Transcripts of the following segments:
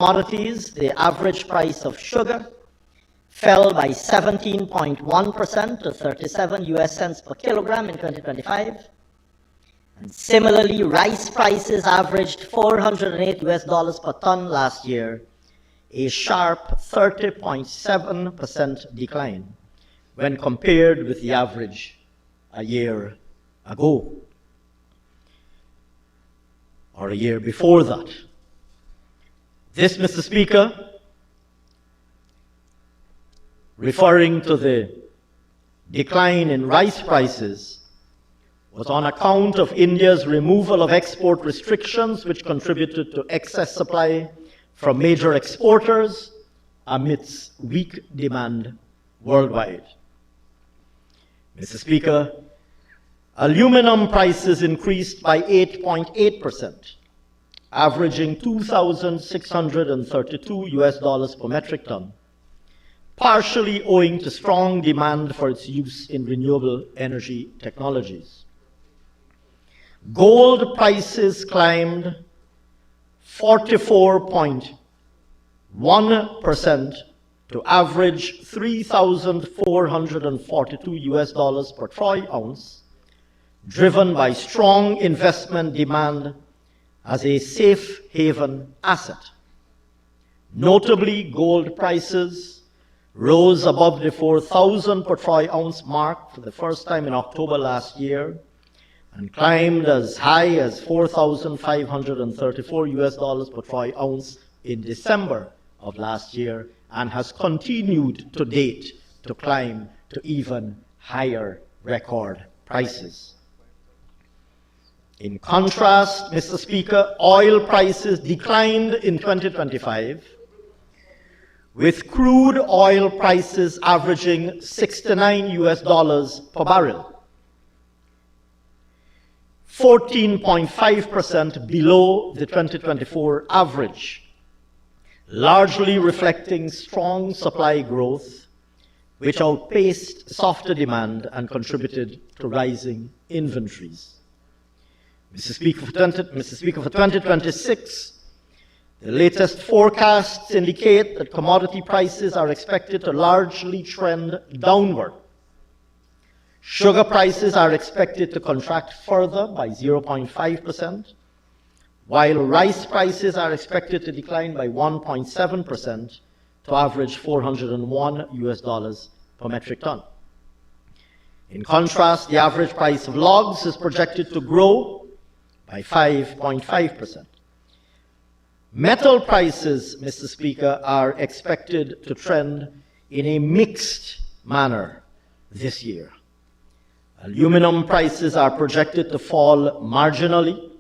commodities, the average price of sugar fell by 17.1% to 37 US cents per kilogram in 2025. And similarly, rice prices averaged 408 US dollars per ton last year, a sharp 30.7% decline when compared with the average a year ago, or a year before that. This, Mr. Speaker, referring to the decline in rice prices, was on account of India's removal of export restrictions, which contributed to excess supply from major exporters amidst weak demand worldwide. Mr. Speaker, aluminum prices increased by 8.8%, averaging 2,632 US dollars per metric ton, partially owing to strong demand for its use in renewable energy technologies. Gold prices climbed 44.1% to average 3,442 US dollars per troy ounce, driven by strong investment demand as a safe haven asset. Notably, gold prices rose above the 4,000 per troy ounce mark for the first time in October last year, and climbed as high as 4,534 US dollars per troy ounce in December of last year, and has continued to date to climb to even higher record prices. In contrast, Mr. Speaker, oil prices declined in 2025, with crude oil prices averaging 69 US dollars per barrel, 14.5% below the 2024 average, largely reflecting strong supply growth, which outpaced softer demand and contributed to rising inventories. Mr. Speaker, for 2026, the latest forecasts indicate that commodity prices are expected to largely trend downward. Sugar prices are expected to contract further by 0.5%, while rice prices are expected to decline by 1.7% to average 401 US dollars per metric ton. In contrast, the average price of logs is projected to grow by 5.5%. Metal prices, Mr. Speaker, are expected to trend in a mixed manner this year. Aluminum prices are projected to fall marginally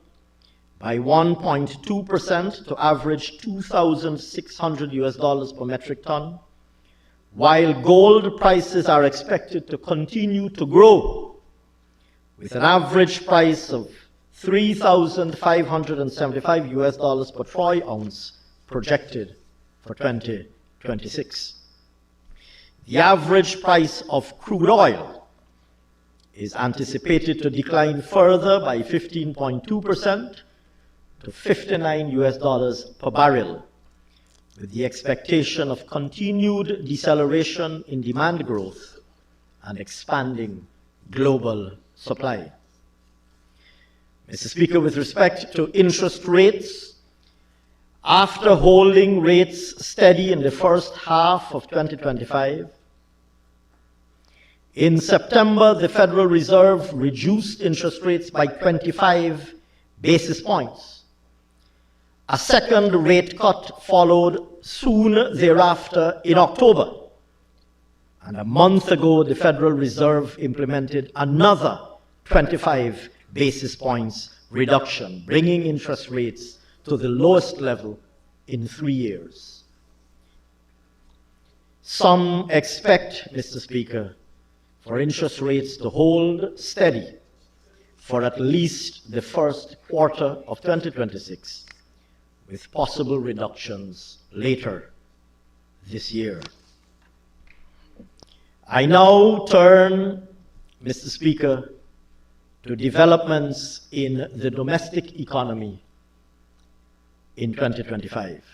by 1.2% to average 2,600 US dollars per metric ton, while gold prices are expected to continue to grow, with an average price of 3,575 US dollars per troy ounce projected for 2026. The average price of crude oil is anticipated to decline further by 15.2% to 59 US dollars per barrel, with the expectation of continued deceleration in demand growth and expanding global supply. Mr. Speaker, with respect to interest rates, after holding rates steady in the first half of 2025, in September, the Federal Reserve reduced interest rates by 25 basis points. A second rate cut followed soon thereafter in October. And a month ago, the Federal Reserve implemented another 25 basis points reduction, bringing interest rates to the lowest level in 3 years. Some expect, Mr. Speaker, for interest rates to hold steady for at least the first quarter of 2026, with possible reductions later this year. I now turn, Mr. Speaker, to developments in the domestic economy in 2025.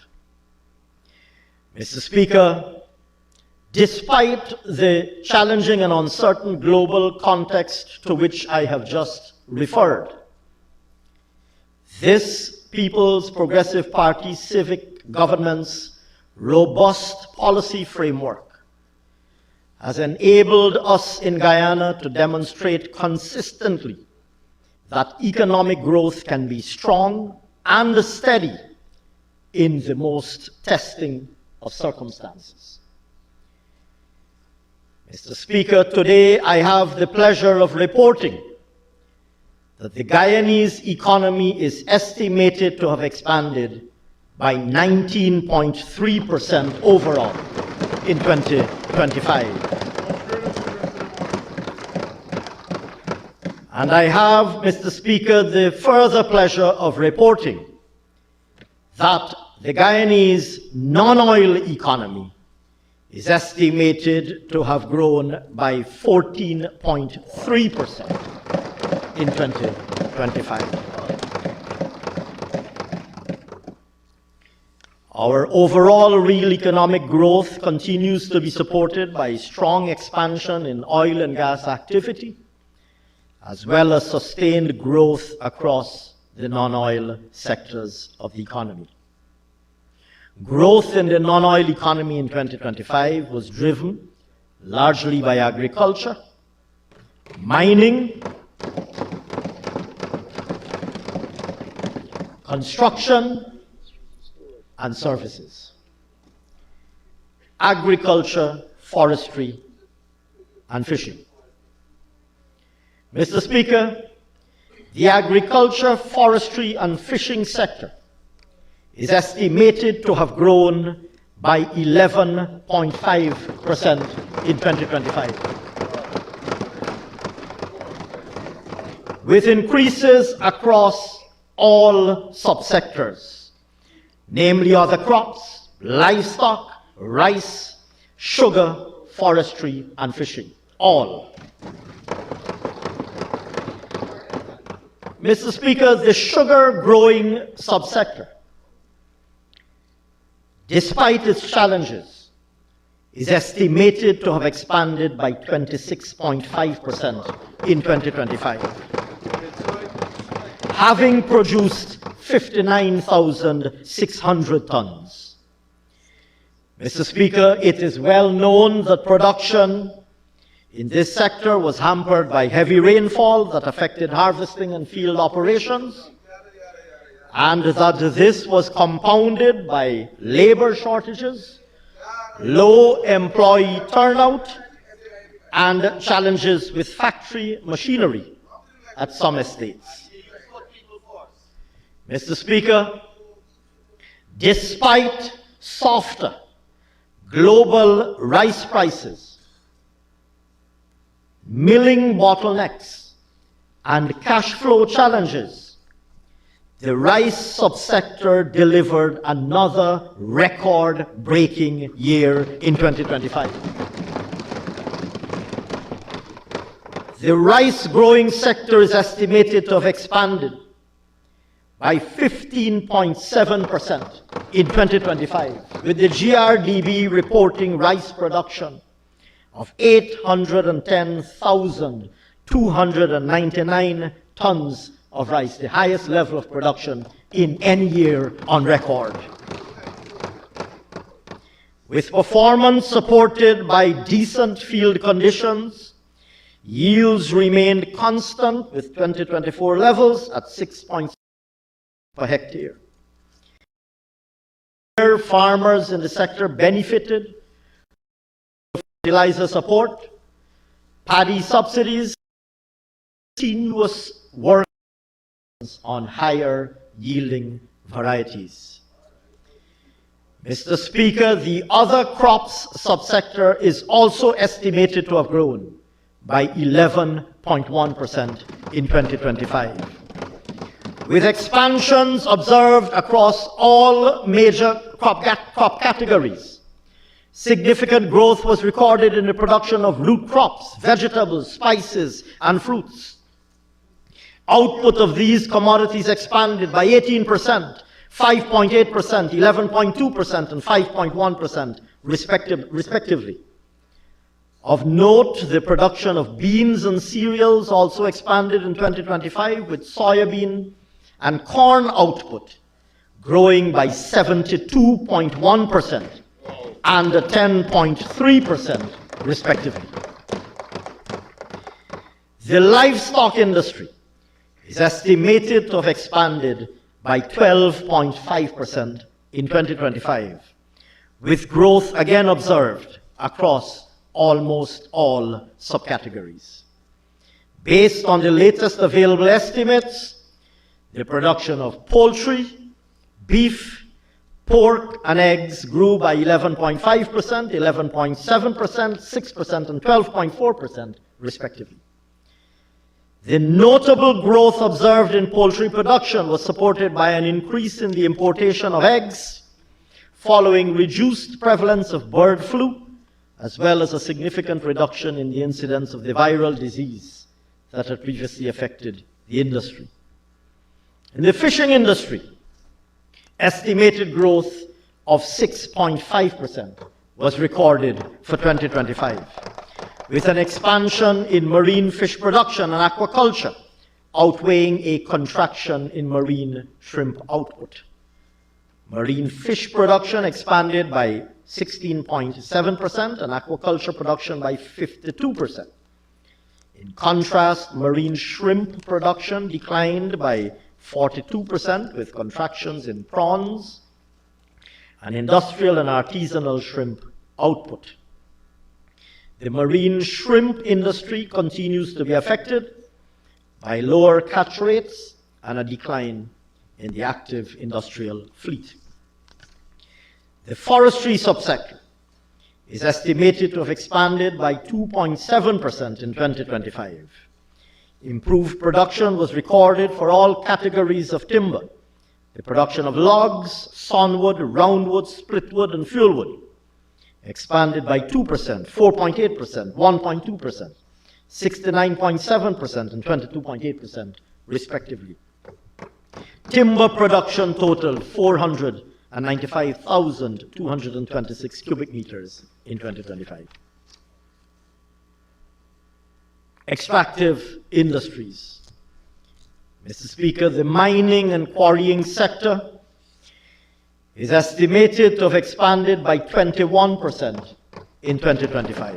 Mr. Speaker, despite the challenging and uncertain global context to which I have just referred, this People's Progressive Party civic government's robust policy framework has enabled us in Guyana to demonstrate consistently that economic growth can be strong and steady in the most testing of circumstances. Mr. Speaker, today I have the pleasure of reporting that the Guyanese economy is estimated to have expanded by 19.3% overall in 2025. And I have, Mr. Speaker, the further pleasure of reporting that the Guyanese non-oil economy is estimated to have grown by 14.3% in 2025. Our overall real economic growth continues to be supported by strong expansion in oil and gas activity, as well as sustained growth across the non-oil sectors of the economy. Growth in the non-oil economy in 2025 was driven largely by agriculture, mining, construction, and services. Agriculture, forestry, and fishing. Mr. Speaker, the agriculture, forestry, and fishing sector is estimated to have grown by 11.5% in 2025, with increases across all subsectors, namely other crops, livestock, rice, sugar, forestry, and fishing, all. Mr. Speaker, the sugar growing subsector, despite its challenges, is estimated to have expanded by 26.5% in 2025, having produced 59,600 tons. Mr. Speaker, it is well known that production in this sector was hampered by heavy rainfall that affected harvesting and field operations, and that this was compounded by labor shortages, low employee turnout, and challenges with factory machinery at some estates. Mr. Speaker, despite softer global rice prices, milling bottlenecks, and cash flow challenges, the rice subsector delivered another record-breaking year in 2025. The rice growing sector is estimated to have expanded by 15.7% in 2025, with the GRDB reporting rice production of 810,299 tons of rice, the highest level of production in any year on record. With performance supported by decent field conditions, yields remained constant with 2024 levels at 6.6 per hectare. Farmers in the sector benefited from fertilizer support, paddy subsidies, continuous work on higher yielding varieties. Mr. Speaker, the other crops subsector is also estimated to have grown by 11.1% in 2025. With expansions observed across all major crop categories, significant growth was recorded in the production of root crops, vegetables, spices, and fruits. Output of these commodities expanded by 18% 5.8%, 11.2%, and 5.1% respectively. Of note, the production of beans and cereals also expanded in 2025, with soybean and corn output growing by 72.1% and 10.3% respectively. The livestock industry is estimated to have expanded by 12.5% in 2025, with growth again observed across almost all subcategories. Based on the latest available estimates, the production of poultry, beef, pork, and eggs grew by 11.5%, 11.7%, 6%, and 12.4% respectively. The notable growth observed in poultry production was supported by an increase in the importation of eggs, following reduced prevalence of bird flu, as well as a significant reduction in the incidence of the viral disease that had previously affected the industry. In the fishing industry, estimated growth of 6.5% was recorded for 2025, with an expansion in marine fish production and aquaculture outweighing a contraction in marine shrimp output. Marine fish production expanded by 16.7% and aquaculture production by 52%. In contrast, marine shrimp production declined by 42%, with contractions in prawns and industrial and artisanal shrimp output. The marine shrimp industry continues to be affected by lower catch rates and a decline in the active industrial fleet. The forestry subsector is estimated to have expanded by 2.7% in 2025. Improved production was recorded for all categories of timber: the production of logs, sawnwood, roundwood, splitwood, and fuelwood expanded by 2%, 4.8%, 1.2%, 69.7%, and 22.8% respectively. Timber production totaled 495,226 cubic meters in 2025. Extractive industries. Mr. Speaker, the mining and quarrying sector is estimated to have expanded by 21% in 2025.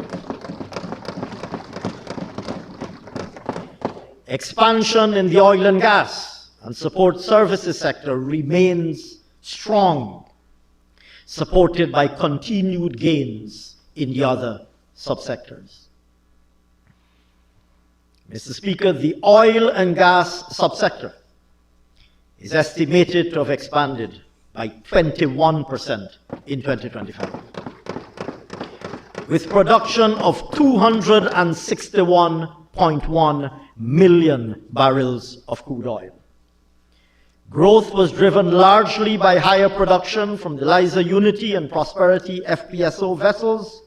Expansion in the oil and gas and support services sector remains strong, supported by continued gains in the other subsectors. Mr. Speaker, the oil and gas subsector is estimated to have expanded by 21% in 2025, with production of 261.1 million barrels of crude oil. Growth was driven largely by higher production from the Liza Unity and Prosperity FPSO vessels,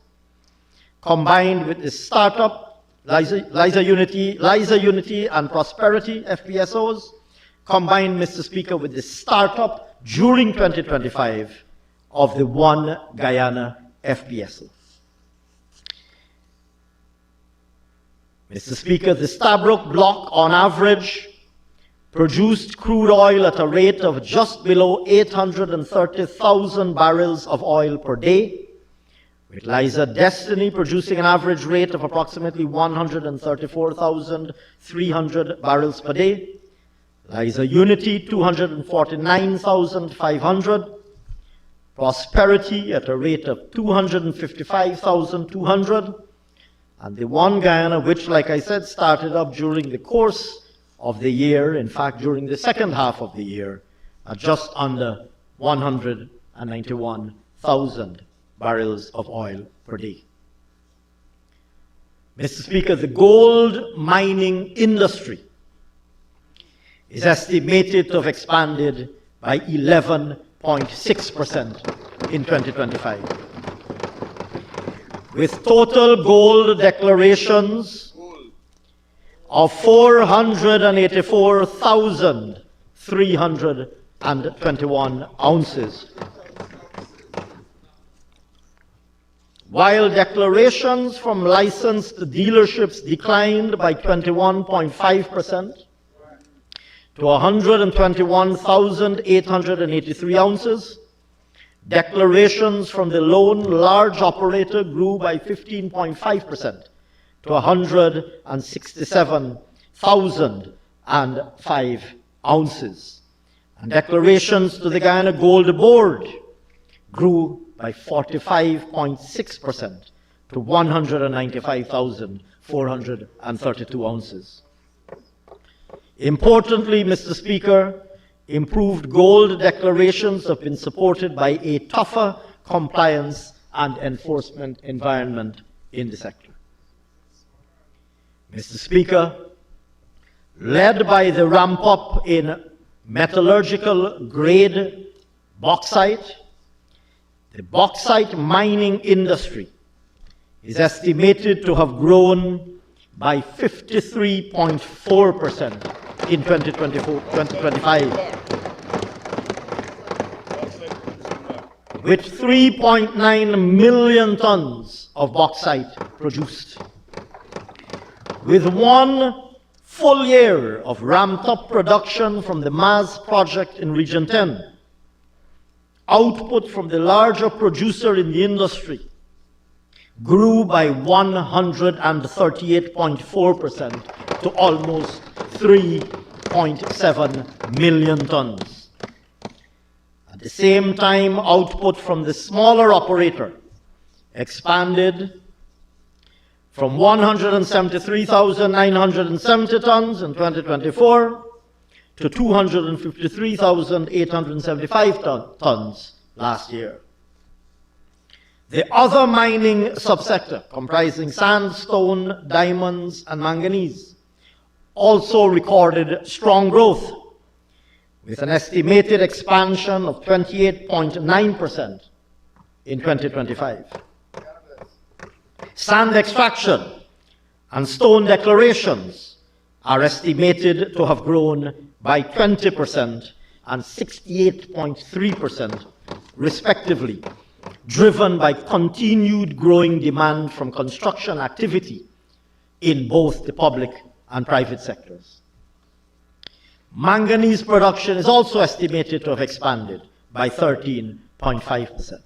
combined with the startup Liza Unity and Prosperity FPSOs, combined, Mr. Speaker, with the startup during 2025 of the One Guyana FPSO. Mr. Speaker, the Stabroek Block on average produced crude oil at a rate of just below 830,000 barrels of oil per day, with Liza Destiny producing an average rate of approximately 134,300 barrels per day, Liza Unity 249,500, Prosperity at a rate of 255,200, and the One Guyana, which, like I said, started up during the course of the year, in fact during the second half of the year, at just under 191,000 barrels of oil per day. Mr. Speaker, the gold mining industry is estimated to have expanded by 11.6% in 2025, with total gold declarations of 484,300 421 ounces. While declarations from licensed dealerships declined by 21.5% to 121,883 ounces, declarations from the lone large operator grew by 15.5% to 167,005 ounces. And declarations to the Guyana Gold Board grew by 45.6% to 195,432 ounces. Importantly, Mr. Speaker, improved gold declarations have been supported by a tougher compliance and enforcement environment in the sector. Mr. Speaker, led by the ramp-up in metallurgical grade bauxite, the bauxite mining industry is estimated to have grown by 53.4% in 2025, with 3.9 million tons of bauxite produced. With one full year of ramped-up production from the MAS project in Region 10, output from the larger producer in the industry grew by 138.4% to almost 3.7 million tons. At the same time, output from the smaller operator expanded from 173,970 tons in 2024 to 253,875 tons last year. The other mining subsector, comprising sandstone, diamonds, and manganese, also recorded strong growth, with an estimated expansion of 28.9% in 2025. Sand extraction and stone declarations are estimated to have grown by 20% and 68.3% respectively, driven by continued growing demand from construction activity in both the public and private sectors. Manganese production is also estimated to have expanded by 13.5%.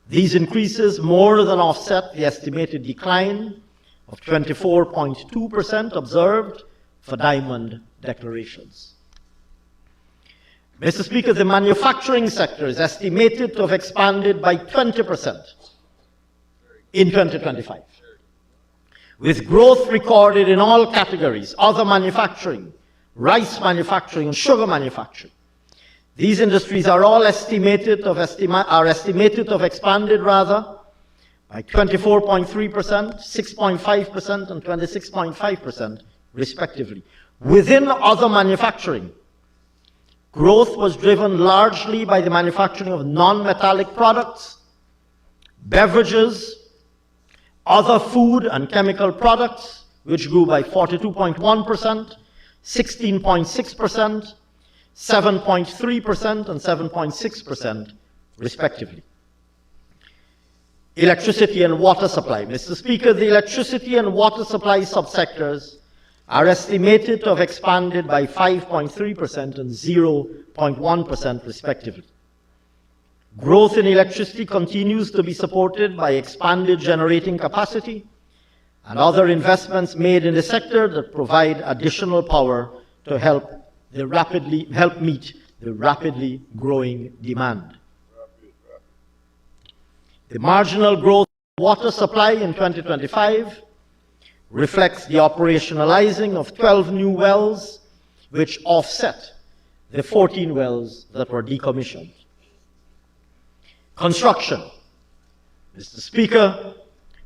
These increases more than offset the estimated decline of 24.2% observed for diamond declarations. Mr. Speaker, the manufacturing sector is estimated to have expanded by 20% in 2025, with growth recorded in all categories: other manufacturing, rice manufacturing, and sugar manufacturing. These industries are all estimated to have expanded by 24.3%, 6.5%, and 26.5% respectively. Within other manufacturing, growth was driven largely by the manufacturing of non-metallic products, beverages, other food and chemical products, which grew by 42.1%, 16.6%, 7.3%, and 7.6% respectively. Electricity and water supply. Mr. Speaker, the electricity and water supply subsectors are estimated to have expanded by 5.3% and 0.1% respectively. Growth in electricity continues to be supported by expanded generating capacity and other investments made in the sector that provide additional power to help meet the rapidly growing demand. The marginal growth of water supply in 2025 reflects the operationalizing of 12 new wells, which offset the 14 wells that were decommissioned. Construction. Mr. Speaker,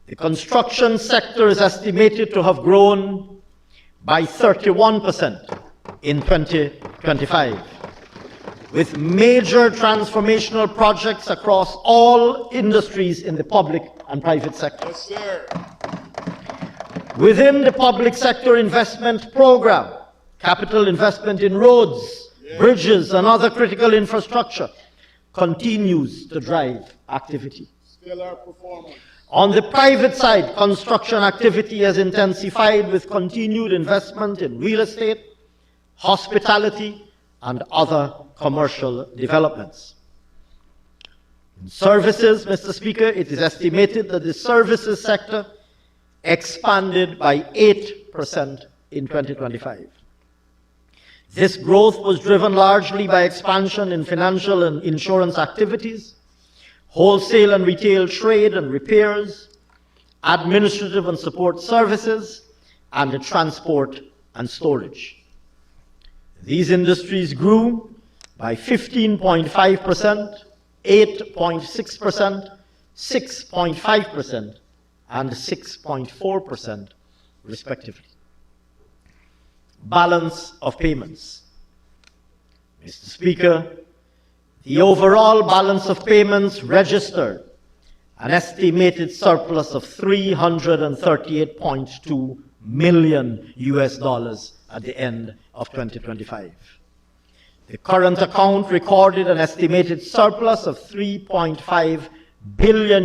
the construction sector is estimated to have grown by 31% in 2025, with major transformational projects across all industries in the public and private sectors. Yes, sir. Within the public sector investment program, capital investment in roads, bridges, and other critical infrastructure continues to drive activity. Stellar performance. On the private side, construction activity has intensified with continued investment in real estate, hospitality, and other commercial developments. In services, Mr. Speaker, it is estimated that the services sector expanded by 8% in 2025. This growth was driven largely by expansion in financial and insurance activities, wholesale and retail trade and repairs, administrative and support services, and transport and storage. These industries grew by 15.5%, 8.6%, 6.5%, and 6.4%, respectively. Balance of payments. Mr. Speaker, the overall balance of payments registered an estimated surplus of $338.2 million at the end of 2025. The current account recorded an estimated surplus of $3.5 billion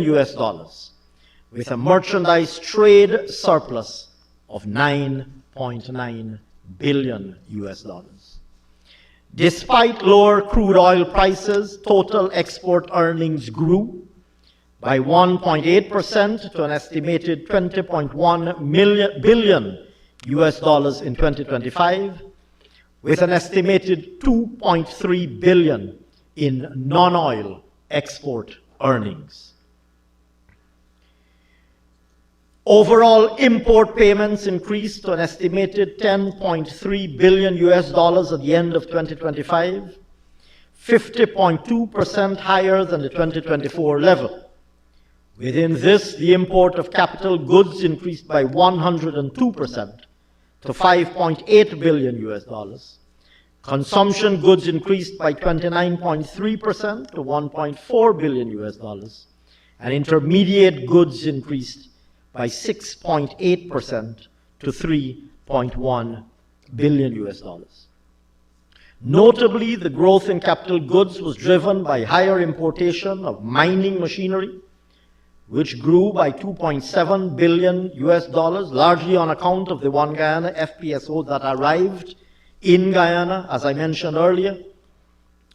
with a merchandise trade surplus of $9.9 billion. Despite lower crude oil prices, total export earnings grew by 1.8% to an estimated $20.1 billion in 2025, with an estimated $2.3 billion in non-oil export earnings. Overall import payments increased to an estimated $10.3 billion at the end of 2025, 50.2% higher than the 2024 level. Within this, the import of capital goods increased by 102% to $5.8 billion. Consumption goods increased by 29.3% to $1.4 billion, and intermediate goods increased by 6.8% to $3.1 billion. Notably, the growth in capital goods was driven by higher importation of mining machinery, which grew by $2.7 billion, largely on account of the One Guyana FPSO that arrived in Guyana, as I mentioned earlier,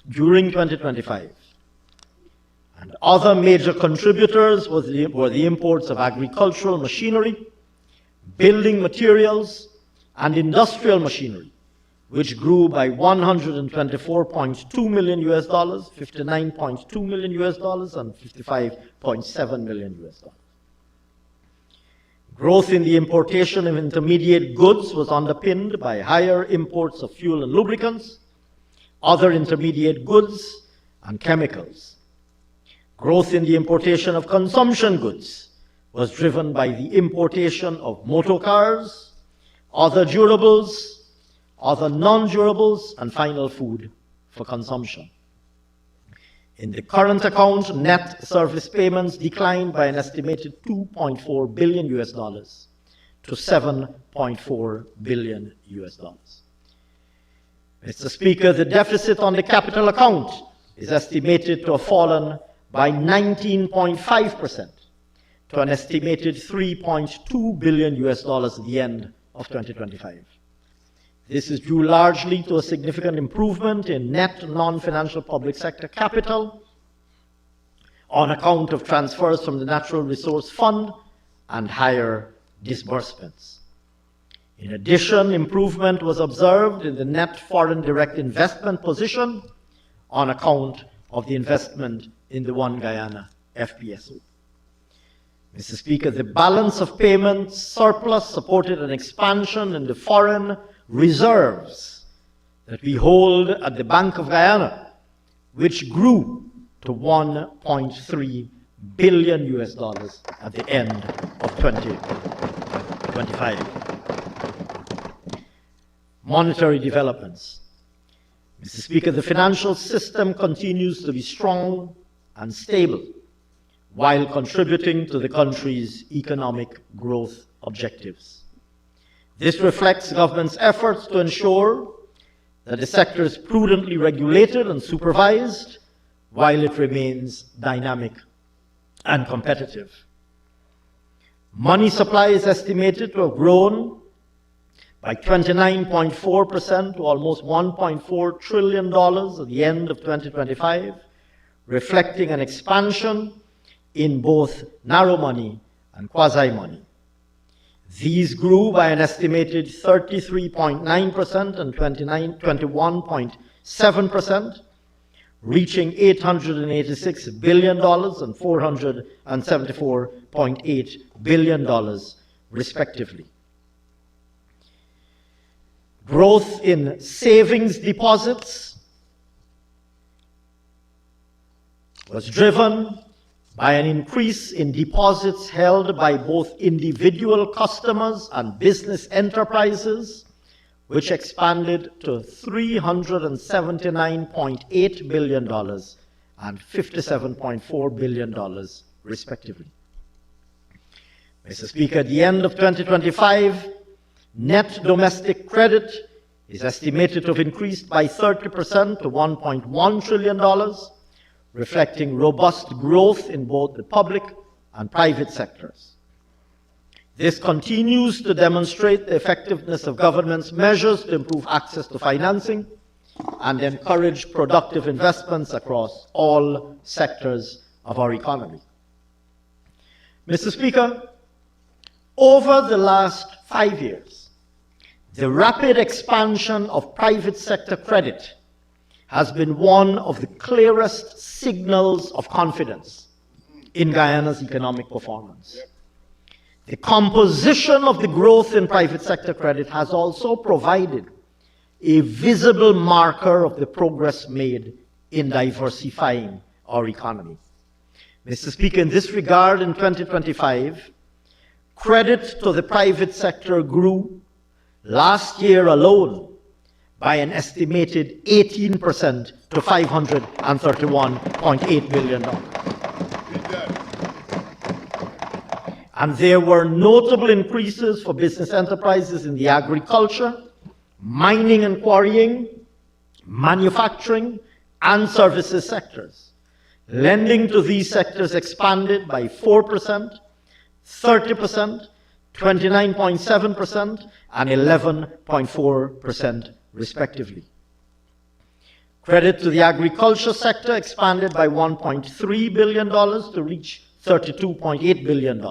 during 2025. And other major contributors were the imports of agricultural machinery, building materials, and industrial machinery, which grew by $124.2 million, $59.2 million, and $55.7 million. Growth in the importation of intermediate goods was underpinned by higher imports of fuel and lubricants, other intermediate goods, and chemicals. Growth in the importation of consumption goods was driven by the importation of motor cars, other durables, other non-durables, and final food for consumption. In the current account, net service payments declined by an estimated $2.4 billion to $7.4 billion. Mr. Speaker, the deficit on the capital account is estimated to have fallen by 19.5% to an estimated $3.2 billion at the end of 2025. This is due largely to a significant improvement in net non-financial public sector capital on account of transfers from the Natural Resource Fund and higher disbursements. In addition, improvement was observed in the net foreign direct investment position on account of the investment in the One Guyana FPSO. Mr. Speaker, the balance of payments surplus supported an expansion in the foreign reserves that we hold at the Bank of Guyana, which grew to $1.3 billion at the end of 2025. Monetary developments. Mr. Speaker, the financial system continues to be strong and stable while contributing to the country's economic growth objectives. This reflects the government's efforts to ensure that the sector is prudently regulated and supervised while it remains dynamic and competitive. Money supply is estimated to have grown by 29.4% to almost $1.4 trillion at the end of 2025, reflecting an expansion in both narrow money and quasi-money. These grew by an estimated 33.9% and 21.7%, reaching $886 billion and $474.8 billion, respectively. Growth in savings deposits was driven by an increase in deposits held by both individual customers and business enterprises, which expanded to $379.8 billion and $57.4 billion, respectively. Mr. Speaker, at the end of 2025, net domestic credit is estimated to have increased by 30% to $1.1 trillion, reflecting robust growth in both the public and private sectors. This continues to demonstrate the effectiveness of government's measures to improve access to financing and encourage productive investments across all sectors of our economy. Mr. Speaker, over the last 5 years, the rapid expansion of private sector credit has been one of the clearest signals of confidence in Guyana's economic performance. The composition of the growth in private sector credit has also provided a visible marker of the progress made in diversifying our economy. Mr. Speaker, in this regard, in 2025, credit to the private sector grew last year alone by an estimated 18% to $531.8 billion. And there were notable increases for business enterprises in the agriculture, mining and quarrying, manufacturing, and services sectors. Lending to these sectors expanded by 4%, 30%, 29.7%, and 11.4%, respectively. Credit to the agriculture sector expanded by $1.3 billion to reach $32.8 billion.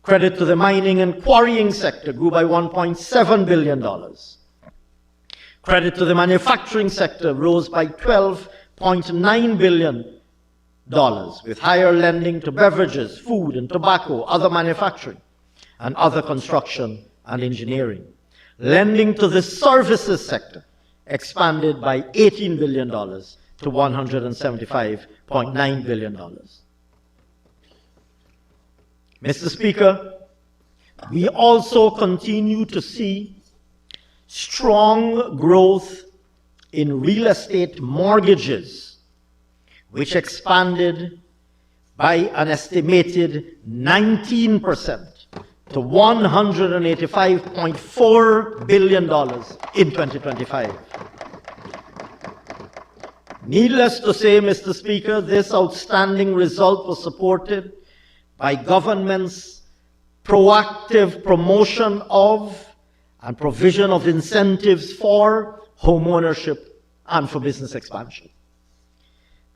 Credit to the mining and quarrying sector grew by $1.7 billion. Credit to the manufacturing sector rose by $12.9 billion, with higher lending to beverages, food and tobacco, other manufacturing, and other construction and engineering. Lending to the services sector expanded by $18 billion to $175.9 billion. Mr. Speaker, we also continue to see strong growth in real estate mortgages, which expanded by an estimated 19% to $185.4 billion in 2025. Needless to say, Mr. Speaker, this outstanding result was supported by government's proactive promotion of and provision of incentives for homeownership and for business expansion.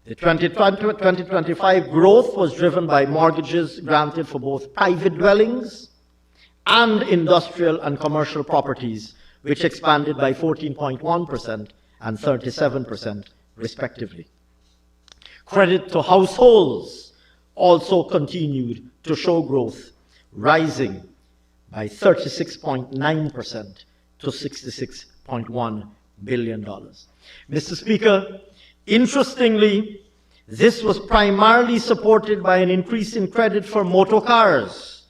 The 2025 growth was driven by mortgages granted for both private dwellings and industrial and commercial properties, which expanded by 14.1% and 37%, respectively. Credit to households also continued to show growth, rising by 36.9% to $66.1 billion. Mr. Speaker, interestingly, this was primarily supported by an increase in credit for motor cars,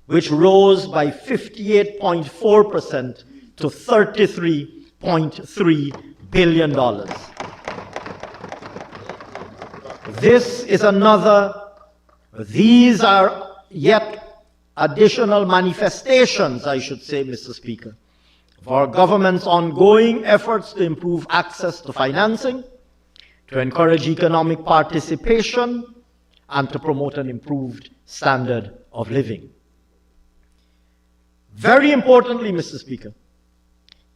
which rose by 58.4% to $33.3 billion. These are yet additional manifestations, I should say, Mr. Speaker, of our government's ongoing efforts to improve access to financing, to encourage economic participation, and to promote an improved standard of living. Very importantly, Mr. Speaker,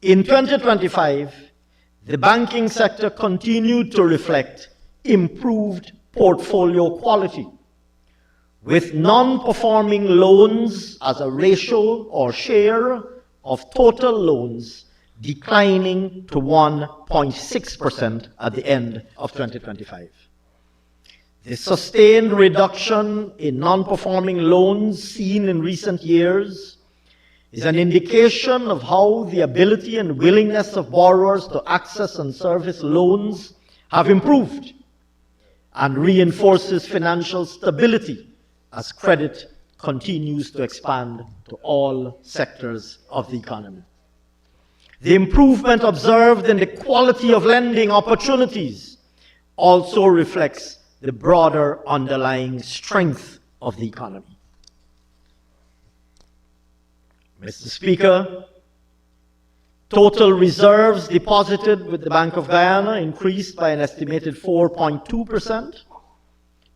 in 2025, the banking sector continued to reflect improved portfolio quality, with non-performing loans as a ratio or share of total loans declining to 1.6% at the end of 2025. The sustained reduction in non-performing loans seen in recent years is an indication of how the ability and willingness of borrowers to access and service loans have improved, and reinforces financial stability as credit continues to expand to all sectors of the economy. The improvement observed in the quality of lending opportunities also reflects the broader underlying strength of the economy. Mr. Speaker, total reserves deposited with the Bank of Guyana increased by an estimated 4.2%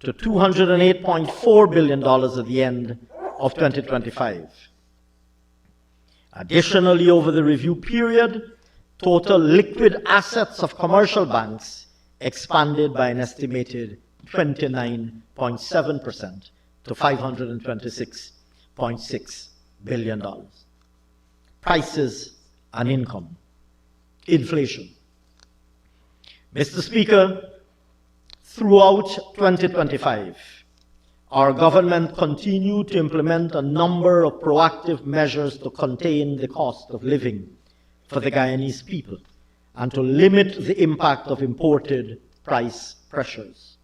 to $208.4 billion at the end of 2025. Additionally, over the review period, total liquid assets of commercial banks expanded by an estimated 29.7% to $526.6 billion. Prices and income. Inflation. Mr. Speaker, throughout 2025, our government continued to implement a number of proactive measures to contain the cost of living for the Guyanese people and to limit the impact of imported price pressures.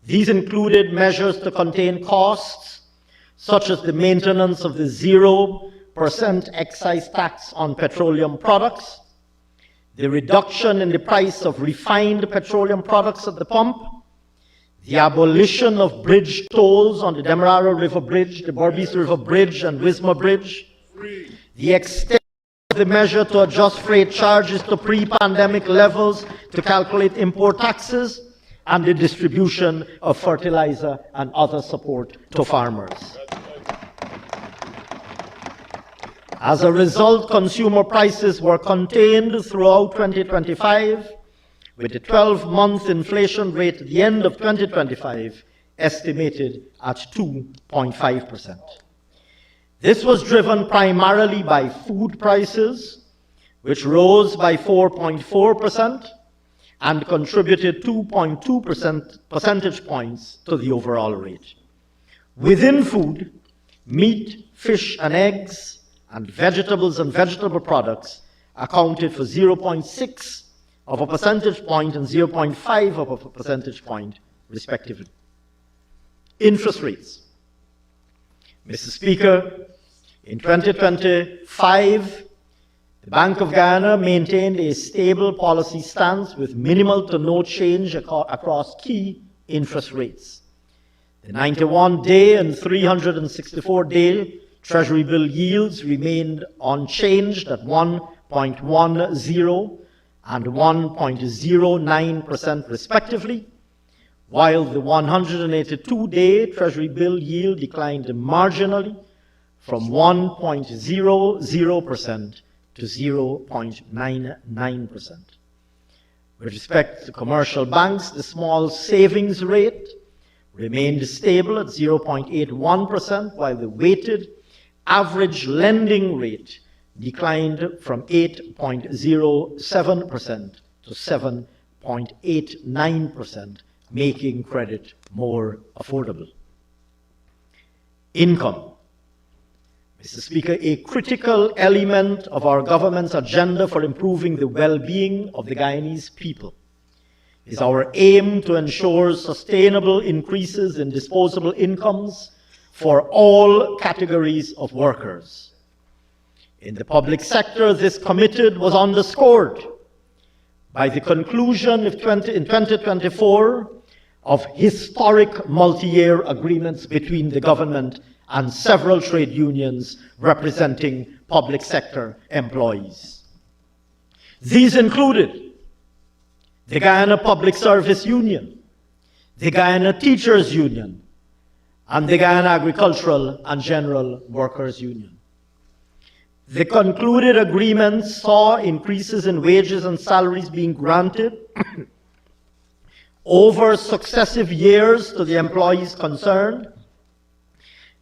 These included measures to contain costs, such as the maintenance of the 0% excise tax on petroleum products, the reduction in the price of refined petroleum products at the pump, the abolition of bridge tolls on the Demerara River Bridge, the Berbice River Bridge, and Wisma Bridge, the extent of the measure to adjust freight charges to pre-pandemic levels to calculate import taxes, and the distribution of fertilizer and other support to farmers. As a result, consumer prices were contained throughout 2025, with the 12-month inflation rate at the end of 2025 estimated at 2.5%. This was driven primarily by food prices, which rose by 4.4% and contributed 2.2 percentage points to the overall rate. Within food, meat, fish and eggs, and vegetables and vegetable products accounted for 0.6 of a percentage point and 0.5 of a percentage point, respectively. Interest rates. Mr. Speaker, in 2025, the Bank of Guyana maintained a stable policy stance with minimal to no change across key interest rates. The 91-day and 364-day Treasury bill yields remained unchanged at 1.10 and 1.09% respectively, while the 182-day Treasury bill yield declined marginally from 1.00% to 0.99%. With respect to commercial banks, the small savings rate remained stable at 0.81%, while the weighted average lending rate declined from 8.07% to 7.89%, making credit more affordable. Income. Mr. Speaker, a critical element of our government's agenda for improving the well-being of the Guyanese people is our aim to ensure sustainable increases in disposable incomes for all categories of workers. In the public sector, this commitment was underscored by the conclusion in 2024 of historic multi-year agreements between the government and several trade unions representing public sector employees. These included the Guyana Public Service Union, the Guyana Teachers Union, and the Guyana Agricultural and General Workers Union. The concluded agreements saw increases in wages and salaries being granted over successive years to the employees concerned,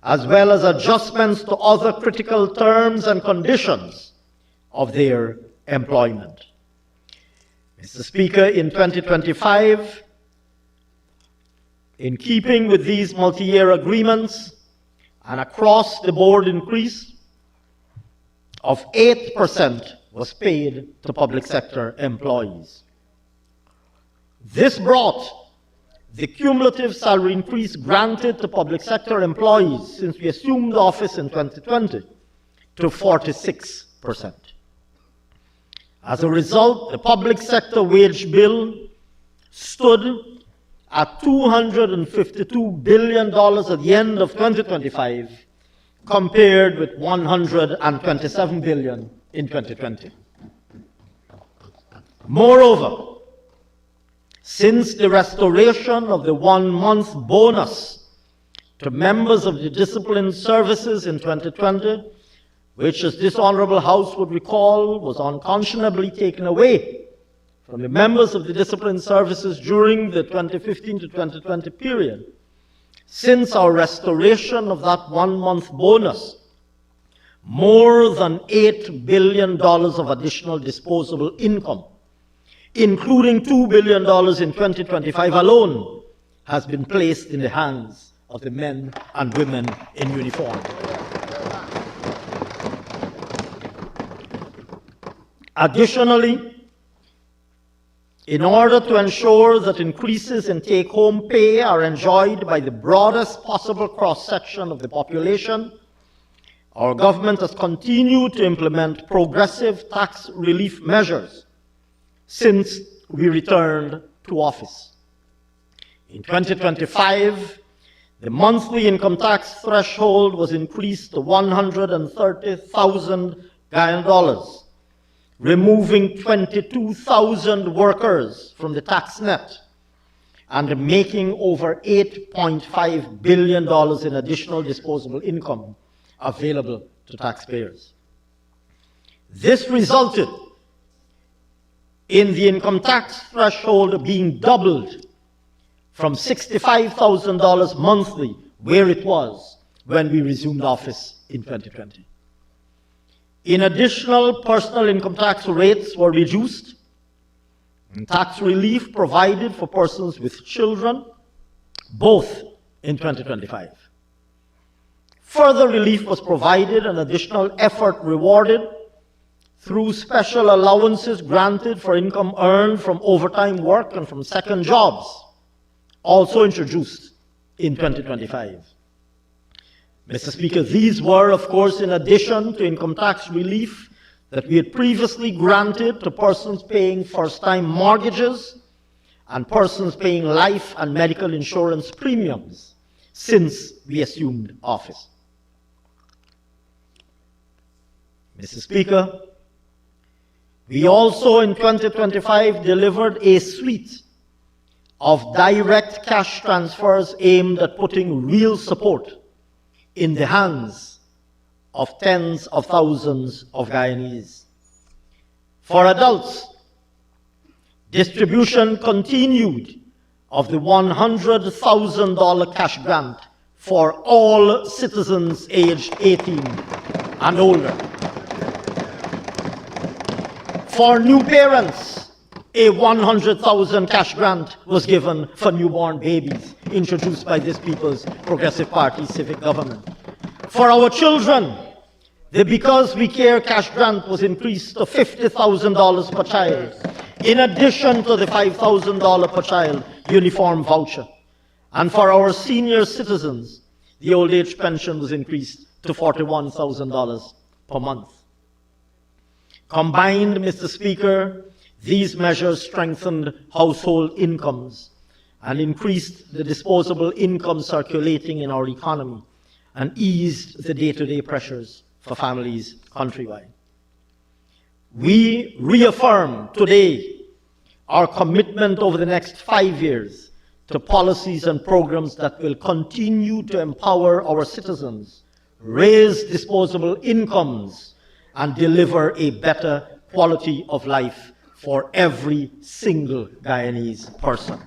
as well as adjustments to other critical terms and conditions of their employment. Mr. Speaker, in 2025, in keeping with these multi-year agreements, an across-the-board increase of 8% was paid to public sector employees. This brought the cumulative salary increase granted to public sector employees since we assumed office in 2020 to 46%. As a result, the public sector wage bill stood at $252 billion at the end of 2025, compared with $127 billion in 2020. Moreover, since the restoration of the one-month bonus to members of the disciplined services in 2020, which, as this Honorable House would recall, was unconscionably taken away from the members of the disciplined services during the 2015 to 2020 period, since our restoration of that one-month bonus, more than $8 billion of additional disposable income, including $2 billion in 2025 alone, has been placed in the hands of the men and women in uniform. Additionally, in order to ensure that increases in take-home pay are enjoyed by the broadest possible cross-section of the population, our government has continued to implement progressive tax relief measures since we returned to office. In 2025, the monthly income tax threshold was increased to $130,000 Guyana dollars, removing 22,000 workers from the tax net and making over $8.5 billion in additional disposable income available to taxpayers. This resulted in the income tax threshold being doubled from $65,000 monthly, where it was when we resumed office in 2020. In additional, personal income tax rates were reduced, and tax relief provided for persons with children, both in 2025. Further relief was provided and additional effort rewarded through special allowances granted for income earned from overtime work and from second jobs, also introduced in 2025. Mr. Speaker, these were, of course, in addition to income tax relief that we had previously granted to persons paying first-time mortgages and persons paying life and medical insurance premiums since we assumed office. Mr. Speaker, we also in 2025 delivered a suite of direct cash transfers aimed at putting real support in the hands of tens of thousands of Guyanese. For adults, distribution continued of the $100,000 cash grant for all citizens aged 18 and older. For new parents, a $100,000 cash grant was given for newborn babies, introduced by this People's Progressive Party civic government. For our children, the Because We Care cash grant was increased to $50,000 per child, in addition to the $5,000 per child uniform voucher. And for our senior citizens, the old age pension was increased to $41,000 per month. Combined, Mr. Speaker, these measures strengthened household incomes and increased the disposable income circulating in our economy, and eased the day-to-day pressures for families countrywide. We reaffirm today our commitment over the next 5 years to policies and programs that will continue to empower our citizens, raise disposable incomes, and deliver a better quality of life for every single Guyanese person.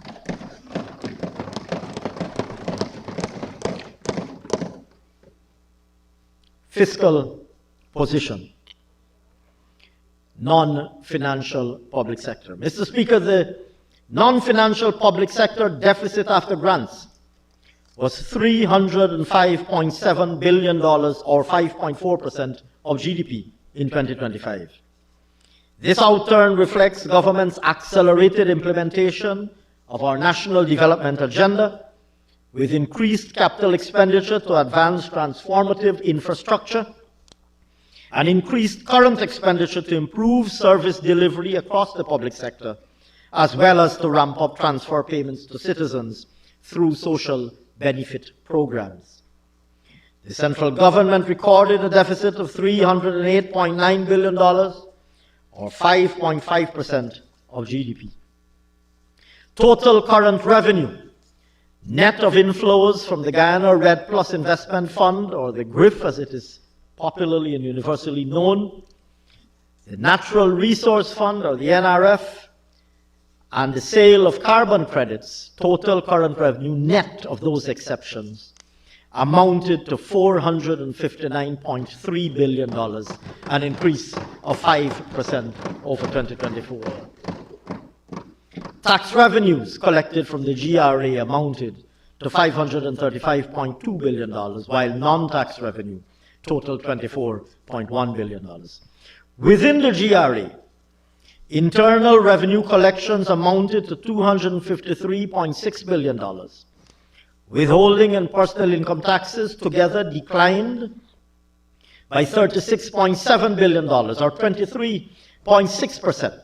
Fiscal position. Non-financial public sector. Mr. Speaker, the non-financial public sector deficit after grants was $305.7 billion, or 5.4% of GDP in 2025. This outturn reflects the government's accelerated implementation of our national development agenda, with increased capital expenditure to advance transformative infrastructure and increased current expenditure to improve service delivery across the public sector, as well as to ramp up transfer payments to citizens through social benefit programs. The central government recorded a deficit of $308.9 billion, or 5.5% of GDP. Total current revenue, net of inflows from the Guyana Red Plus Investment Fund, or the GRIF as it is popularly and universally known, the Natural Resource Fund, or the NRF, and the sale of carbon credits, total current revenue net of those exceptions amounted to $459.3 billion, an increase of 5% over 2024. Tax revenues collected from the GRA amounted to $535.2 billion, while non-tax revenue totaled $24.1 billion. Within the GRA, internal revenue collections amounted to $253.6 billion. Withholding and personal income taxes together declined by $36.7 billion, or 23.6%.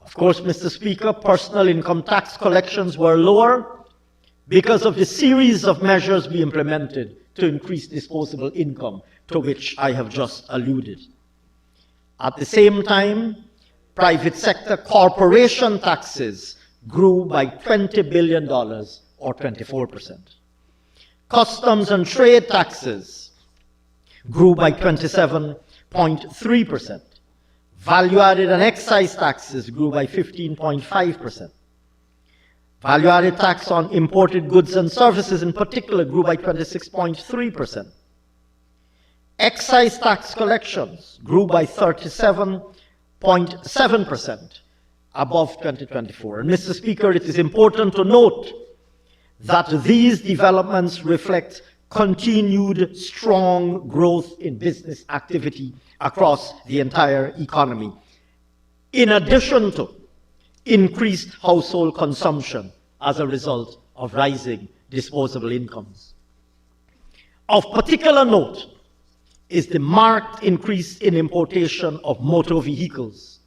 Of course, Mr. Speaker, personal income tax collections were lower because of the series of measures we implemented to increase disposable income, to which I have just alluded. At the same time, private sector corporation taxes grew by $20 billion, or 24%. Customs and trade taxes grew by 27.3%. Value-added and excise taxes grew by 15.5%. Value-added tax on imported goods and services in particular grew by 26.3%. Excise tax collections grew by 37.7% above 2024. And Mr. Speaker, it is important to note that these developments reflect continued strong growth in business activity across the entire economy, in addition to increased household consumption as a result of rising disposable incomes. Of particular note is the marked increase in importation of motor vehicles,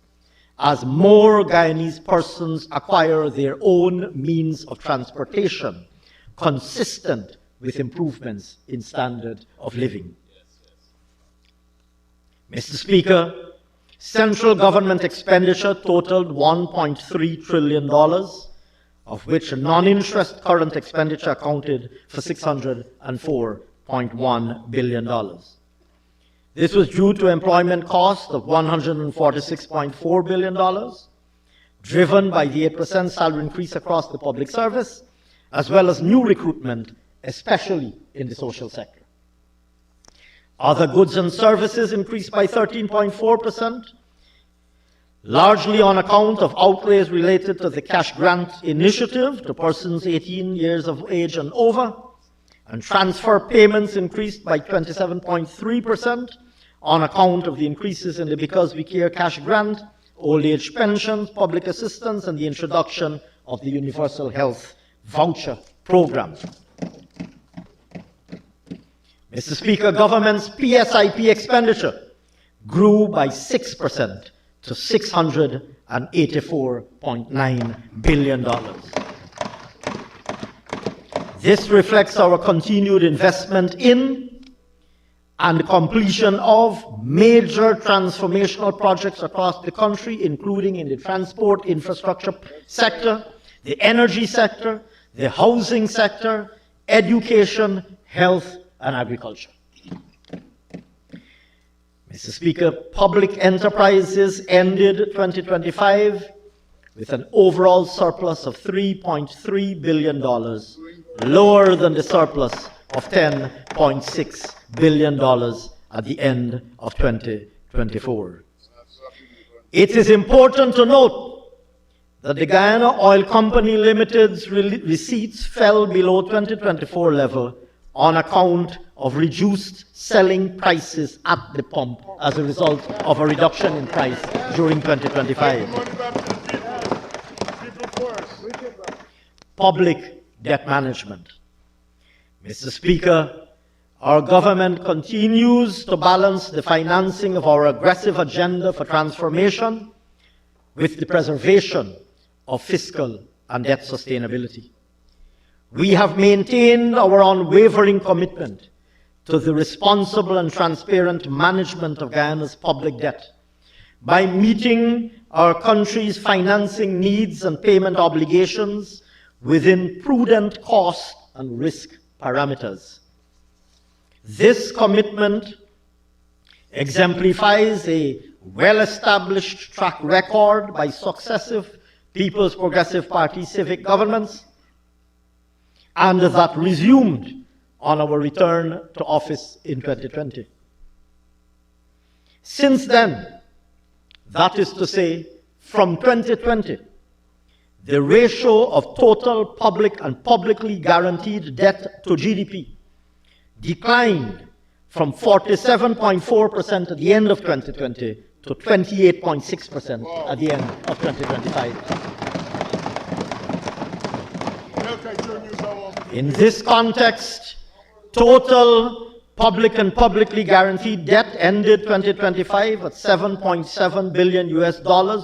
as more Guyanese persons acquire their own means of transportation, consistent with improvements in standard of living. Mr. Speaker, central government expenditure totaled $1.3 trillion, of which non-interest current expenditure accounted for $604.1 billion. This was due to employment costs of $146.4 billion, driven by the 8% salary increase across the public service, as well as new recruitment, especially in the social sector. Other goods and services increased by 13.4%, largely on account of outlays related to the cash grant initiative to persons 18 years of age and over, and transfer payments increased by 27.3% on account of the increases in the Because We Care cash grant, old age pensions, public assistance, and the introduction of the Universal Health Voucher Program. Mr. Speaker, government's PSIP expenditure grew by 6% to $684.9 billion. This reflects our continued investment in and completion of major transformational projects across the country, including in the transport infrastructure sector, the energy sector, the housing sector, education, health, and agriculture. Mr. Speaker, public enterprises ended 2025 with an overall surplus of $3.3 billion, lower than the surplus of $10.6 billion at the end of 2024. It is important to note that the Guyana Oil Company Limited's receipts fell below 2024 level on account of reduced selling prices at the pump as a result of a reduction in price during 2025. Public debt management. Mr. Speaker, our government continues to balance the financing of our aggressive agenda for transformation with the preservation of fiscal and debt sustainability. We have maintained our unwavering commitment to the responsible and transparent management of Guyana's public debt by meeting our country's financing needs and payment obligations within prudent cost and risk parameters. This commitment exemplifies a well-established track record by successive People's Progressive Party civic governments, and that resumed on our return to office in 2020. Since then, that is to say, from 2020, the ratio of total public and publicly guaranteed debt to GDP declined from 47.4% at the end of 2020 to 28.6% at the end of 2025. In this context, total public and publicly guaranteed debt ended 2025 at $7.7 billion,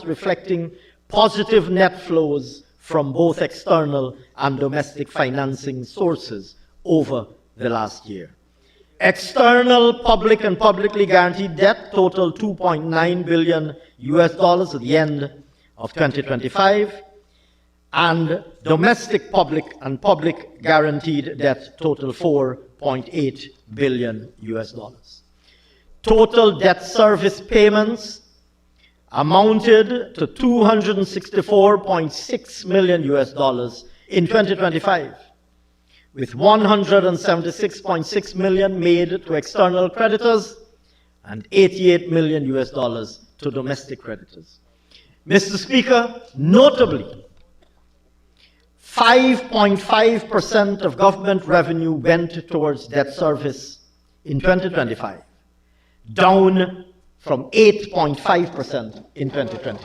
reflecting positive net flows from both external and domestic financing sources over the last year. External public and publicly guaranteed debt totaled $2.9 billion at the end of 2025, and domestic public and public guaranteed debt totaled $4.8 billion. Total debt service payments amounted to $264.6 million in 2025, with $176.6 million made to external creditors and $88 million to domestic creditors. Mr. Speaker, notably, 5.5% of government revenue went towards debt service in 2025, down from 8.5% in 2020.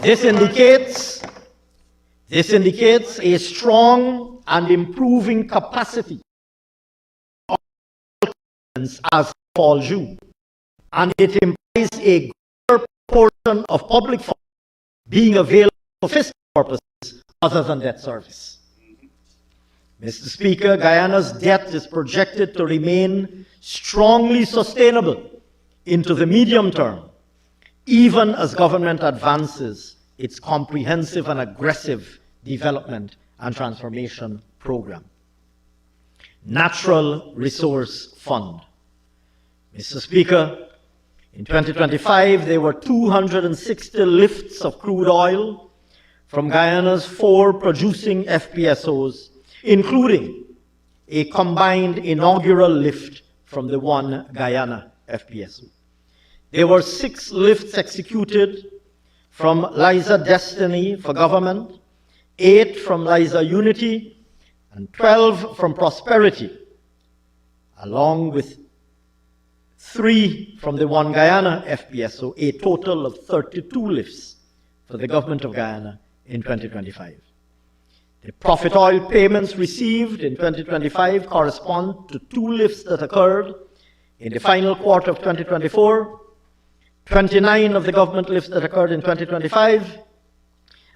This indicates a strong and improving capacity of as fall due, and it implies a greater portion of public funds being available for fiscal purposes other than debt service. Mr. Speaker, Guyana's debt is projected to remain strongly sustainable into the medium term, even as government advances its comprehensive and aggressive development and transformation program. Natural Resource Fund. Mr. Speaker, in 2025, there were 260 lifts of crude oil from Guyana's 4 producing FPSOs, including a combined inaugural lift from the One Guyana FPSO. There were 6 lifts executed from Liza Destiny for government, 8 from Liza Unity, and 12 from Prosperity, along with 3 from the One Guyana FPSO, a total of 32 lifts for the government of Guyana in 2025. The profit oil payments received in 2025 correspond to 2 lifts that occurred in the final quarter of 2024, 29 of the government lifts that occurred in 2025,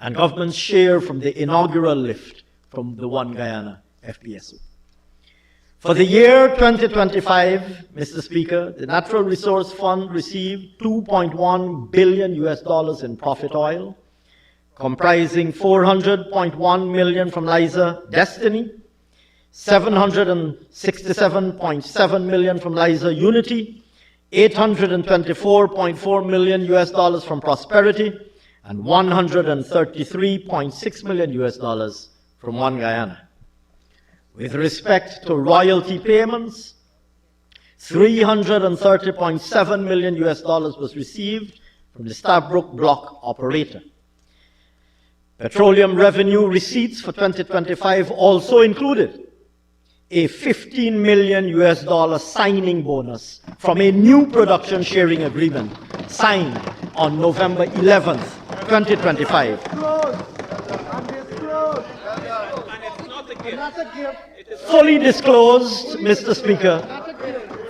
and government's share from the inaugural lift from the One Guyana FPSO. For the year 2025, Mr. Speaker, the Natural Resource Fund received $2.1 billion in profit oil, comprising $400.1 million from Liza Destiny, $767.7 million from Liza Unity, $824.4 million from Prosperity, and $133.6 million from One Guyana. With respect to royalty payments, $330.7 million was received from the Stabroek Block operator. Petroleum revenue receipts for 2025 also included a $15 million signing bonus from a new production sharing agreement signed on November 11th, 2025. Fully disclosed, Mr. Speaker,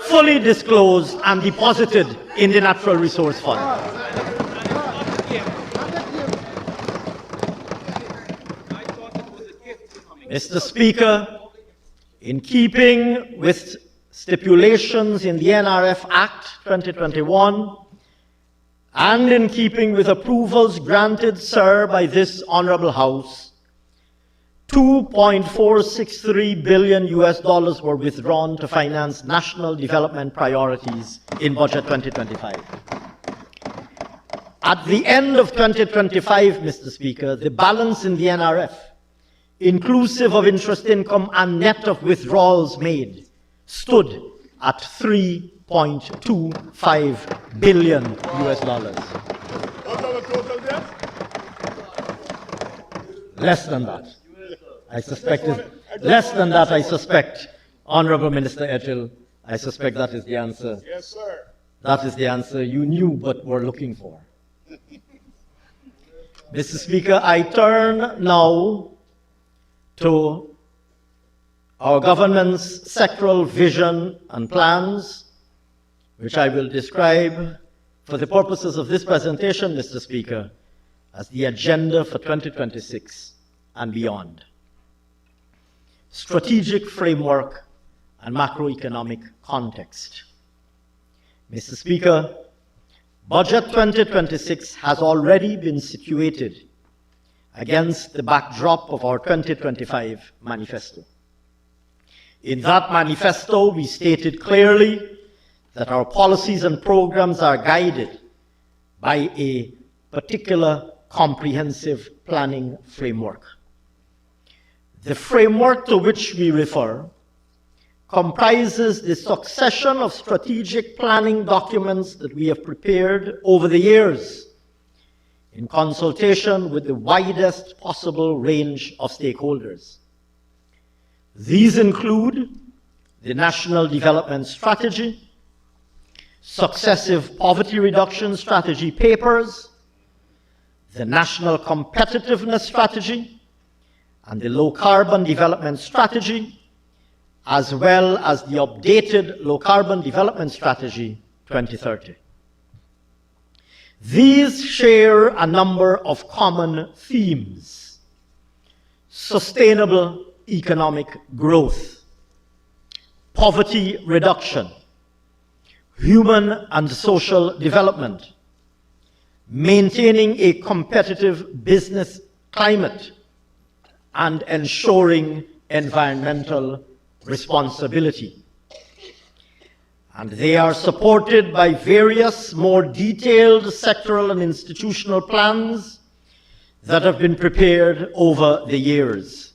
fully disclosed and deposited in the Natural Resource Fund. Mr. Speaker, in keeping with stipulations in the NRF Act 2021, and in keeping with approvals granted, sir, by this Honorable House, $2.463 billion were withdrawn to finance national development priorities in Budget 2025. At the end of 2025, Mr. Speaker, the balance in the NRF, inclusive of interest income and net of withdrawals made, stood at $3.25 billion. What are the total debt? Less than that. I suspect less than that, I suspect. Honorable Minister Edgell, I suspect that is the answer. Yes, sir. That is the answer you knew but were looking for. Mr. Speaker, I turn now to our government's sectoral vision and plans, which I will describe for the purposes of this presentation, Mr. Speaker, as the agenda for 2026 and beyond. Strategic framework and macroeconomic context. Mr. Speaker, Budget 2026 has already been situated against the backdrop of our 2025 manifesto. In that manifesto, we stated clearly that our policies and programs are guided by a particular comprehensive planning framework. The framework to which we refer comprises the succession of strategic planning documents that we have prepared over the years in consultation with the widest possible range of stakeholders. These include the National Development Strategy, successive poverty reduction strategy papers, the National Competitiveness Strategy, and the Low Carbon Development Strategy, as well as the updated Low Carbon Development Strategy 2030. These share a number of common themes: sustainable economic growth, poverty reduction, human and social development, maintaining a competitive business climate, and ensuring environmental responsibility. And they are supported by various more detailed sectoral and institutional plans that have been prepared over the years.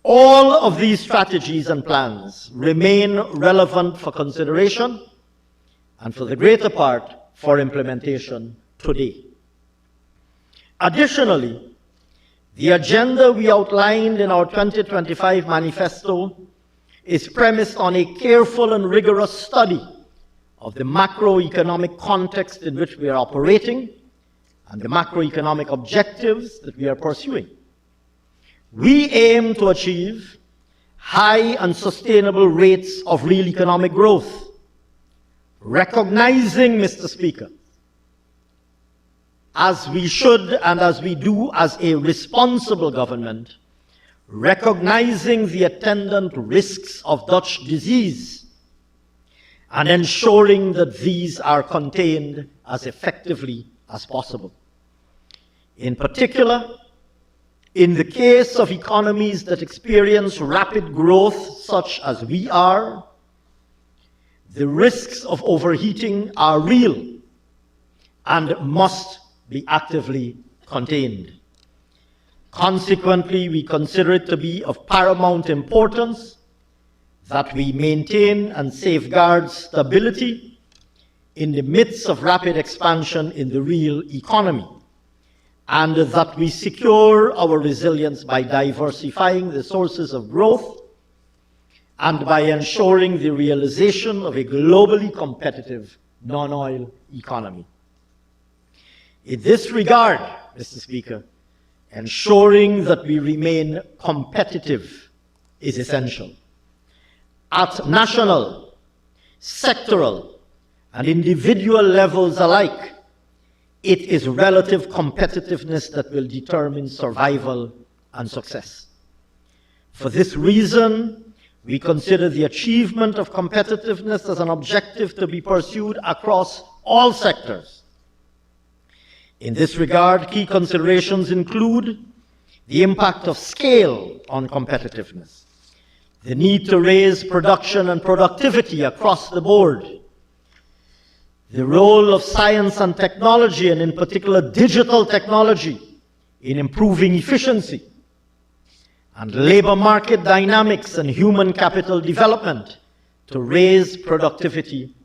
All of these strategies and plans remain relevant for consideration and, for the greater part, for implementation today. Additionally, the agenda we outlined in our 2025 manifesto is premised on a careful and rigorous study of the macroeconomic context in which we are operating and the macroeconomic objectives that we are pursuing. We aim to achieve high and sustainable rates of real economic growth, recognizing, Mr. Speaker, as we should and as we do as a responsible government, recognizing the attendant risks of Dutch disease and ensuring that these are contained as effectively as possible. In particular, in the case of economies that experience rapid growth, such as we are, the risks of overheating are real and must be actively contained. Consequently, we consider it to be of paramount importance that we maintain and safeguard stability in the midst of rapid expansion in the real economy, and that we secure our resilience by diversifying the sources of growth and by ensuring the realization of a globally competitive non-oil economy. In this regard, Mr. Speaker, ensuring that we remain competitive is essential. At national, sectoral, and individual levels alike, it is relative competitiveness that will determine survival and success. For this reason, we consider the achievement of competitiveness as an objective to be pursued across all sectors. In this regard, key considerations include the impact of scale on competitiveness, the need to raise production and productivity across the board, the role of science and technology, and in particular digital technology, in improving efficiency, and labor market dynamics and human capital development to raise productivity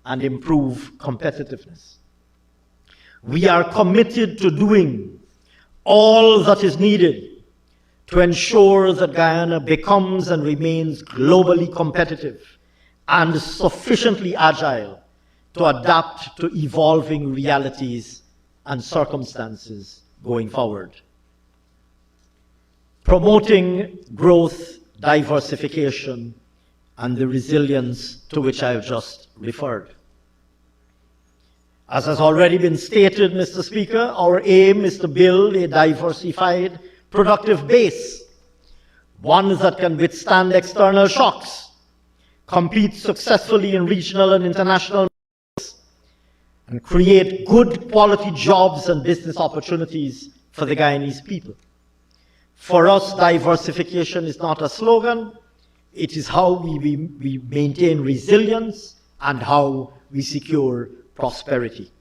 and improve competitiveness. We are committed to doing all that is needed to ensure that Guyana becomes and remains globally competitive and sufficiently agile to adapt to evolving realities and circumstances going forward. Promoting growth, diversification, and the resilience to which I have just referred. As has already been stated, Mr. Speaker, our aim is to build a diversified, productive base, one that can withstand external shocks, compete successfully in regional and international markets, and create good quality jobs and business opportunities for the Guyanese people. For us, diversification is not a slogan, it is how we maintain resilience and how we secure prosperity.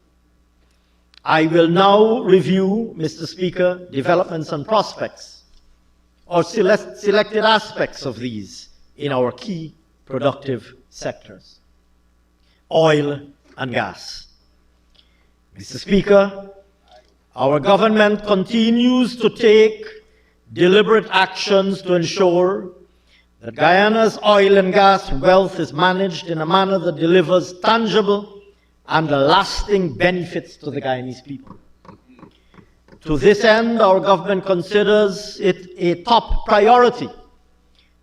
I will now review, Mr. Speaker, developments and prospects, or selected aspects of these in our key productive sectors. Oil and gas. Mr. Speaker, our government continues to take deliberate actions to ensure that Guyana's oil and gas wealth is managed in a manner that delivers tangible and lasting benefits to the Guyanese people. To this end, our government considers it a top priority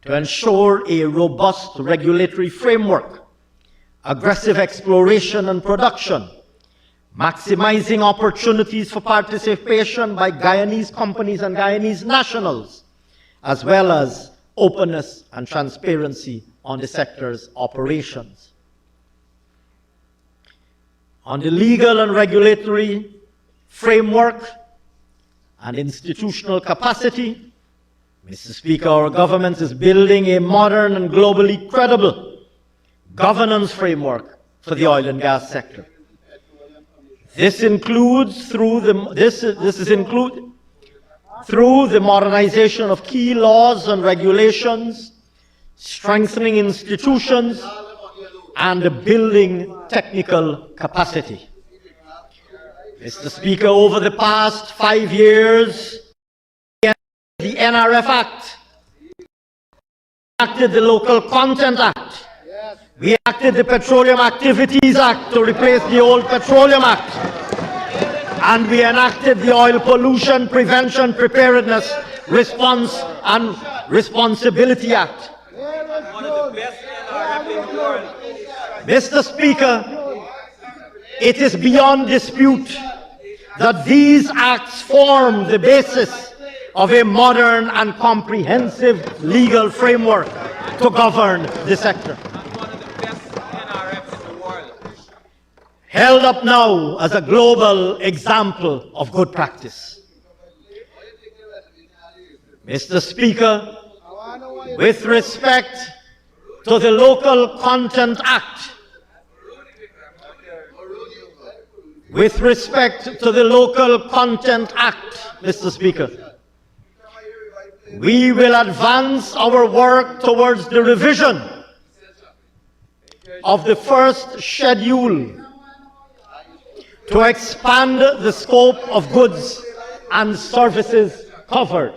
to ensure a robust regulatory framework, aggressive exploration and production, maximizing opportunities for participation by Guyanese companies and Guyanese nationals, as well as openness and transparency on the sector's operations. On the legal and regulatory framework and institutional capacity, Mr. Speaker, our government is building a modern and globally credible governance framework for the oil and gas sector. This includes through the modernization of key laws and regulations, strengthening institutions, and building technical capacity. Mr. Speaker, over the past 5 years, the NRF Act, we enacted the Local Content Act, we enacted the Petroleum Activities Act to replace the old Petroleum Act, and we enacted the Oil Pollution Prevention, Preparedness, Response and Responsibility Act. Mr. Speaker, it is beyond dispute that these acts form the basis of a modern and comprehensive legal framework to govern the sector. Held up now as a global example of good practice. Mr. Speaker, with respect to the Local Content Act, with respect to the Local Content Act, Mr. Speaker, we will advance our work towards the revision of the first schedule to expand the scope of goods and services covered.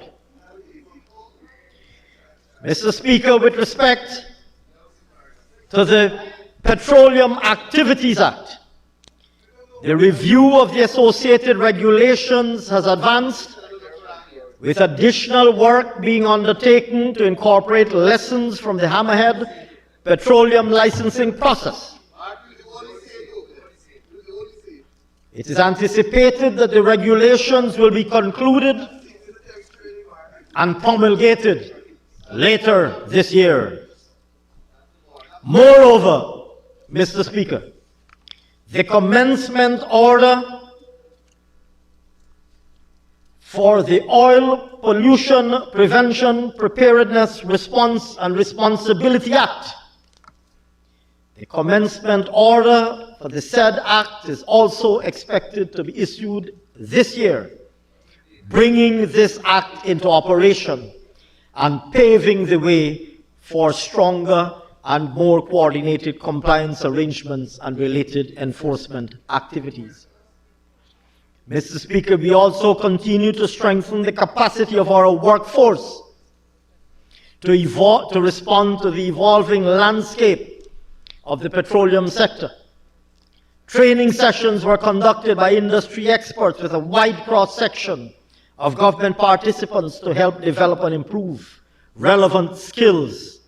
Mr. Speaker, with respect to the Petroleum Activities Act, the review of the associated regulations has advanced, with additional work being undertaken to incorporate lessons from the Hammerhead petroleum licensing process. It is anticipated that the regulations will be concluded and promulgated later this year. Moreover, Mr. Speaker, the commencement order for the Oil Pollution Prevention, Preparedness, Response and Responsibility Act. The commencement order for the said act is also expected to be issued this year, bringing this act into operation and paving the way for stronger and more coordinated compliance arrangements and related enforcement activities. Mr. Speaker, we also continue to strengthen the capacity of our workforce to respond to the evolving landscape of the petroleum sector. Training sessions were conducted by industry experts with a wide cross-section of government participants to help develop and improve relevant skills.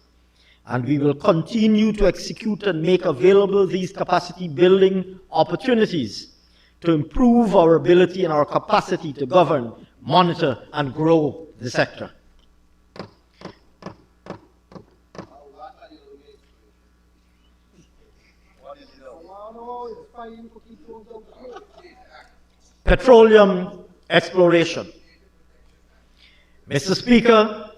And we will continue to execute and make available these capacity-building opportunities to improve our ability and our capacity to govern, monitor, and grow the sector. Petroleum exploration. Mr. Speaker,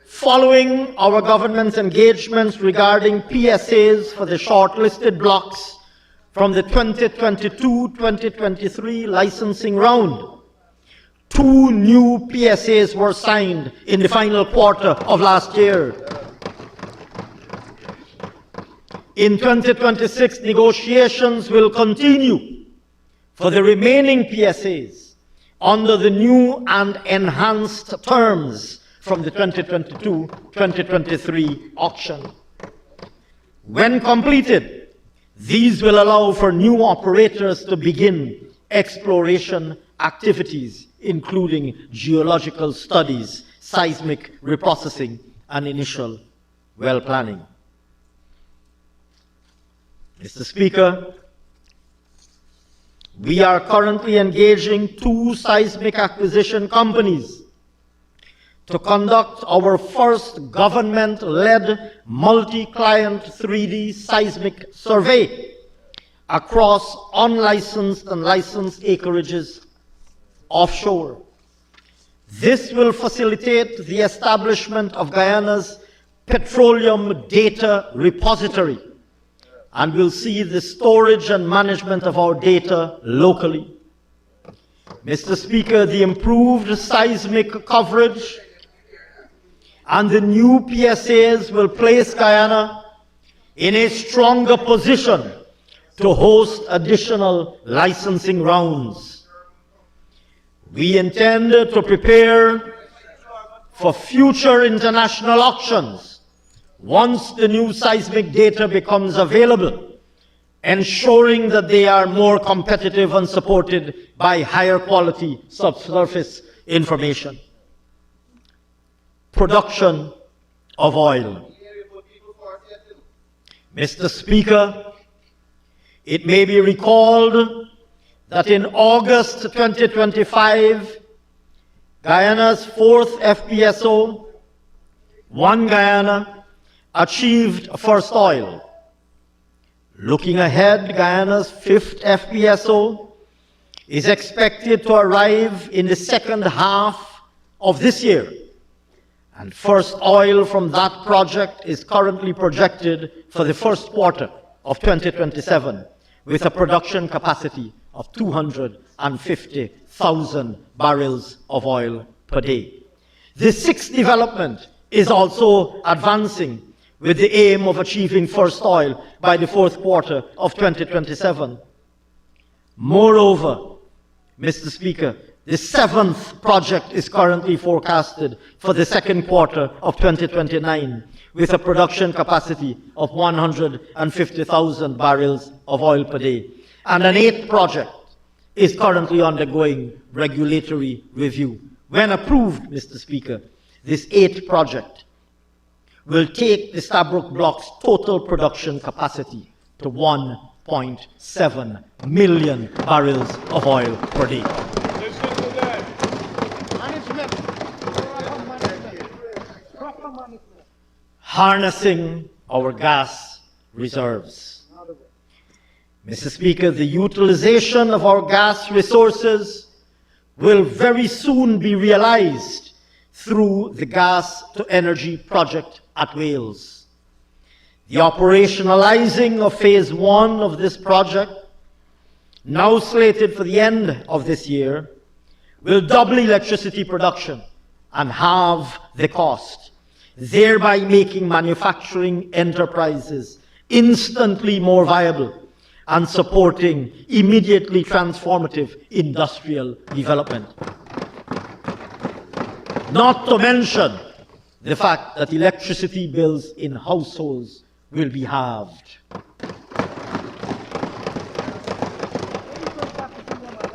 following our government's engagements regarding PSAs for the shortlisted blocks from the 2022-2023 licensing round, 2 new PSAs were signed in the final quarter of last year. In 2026, negotiations will continue for the remaining PSAs under the new and enhanced terms from the 2022-2023 auction. When completed, these will allow for new operators to begin exploration activities, including geological studies, seismic reprocessing, and initial well planning. Mr. Speaker, we are currently engaging 2 seismic acquisition companies to conduct our first government-led multi-client 3D seismic survey across unlicensed and licensed acreages offshore. This will facilitate the establishment of Guyana's petroleum data repository and will see the storage and management of our data locally. Mr. Speaker, the improved seismic coverage and the new PSAs will place Guyana in a stronger position to host additional licensing rounds. We intend to prepare for future international auctions once the new seismic data becomes available, ensuring that they are more competitive and supported by higher quality subsurface information. Production of oil. Mr. Speaker, it may be recalled that in August 2025, Guyana's fourth FPSO, One Guyana, achieved first oil. Looking ahead, Guyana's fifth FPSO is expected to arrive in the second half of this year, and first oil from that project is currently projected for the first quarter of 2027, with a production capacity of 250,000 barrels of oil per day. The sixth development is also advancing with the aim of achieving first oil by the fourth quarter of 2027. Moreover, Mr. Speaker, the seventh project is currently forecasted for the second quarter of 2029, with a production capacity of 150,000 barrels of oil per day. And an eighth project is currently undergoing regulatory review. When approved, Mr. Speaker, this eighth project will take the Stabroek Block's total production capacity to 1.7 million barrels of oil per day. Listen to that. Harnessing our gas reserves. Mr. Speaker, the utilization of our gas resources will very soon be realized through the gas-to-energy project at Wales. The operationalizing of phase 1 of this project, now slated for the end of this year, will double electricity production and halve the cost, thereby making manufacturing enterprises instantly more viable and supporting immediately transformative industrial development. Not to mention the fact that electricity bills in households will be halved.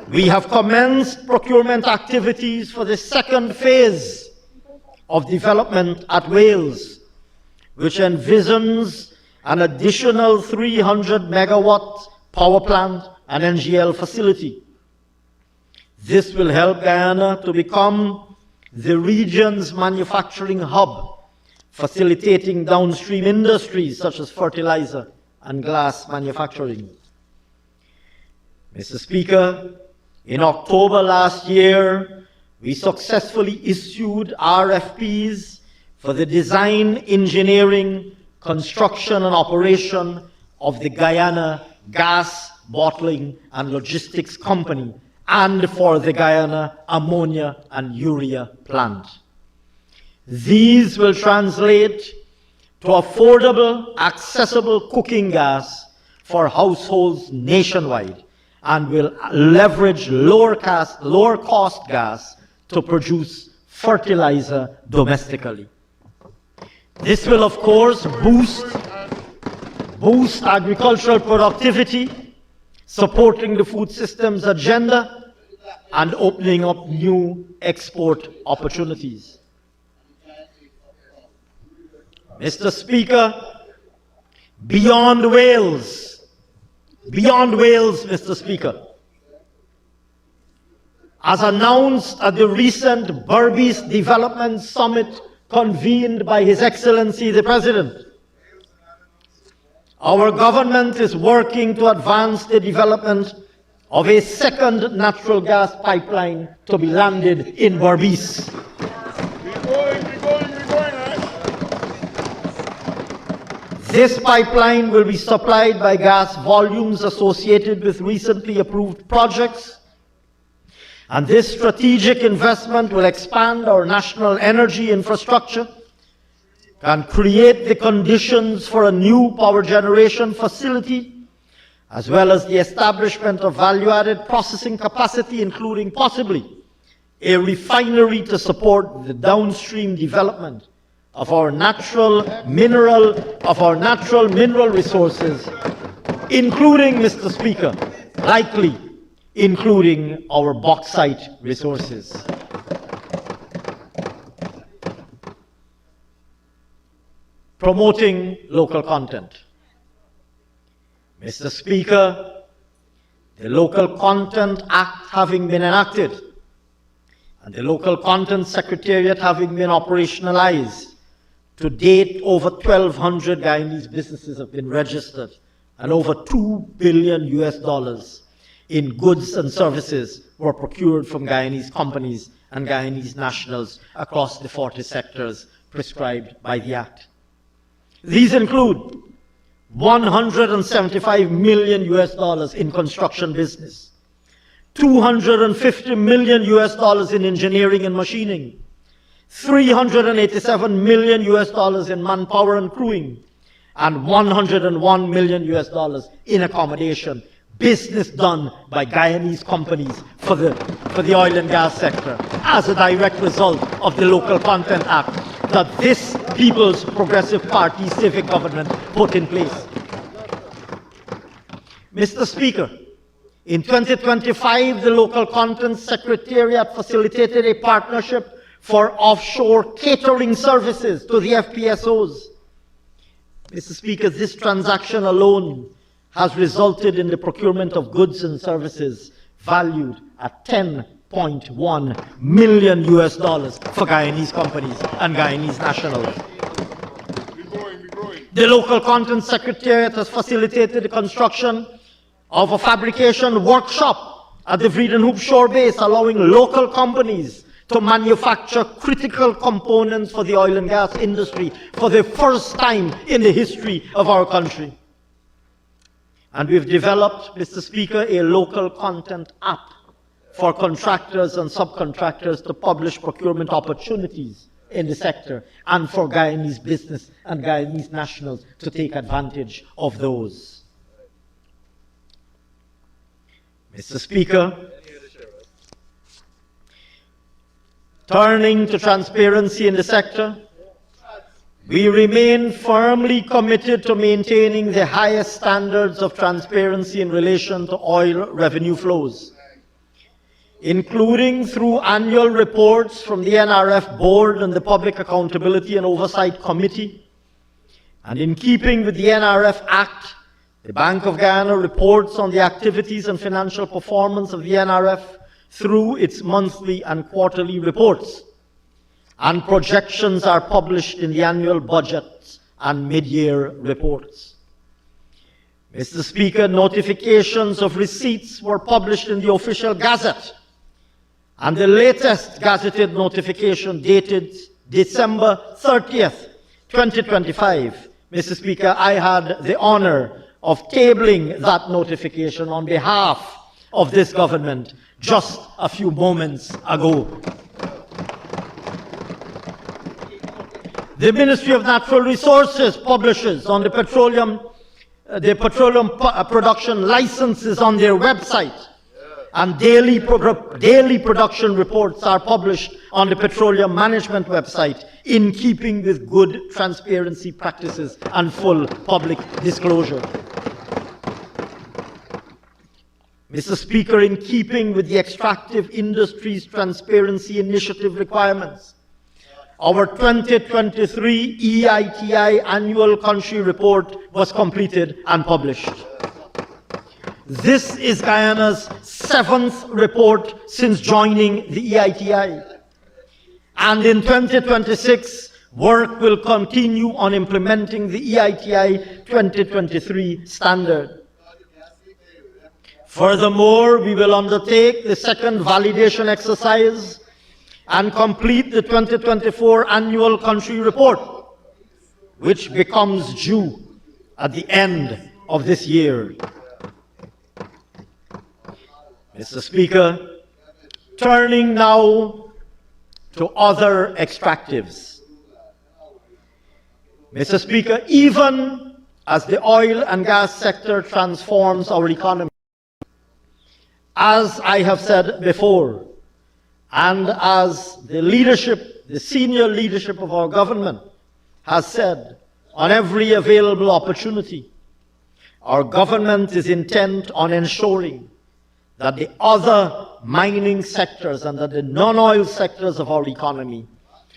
We have commenced procurement activities for the second phase of development at Wales, which envisions an additional 300 megawatt power plant and NGL facility. This will help Guyana to become the region's manufacturing hub, facilitating downstream industries such as fertilizer and glass manufacturing. Mr. Speaker, in October last year, we successfully issued RFPs for the design, engineering, construction and operation of the Guyana Gas Bottling and Logistics Company and for the Guyana Ammonia and Urea Plant. These will translate to affordable, accessible cooking gas for households nationwide and will leverage lower cost gas to produce fertilizer domestically. This will, of course, boost agricultural productivity, supporting the food systems agenda, and opening up new export opportunities. Mr. Speaker, beyond Wales, Mr. Speaker, as announced at the recent Berbice Development Summit convened by His Excellency the President, our government is working to advance the development of a second natural gas pipeline to be landed in Berbice. We're going, right? This pipeline will be supplied by gas volumes associated with recently approved projects, and this strategic investment will expand our national energy infrastructure and create the conditions for a new power generation facility, as well as the establishment of value-added processing capacity, including possibly a refinery to support the downstream development of our natural mineral resources, including, Mr. Speaker, likely including our bauxite resources. Promoting local content. Mr. Speaker, the Local Content Act having been enacted, and the Local Content Secretariat having been operationalized, to date over 1,200 Guyanese businesses have been registered, and over $2 billion in goods and services were procured from Guyanese companies and Guyanese nationals across the 40 sectors prescribed by the Act. These include $175 million in construction business, $250 million in engineering and machining, $387 million in manpower and crewing, and $101 million in accommodation. Business done by Guyanese companies for the oil and gas sector as a direct result of the Local Content Act that this People's Progressive Party civic government put in place. Mr. Speaker, in 2025, the Local Content Secretariat facilitated a partnership for offshore catering services to the FPSOs. Mr. Speaker, this transaction alone has resulted in the procurement of goods and services valued at $10.1 million for Guyanese companies and Guyanese nationals. The Local Content Secretariat has facilitated the construction of a fabrication workshop at the Vredenhoop Shore Base, allowing local companies to manufacture critical components for the oil and gas industry for the first time in the history of our country. And we've developed, Mr. Speaker, a local content app for contractors and subcontractors to publish procurement opportunities in the sector and for Guyanese business and Guyanese nationals to take advantage of those. Mr. Speaker, turning to transparency in the sector, we remain firmly committed to maintaining the highest standards of transparency in relation to oil revenue flows, including through annual reports from the NRF Board and the Public Accountability and Oversight Committee. And in keeping with the NRF Act, the Bank of Guyana reports on the activities and financial performance of the NRF through its monthly and quarterly reports, and projections are published in the annual budgets and mid-year reports. Mr. Speaker, notifications of receipts were published in the official Gazette, and the latest gazetted notification dated December 30th, 2025. Mr. Speaker, I had the honor of tabling that notification on behalf of this government just a few moments ago. The Ministry of Natural Resources publishes on the petroleum production licenses on their website, and daily production reports are published on the Petroleum Management website in keeping with good transparency practices and full public disclosure. Mr. Speaker, in keeping with the Extractive Industries Transparency Initiative requirements, our 2023 EITI Annual Country Report was completed and published. This is Guyana's 7th report since joining the EITI. And in 2026, work will continue on implementing the EITI 2023 standard. Furthermore, we will undertake the second validation exercise and complete the 2024 Annual Country Report, which becomes due at the end of this year. Mr. Speaker, turning now to other extractives. Mr. Speaker, even as the oil and gas sector transforms our economy, as I have said before, and as the senior leadership of our government has said on every available opportunity, our government is intent on ensuring that the other mining sectors and that the non-oil sectors of our economy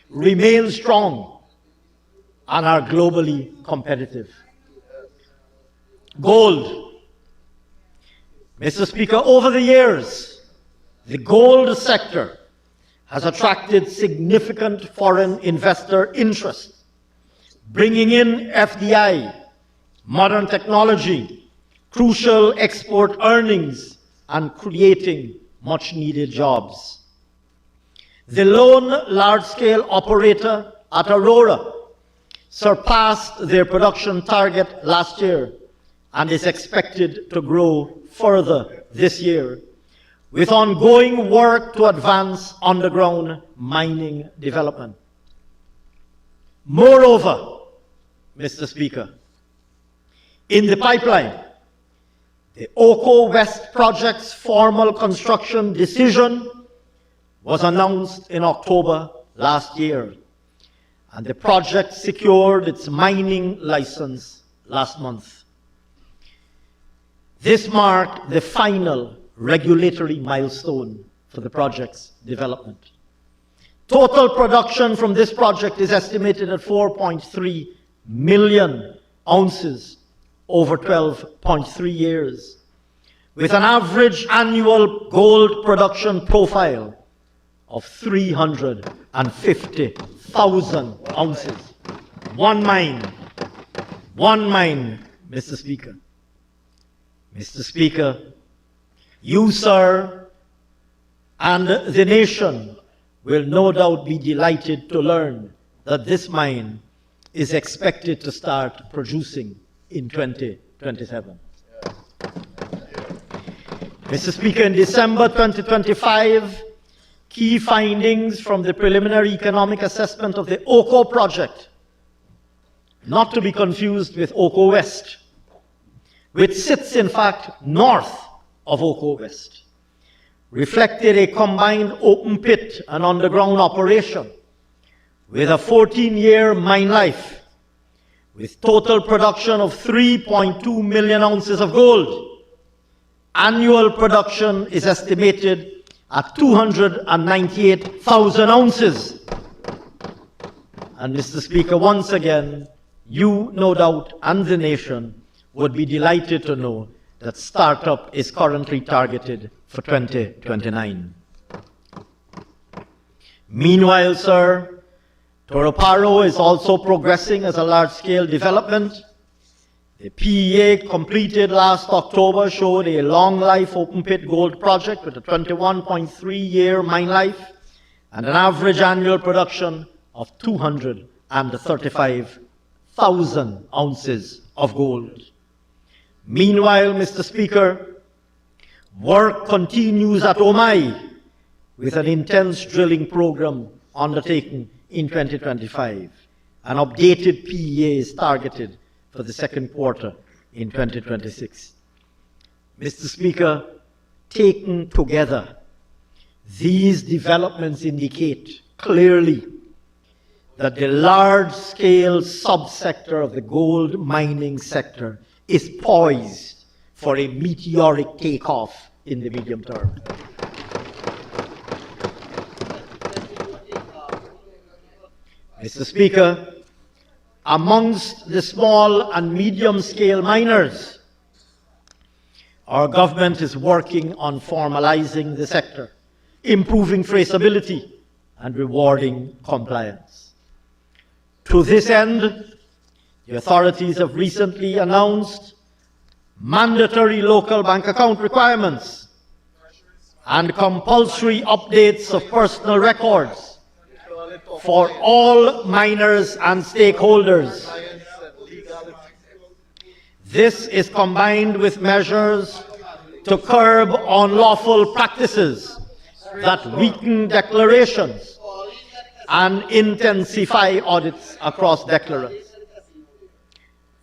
remain strong and are globally competitive. Gold. Mr. Speaker, over the years, the gold sector has attracted significant foreign investor interest, bringing in FDI, modern technology, crucial export earnings, and creating much-needed jobs. The lone large-scale operator at Aurora surpassed their production target last year and is expected to grow further this year, with ongoing work to advance underground mining development. Moreover, Mr. Speaker, in the pipeline, the Oko West project's formal construction decision was announced in October last year, and the project secured its mining license last month. This marked the final regulatory milestone for the project's development. Total production from this project is estimated at 4.3 million ounces over 12.3 years, with an average annual gold production profile of 350,000 ounces. One mine, Mr. Speaker. Mr. Speaker, you, sir, and the nation will no doubt be delighted to learn that this mine is expected to start producing in 2027. Mr. Speaker, in December 2025, key findings from the preliminary economic assessment of the Oko project, not to be confused with Oko West, which sits in fact north of Oko West, reflected a combined open pit and underground operation with a 14-year mine life, with total production of 3.2 million ounces of gold. Annual production is estimated at 298,000 ounces. And Mr. Speaker, once again, you, no doubt, and the nation would be delighted to know that startup is currently targeted for 2029. Meanwhile, sir, Toroparo is also progressing as a large-scale development. The PEA completed last October showed a long-life open-pit gold project with a 21.3-year mine life and an average annual production of 235,000 ounces of gold. Meanwhile, Mr. Speaker, work continues at Omai with an intense drilling program undertaken in 2025. An updated PEA is targeted for the second quarter in 2026. Mr. Speaker, taken together, these developments indicate clearly that the large-scale subsector of the gold mining sector is poised for a meteoric takeoff in the medium term. Mr. Speaker, amongst the small and medium-scale miners, our government is working on formalizing the sector, improving traceability, and rewarding compliance. To this end, the authorities have recently announced mandatory local bank account requirements and compulsory updates of personal records for all miners and stakeholders. This is combined with measures to curb unlawful practices that weaken declarations and intensify audits across declarants.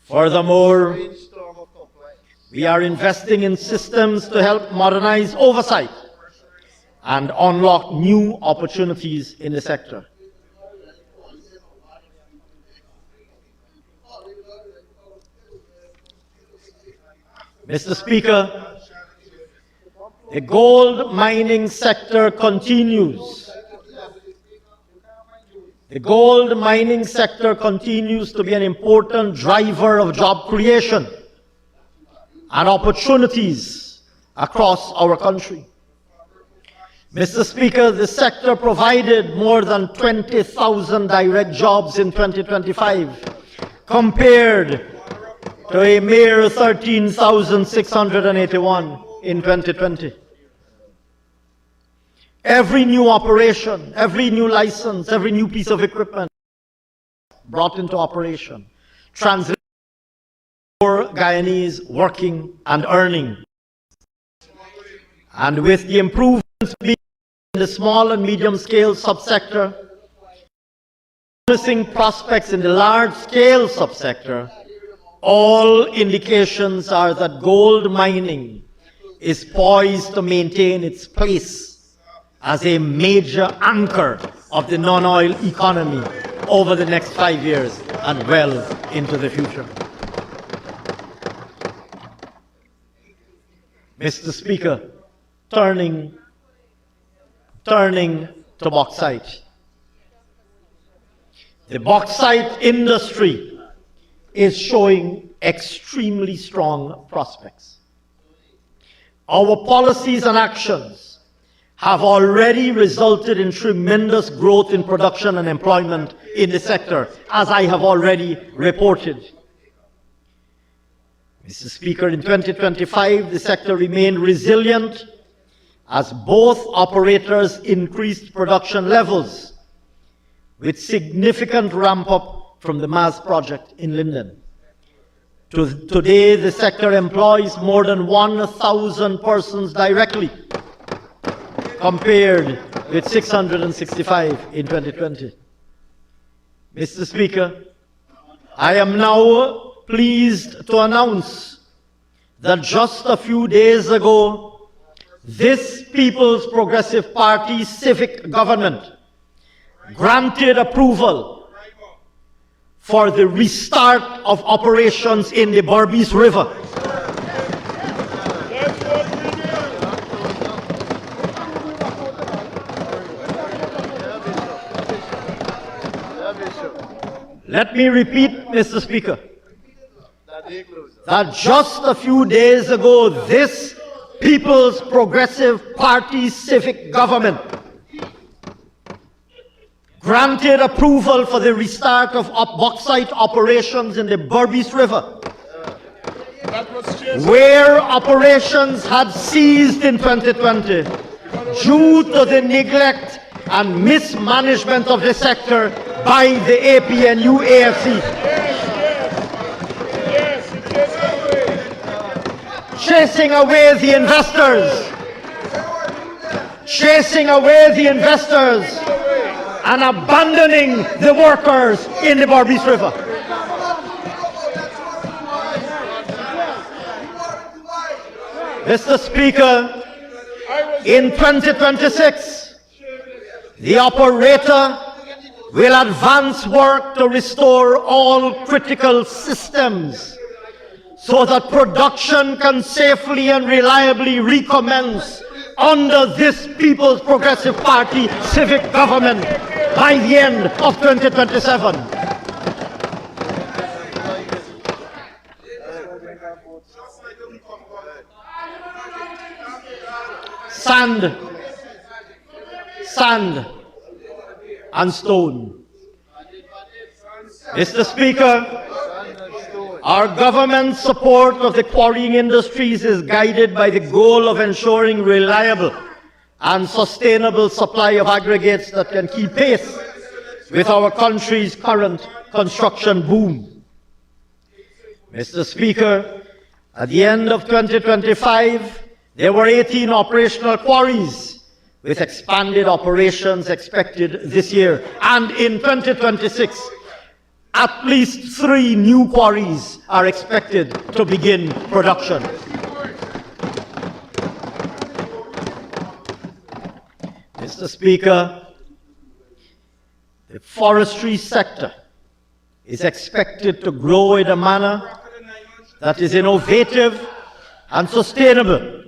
Furthermore, we are investing in systems to help modernize oversight and unlock new opportunities in the sector. Mr. Speaker, the gold mining sector continues. The gold mining sector continues to be an important driver of job creation and opportunities across our country. Mr. Speaker, the sector provided more than 20,000 direct jobs in 2025, compared to a mere 13,681 in 2020. Every new operation, every new license, every new piece of equipment brought into operation translates to more Guyanese working and earning. And with the improvements being in the small and medium scale subsector, promising prospects in the large scale subsector, all indications are that gold mining is poised to maintain its place as a major anchor of the non-oil economy over the next 5 years and well into the future. Mr. Speaker, turning to bauxite. The bauxite industry is showing extremely strong prospects. Our policies and actions have already resulted in tremendous growth in production and employment in the sector, as I have already reported. Mr. Speaker, in 2025, the sector remained resilient as both operators increased production levels, with significant ramp-up from the MAS project in Linden. Today, the sector employs more than 1,000 persons directly, compared with 665 in 2020. Mr. Speaker, I am now pleased to announce that just a few days ago, this People's Progressive Party civic government granted approval for the restart of operations in the Berbice River. Let me repeat, Mr. Speaker, that just a few days ago, this People's Progressive Party civic government granted approval for the restart of bauxite operations in the Berbice River, where operations had ceased in 2020 due to the neglect and mismanagement of the sector by the APNU AFC. Chasing away the investors, and abandoning the workers in the Berbice River. Mr. Speaker, in 2026, the operator will advance work to restore all critical systems so that production can safely and reliably recommence under this People's Progressive Party civic government by the end of 2027. Sand and stone. Mr. Speaker, our government's support of the quarrying industries is guided by the goal of ensuring reliable and sustainable supply of aggregates that can keep pace with our country's current construction boom. Mr. Speaker, at the end of 2025, there were 18 operational quarries, with expanded operations expected this year. And in 2026, at least 3 new quarries are expected to begin production. Mr. Speaker, the forestry sector is expected to grow in a manner that is innovative and sustainable,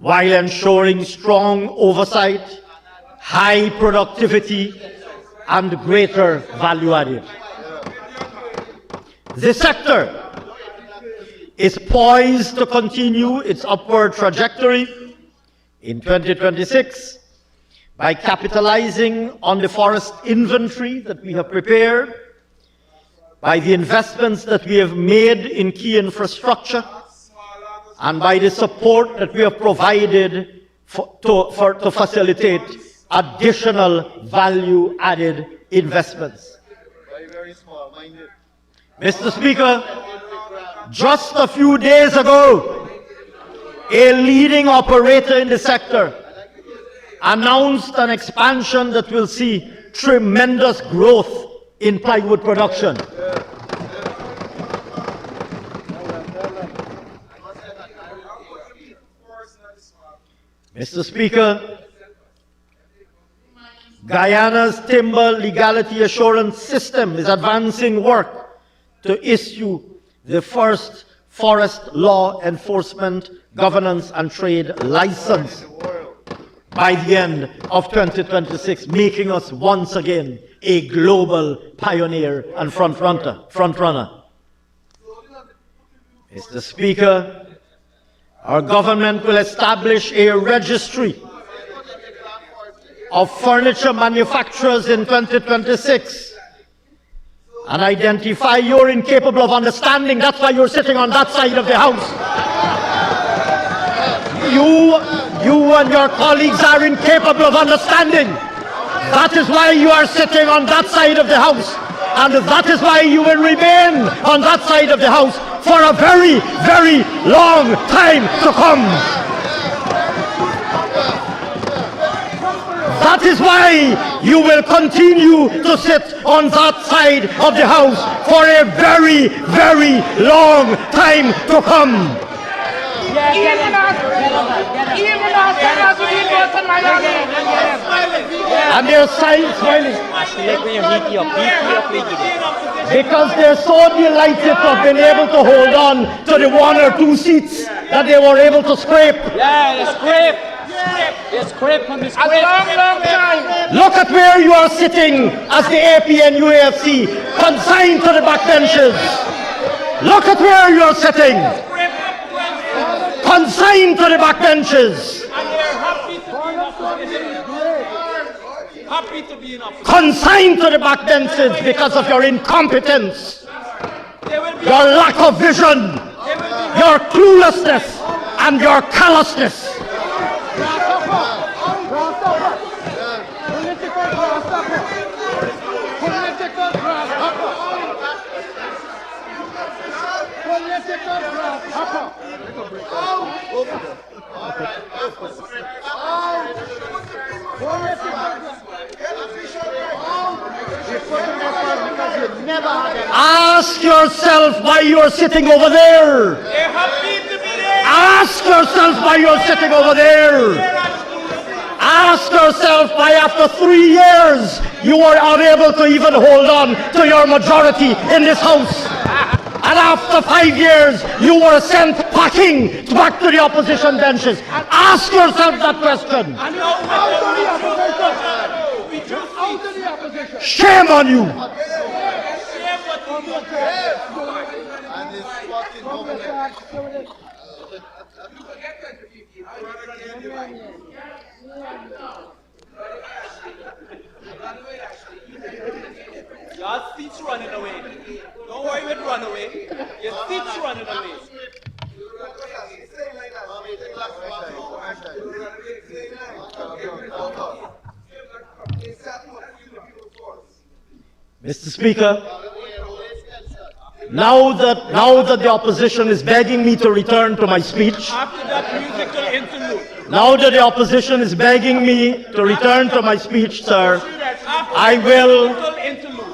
while ensuring strong oversight, high productivity, and greater value added. The sector is poised to continue its upward trajectory in 2026 by capitalizing on the forest inventory that we have prepared, by the investments that we have made in key infrastructure, and by the support that we have provided to facilitate additional value-added investments. Very small, mind it. Mr. Speaker, just a few days ago, a leading operator in the sector announced an expansion that will see tremendous growth in plywood production. Mr. Speaker, Guyana's timber legality assurance system is advancing work to issue the first forest law enforcement, governance and trade license by the end of 2026, making us once again a global pioneer and frontrunner. Mr. Speaker, our government will establish a registry of furniture manufacturers in 2026 and identify you're incapable of understanding. That's why you're sitting on that side of the House. You and your colleagues are incapable of understanding. That is why you are sitting on that side of the House. And that is why you will remain on that side of the House for a very, very long time to come. That is why you will continue to sit on that side of the House for a very, very long time to come. And they're smiling. Because they're so delighted to have been able to hold on to the 1 or 2 seats that they were able to scrape. Yeah, scrape. They scrape from the scrape. A long time. Look at where you are sitting as the AP and UAFC, consigned to the backbenches. Look at where you are sitting, consigned to the backbenches. And they're happy to be in opposition. Consigned to the backbenches because of your incompetence, your lack of vision, your cluelessness, and your callousness. Ask yourself why you're sitting over there. They're happy to be there. Ask yourself why you're sitting over there. Ask yourself why after 3 years you were unable to even hold on to your majority in this House. And after 5 years you were sent packing back to the opposition benches. Ask yourself that question. Shame on you. Your seat's running away. Don't worry with run away. Your seat's running away. Mr. Speaker, now that the opposition is begging me to return to my speech, After that musical interlude. now that the opposition is begging me to return to my speech, sir, I will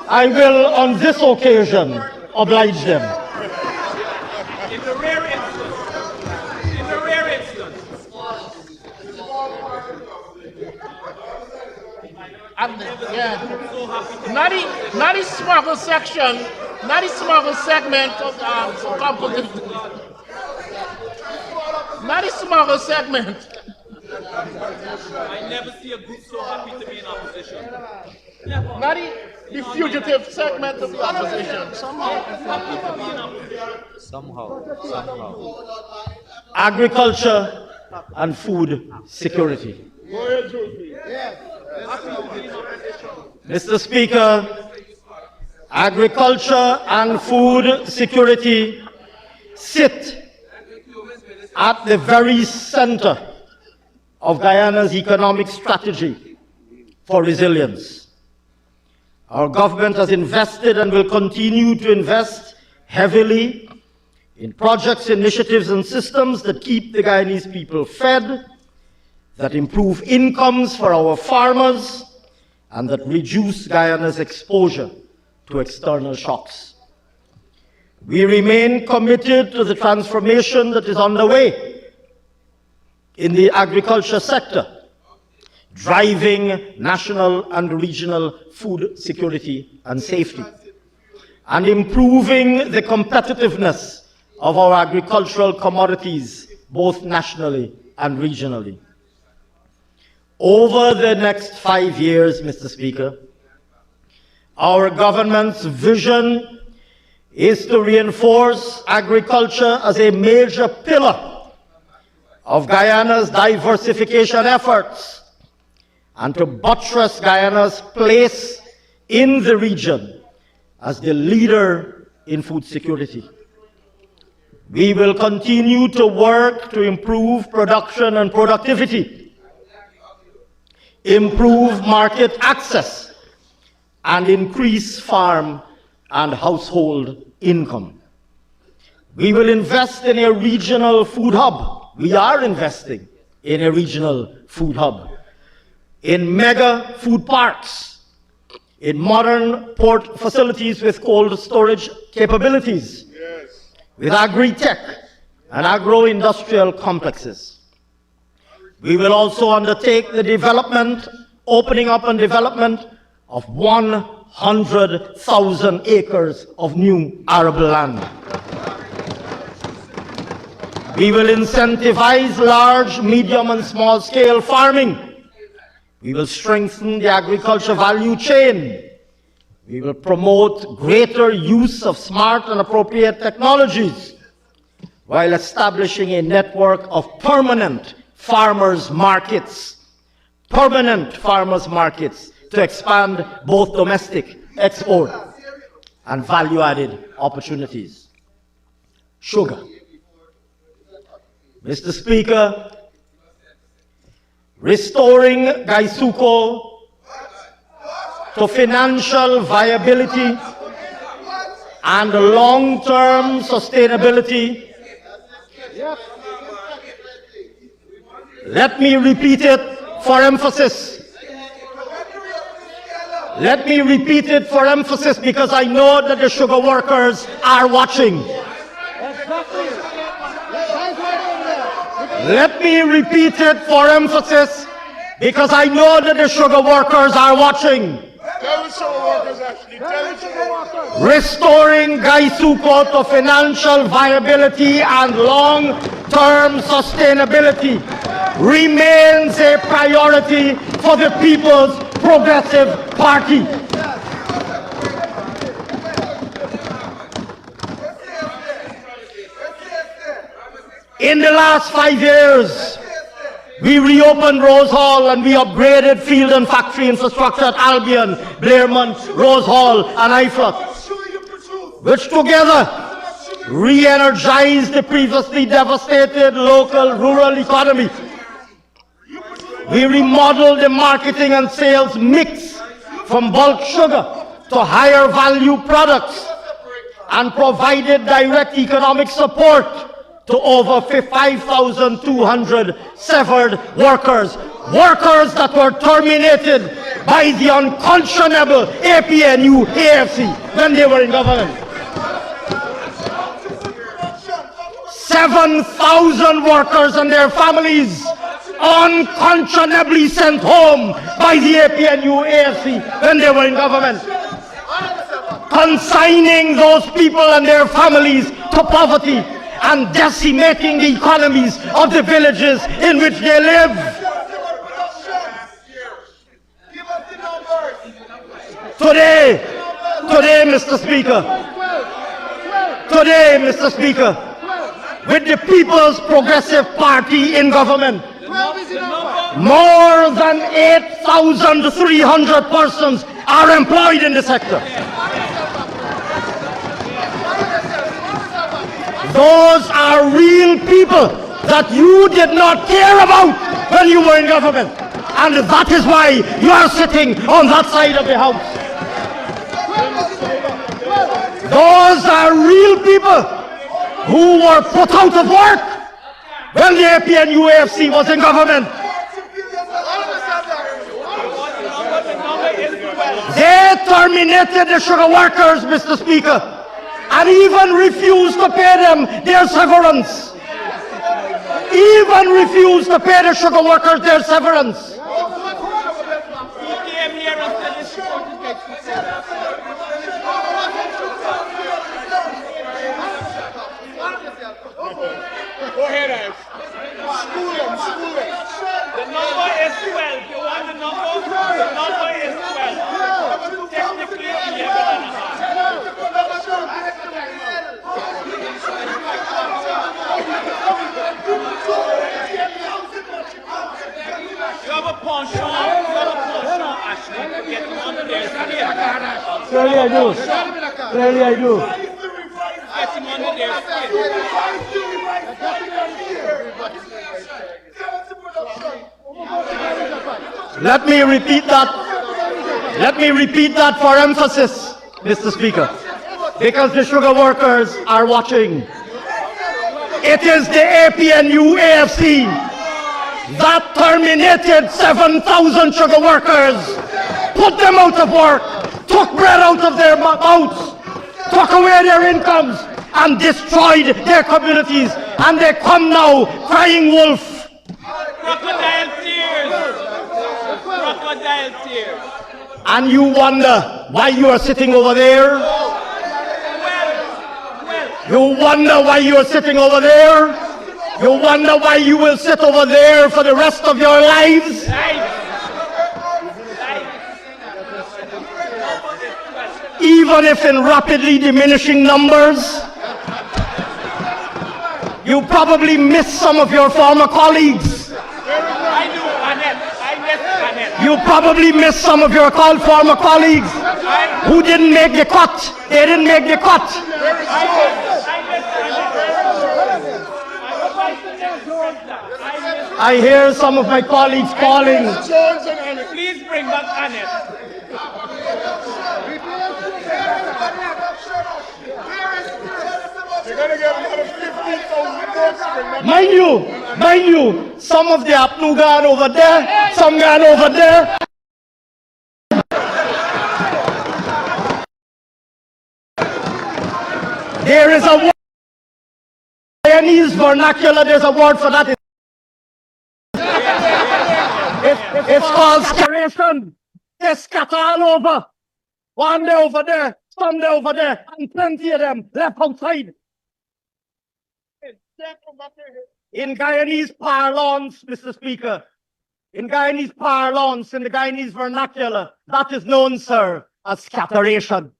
on this occasion oblige them. In the rare instance. Not the smuggle section, not the smuggle segment of not the smuggle segment. I never see a group so happy to be in opposition. Not the the fugitive segment of the opposition. Somehow. Agriculture and food security. Mr. Speaker, agriculture and food security sit at the very center of Guyana's economic strategy for resilience. Our government has invested and will continue to invest heavily in projects, initiatives, and systems that keep the Guyanese people fed, that improve incomes for our farmers, and that reduce Guyana's exposure to external shocks. We remain committed to the transformation that is underway in the agriculture sector, driving national and regional food security and safety, and improving the competitiveness of our agricultural commodities, both nationally and regionally. Over the next 5 years, Mr. Speaker, our government's vision is to reinforce agriculture as a major pillar of Guyana's diversification efforts and to buttress Guyana's place in the region as the leader in food security. We will continue to work to improve production and productivity, improve market access, and increase farm and household income. We will invest in a regional food hub. We are investing in a regional food hub, in mega food parks, in modern port facilities with cold storage capabilities, with agri-tech and agro-industrial complexes. We will also undertake the development, opening up and development of 100,000 acres of new arable land. We will incentivize large, medium, and small-scale farming. We will strengthen the agriculture value chain. We will promote greater use of smart and appropriate technologies while establishing a network of permanent farmers' markets to expand both domestic export and value-added opportunities. Sugar. Mr. Speaker, restoring Gaisuko to financial viability and long-term sustainability. Let me repeat it for emphasis. Let me repeat it for emphasis because I know that the sugar workers are watching. Let me repeat it for emphasis because I know that the sugar workers are watching. Tell the sugar workers, actually. Tell the sugar workers. Restoring Gaisuko to financial viability and long-term sustainability remains a priority for the People's Progressive Party. In the last 5 years, we reopened Rose Hall and we upgraded field and factory infrastructure at Albion, Blairmont, Rose Hall, and Iflot, which together re-energized the previously devastated local rural economy. We remodeled the marketing and sales mix from bulk sugar to higher value products and provided direct economic support to over 5,200 severed workers that were terminated by the unconscionable APNU AFC when they were in government. 7,000 workers and their families unconscionably sent home by the APNU AFC when they were in government, consigning those people and their families to poverty and decimating the economies of the villages in which they live. Today, Mr. Speaker, with the People's Progressive Party in government, more than 8,300 persons are employed in the sector. Those are real people that you did not care about when you were in government. And that is why you are sitting on that side of the house. Those are real people who were put out of work when the APNU-AFC was in government. They terminated the sugar workers, Mr. Speaker, and even refused to pay them their severance. Even refused to pay the sugar workers their severance. Go ahead, Ash. School them. The number is 12. You want the number? The number is 12. Technically 11 and a half. You have a penchant, Ashley, to get under their skin. Clearly I do. Clearly I do. Get him under their skin. Let me repeat that. Let me repeat that for emphasis, Mr. Speaker, because the sugar workers are watching. It is the APNU-AFC that terminated 7,000 sugar workers, put them out of work, took bread out of their mouths, took away their incomes, and destroyed their communities. And they come now crying wolf. Crocodile tears. Crocodile tears. And you wonder why you are sitting over there? You wonder why you are sitting over there? You wonder why you will sit over there for the rest of your lives? Even if in rapidly diminishing numbers. You probably miss some of your former colleagues. I do, Annette. I miss Annette. You probably miss some of your former colleagues who didn't make the cut. They didn't make the cut. I hear some of my colleagues calling. Please bring back Annette. You're going to get another 15,000 votes. Mind you, some of the APNU gone over there, some gone over there. There is a word, Chinese vernacular, there's a word for that. It's called scatteration. They scatter all over. One day over there, some day over there, and plenty of them left outside. In Guyanese parlance, Mr. Speaker, in Guyanese parlance, in the Guyanese vernacular, that is known, sir, as scatteration.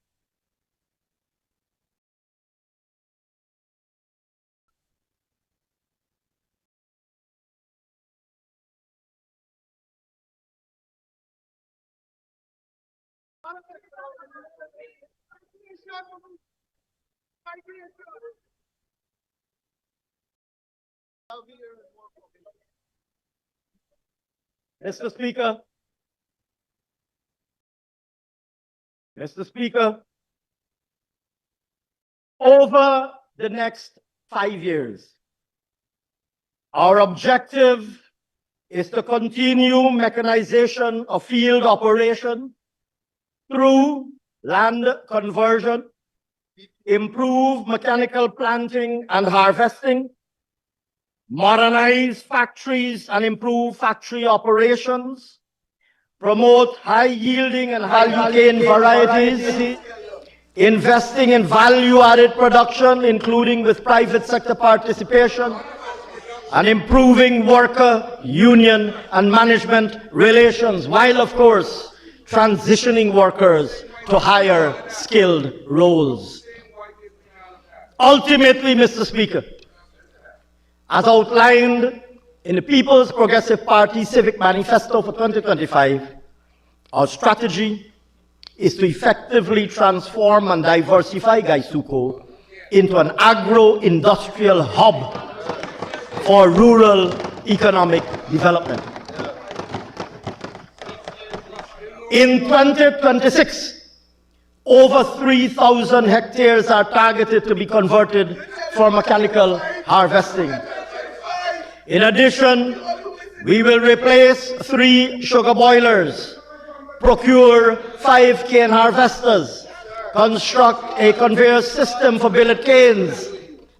Mr. Speaker, over the next 5 years, our objective is to continue mechanization of field operation through land conversion, improve mechanical planting and harvesting, modernize factories and improve factory operations, promote high-yielding and high-cane varieties, investing in value-added production, including with private sector participation, and improving worker, union, and management relations, while, of course, transitioning workers to higher skilled roles. Ultimately, Mr. Speaker, as outlined in the People's Progressive Party Civic Manifesto for 2025, our strategy is to effectively transform and diversify Gaisuko into an agro-industrial hub for rural economic development. In 2026, over 3,000 hectares are targeted to be converted for mechanical harvesting. In addition, we will replace 3 sugar boilers, procure 5 cane harvesters, construct a conveyor system for billet canes,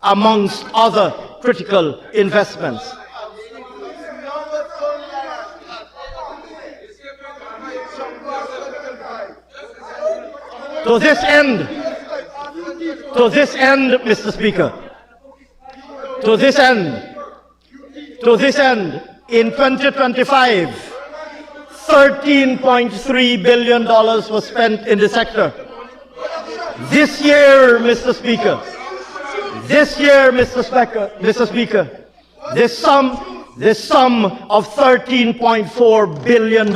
amongst other critical investments. To this end, Mr. Speaker, to this end, in 2025, $13.3 billion was spent in the sector. This year, Mr. Speaker, this sum of $13.4 billion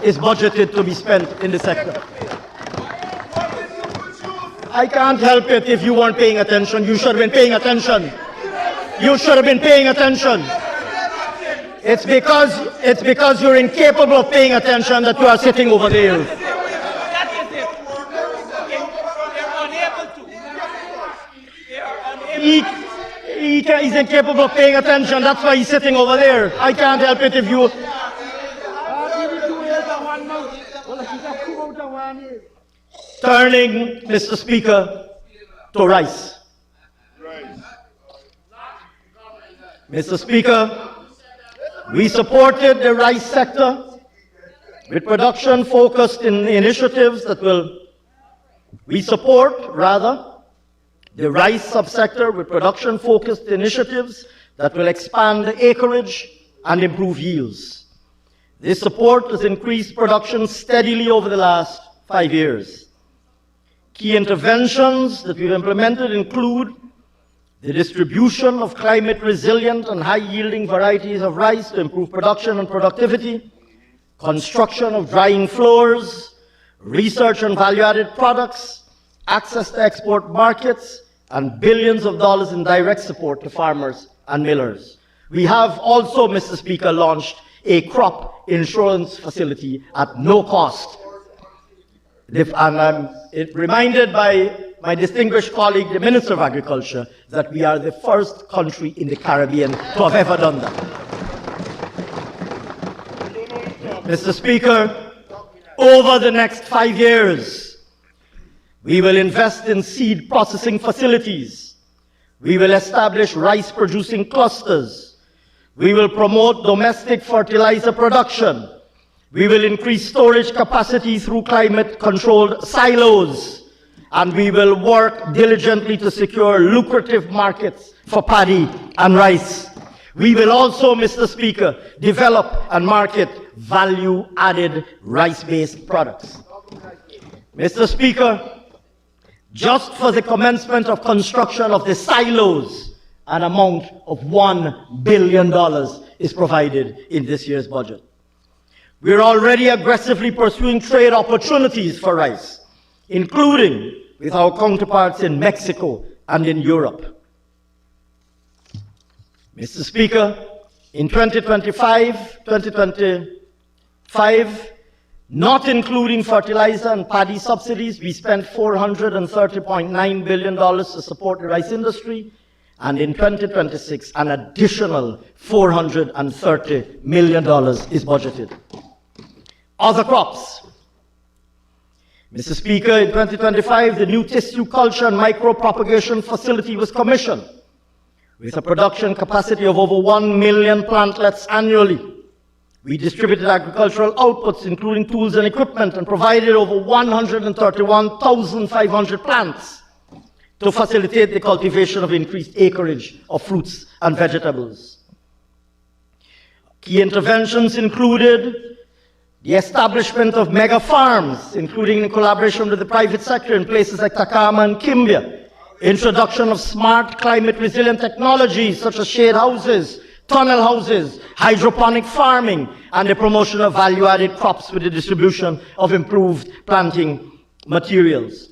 is budgeted to be spent in the sector. I can't help it if you weren't paying attention. You should have been paying attention. You should have been paying attention. It's because you're incapable of paying attention that you are sitting over there. That is it. They're unable to. He's incapable of paying attention. That's why he's sitting over there. I can't help it if you... Turning, Mr. Speaker, to rice. Mr. Speaker, we supported the rice sector with production-focused initiatives that will... We support, rather, the rice subsector with production-focused initiatives that will expand the acreage and improve yields. This support has increased production steadily over the last 5 years. Key interventions that we've implemented include the distribution of climate-resilient and high-yielding varieties of rice to improve production and productivity, construction of drying floors, research on value-added products, access to export markets, and billions of dollars in direct support to farmers and millers. We have also, Mr. Speaker, launched a crop insurance facility at no cost. And I'm reminded by my distinguished colleague, the Minister of Agriculture, that we are the first country in the Caribbean to have ever done that. Mr. Speaker, over the next 5 years, we will invest in seed processing facilities. We will establish rice-producing clusters. We will promote domestic fertilizer production. We will increase storage capacity through climate-controlled silos, and we will work diligently to secure lucrative markets for paddy and rice. We will also, Mr. Speaker, develop and market value-added rice-based products. Mr. Speaker, just for the commencement of construction of the silos, an amount of $1 billion is provided in this year's budget. We're already aggressively pursuing trade opportunities for rice, including with our counterparts in Mexico and in Europe. Mr. Speaker, in 2025, not including fertilizer and paddy subsidies, we spent $430.9 billion to support the rice industry, and in 2026, an additional $430 million is budgeted. Other crops. Mr. Speaker, in 2025, the new tissue culture and micro-propagation facility was commissioned with a production capacity of over 1 million plantlets annually. We distributed agricultural outputs, including tools and equipment, and provided over 131,500 plants to facilitate the cultivation of increased acreage of fruits and vegetables. Key interventions included The establishment of mega farms, including in collaboration with the private sector in places like Takama and Kimbia. Introduction of smart climate resilient technologies such as shade houses, tunnel houses, hydroponic farming, and the promotion of value-added crops with the distribution of improved planting materials.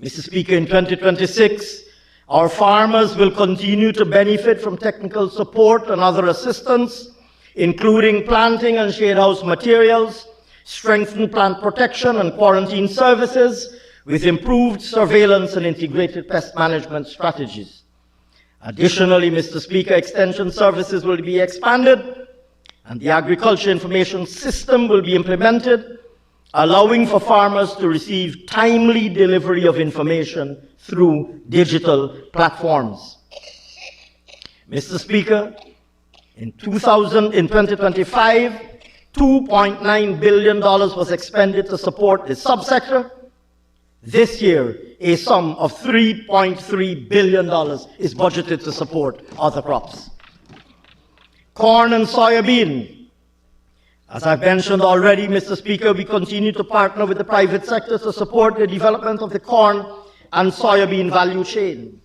Mr. Speaker, in 2026, our farmers will continue to benefit from technical support and other assistance, including planting and shade house materials, strengthened plant protection and quarantine services, with improved surveillance and integrated pest management strategies. Additionally, Mr. Speaker, extension services will be expanded, and the agriculture information system will be implemented, allowing for farmers to receive timely delivery of information through digital platforms. Mr. Speaker, in 2025, $2.9 billion was expended to support the subsector. This year, a sum of $3.3 billion is budgeted to support other crops. Corn and soybean. As I've mentioned already, Mr. Speaker, we continue to partner with the private sector to support the development of the corn and soybean value chain.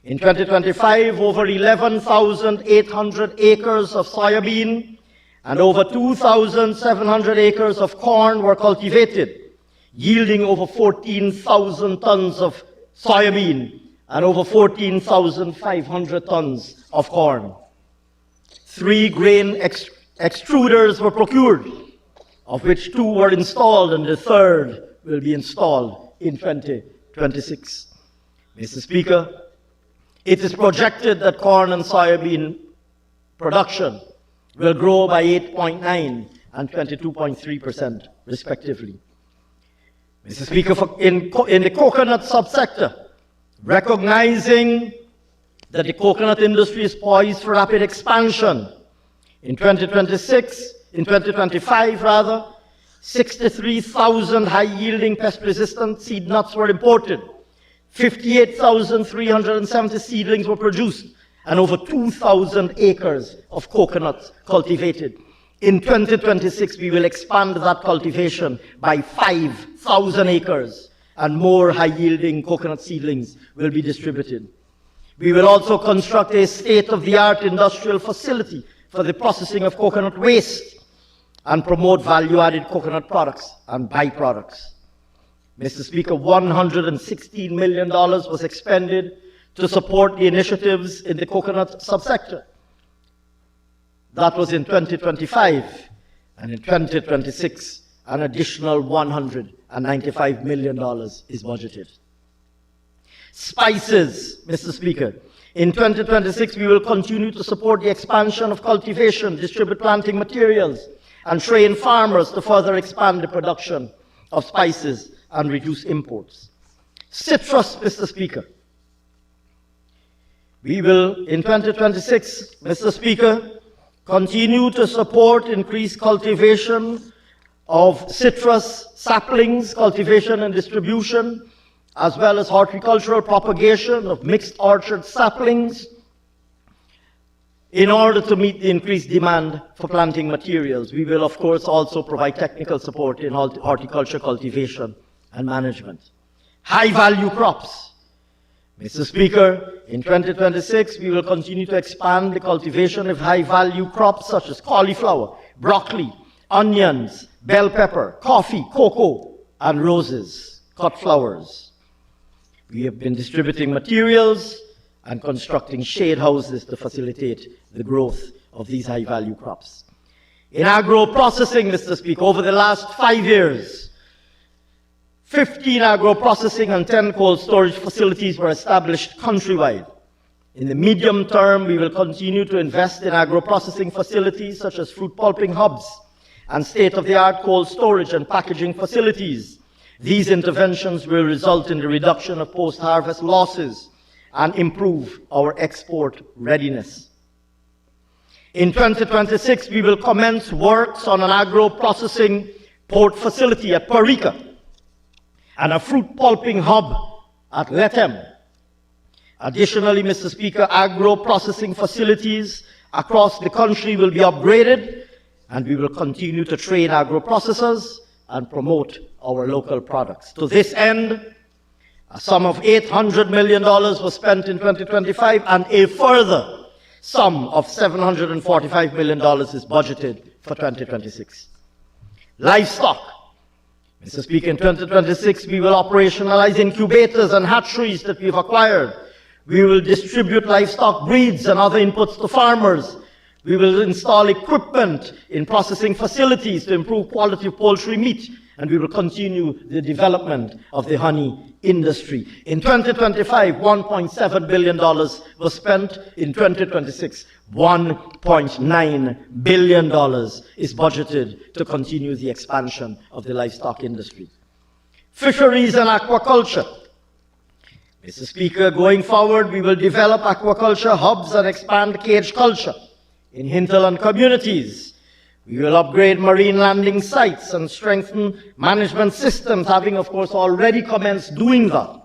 In 2025, over 11,800 acres of soybean and over 2,700 acres of corn were cultivated, yielding over 14,000 tons of soybean and over 14,500 tons of corn. 3 grain extruders were procured, of which 2 were installed and the 3rd will be installed in 2026. Mr. Speaker, it is projected that corn and soybean production will grow by 8.9% and 22.3% respectively. Mr. Speaker, in the coconut subsector, recognizing that the coconut industry is poised for rapid expansion, in 2025 rather, 63,000 high-yielding pest-resistant seed nuts were imported, 58,370 seedlings were produced, and over 2,000 acres of coconuts cultivated. In 2026, we will expand that cultivation by 5,000 acres, and more high-yielding coconut seedlings will be distributed. We will also construct a state-of-the-art industrial facility for the processing of coconut waste and promote value-added coconut products and byproducts. Mr. Speaker, $116 million was expended to support the initiatives in the coconut subsector. That was in 2025, and in 2026, an additional $195 million is budgeted. Spices, Mr. Speaker. In 2026, we will continue to support the expansion of cultivation, distribute planting materials, and train farmers to further expand the production of spices and reduce imports. Citrus, Mr. Speaker. We will, in 2026, Mr. Speaker, continue to support increased cultivation of citrus saplings, cultivation and distribution, as well as horticultural propagation of mixed orchard saplings in order to meet the increased demand for planting materials. We will, of course, also provide technical support in horticulture cultivation and management. High-value crops. Mr. Speaker, in 2026, we will continue to expand the cultivation of high-value crops such as cauliflower, broccoli, onions, bell pepper, coffee, cocoa, and roses, cut flowers. We have been distributing materials and constructing shade houses to facilitate the growth of these high-value crops. In agro-processing, Mr. Speaker, over the last 5 years, 15 agro-processing and 10 cold storage facilities were established countrywide. In the medium term, we will continue to invest in agro-processing facilities such as fruit pulping hubs and state-of-the-art cold storage and packaging facilities. These interventions will result in the reduction of post-harvest losses and improve our export readiness. In 2026, we will commence works on an agro-processing port facility at Parika and a fruit pulping hub at Letem. Additionally, Mr. Speaker, agro-processing facilities across the country will be upgraded and we will continue to train agro-processors and promote our local products. To this end, a sum of $800 million was spent in 2025, and a further sum of $745 million is budgeted for 2026. Livestock. Mr. Speaker, in 2026, we will operationalize incubators and hatcheries that we've acquired. We will distribute livestock breeds and other inputs to farmers. We will install equipment in processing facilities to improve quality of poultry meat, and we will continue the development of the honey industry. In 2025, $1.7 billion was spent. In 2026, $1.9 billion is budgeted to continue the expansion of the livestock industry. Fisheries and aquaculture. Mr. Speaker, going forward, we will develop aquaculture hubs and expand cage culture in hinterland communities. We will upgrade marine landing sites and strengthen management systems, having, of course, already commenced doing that.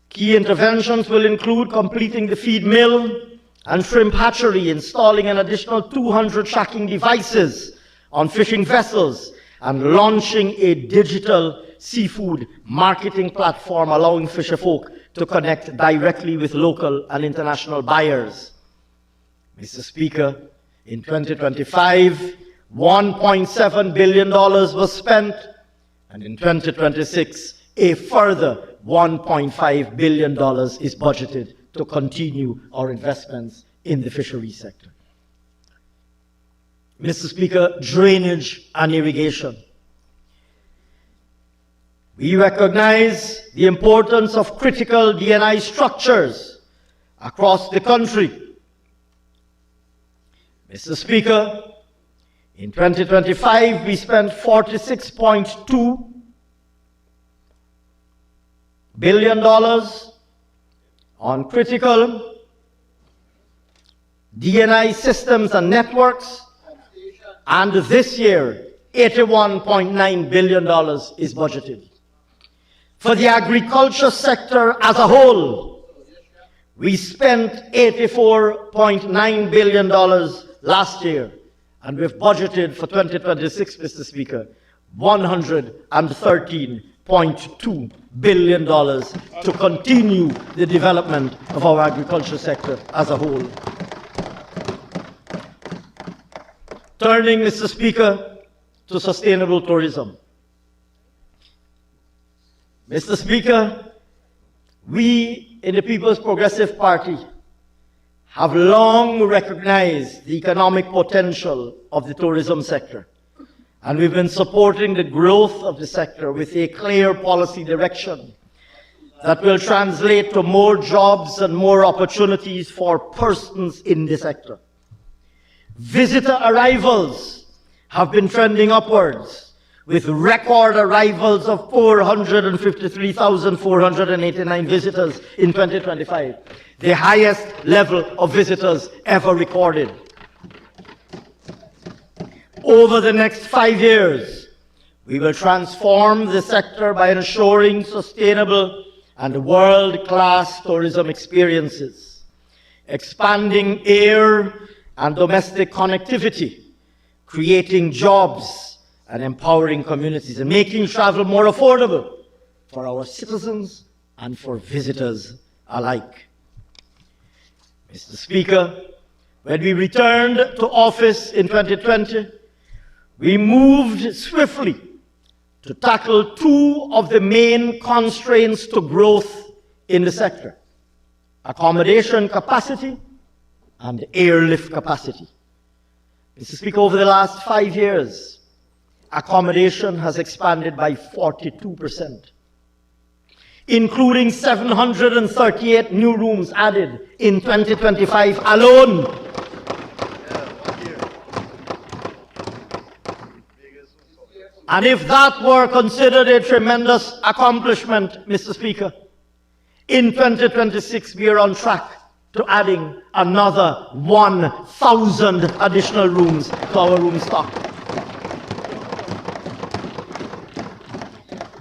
Key interventions will include completing the feed mill and shrimp hatchery, installing an additional 200 tracking devices on fishing vessels, and launching a digital seafood marketing platform allowing fisherfolk to connect directly with local and international buyers. Mr. Speaker, in 2025, $1.7 billion was spent, and in 2026, a further $1.5 billion is budgeted to continue our investments in the fisheries sector. Mr. Speaker, drainage and irrigation. We recognize the importance of critical D&I structures across the country. Mr. Speaker, in 2025, we spent $46.2 billion on critical D&I systems and networks, and this year, $81.9 billion is budgeted. For the agriculture sector as a whole, we spent $84.9 billion last year, and we've budgeted for 2026, Mr. Speaker, $113.2 billion to continue the development of our agriculture sector as a whole. Turning, Mr. Speaker, to sustainable tourism. Mr. Speaker, we in the People's Progressive Party have long recognized the economic potential of the tourism sector, and we've been supporting the growth of the sector with a clear policy direction that will translate to more jobs and more opportunities for persons in the sector. Visitor arrivals have been trending upwards, with record arrivals of 453,489 visitors in 2025, the highest level of visitors ever recorded. Over the next 5 years, we will transform the sector by ensuring sustainable and world-class tourism experiences, expanding air and domestic connectivity, creating jobs and empowering communities, and making travel more affordable for our citizens and for visitors alike. Mr. Speaker, when we returned to office in 2020, we moved swiftly to tackle two of the main constraints to growth in the sector: accommodation capacity and airlift capacity. Mr. Speaker, over the last 5 years, accommodation has expanded by 42%, including 738 new rooms added in 2025 alone. And if that were considered a tremendous accomplishment, Mr. Speaker, in 2026 we are on track to adding another 1,000 additional rooms to our room stock.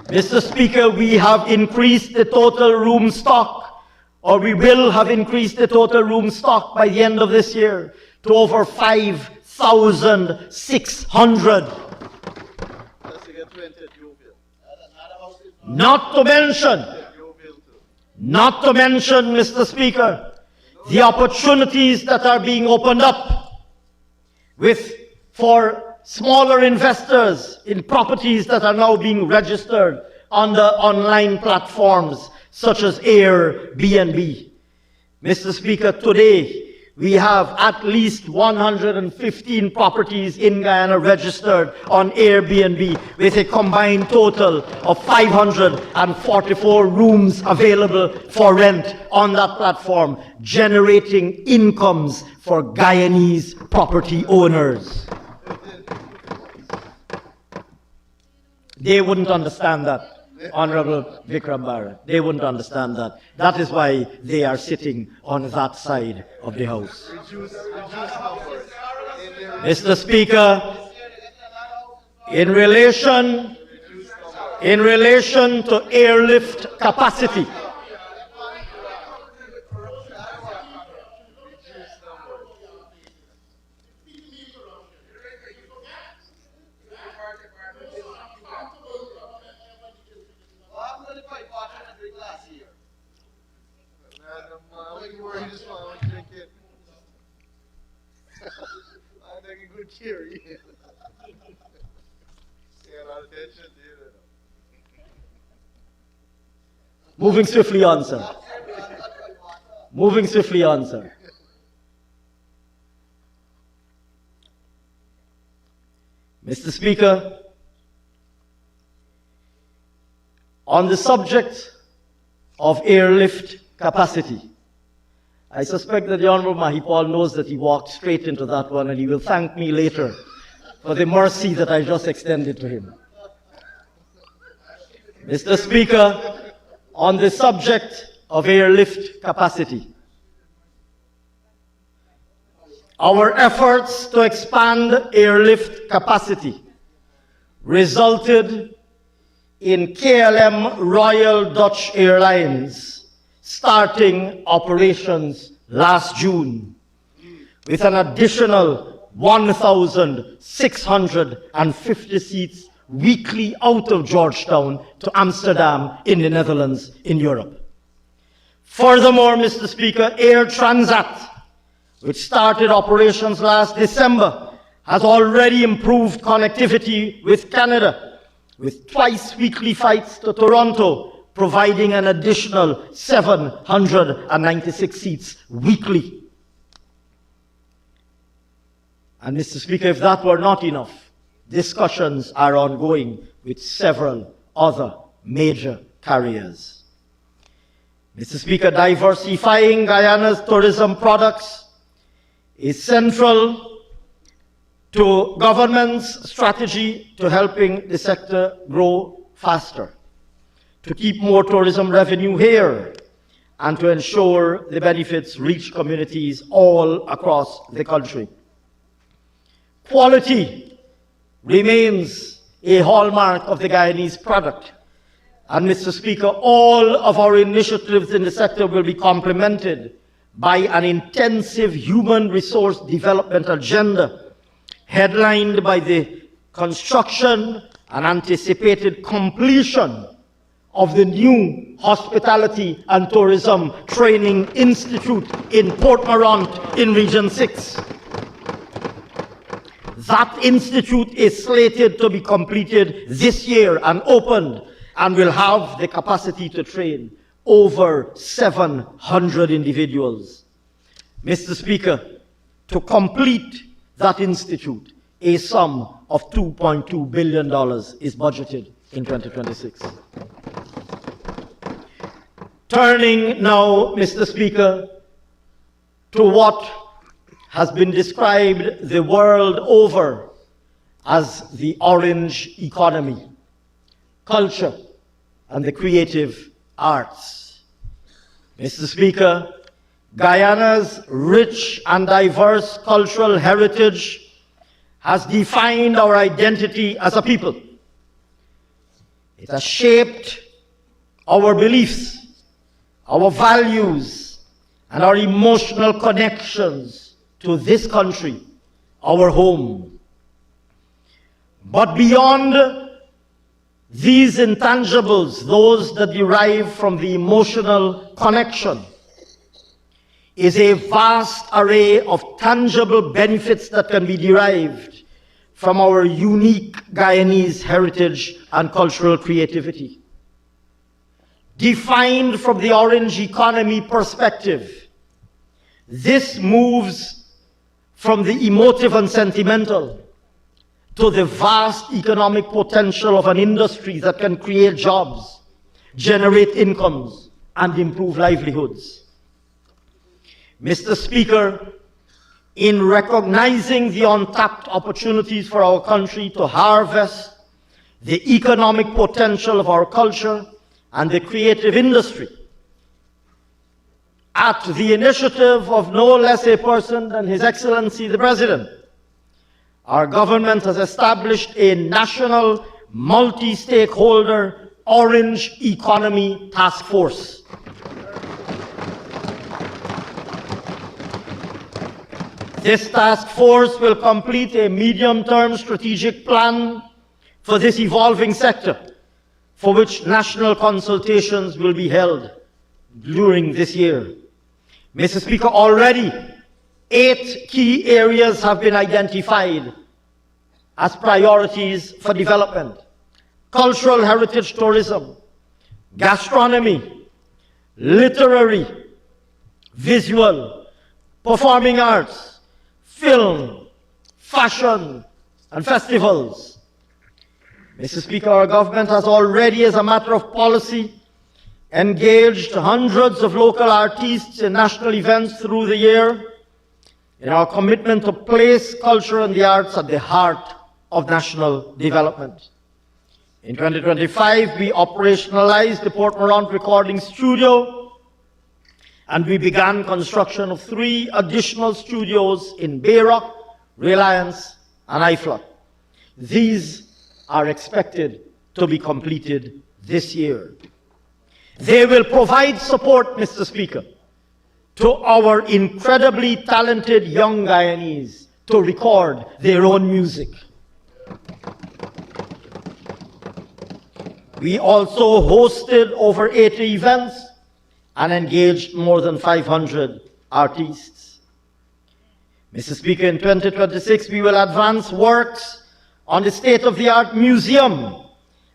Mr. Speaker, we have increased the total room stock, or we will have increased the total room stock by the end of this year to over 5,000 6,600. Let's get 20 at Yeovil. Not to mention, Mr. Speaker, the opportunities that are being opened up for smaller investors in properties that are now being registered on the online platforms such as Airbnb. Mr. Speaker, today we have at least 115 properties in Guyana registered on Airbnb with a combined total of 544 rooms available for rent on that platform, generating incomes for Guyanese property owners. They wouldn't understand that, Honorable Vikram Bharat. They wouldn't understand that. That is why they are sitting on that side of the House. Mr. Speaker, in relation to airlift capacity, moving swiftly on, sir. Moving swiftly on, sir. Mr. Speaker, on the subject of airlift capacity, I suspect that the Honorable Mahipal knows that he walked straight into that one, and he will thank me later for the mercy that I just extended to him. Mr. Speaker, on the subject of airlift capacity, our efforts to expand airlift capacity resulted in KLM Royal Dutch Airlines starting operations last June with an additional 1,650 seats weekly out of Georgetown to Amsterdam in the Netherlands in Europe. Furthermore, Mr. Speaker, Air Transat, which started operations last December, has already improved connectivity with Canada, with twice weekly flights to Toronto, providing an additional 796 seats weekly. And Mr. Speaker, if that were not enough, discussions are ongoing with several other major carriers. Mr. Speaker, diversifying Guyana's tourism products is central to government's strategy to helping the sector grow faster, to keep more tourism revenue here, and to ensure the benefits reach communities all across the country. Quality remains a hallmark of the Guyanese product. And Mr. Speaker, all of our initiatives in the sector will be complemented by an intensive human resource development agenda headlined by the construction and anticipated completion of the new Hospitality and Tourism Training Institute in Port Morant in Region 6. That institute is slated to be completed this year and opened, and will have the capacity to train over 700 individuals. Mr. Speaker, to complete that institute, a sum of $2.2 billion is budgeted in 2026. Turning now, Mr. Speaker, to what has been described the world over as the orange economy, culture, and the creative arts. Mr. Speaker, Guyana's rich and diverse cultural heritage has defined our identity as a people. It has shaped our beliefs, our values, and our emotional connections to this country our home. But beyond these intangibles, those that derive from the emotional connection, is a vast array of tangible benefits that can be derived from our unique Guyanese heritage and cultural creativity. Defined from the orange economy perspective, this moves from the emotive and sentimental to the vast economic potential of an industry that can create jobs, generate incomes, and improve livelihoods. Mr. Speaker, in recognizing the untapped opportunities for our country to harvest the economic potential of our culture and the creative industry, at the initiative of no less a person than His Excellency the President, our government has established a national multi-stakeholder Orange Economy Task Force. This task force will complete a medium-term strategic plan for this evolving sector, for which national consultations will be held during this year. Mr. Speaker, already 8 key areas have been identified as priorities for development: cultural heritage tourism, gastronomy, literary, visual, performing arts, film, fashion, and festivals. Mr. Speaker, our government has already, as a matter of policy, engaged hundreds of local artists in national events through the year in our commitment to place culture and the arts at the heart of national development. In 2025, we operationalized the Port Morant Recording Studio, and we began construction of 3 additional studios in Bayrock, Reliance, and IFLOT. These are expected to be completed this year. They will provide support, Mr. Speaker, to our incredibly talented young Guyanese to record their own music. We also hosted over 80 events and engaged more than 500 artists. Mr. Speaker, in 2026, we will advance works on the state-of-the-art museum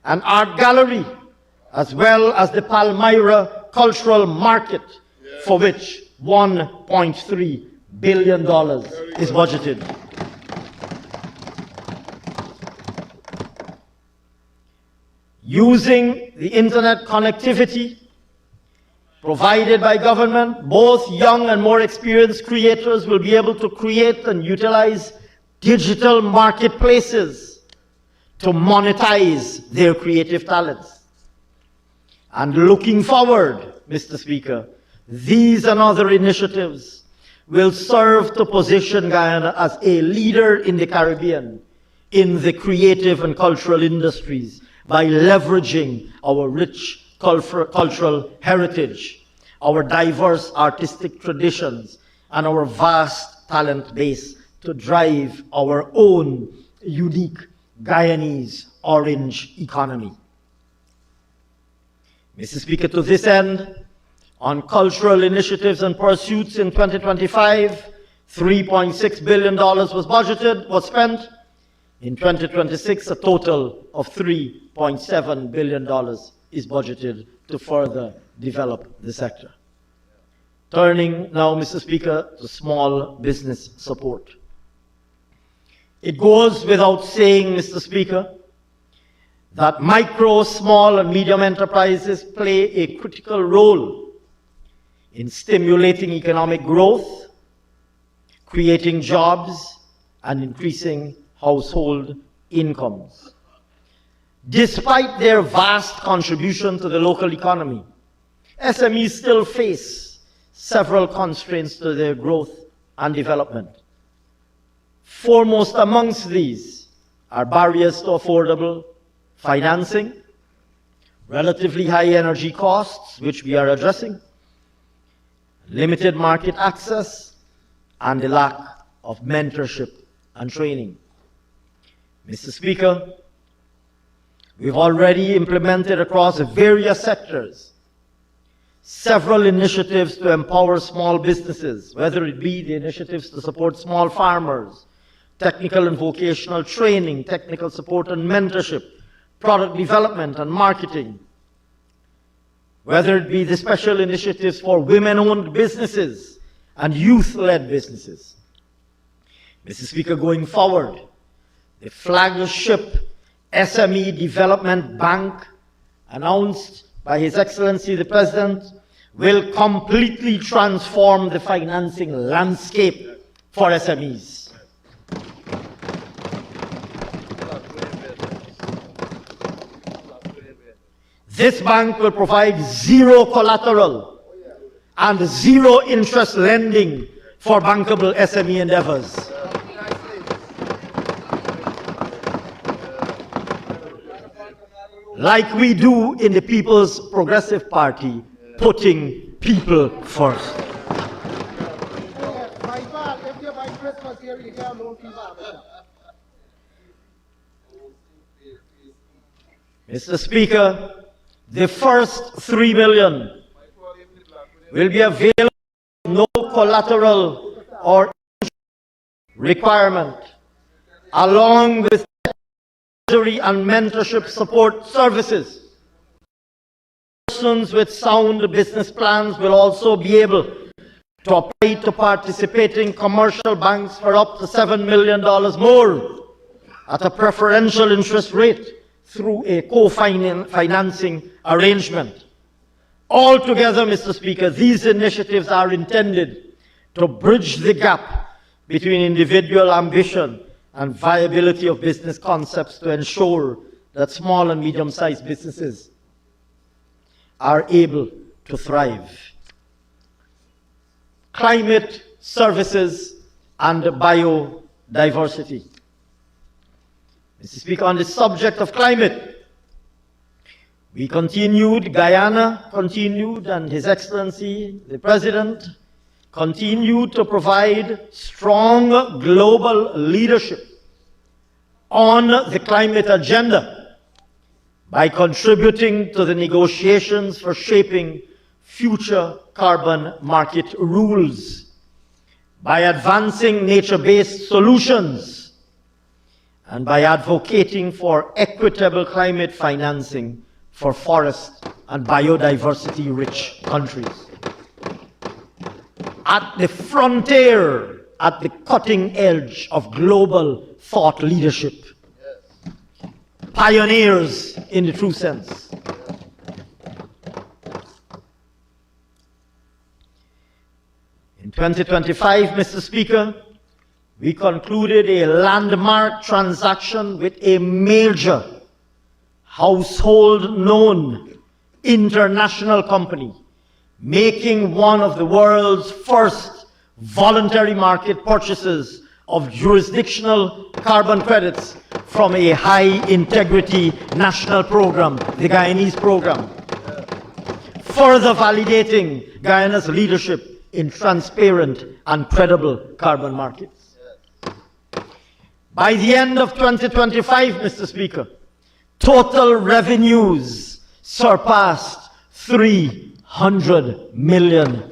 and art gallery, as well as the Palmyra Cultural Market, for which $1.3 billion is budgeted. Using the internet connectivity provided by government, both young and more experienced creators will be able to create and utilize digital marketplaces to monetize their creative talents. And looking forward, Mr. Speaker, these and other initiatives will serve to position Guyana as a leader in the Caribbean in the creative and cultural industries by leveraging our rich cultural heritage, our diverse artistic traditions, and our vast talent base to drive our own unique Guyanese orange economy. Mr. Speaker, to this end, on cultural initiatives and pursuits in 2025, $3.6 billion was spent. In 2026, a total of $3.7 billion is budgeted to further develop the sector. Turning now, Mr. Speaker, to small business support. It goes without saying, Mr. Speaker, that micro, small, and medium enterprises play a critical role in stimulating economic growth, creating jobs, and increasing household incomes. Despite their vast contribution to the local economy, SMEs still face several constraints to their growth and development. Foremost amongst these are barriers to affordable financing, relatively high energy costs, which we are addressing, limited market access, and the lack of mentorship and training. Mr. Speaker, we've already implemented across various sectors several initiatives to empower small businesses, whether it be the initiatives to support small farmers, technical and vocational training, technical support and mentorship, product development and marketing, whether it be the special initiatives for women-owned businesses and youth-led businesses. Mr. Speaker, going forward, the flagship SME Development Bank, announced by His Excellency the President, will completely transform the financing landscape for SMEs. This bank will provide zero collateral and zero interest lending for bankable SME endeavors. Like we do in the People's Progressive Party, putting people first. Mr. Speaker, the first 3 million will be available with no collateral or requirement, along with advisory and mentorship support services. Persons with sound business plans will also be able to apply to participating commercial banks for up to $7 million more at a preferential interest rate through a co-financing arrangement. Altogether, Mr. Speaker, these initiatives are intended to bridge the gap between individual ambition and viability of business concepts to ensure that small and medium-sized businesses are able to thrive. Climate services and biodiversity. Mr. Speaker, on the subject of climate, Guyana continued, and His Excellency, the President, continued to provide strong global leadership on the climate agenda by contributing to the negotiations for shaping future carbon market rules, by advancing nature-based solutions, and by advocating for equitable climate financing for forest and biodiversity-rich countries. At the frontier, at the cutting edge of global thought leadership. Pioneers in the true sense. In 2025, Mr. Speaker, we concluded a landmark transaction with a major household-known international company, making one of the world's first voluntary market purchases of jurisdictional carbon credits from a high-integrity national program, the Guyanese program, further validating Guyana's leadership in transparent and credible carbon markets. By the end of 2025, Mr. Speaker, total revenues surpassed $300 million.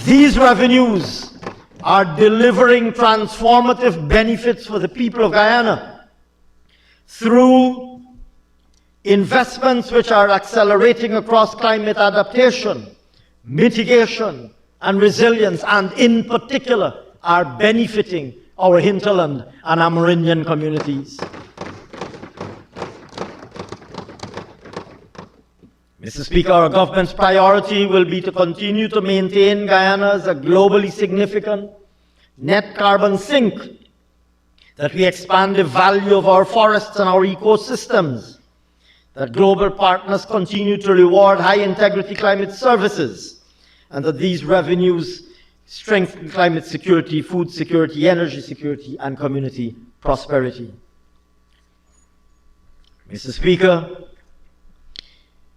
These revenues are delivering transformative benefits for the people of Guyana through investments which are accelerating across climate adaptation, mitigation, and resilience, and in particular are benefiting our hinterland and Amerindian communities. Mr. Speaker, our government's priority will be to continue to maintain Guyana as a globally significant net carbon sink, that we expand the value of our forests and our ecosystems, that global partners continue to reward high-integrity climate services, and that these revenues strengthen climate security, food security, energy security, and community prosperity. Mr. Speaker,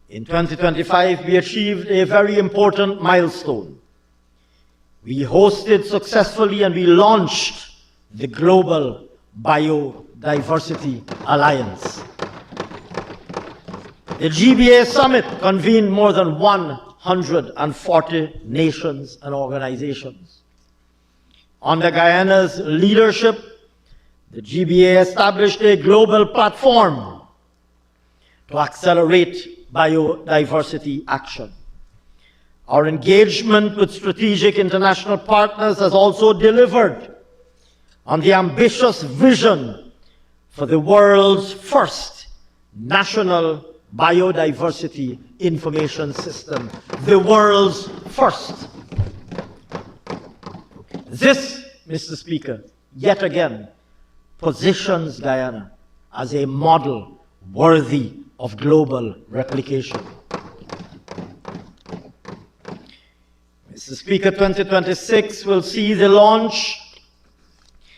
in 2025, we achieved a very important milestone we hosted successfully and we launched the Global Biodiversity Alliance. The GBA Summit convened more than 140 nations and organizations. Under Guyana's leadership, the GBA established a global platform to accelerate biodiversity action. Our engagement with strategic international partners has also delivered on the ambitious vision for the world's first national biodiversity information system, the world's first. This, Mr. Speaker, yet again, positions Guyana as a model worthy of global replication. Mr. Speaker, 2026 will see the launch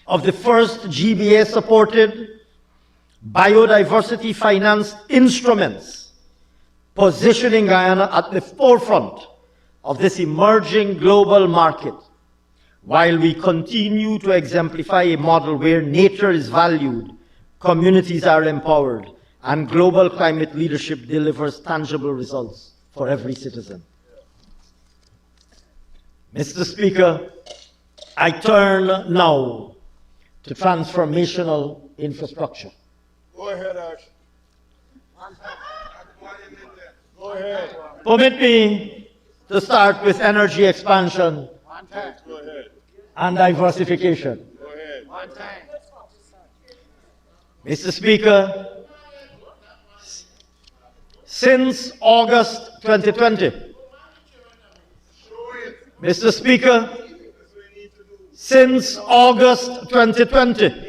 of the first GBA-supported biodiversity finance instruments, positioning Guyana at the forefront of this emerging global market, while we continue to exemplify a model where nature is valued, communities are empowered, and global climate leadership delivers tangible results for every citizen. Mr. Speaker, I turn now to transformational infrastructure. Go ahead, Ash. Go ahead. Permit me to start with energy expansion Go ahead. and diversification. Go ahead. Mr. Speaker, since August 2020, Mr. Speaker, since August 2020,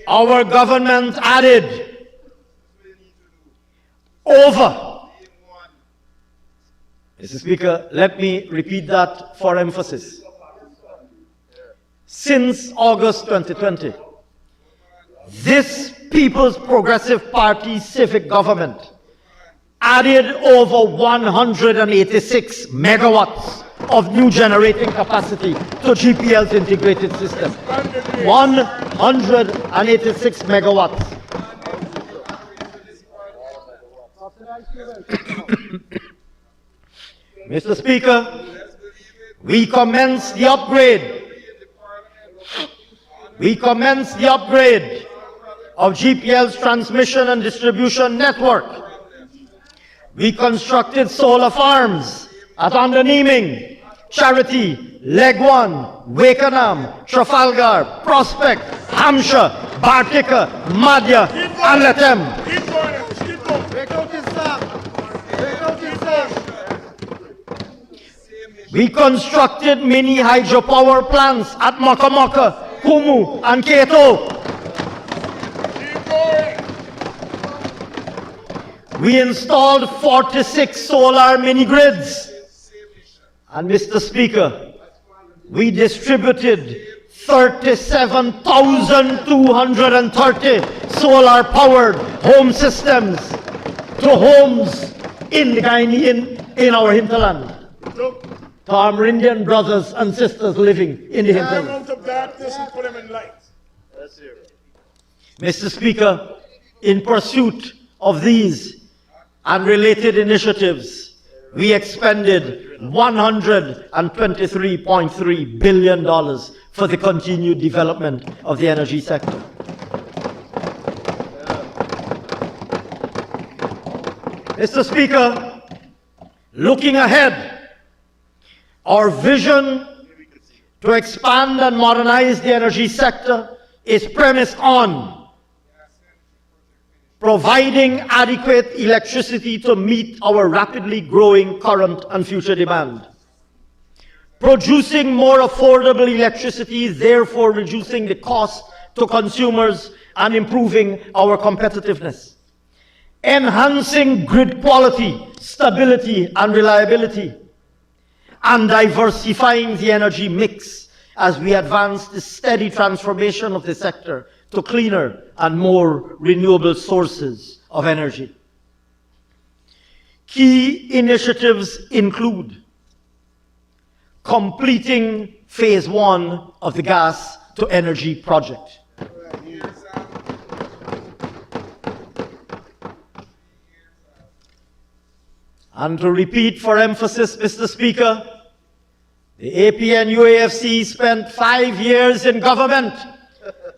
our government added over, Mr. Speaker, let me repeat that for emphasis. Since August 2020, this People's Progressive Party civic government added over 186 megawatts of new generating capacity to GPL's integrated system. 186 megawatts. Mr. Speaker, we commenced the upgrade. Of GPL's transmission and distribution network. We constructed solar farms at Underneming, Charity, Legwan, Wakenham, Trafalgar, Prospect, Hampshire, Bartica, Madhya, and Latem. Keep going. Keep going. Break out this song. Break out this song. We constructed mini hydropower plants at Mokomoko, Kumu, and Kato. We installed 46 solar mini-grids. And Mr. Speaker, we distributed 37,230 solar-powered home systems to homes in our hinterland. To our Amerindian brothers and sisters living in the hinterland. Out of darkness and put them in light. That's it. Mr. Speaker, in pursuit of these and related initiatives, we expended $123.3 billion for the continued development of the energy sector. Mr. Speaker, looking ahead, our vision to expand and modernize the energy sector is premised on providing adequate electricity to meet our rapidly growing current and future demand. Producing more affordable electricity, therefore reducing the cost to consumers and improving our competitiveness. Enhancing grid quality, stability, and reliability. And diversifying the energy mix as we advance the steady transformation of the sector to cleaner and more renewable sources of energy. Key initiatives include completing phase 1 of the gas to energy project. And to repeat for emphasis, Mr. Speaker, the APNUAFC spent 5 years in government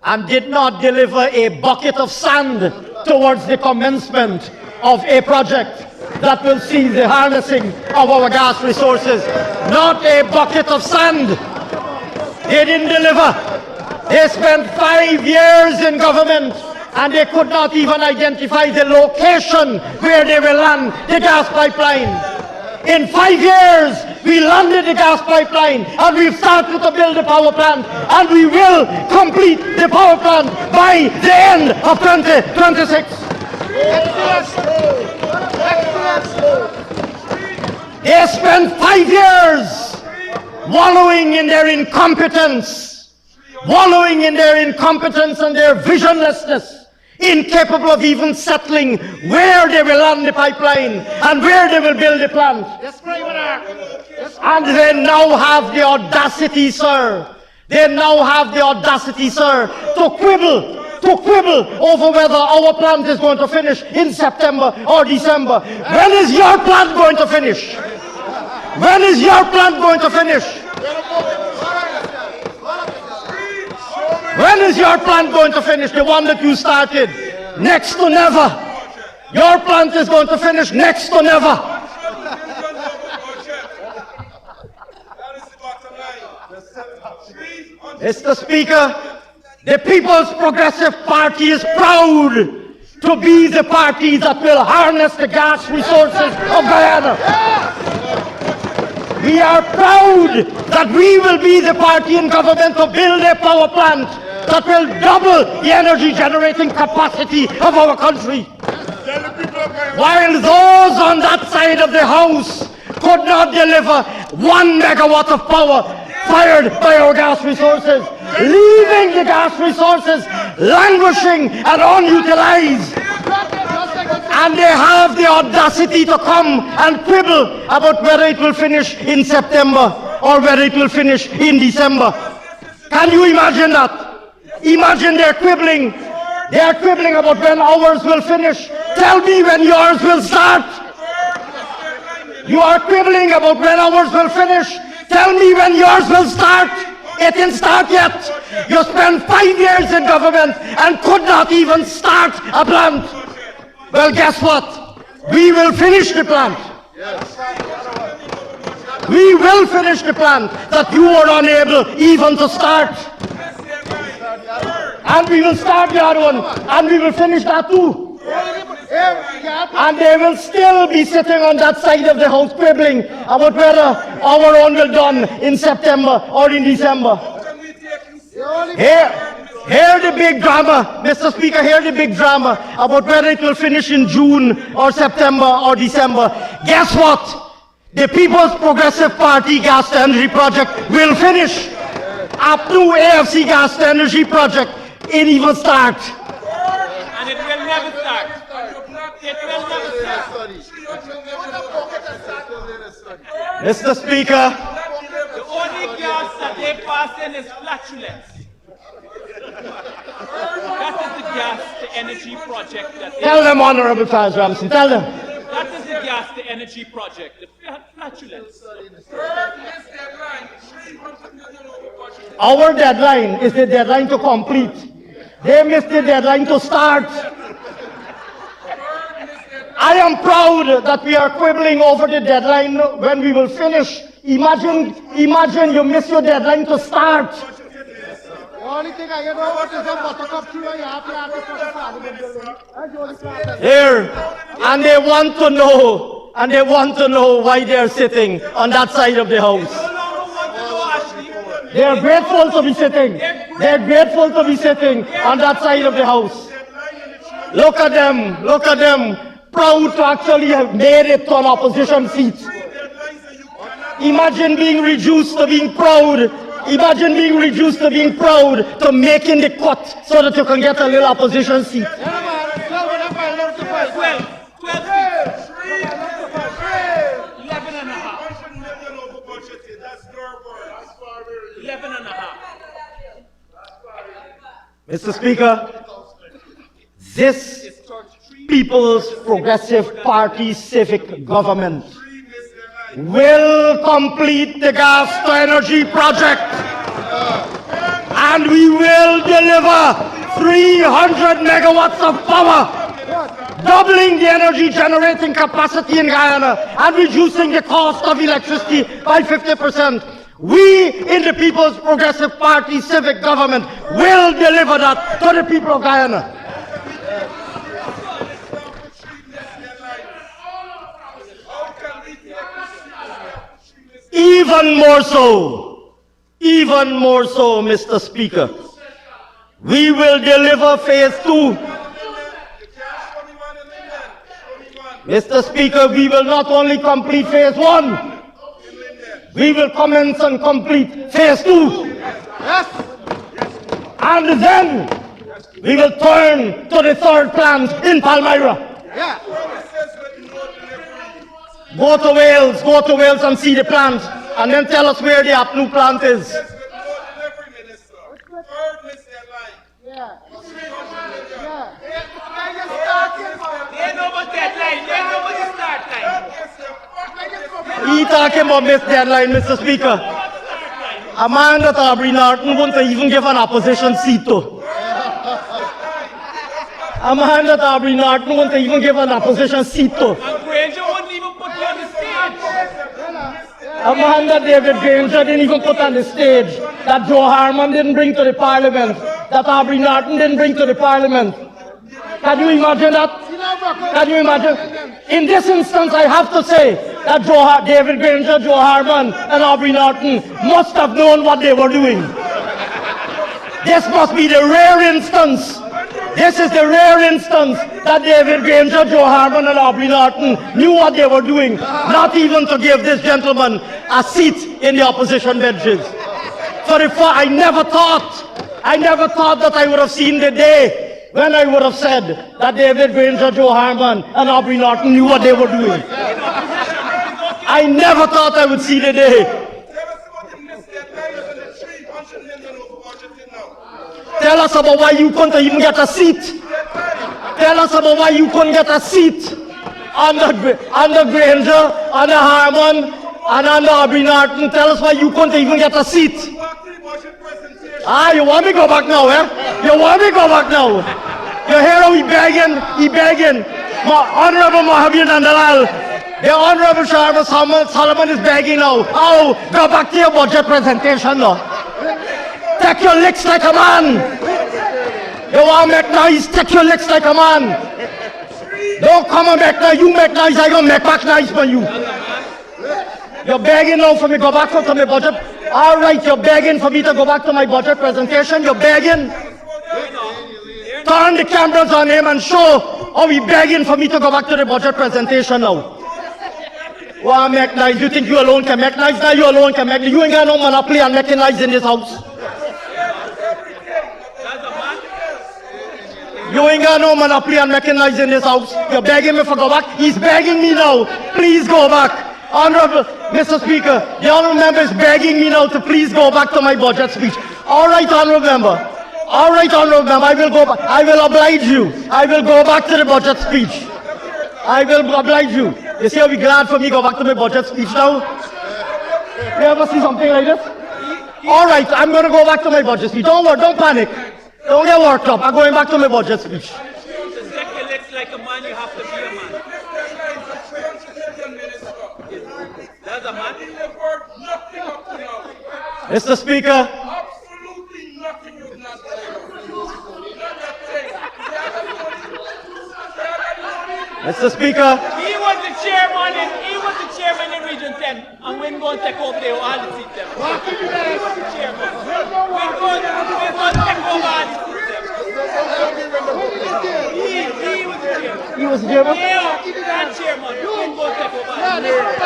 and did not deliver a bucket of sand towards the commencement of a project that will see the harnessing of our gas resources. Not a bucket of sand. They didn't deliver. They spent 5 years in government and they could not even identify the location where they will land the gas pipeline. In 5 years, we landed the gas pipeline and we've started to build the power plant and we will complete the power plant by the end of 2026. They spent 5 years wallowing in their incompetence and their visionlessness, incapable of even settling where they will land the pipeline and where they will build the plant. And they now have the audacity, sir. To quibble over whether our plant is going to finish in September or December. When is your plant going to finish? When is your plant going to finish? When is your plant going to finish? The one that you started? Next to never. Your plant is going to finish next to never. Mr. Speaker, the People's Progressive Party is proud to be the party that will harness the gas resources of Guyana. We are proud that we will be the party in government to build a power plant that will double the energy generating capacity of our country. While those on that side of the house could not deliver 1 megawatt of power fired by our gas resources, leaving the gas resources languishing and unutilized. And they have the audacity to come and quibble about whether it will finish in September or whether it will finish in December. Can you imagine that? Imagine they're quibbling. They're quibbling about when ours will finish. Tell me when yours will start. You are quibbling about when ours will finish. Tell me when yours will start. It didn't start yet. You spent 5 years in government and could not even start a plant. Well, guess what? We will finish the plant. We will finish the plant that you were unable even to start. And we will start the other one, and we will finish that too. And they will still be sitting on that side of the house quibbling about whether our own will done in September or in December. Hear the big drama, Mr. Speaker, hear the big drama about whether it will finish in June or September or December. Guess what? The People's Progressive Party gas to energy project will finish. Up to AFC gas to energy project, it even start. And it will never start. It will never start. Mr. Speaker, The only gas that they pass in is flatulence. That is the gas to energy project that they tell them, Honorable Charles Ramsey, tell them. That is the gas to energy project, the flatulence. Our deadline is the deadline to complete. They missed the deadline to start. I am proud that we are quibbling over the deadline when we will finish. Imagine you miss your deadline to start. The only thing I know what is a buttercup tree you have to put a parliament building. Here, and they want to know why they are sitting on that side of the house. They are grateful to be sitting. They are grateful to be sitting on that side of the house. Look at them, proud to actually have made it to an opposition seat. Imagine being reduced to being proud. Imagine being reduced to being proud to making the cut so that you can get a little opposition seat. 12 feet. 11 and a half. Mr. Speaker, this People's Progressive Party civic government will complete the gas to energy project, and we will deliver 300 megawatts of power, doubling the energy generating capacity in Guyana and reducing the cost of electricity by 50%. We in the People's Progressive Party civic government will deliver that to the people of Guyana. Even more so, Mr. Speaker, we will deliver phase 2. Mr. Speaker, we will not only complete phase 1, we will commence and complete phase 2. Yes. And then we will turn to the third plant in Palmyra. Yeah. Go to Wales and see the plant, and then tell us where the new plant is. He talking about missed deadline, Mr. Speaker. A man that Aubrey Norton wouldn't even give an opposition seat to. A man that Aubrey Norton wouldn't even give an opposition seat to. A man that David Granger didn't even put on the stage, that Joe Harman didn't bring to the parliament, that Aubrey Norton didn't bring to the parliament. Can you imagine that? Can you imagine? In this instance, I have to say that David Granger, Joe Harman, and Aubrey Norton must have known what they were doing. This must be the rare instance. This is the rare instance that David Granger, Joe Harman, and Aubrey Norton knew what they were doing, not even to give this gentleman a seat in the opposition benches. I never thought that I would have seen the day when I would have said that David Granger, Joe Harman, and Aubrey Norton knew what they were doing. I never thought I would see the day. Tell us about why you couldn't even get a seat. Tell us about why you couldn't get a seat under Granger, under Harman, and under Aubrey Norton. Tell us why you couldn't even get a seat. You want me to go back now, eh? You want me to go back now? You hear how he begging. Honorable Mohammed Nandalal, the Honorable Sharma Solomon is begging now. Oh, go back to your budget presentation now. Take your licks like a man. You want to make noise? Take your licks like a man. Don't come and make noise. You make noise, I gonna make back noise for you. You're begging now for me to go back to my budget. All right, you're begging for me to go back to my budget presentation. You're begging. Turn the cameras on him and show how he's begging for me to go back to the budget presentation now. Well, make noise. You think you alone can make noise? Now you alone can make noise. You ain't got no monopoly on making noise in this house. You ain't got no monopoly on making noise in this house. You're begging me for go back. He's begging me now. Please go back. Honorable Mr. Speaker, the honorable member is begging me now to please go back to my budget speech. All right, honorable member. All right, honorable member. I will go back. I will oblige you. I will go back to the budget speech. I will oblige you. You see, I'll be glad for me to go back to my budget speech now. You ever see something like this? All right, I'm going to go back to my budget speech. Don't worry, don't panic. Don't get worked up. I'm going back to my budget speech. To take your legs like a man, you have to be a man. That's a man. Mr. Speaker. Absolutely nothing you've not Mr. Speaker. He was the chairman in Region 10, and we're going to take over the all the seats. He was the chairman. We're going to take over all the seats. He was the chairman. He was the chairman? Yeah, that chairman. We're going to take over all the seats.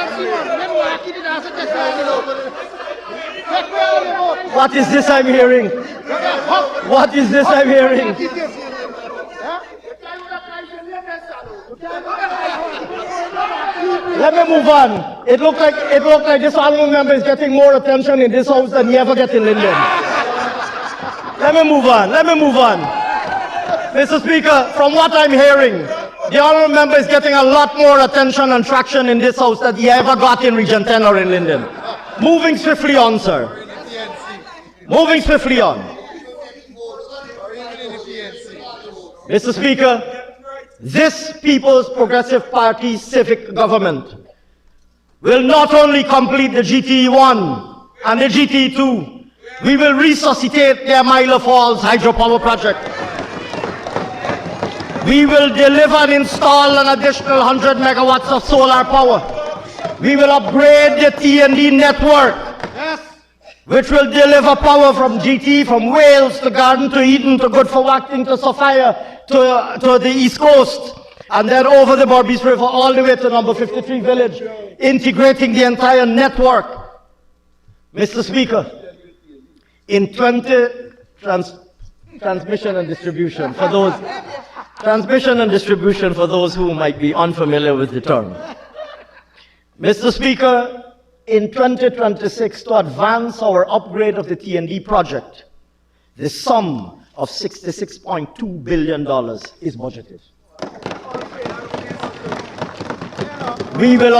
What is this I'm hearing? What is this I'm hearing? Let me move on. It looked like this honorable member is getting more attention in this house than he ever gets in Linden. Let me move on. Mr. Speaker, from what I'm hearing, the honourable member is getting a lot more attention and traction in this House than he ever got in Region 10 or in Linden. Moving swiftly on, sir. Moving swiftly on. Mr. Speaker, this People's Progressive Party civic government will not only complete the GTE-1 and the GTE-2, we will resuscitate the Milo Falls hydropower project. We will deliver and install an additional 100 megawatts of solar power. We will upgrade the T&D network, which will deliver power from GT, from Wales to Garden to Eden to Good for Wacting to Sophia to the East Coast, and then over the Berbice River all the way to number 53 village, integrating the entire network. Mr. Speaker, in transmission and distribution for those who might be unfamiliar with the term. Mr. Speaker, in 2026, to advance our upgrade of the T&D project, the sum of $66.2 billion is budgeted. We will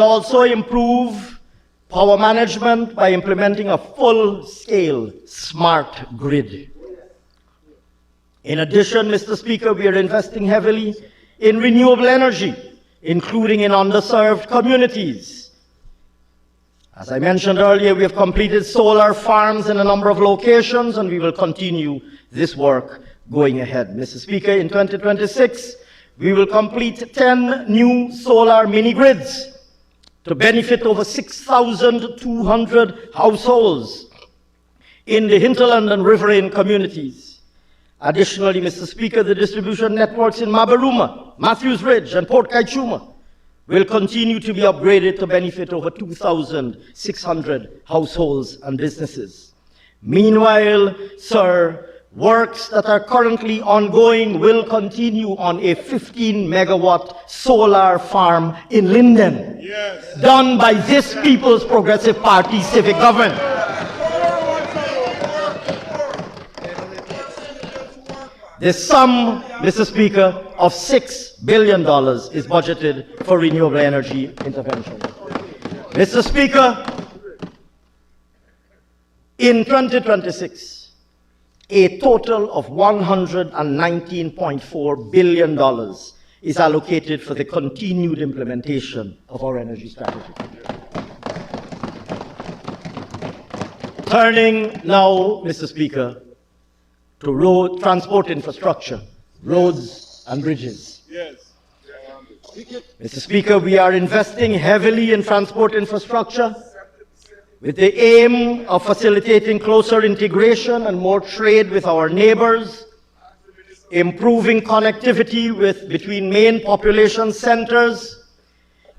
also improve power management by implementing a full-scale smart grid. In addition, Mr. Speaker, we are investing heavily in renewable energy, including in underserved communities. As I mentioned earlier, we have completed solar farms in a number of locations, and we will continue this work going ahead. Mr. Speaker, in 2026, we will complete 10 new solar mini-grids to benefit over 6,200 households in the hinterland and riverine communities. Additionally, Mr. Speaker, the distribution networks in Mabaruma, Matthews Ridge, and Port Kaichuma will continue to be upgraded to benefit over 2,600 households and businesses. Meanwhile, sir, works that are currently ongoing will continue on a 15-megawatt solar farm in Linden, done by this People's Progressive Party civic government. The sum, Mr. Speaker, of $6 billion is budgeted for renewable energy intervention. Mr. Speaker, in 2026, a total of $119.4 billion is allocated for the continued implementation of our energy strategy. Turning now, Mr. Speaker, to road transport infrastructure, roads and bridges. Mr. Speaker, we are investing heavily in transport infrastructure with the aim of facilitating closer integration and more trade with our neighbors, improving connectivity between main population centers,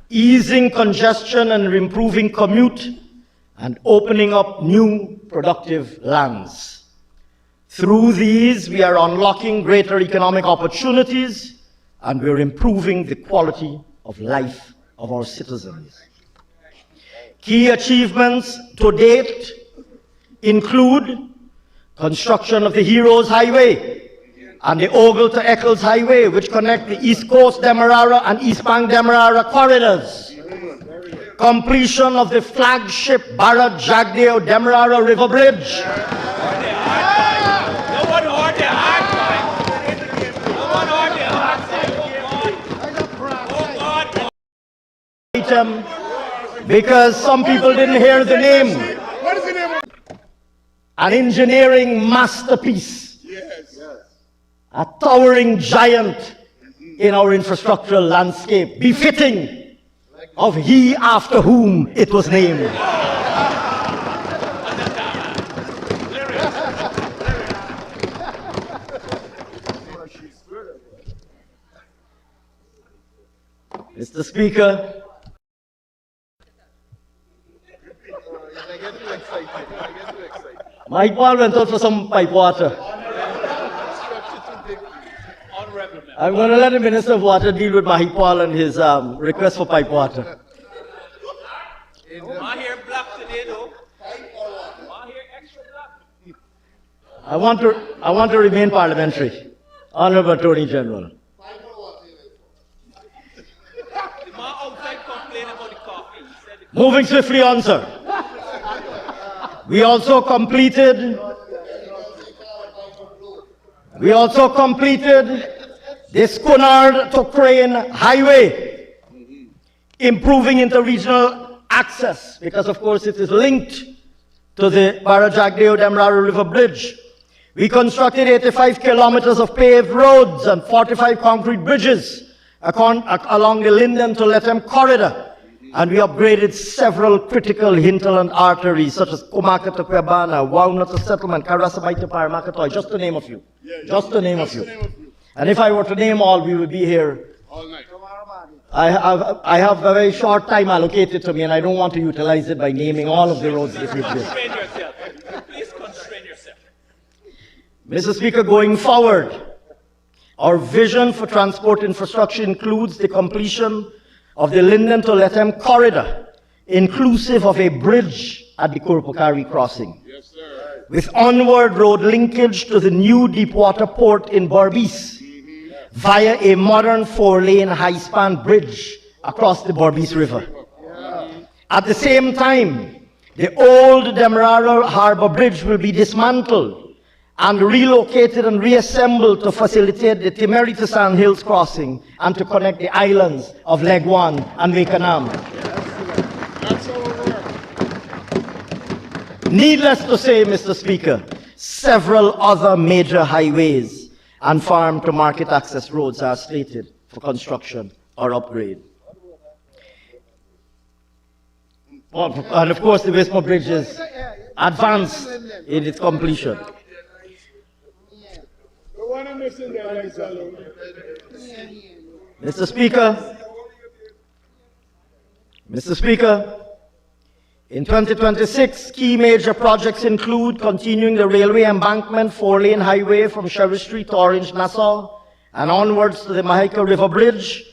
easing congestion and improving commute, and opening up new productive lands. Through these, we are unlocking greater economic opportunities, and we're improving the quality of life of our citizens. Key achievements to date include construction of the Heroes Highway and the Ogle to Eccles Highway, which connect the East Coast Demerara and East Bank Demerara corridors. Completion of the flagship Barra Jagdeo Demerara River Bridge. Because some people didn't hear the name. What is the name? An engineering masterpiece. Yes. A towering giant in our infrastructural landscape, befitting of he after whom it was named. Mr. Speaker, my ball went out for some pipe water. I'm going to let the Minister of Water deal with Mahipal and his request for pipe water. My hair black today, though. I want to remain parliamentary. Honorable Attorney General. Moving swiftly on, sir. We also completed this Cunard to Crane Highway, improving interregional access, because of course it is linked to the Barajagdeo-Demerara River Bridge. We constructed 85 kilometers of paved roads and 45 concrete bridges along the Linden to Lethem corridor. And we upgraded several critical hinterland arteries, such as Komaka to Kwebana, Wauna to Settlement, Karasamai to Paramakatoy, just to name a few. Just to name a few. And if I were to name all, we would be here all night. I have a very short time allocated to me, and I don't want to utilize it by naming all of the roads that we've built. Please constrain yourself. Mr. Speaker, going forward, our vision for transport infrastructure includes the completion of the Linden to Lethem corridor, inclusive of a bridge at the Kurpukari crossing. Yes, sir. With onward road linkage to the new deepwater port in Berbice via a modern 4-lane high-span bridge across the Berbice River. Yeah. At the same time, the old Demerara Harbour Bridge will be dismantled and relocated and reassembled to facilitate the Timeri to Sand Hills crossing and to connect the islands of Legwan and Wekanam. Needless to say, Mr. Speaker, several other major highways and farm to market access roads are slated for construction or upgrade. And of course, the Westmore Bridge is advanced in its completion. Mr. Speaker, in 2026, key major projects include continuing the railway embankment 4-lane highway from Sherry Street to Orange Nassau and onwards to the Mahika River Bridge.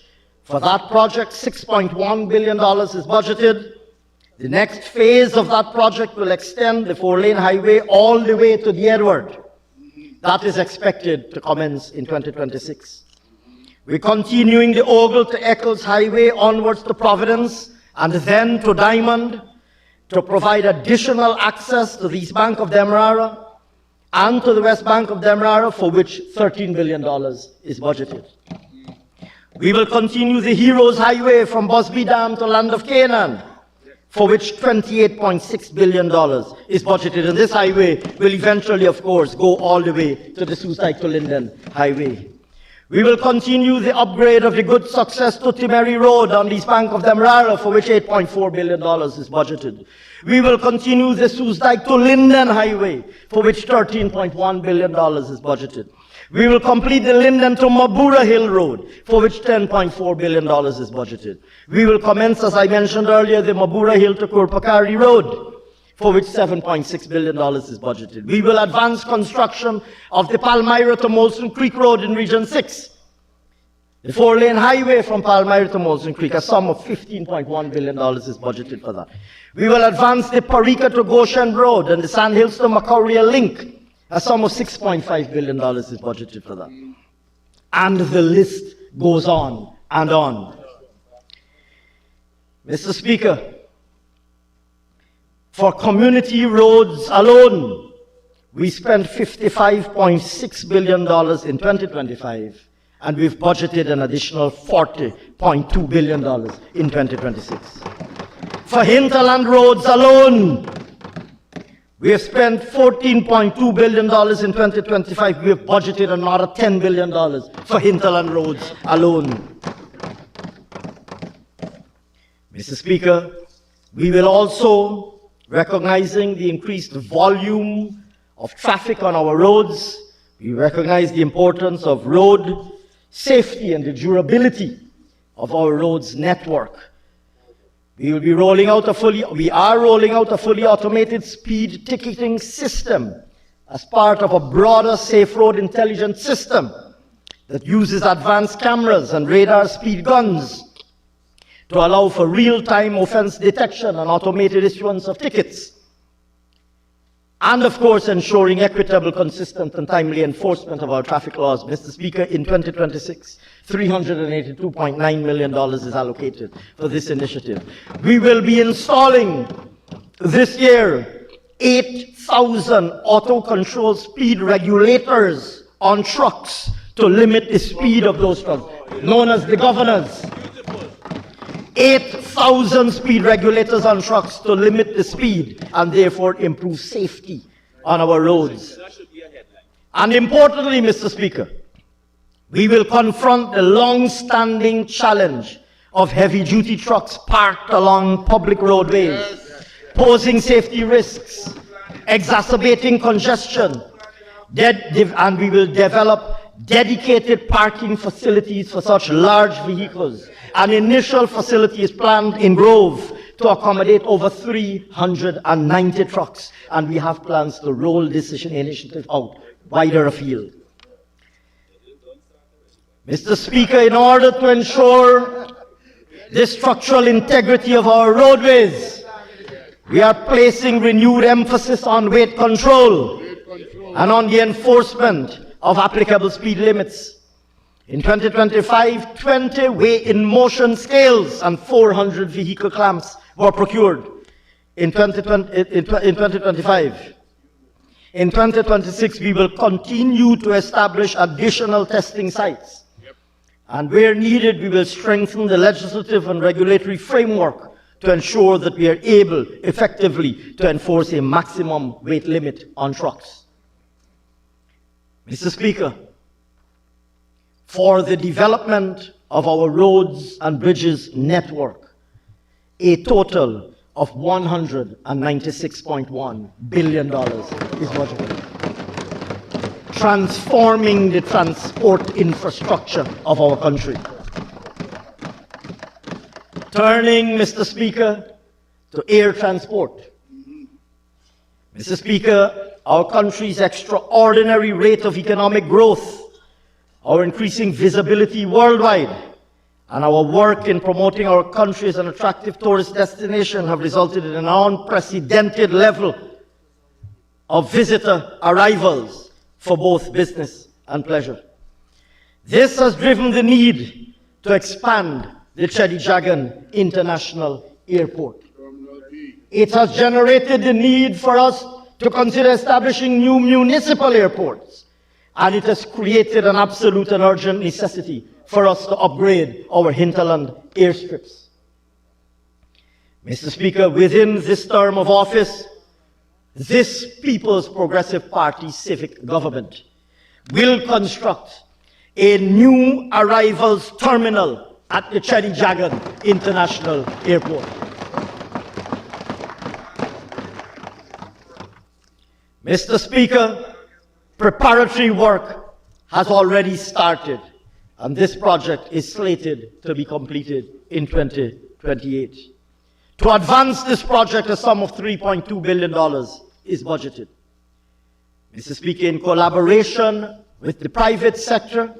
For that project, $6.1 billion is budgeted. The next phase of that project will extend the 4-lane highway all the way to the Edward. That is expected to commence in 2026. We're continuing the Ogle to Eccles Highway onwards to Providence and then to Diamond to provide additional access to the East Bank of Demerara and to the West Bank of Demerara, for which $13 billion is budgeted. We will continue the Heroes Highway from Busby Dam to Land of Canaan, for which $28.6 billion is budgeted. And this highway will eventually, of course, go all the way to the Susdike to Linden Highway. We will continue the upgrade of the good success to Timeri Road on the East Bank of Demerara, for which $8.4 billion is budgeted. We will continue the Susdike to Linden Highway, for which $13.1 billion is budgeted. We will complete the Linden to Mabura Hill Road, for which $10.4 billion is budgeted. We will commence, as I mentioned earlier, the Mabura Hill to Kurpakari Road, for which $7.6 billion is budgeted. We will advance construction of the Palmyra to Molson Creek Road in Region 6, the 4-lane highway from Palmyra to Molson Creek. A sum of $15.1 billion is budgeted for that. We will advance the Parika to Goshen Road and the Sand Hills to Macquarie Link. A sum of $6.5 billion is budgeted for that. And the list goes on and on. Mr. Speaker, for community roads alone, we spent $55.6 billion in 2025, and we've budgeted an additional $40.2 billion in 2026. For hinterland roads alone, we have spent $14.2 billion in 2025. We have budgeted another $10 billion for hinterland roads alone. Mr. Speaker, we will also, recognizing the increased volume of traffic on our roads, we recognize the importance of road safety and the durability of our roads network. We are rolling out a fully automated speed ticketing system as part of a broader safe road intelligence system that uses advanced cameras and radar speed guns to allow for real-time offense detection and automated issuance of tickets. And of course, ensuring equitable, consistent, and timely enforcement of our traffic laws. Mr. Speaker, in 2026, $382.9 million is allocated for this initiative. We will be installing this year 8,000 auto control speed regulators on trucks to limit the speed of those trucks, known as the governors. 8,000 speed regulators on trucks to limit the speed and therefore improve safety on our roads. And importantly, Mr. Speaker, we will confront the long-standing challenge of heavy-duty trucks parked along public roadways, posing safety risks, exacerbating congestion, and we will develop dedicated parking facilities for such large vehicles. An initial facility is planned in Grove to accommodate over 390 trucks, and we have plans to roll this initiative out wider afield. Mr. Speaker, in order to ensure the structural integrity of our roadways, we are placing renewed emphasis on weight control and on the enforcement of applicable speed limits. In 2025, 20 weigh-in-motion scales and 400 vehicle clamps were procured. In 2025. In 2026, we will continue to establish additional testing sites. And where needed, we will strengthen the legislative and regulatory framework to ensure that we are able effectively to enforce a maximum weight limit on trucks. Mr. Speaker, for the development of our roads and bridges network, a total of $196.1 billion is budgeted. Transforming the transport infrastructure of our country. Turning, Mr. Speaker, to air transport. Mr. Speaker, our country's extraordinary rate of economic growth, our increasing visibility worldwide, and our work in promoting our country as an attractive tourist destination have resulted in an unprecedented level of visitor arrivals for both business and pleasure. This has driven the need to expand the Chedi Jagan International Airport. It has generated the need for us to consider establishing new municipal airports, and it has created an absolute and urgent necessity for us to upgrade our hinterland airstrips. Mr. Speaker, within this term of office, this People's Progressive Party civic government will construct a new arrivals terminal at the Chedi Jagan International Airport. Mr. Speaker, preparatory work has already started, and this project is slated to be completed in 2028. To advance this project, a sum of $3.2 billion is budgeted. Mr. Speaker, in collaboration with the private sector,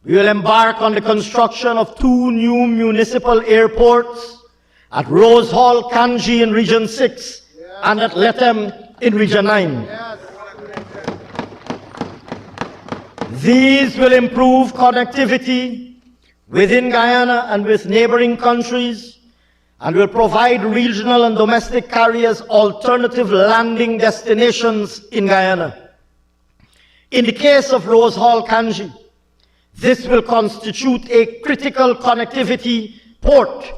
we will embark on the construction of 2 new municipal airports at Rose Hall, Kanji in Region 6 and at Letem in Region 9. These will improve connectivity within Guyana and with neighboring countries, and will provide regional and domestic carriers alternative landing destinations in Guyana. In the case of Rose Hall, Kanji, this will constitute a critical connectivity port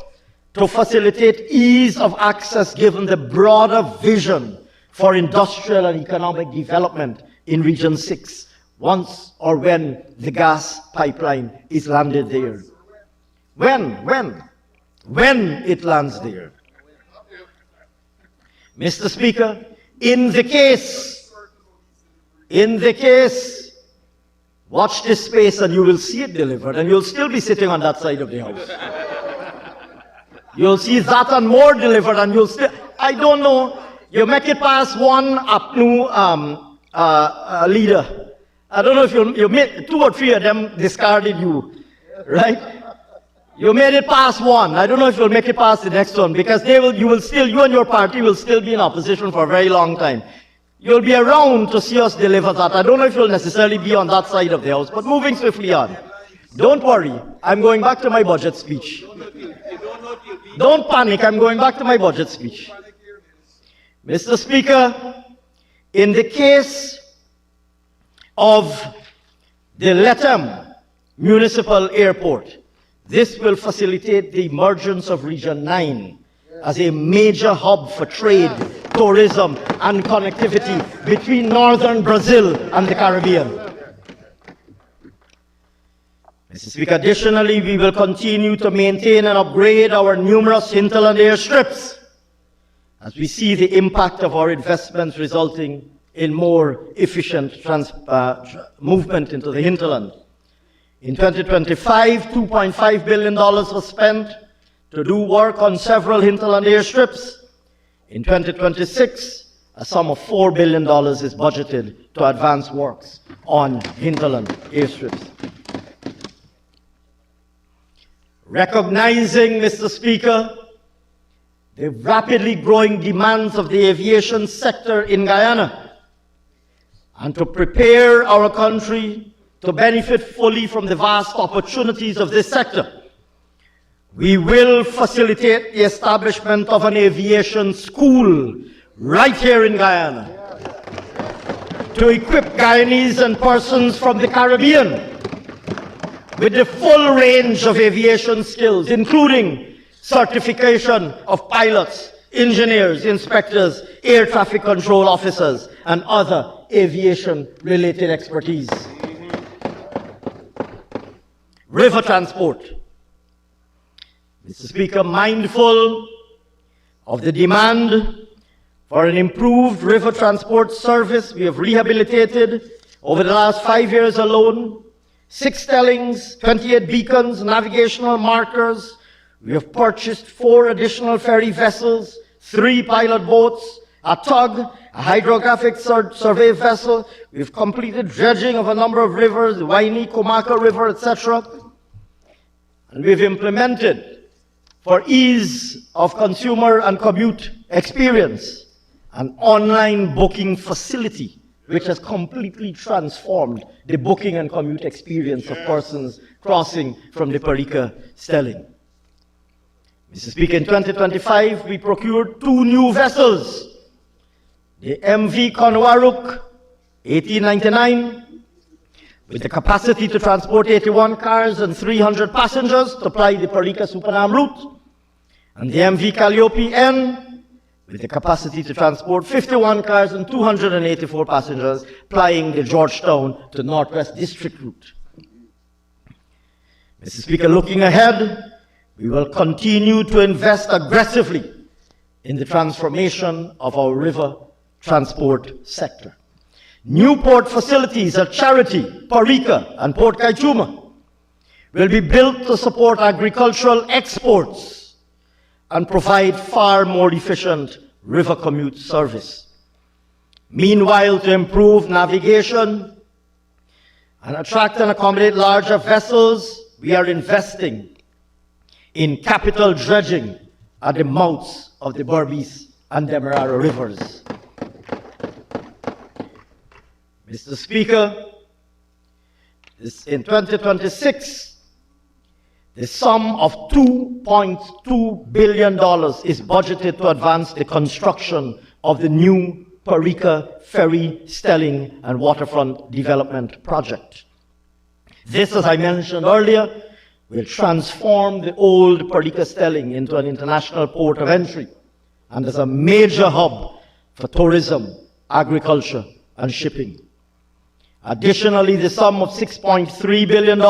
to facilitate ease of access given the broader vision for industrial and economic development in Region 6, once or when the gas pipeline is landed there. When it lands there. Mr. Speaker, in the case, watch this space and you will see it delivered, and you'll still be sitting on that side of the house. You'll see that and more delivered, and you'll still, I don't know, you make it past one APNU leader. I don't know if you made 2 or 3 of them discarded you, right? You made it past one. I don't know if you'll make it past the next one, because you and your party will still be in opposition for a very long time. you'll be around to see us deliver that. I don't know if you'll necessarily be on that side of the house, but moving swiftly on. Don't worry, I'm going back to my budget speech. Don't panic, I'm going back to my budget speech. Mr. Speaker, in the case of the Letem Municipal Airport, this will facilitate the emergence of Region 9 as a major hub for trade, tourism, and connectivity between northern Brazil and the Caribbean. Mr. Speaker, additionally, we will continue to maintain and upgrade our numerous hinterland airstrips as we see the impact of our investments resulting in more efficient movement into the hinterland. In 2025, $2.5 billion was spent to do work on several hinterland airstrips. In 2026, a sum of $4 billion is budgeted to advance works on hinterland airstrips. Recognizing, Mr. Speaker, the rapidly growing demands of the aviation sector in Guyana, and to prepare our country to benefit fully from the vast opportunities of this sector, we will facilitate the establishment of an aviation school right here in Guyana to equip Guyanese and persons from the Caribbean with the full range of aviation skills, including certification of pilots, engineers, inspectors, air traffic control officers, and other aviation-related expertise. River transport. Mr. Speaker, mindful of the demand for an improved river transport service, we have rehabilitated over the last 5 years alone 6 stellings, 28 beacons, navigational markers. We have purchased 4 additional ferry vessels, 3 pilot boats, a tug, a hydrographic survey vessel. We've completed dredging of a number of rivers, the Waini, Komaka River, etc. And we've implemented, for ease of consumer and commute experience, an online booking facility which has completely transformed the booking and commute experience of persons crossing from the Parika Stelling. Mr. Speaker, in 2025, we procured 2 new vessels. The MV Konwaruk 1899, with the capacity to transport 81 cars and 300 passengers to ply the Parika Supernam route, and the MV Calliope N, with the capacity to transport 51 cars and 284 passengers, plying the Georgetown to Northwest District route. Mr. Speaker, looking ahead, we will continue to invest aggressively in the transformation of our river transport sector. New port facilities at Charity, Parika, and Port Kaituma will be built to support agricultural exports and provide far more efficient river commute service. Meanwhile, to improve navigation and attract and accommodate larger vessels, we are investing in capital dredging at the mouths of the Berbice and Demerara rivers. Mr. Speaker, in 2026, the sum of $2.2 billion is budgeted to advance the construction of the new Parika Ferry, Stelling, and Waterfront Development Project. This, as I mentioned earlier, will transform the old Parika Stelling into an international port of entry and as a major hub for tourism, agriculture, and shipping. Additionally, the sum of $6.3 billion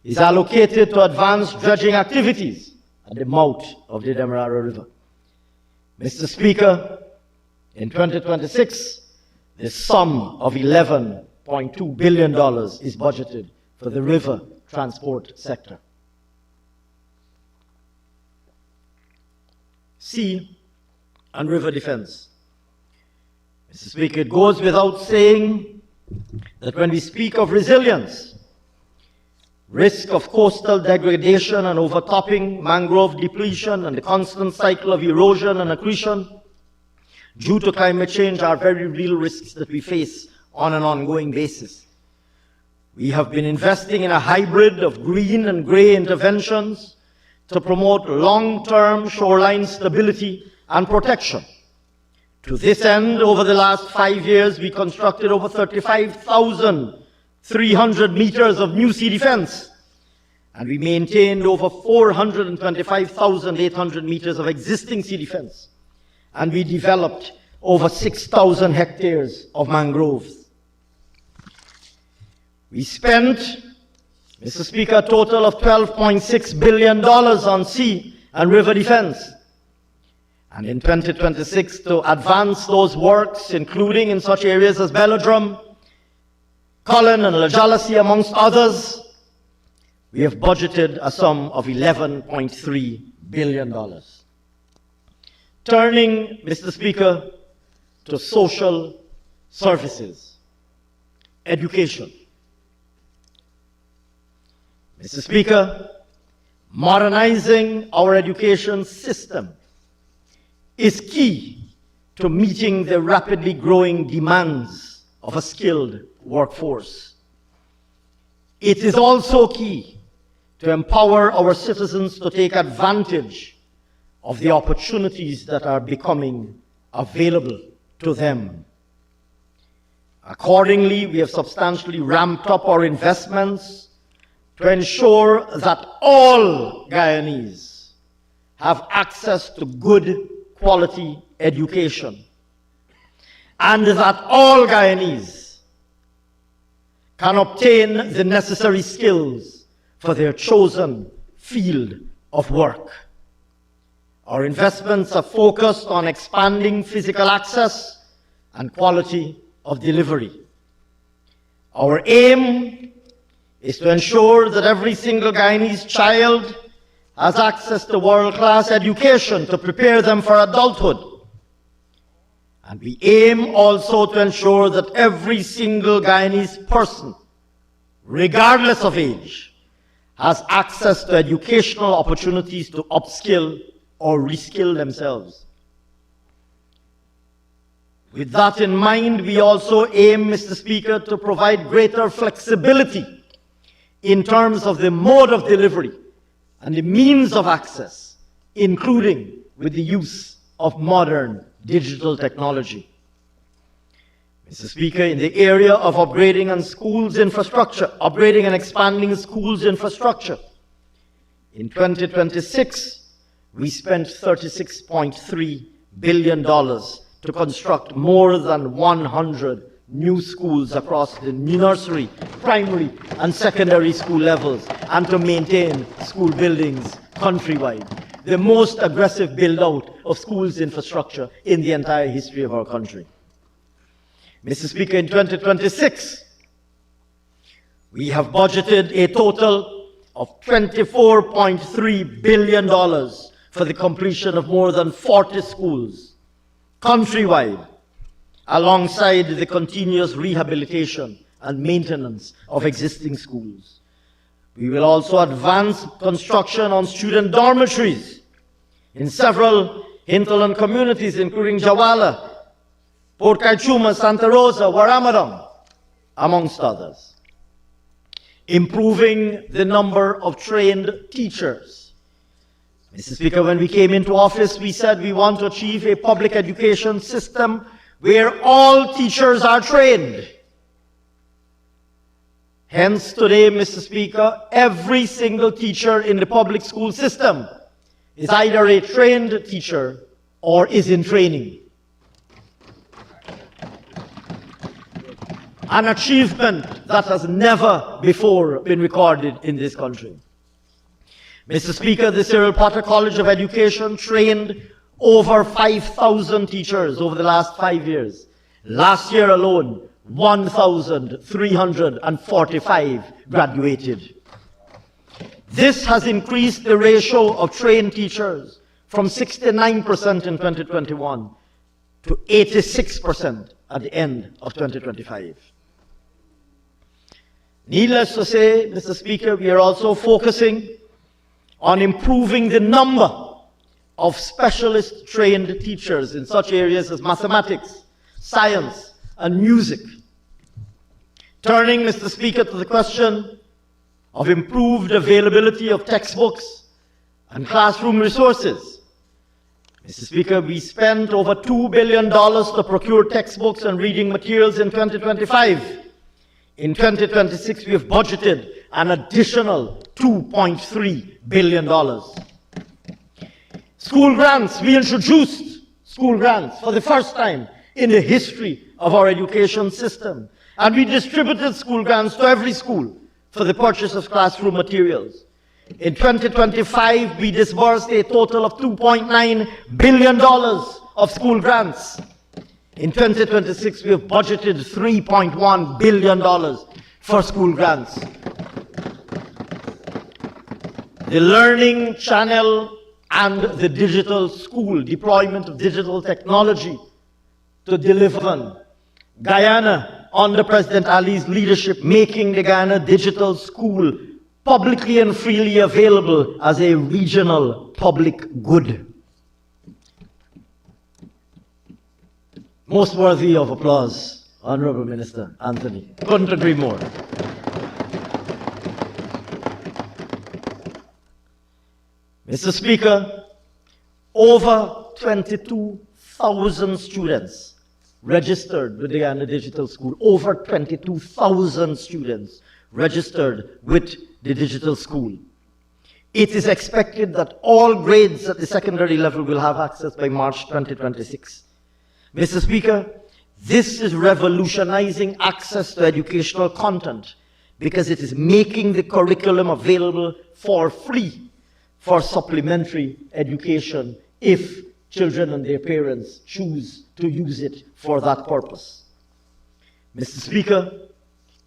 is allocated to advance dredging activities at the mouth of the Demerara River. Mr. Speaker, in 2026, the sum of $11.2 billion is budgeted for the river transport sector. Sea and river defense. Mr. Speaker, it goes without saying that when we speak of resilience, risk of coastal degradation and overtopping, mangrove depletion, and the constant cycle of erosion and accretion, due to climate change are very real risks that we face on an ongoing basis. We have been investing in a hybrid of green and gray interventions to promote long-term shoreline stability and protection. To this end, over the last 5 years, we constructed over 35,300 meters of new sea defense, and we maintained over 425,800 meters of existing sea defense, and we developed over 6,000 hectares of mangroves. We spent, Mr. Speaker, a total of $12.6 billion on sea and river defense. And in 2026, to advance those works, including in such areas as Belladrum, Cullen and Lajalasi, amongst others, we have budgeted a sum of $11.3 billion. Turning, Mr. Speaker, to social services, education. Mr. Speaker, modernizing our education system is key to meeting the rapidly growing demands of a skilled workforce. It is also key to empower our citizens to take advantage of the opportunities that are becoming available to them. Accordingly, we have substantially ramped up our investments to ensure that all Guyanese have access to good quality education, and that all Guyanese can obtain the necessary skills for their chosen field of work. Our investments are focused on expanding physical access and quality of delivery. Our aim is to ensure that every single Guyanese child has access to world-class education to prepare them for adulthood. And we aim also to ensure that every single Guyanese person, regardless of age, has access to educational opportunities to upskill or reskill themselves. With that in mind, we also aim, Mr. Speaker, to provide greater flexibility in terms of the mode of delivery and the means of access, including with the use of modern digital technology. Mr. Speaker, in the area of upgrading and expanding schools infrastructure, in 2026, we spent $36.3 billion to construct more than 100 new schools across the nursery, primary, and secondary school levels, and to maintain school buildings countrywide, the most aggressive build-out of schools infrastructure in the entire history of our country. Mr. Speaker, in 2026, we have budgeted a total of $24.3 billion for the completion of more than 40 schools countrywide, alongside the continuous rehabilitation and maintenance of existing schools. We will also advance construction on student dormitories in several hinterland communities, including Jawala, Port Kaichuma, Santa Rosa, Waramadong, amongst others. Improving the number of trained teachers. Mr. Speaker, when we came into office, we said we want to achieve a public education system where all teachers are trained. Hence, today, Mr. Speaker, every single teacher in the public school system is either a trained teacher or is in training. An achievement that has never before been recorded in this country. Mr. Speaker, the Cyril Potter College of Education trained over 5,000 teachers over the last 5 years. Last year alone, 1,345 graduated. This has increased the ratio of trained teachers from 69% in 2021 to 86% at the end of 2025. Needless to say, Mr. Speaker, we are also focusing on improving the number of specialist trained teachers in such areas as mathematics, science, and music. Turning, Mr. Speaker, to the question of improved availability of textbooks and classroom resources. Mr. Speaker, we spent over $2 billion to procure textbooks and reading materials in 2025. In 2026, we have budgeted an additional $2.3 billion. School grants, we introduced school grants for the first time in the history of our education system. And we distributed school grants to every school for the purchase of classroom materials. In 2025, we disbursed a total of $2.9 billion of school grants. In 2026, we have budgeted $3.1 billion for school grants. The Learning Channel and the digital school, deployment of digital technology to deliver Guyana under President Ali's leadership, making the Guyana digital school publicly and freely available as a regional public good. Most worthy of applause, Honorable Minister Anthony. Couldn't agree more. Mr. Speaker, over 22,000 students registered with the Guyana Digital School. Over 22,000 students registered with the digital school. It is expected that all grades at the secondary level will have access by March 2026. Mr. Speaker, this is revolutionizing access to educational content because it is making the curriculum available for free for supplementary education if children and their parents choose to use it for that purpose. Mr. Speaker,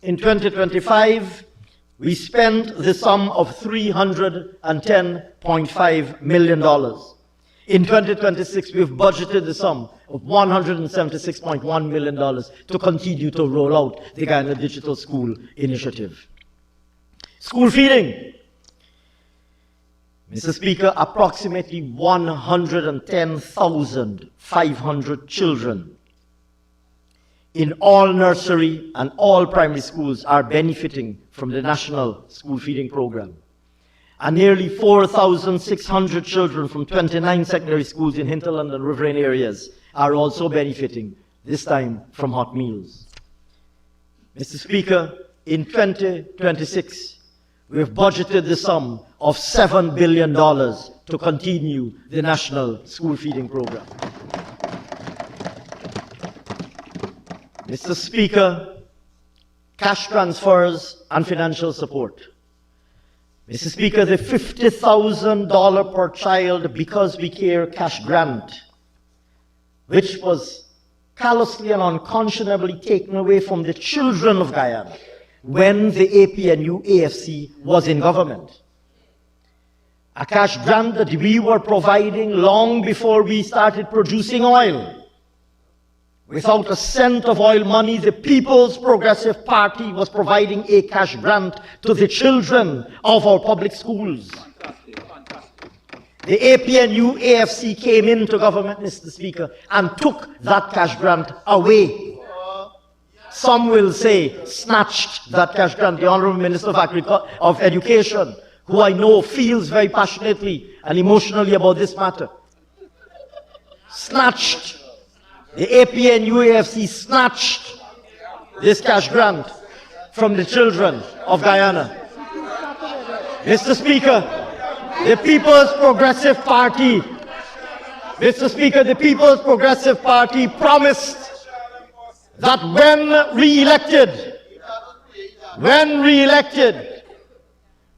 in 2025, we spent the sum of $310.5 million. In 2026, we've budgeted the sum of $176.1 million to continue to roll out the Guyana Digital School initiative. School feeding. Mr. Speaker, approximately 110,500 children in all nursery and all primary schools are benefiting from the National School Feeding Program. And nearly 4,600 children from 29 secondary schools in hinterland and riverine areas are also benefiting, this time from hot meals. Mr. Speaker, in 2026, we have budgeted the sum of $7 billion to continue the National School Feeding Program. Mr. Speaker, cash transfers and financial support. Mr. Speaker, the $50,000 per child Because We Care cash grant, which was callously and unconscionably taken away from the children of Guyana when the APNU AFC was in government. A cash grant that we were providing long before we started producing oil. Without a cent of oil money, the People's Progressive Party was providing a cash grant to the children of our public schools. The APNU AFC came into government, Mr. Speaker, and took that cash grant away. Some will say, snatched that cash grant. The Honourable Minister of Education, who I know feels very passionately and emotionally about this matter, snatched. The APNU AFC snatched this cash grant from the children of Guyana. Mr. Speaker, the People's Progressive Party, Mr. Speaker, the People's Progressive Party promised that when re-elected,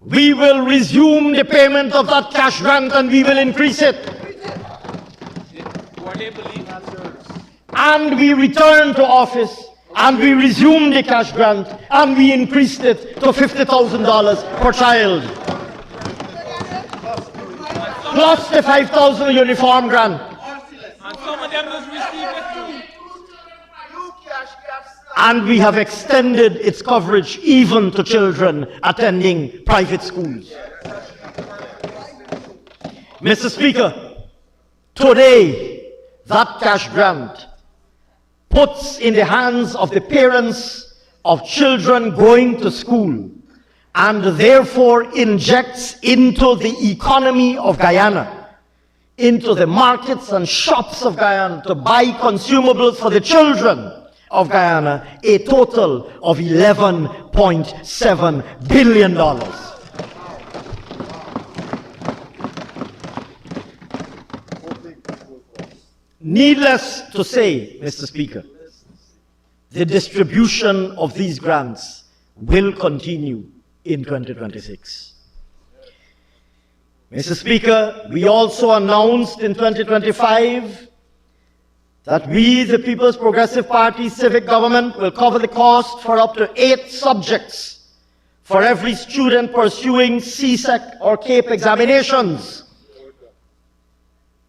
we will resume the payment of that cash grant and we will increase it. And we returned to office and we resumed the cash grant and we increased it to $50,000 per child. Plus the $5,000 uniform grant. And we have extended its coverage even to children attending private schools. Mr. Speaker, Today, that cash grant puts in the hands of the parents of children going to school and therefore injects into the economy of Guyana, into the markets and shops of Guyana to buy consumables for the children of Guyana, a total of $11.7 billion. Needless to say, Mr. Speaker, the distribution of these grants will continue in 2026. Mr. Speaker, we also announced in 2025 that we, the People's Progressive Party civic government, will cover the cost for up to 8 subjects for every student pursuing CSEC or CAPE examinations.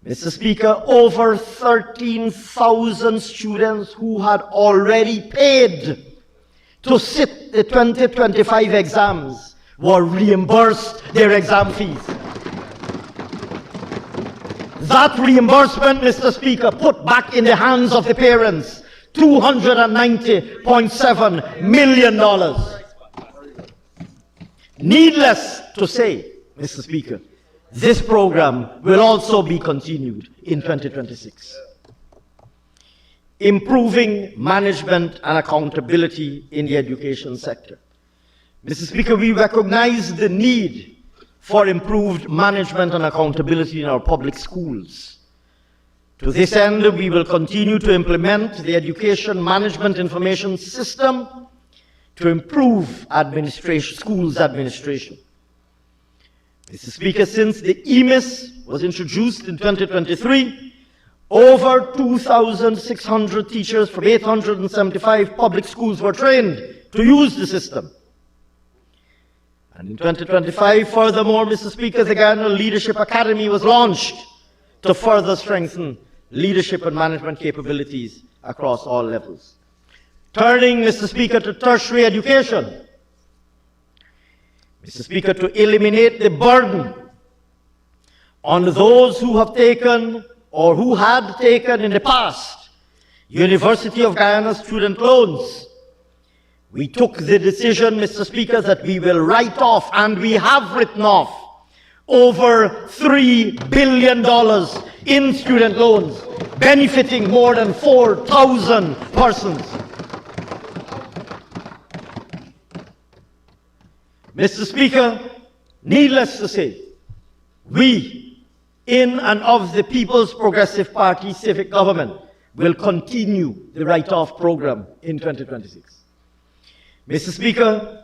Mr. Speaker, over 13,000 students who had already paid to sit the 2025 exams were reimbursed their exam fees. That reimbursement, Mr. Speaker, put back in the hands of the parents $290.7 million. Needless to say, Mr. Speaker, this program will also be continued in 2026. Improving management and accountability in the education sector. Mr. Speaker, we recognize the need for improved management and accountability in our public schools. To this end, we will continue to implement the Education Management Information System to improve schools administration. Mr. Speaker, since the EMIS was introduced in 2023, over 2,600 teachers from 875 public schools were trained to use the system. And in 2025, furthermore, Mr. Speaker, the Guyana Leadership Academy was launched to further strengthen leadership and management capabilities across all levels. Turning, Mr. Speaker, to tertiary education. Mr. Speaker, to eliminate the burden on those who have taken or who had taken in the past University of Guyana student loans, we took the decision, Mr. Speaker, that we will write off, and we have written off, over $3 billion in student loans, benefiting more than 4,000 persons. Mr. Speaker, needless to say, we, in and of the People's Progressive Party civic government, will continue the write-off program in 2026. Mr. Speaker,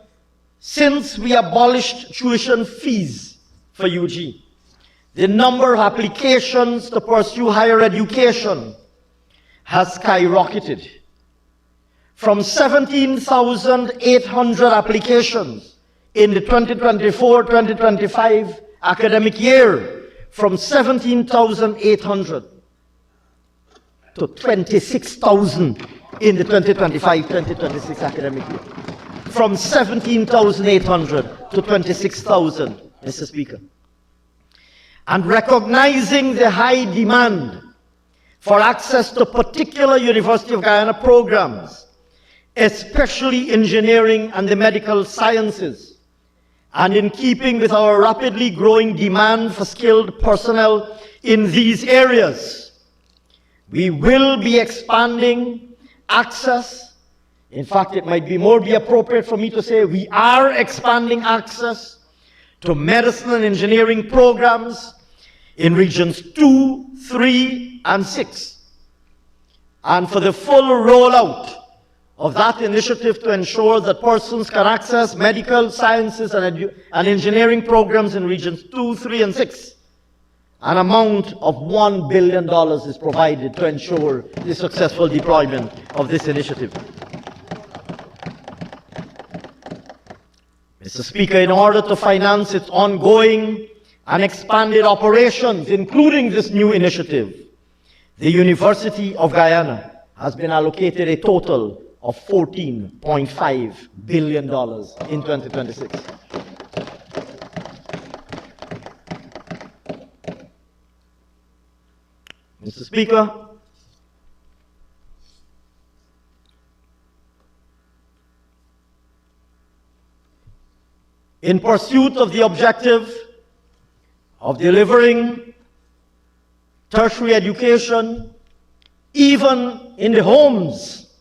since we abolished tuition fees for UG, the number of applications to pursue higher education has skyrocketed. From 17,800 applications in the 2024-2025 academic year, from 17,800 to 26,000 in the 2025-2026 academic year. From 17,800 to 26,000, Mr. Speaker. And recognizing the high demand for access to particular University of Guyana programs, especially engineering and the medical sciences, and in keeping with our rapidly growing demand for skilled personnel in these areas, we will be expanding access. In fact, it might be appropriate for me to say we are expanding access to medicine and engineering programs in regions 2, 3, and 6. And for the full rollout of that initiative to ensure that persons can access medical sciences and engineering programs in regions 2, 3, and 6, an amount of $1 billion is provided to ensure the successful deployment of this initiative. Mr. Speaker, in order to finance its ongoing and expanded operations, including this new initiative, the University of Guyana has been allocated a total of $14.5 billion in 2026. Mr. Speaker, in pursuit of the objective of delivering tertiary education, even in the homes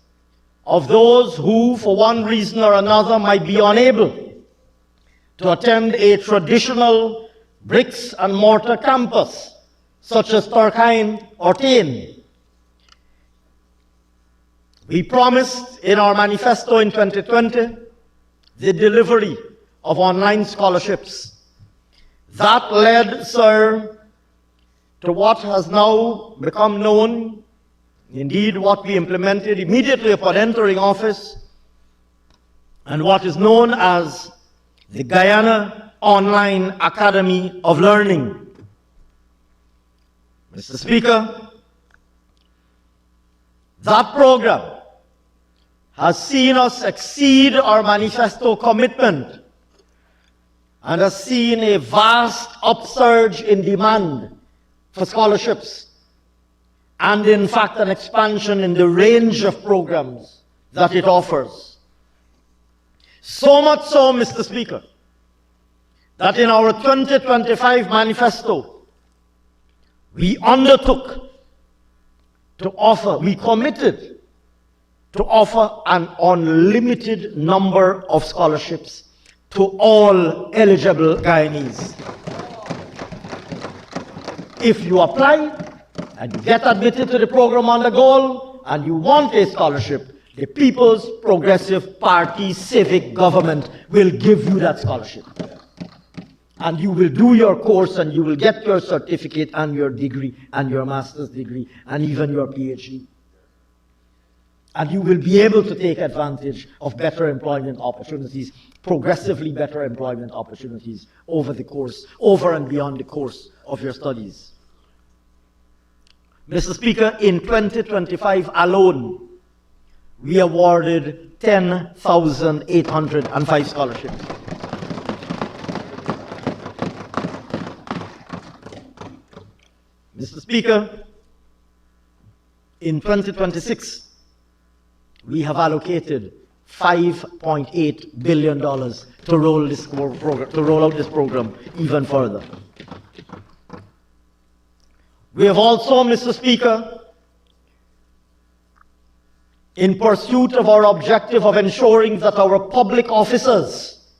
of those who, for one reason or another, might be unable to attend a traditional bricks and mortar campus, such as Thirteenth or Thirteenth. We promised in our manifesto in 2020 the delivery of online scholarships. That led, sir, to what has now become known, indeed what we implemented immediately upon entering office, and what is known as the Guyana Online Academy of Learning. Mr. Speaker, that program has seen us exceed our manifesto commitment and has seen a vast upsurge in demand for scholarships, and in fact an expansion in the range of programs that it offers. So much so, Mr. Speaker, that in our 2025 manifesto, we undertook to offer, we committed to offer an unlimited number of scholarships to all eligible Guyanese. If you apply and you get admitted to the program on the goal and you want a scholarship, the People's Progressive Party civic government will give you that scholarship. And you will do your course and you will get your certificate and your degree and your master's degree and even your PhD. And you will be able to take advantage of better employment opportunities, progressively better employment opportunities over the course, over and beyond the course of your studies. Mr. Speaker, in 2025 alone, we awarded 10,805 scholarships. Mr. Speaker, in 2026, we have allocated $5.8 billion to roll out this program even further. We have also, Mr. Speaker, in pursuit of our objective of ensuring that our public officers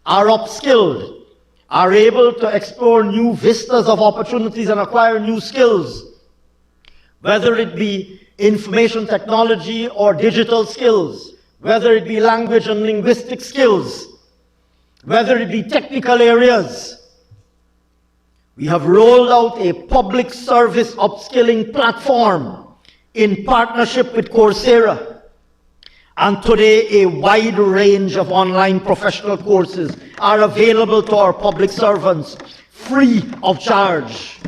are upskilled, are able to explore new vistas of opportunities and acquire new skills, whether it be information technology or digital skills, whether it be language and linguistic skills, whether it be technical areas. We have rolled out a public service upskilling platform in partnership with Coursera. And today, a wide range of online professional courses are available to our public servants free of charge.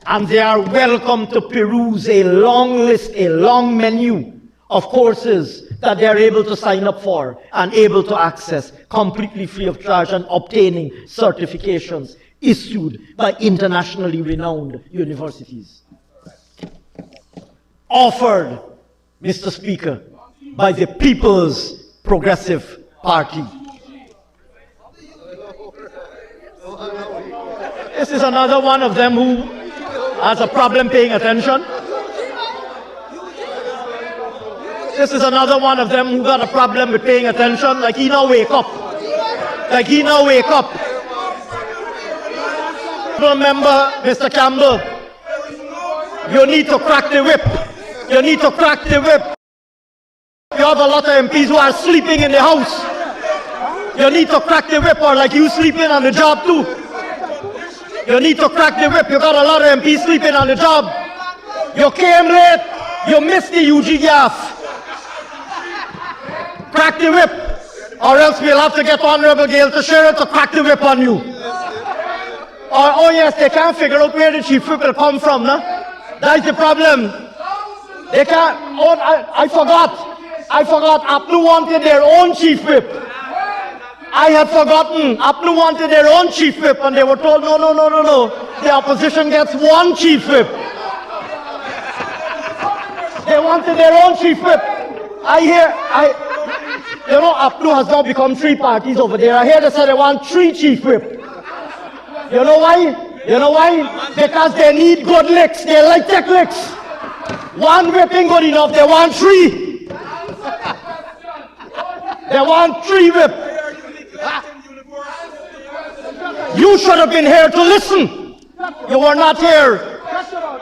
And they are welcome to peruse a long list, a long menu of courses that they are able to sign up for and able to access completely free of charge and obtaining certifications issued by internationally renowned universities. Offered, Mr. Speaker, by the People's Progressive Party. This is another one of them who has a problem paying attention. This is another one of them who got a problem with paying attention, like he now wake up. Like he now wake up. Remember, Mr. Campbell, you need to crack the whip. You need to crack the whip. You have a lot of MPs who are sleeping in the house. You need to crack the whip, or like you sleeping on the job too. You need to crack the whip. You got a lot of MPs sleeping on the job. You came late. You missed the UG gaff. Crack the whip, or else we'll have to get Honorable Gail Teixeira to crack the whip on you. Or, oh yes, they can't figure out where the chief whip will come from, no? That's the problem. They can't, oh, I forgot. APNU wanted their own chief whip. I had forgotten. APNU wanted their own chief whip, and they were told, no. the opposition gets one chief whip. They wanted their own chief whip. You know, APNU has now become three parties over there. I hear they say they want three chief whip. You know why? You know why? Because they need good licks. They like tech licks. One whip ain't good enough. They want three. They want three whip. You should have been here to listen. You were not here.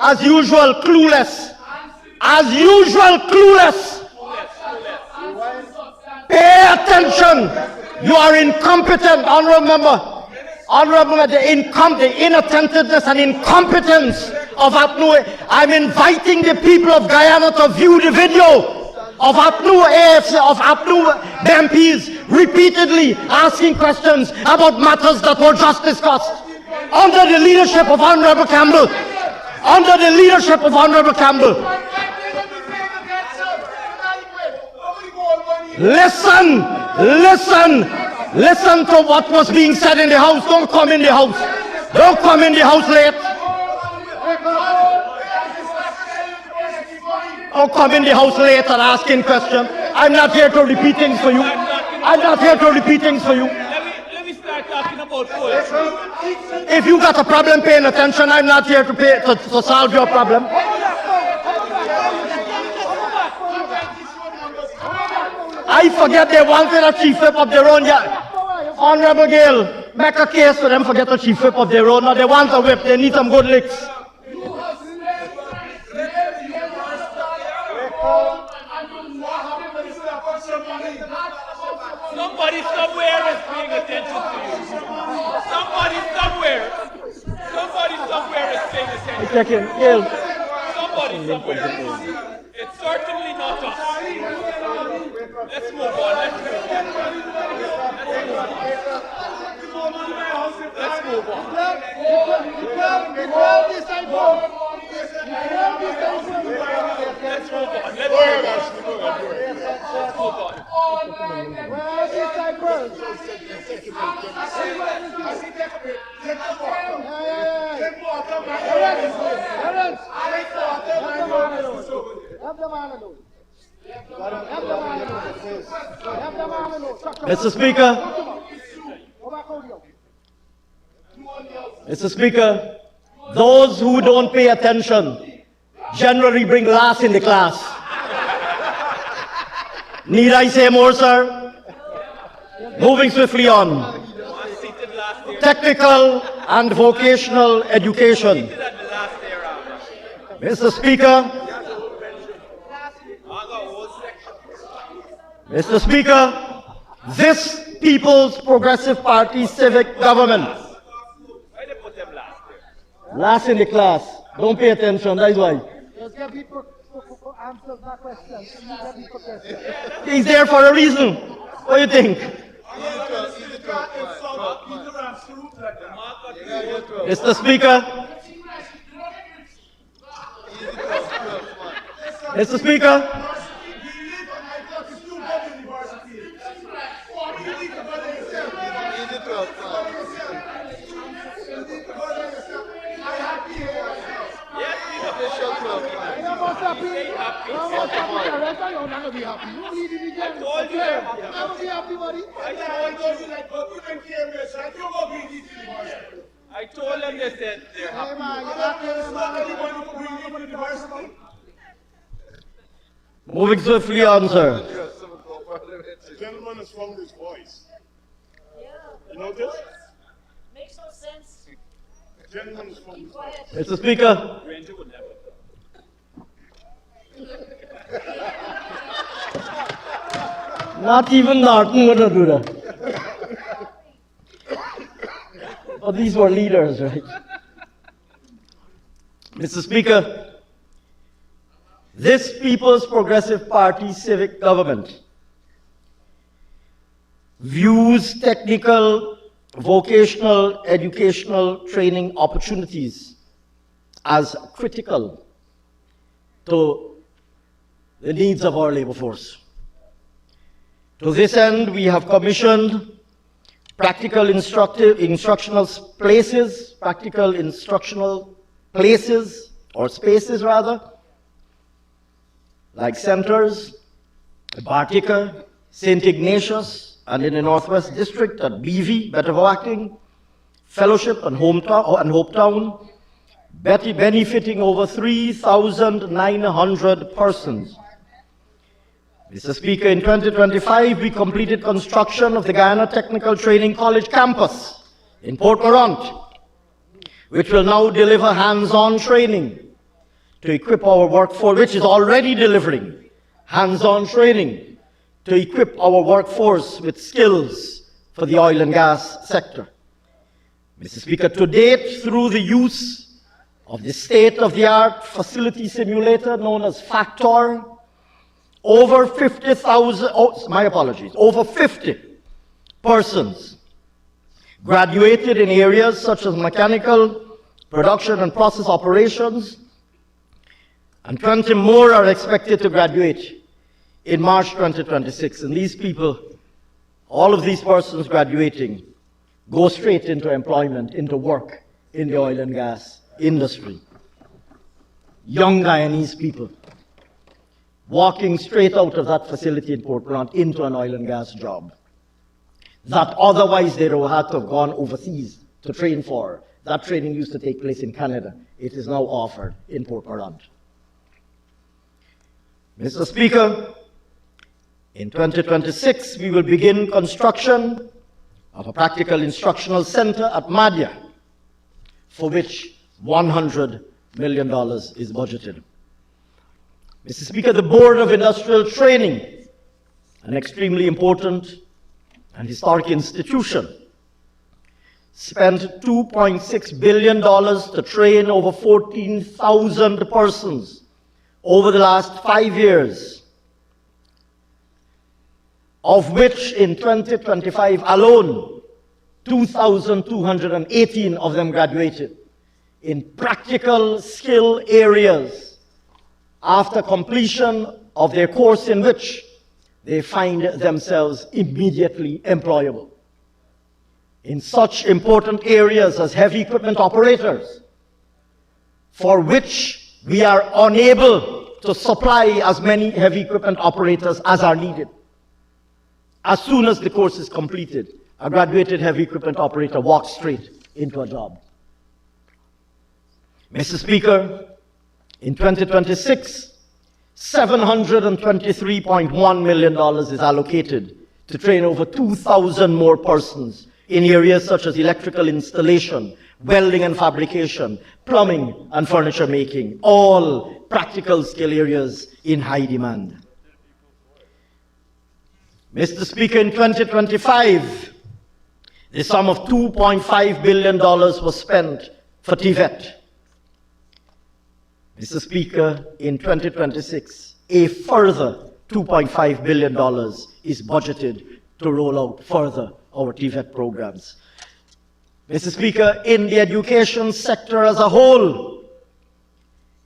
As usual, clueless. As usual, clueless. Pay attention. You are incompetent, honorable member. Honorable member, the inattentiveness and incompetence of APNU. I'm inviting the people of Guyana to view the video of APNU AFC, of APNU MPs repeatedly asking questions about matters that were just discussed under the leadership of Honorable Campbell. Under the leadership of Honorable Campbell. Listen, listen to what was being said in the House. Don't come in the House. Don't come in the House late. Don't come in the House late and asking questions. I'm not here to repeat things for you. I'm not here to repeat things for you. Let me start talking about poetry. If you got a problem paying attention, I'm not here to solve your problem. I forget they wanted a chief whip of their own. Yeah. Honorable Gale, make a case for them forget a chief whip of their own. Now they want a whip, they need some good licks. Somebody somewhere is paying attention to you. Somebody somewhere is paying attention. Check in, Gale. Somebody somewhere. It's certainly not us. Let's move on. Let's move on. Mr. Speaker, those who don't pay attention generally bring last in the class. Need I say more, sir? Moving swiftly on. Technical and vocational education. Mr. Speaker, this People's Progressive Party civic government. Last in the class. Don't pay attention, that's why. He's there for a reason. What do you think? Mr. Speaker. Mr. Speaker. I told them they said they're happy. Moving swiftly on, sir. The gentleman has found his voice. You know this? Makes no sense. The gentleman has found his voice. Mr. Speaker. Not even Norton would do that. But these were leaders, right? Mr. Speaker, this People's Progressive Party civic government views technical, vocational, educational training opportunities as critical to the needs of our labor force. To this end, we have commissioned practical instructional places, or spaces rather, like centers, at Bartica, St. Ignatius, and in the Northwest District at BV, Betavoacting, Fellowship and Hopetown, benefiting over 3,900 persons. Mr. Speaker, in 2025, we completed construction of the Guyana Technical Training College campus in Port Morant, which will now deliver hands-on training to equip our workforce, which is already delivering hands-on training to equip our workforce with skills for the oil and gas sector. Mr. Speaker, to date, through the use of the state-of-the-art facility simulator known as Factor, over 50 persons graduated in areas such as mechanical, production and process operations, and 20 more are expected to graduate in March 2026. And these people, all of these persons graduating, go straight into employment, into work in the oil and gas industry. Young Guyanese people walking straight out of that facility in Port Morant into an oil and gas job that otherwise they would have to have gone overseas to train for. That training used to take place in Canada. It is now offered in Port Morant. Mr. Speaker, in 2026, we will begin construction of a practical instructional center at Madhya, for which $100 million is budgeted. Mr. Speaker, the Board of Industrial Training, an extremely important and historic institution, spent $2.6 billion to train over 14,000 persons over the last 5 years, of which in 2025 alone, 2,218 of them graduated in practical skill areas after completion of their course, in which they find themselves immediately employable in such important areas as heavy equipment operators, for which we are unable to supply as many heavy equipment operators as are needed. As soon as the course is completed, a graduated heavy equipment operator walks straight into a job. Mr. Speaker, in 2026, $723.1 million is allocated to train over 2,000 more persons in areas such as electrical installation, welding and fabrication, plumbing and furniture making, all practical skill areas in high demand. Mr. Speaker, in 2025, the sum of $2.5 billion was spent for TVET. Mr. Speaker, in 2026, a further $2.5 billion is budgeted to roll out further our TVET programs. Mr. Speaker, in the education sector as a whole,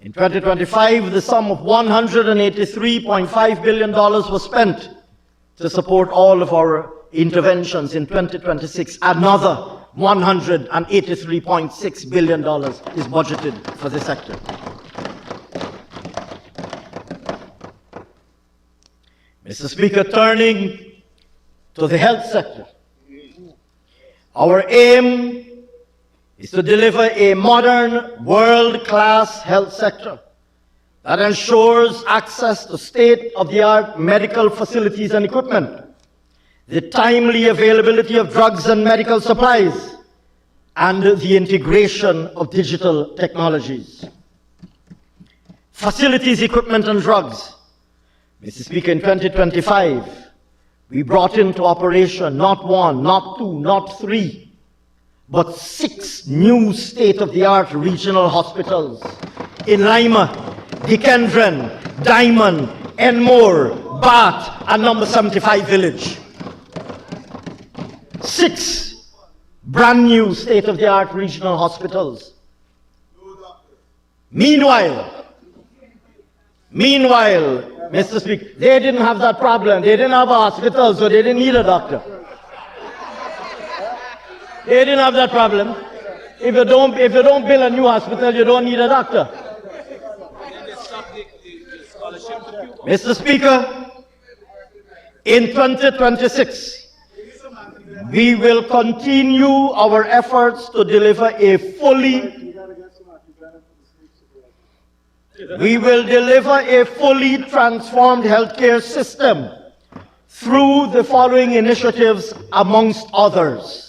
in 2025, the sum of $183.5 billion was spent to support all of our interventions. In 2026, another $183.6 billion is budgeted for the sector. Mr. Speaker, turning to the health sector, our aim is to deliver a modern, world-class health sector that ensures access to state-of-the-art medical facilities and equipment, the timely availability of drugs and medical supplies, and the integration of digital technologies. Facilities, equipment, and drugs. Mr. Speaker, in 2025, we brought into operation not one, not two, not three, but 6 new state-of-the-art regional hospitals in Lima, Dikendren, Diamond, Enmore, Bath, and number 75 Village. 6 brand new state-of-the-art regional hospitals. Meanwhile, Mr. Speaker, they didn't have that problem. They didn't have a hospital, so they didn't need a doctor. They didn't have that problem. If you don't build a new hospital, you don't need a doctor. Mr. Speaker, in 2026, we will continue our efforts to deliver a fully transformed healthcare system through the following initiatives, amongst others.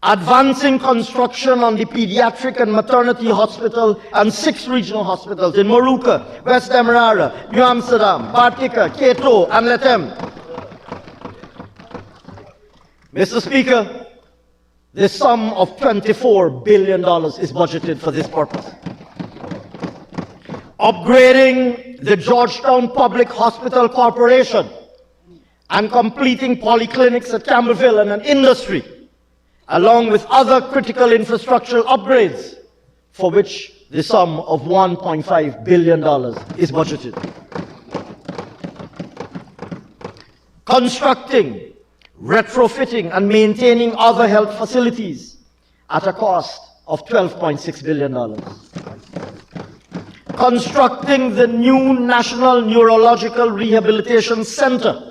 Advancing construction on the pediatric and maternity hospital and 6 regional hospitals in Moruca, West Demerara, New Amsterdam, Bartica, Cato, and Letem. Mr. Speaker, the sum of $24 billion is budgeted for this purpose. Upgrading the Georgetown Public Hospital Corporation and completing polyclinics at Campbellville and an industry, along with other critical infrastructural upgrades, for which the sum of $1.5 billion is budgeted. Constructing, retrofitting, and maintaining other health facilities at a cost of $12.6 billion. Constructing the new National Neurological Rehabilitation Center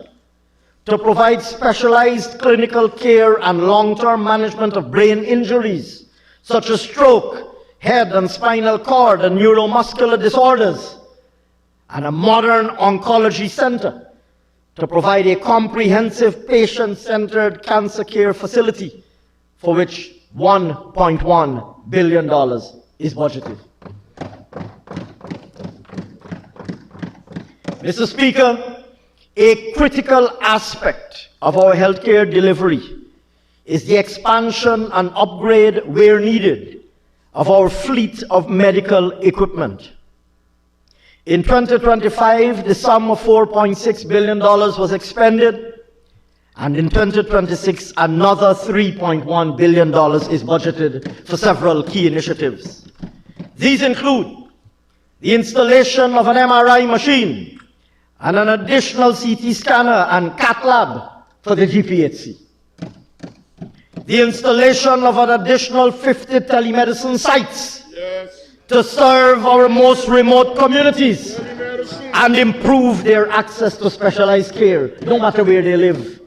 to provide specialized clinical care and long-term management of brain injuries, such as stroke, head and spinal cord, and neuromuscular disorders, and a modern oncology center to provide a comprehensive patient-centered cancer care facility, for which $1.1 billion is budgeted. Mr. Speaker, a critical aspect of our healthcare delivery is the expansion and upgrade where needed of our fleet of medical equipment. In 2025, the sum of $4.6 billion was expended, and in 2026, another $3.1 billion is budgeted for several key initiatives. These include the installation of an MRI machine and an additional CT scanner and cath lab for the GPHC. The installation of an additional 50 telemedicine sites to serve our most remote communities and improve their access to specialized care, no matter where they live.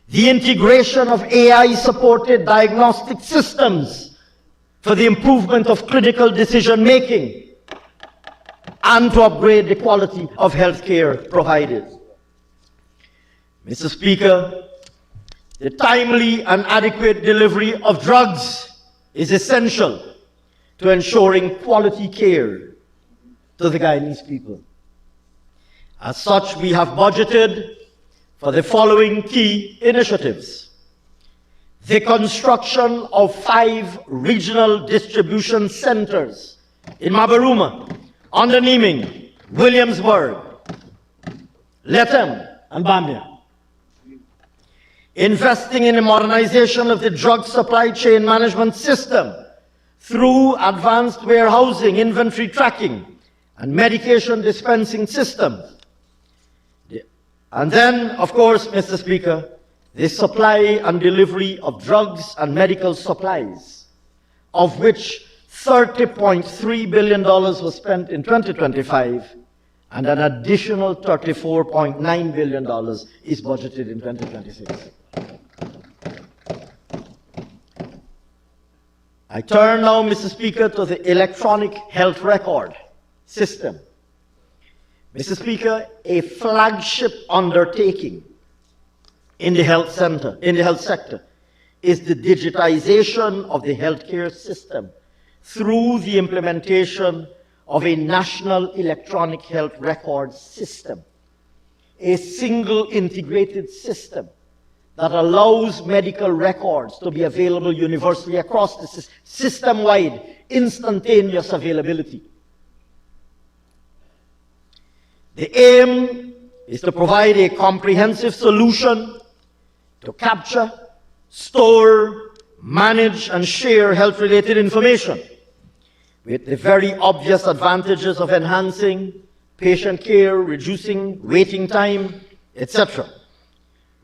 The integration of AI-supported diagnostic systems for the improvement of clinical decision-making and to upgrade the quality of healthcare provided. Mr. Speaker, the timely and adequate delivery of drugs is essential to ensuring quality care to the Guyanese people. As such, we have budgeted for the following key initiatives: the construction of 5 regional distribution centers in Mabaruma, Onderneming, Williamsburg, Letem, and Bamia. Investing in the modernization of the drug supply chain management system through advanced warehousing, inventory tracking, and medication dispensing systems. And then, of course, Mr. Speaker, the supply and delivery of drugs and medical supplies, of which $30.3 billion was spent in 2025, and an additional $34.9 billion is budgeted in 2026. I turn now, Mr. Speaker, to the electronic health record system. Mr. Speaker, a flagship undertaking in the health sector is the digitization of the healthcare system through the implementation of a national electronic health record system, a single integrated system that allows medical records to be available universally across the system-wide, instantaneous availability. The aim is to provide a comprehensive solution to capture, store, manage, and share health-related information, with the very obvious advantages of enhancing patient care, reducing waiting time, etc.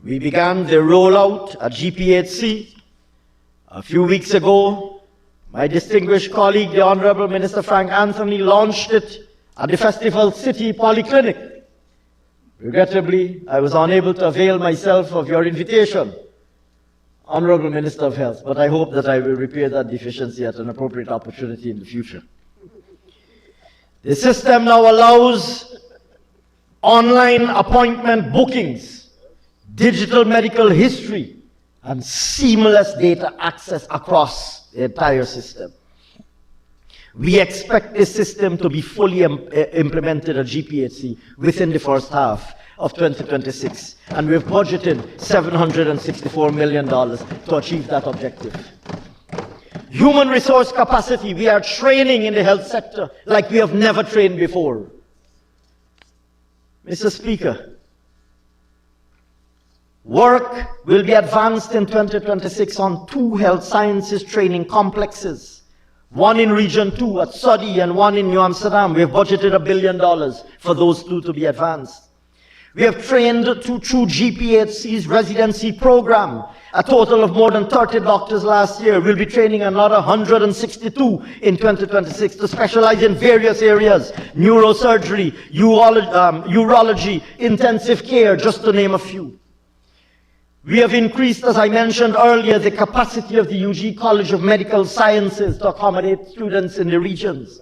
We began the rollout at GPHC A few weeks ago, my distinguished colleague, the Honorable Minister Frank Anthony, launched it at the Festival City Polyclinic. Regrettably, I was unable to avail myself of your invitation, Honorable Minister of Health, but I hope that I will repair that deficiency at an appropriate opportunity in the future. The system now allows online appointment bookings, digital medical history, and seamless data access across the entire system. We expect this system to be fully implemented at GPHC within the first half of 2026, and we've budgeted $764 million to achieve that objective. Human resource capacity, we are training in the health sector like we have never trained before. Mr. Speaker, work will be advanced in 2026 on 2 health sciences training complexes, one in Region 2 at Saudi and one in New Amsterdam. We have budgeted $1 billion for those 2 to be advanced. We have trained through GPHC's residency program a total of more than 30 doctors last year. We'll be training another 162 in 2026 to specialize in various areas: neurosurgery, urology, intensive care, just to name a few. We have increased, as I mentioned earlier, the capacity of the UG College of Medical Sciences to accommodate students in the regions.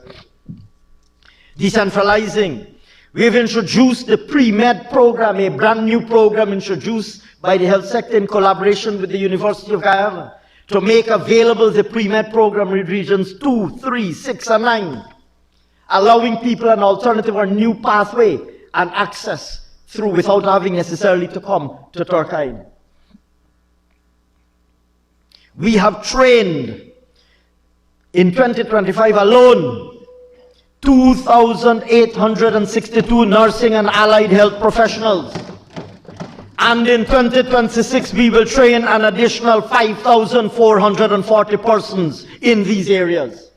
Decentralizing. We have introduced the pre-med program, a brand new program introduced by the health sector in collaboration with the University of Guyana, to make available the pre-med program in regions 2, 3, 6, and 9, allowing people an alternative or new pathway and access through without having necessarily to come to Turkine. We have trained in 2025 alone 2,862 nursing and allied health professionals. And in 2026, we will train an additional 5,440 persons in these areas.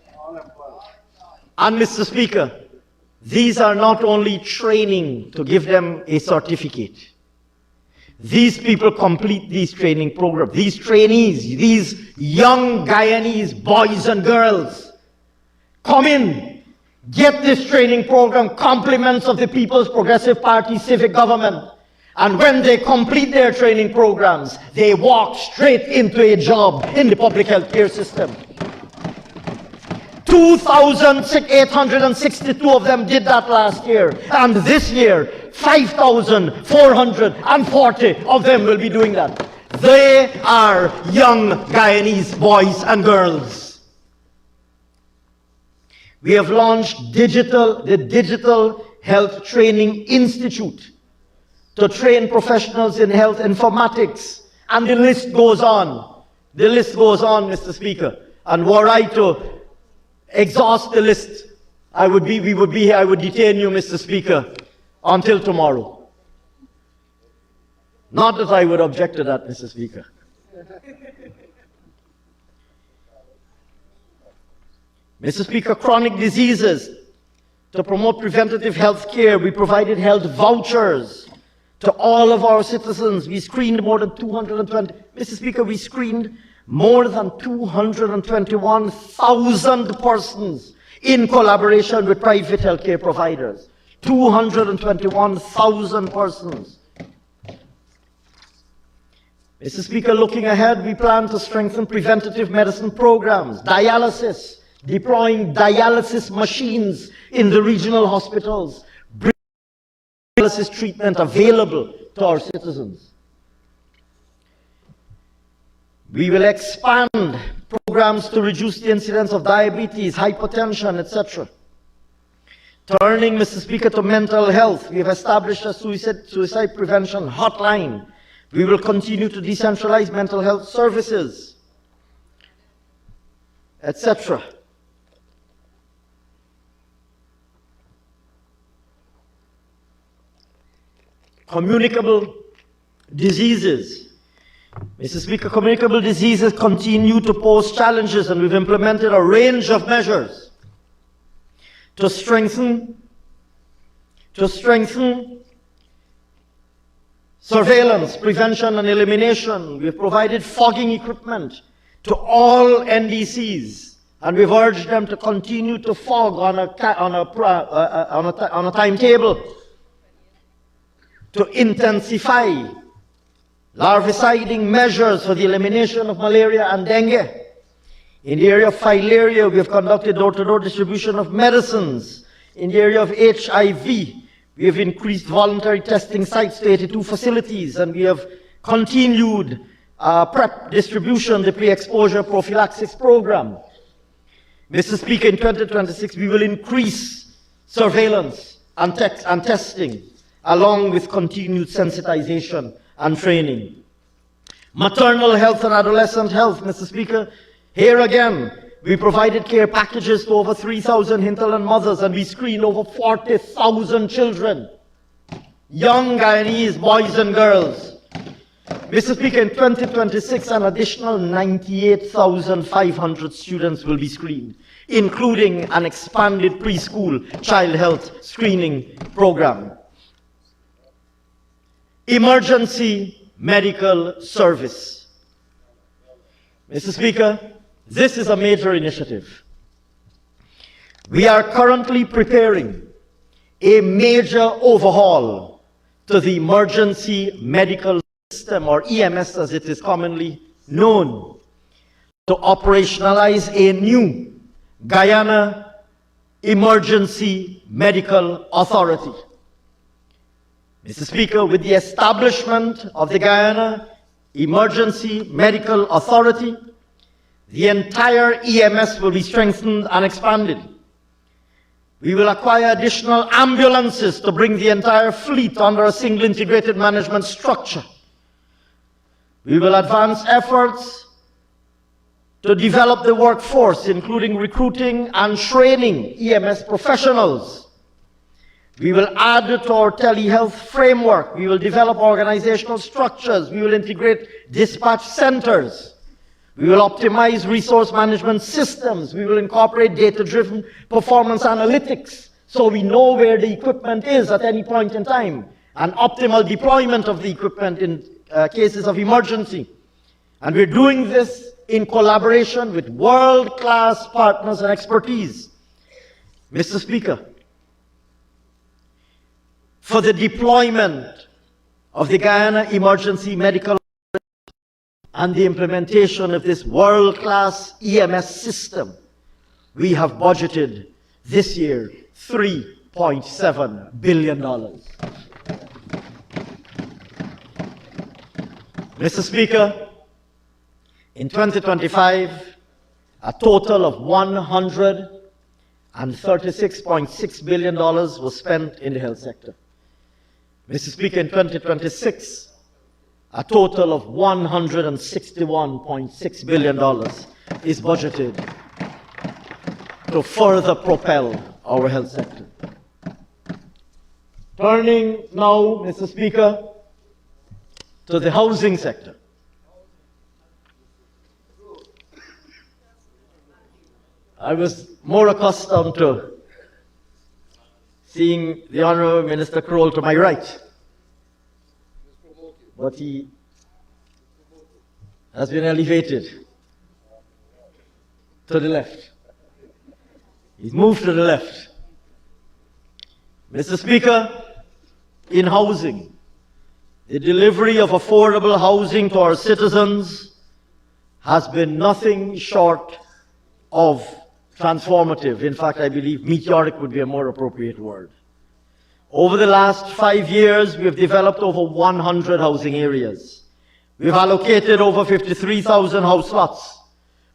And Mr. Speaker, these are not only training to give them a certificate. These people complete these training programs. These trainees, these young Guyanese boys and girls come in, get this training program, compliments of the People's Progressive Party civic government, and when they complete their training programs, they walk straight into a job in the public health care system. 2,862 of them did that last year, and this year, 5,440 of them will be doing that. They are young Guyanese boys and girls. We have launched the Digital Health Training Institute to train professionals in health informatics, and the list goes on. The list goes on, Mr. Speaker. And were I to exhaust the list, I would detain you, Mr. Speaker, until tomorrow. Not that I would object to that, Mr. Speaker. Mr. Speaker, chronic diseases. To promote preventative health care, we provided health vouchers to all of our citizens. We screened more than 220. Mr. Speaker, we screened more than 221,000 persons in collaboration with private healthcare providers. 221,000 persons. Mr. Speaker, looking ahead, we plan to strengthen preventative medicine programs, dialysis, deploying dialysis machines in the regional hospitals, bringing dialysis treatment available to our citizens. We will expand programs to reduce the incidence of diabetes, hypertension, etc. Turning, Mr. Speaker, to mental health, we have established a suicide prevention hotline. We will continue to decentralize mental health services, etc. Communicable diseases. Mr. Speaker, communicable diseases continue to pose challenges, and we've implemented a range of measures to strengthen surveillance, prevention, and elimination. We've provided fogging equipment to all NDCs, and we've urged them to continue to fog on a timetable to intensify larviciding measures for the elimination of malaria and dengue. In the area of filaria, we have conducted door-to-door distribution of medicines. In the area of HIV, we have increased voluntary testing sites to 82 facilities, and we have continued PrEP distribution, the pre-exposure prophylaxis program. Mr. Speaker, in 2026, we will increase surveillance and testing, along with continued sensitization and training. Maternal health and adolescent health, Mr. Speaker, here again, we provided care packages to over 3,000 hinterland mothers, and we screened over 40,000 children, young Guyanese boys and girls. Mr. Speaker, in 2026, an additional 98,500 students will be screened, including an expanded preschool child health screening program. Emergency medical service. Mr. Speaker, this is a major initiative. We are currently preparing a major overhaul to the emergency medical system, or EMS as it is commonly known, to operationalize a new Guyana Emergency Medical Authority. Mr. Speaker, with the establishment of the Guyana Emergency Medical Authority, the entire EMS will be strengthened and expanded. We will acquire additional ambulances to bring the entire fleet under a single integrated management structure. We will advance efforts to develop the workforce, including recruiting and training EMS professionals. We will add to our telehealth framework. We will develop organizational structures. We will integrate dispatch centers. We will optimize resource management systems. We will incorporate data-driven performance analytics so we know where the equipment is at any point in time, and optimal deployment of the equipment in cases of emergency. And we're doing this in collaboration with world-class partners and expertise. Mr. Speaker, for the deployment of the Guyana Emergency Medical and the implementation of this world-class EMS system, we have budgeted this year $3.7 billion. Mr. Speaker, in 2025, a total of $136.6 billion was spent in the health sector. Mr. Speaker, in 2026, a total of $161.6 billion is budgeted to further propel our health sector. Turning now, Mr. Speaker, to the housing sector. I was more accustomed to seeing the Honourable Minister Kroll to my right, but he has been elevated to the left. He's moved to the left. Mr. Speaker, in housing, the delivery of affordable housing to our citizens has been nothing short of transformative. In fact, I believe meteoric would be a more appropriate word. Over the last 5 years, we have developed over 100 housing areas. We've allocated over 53,000 house lots.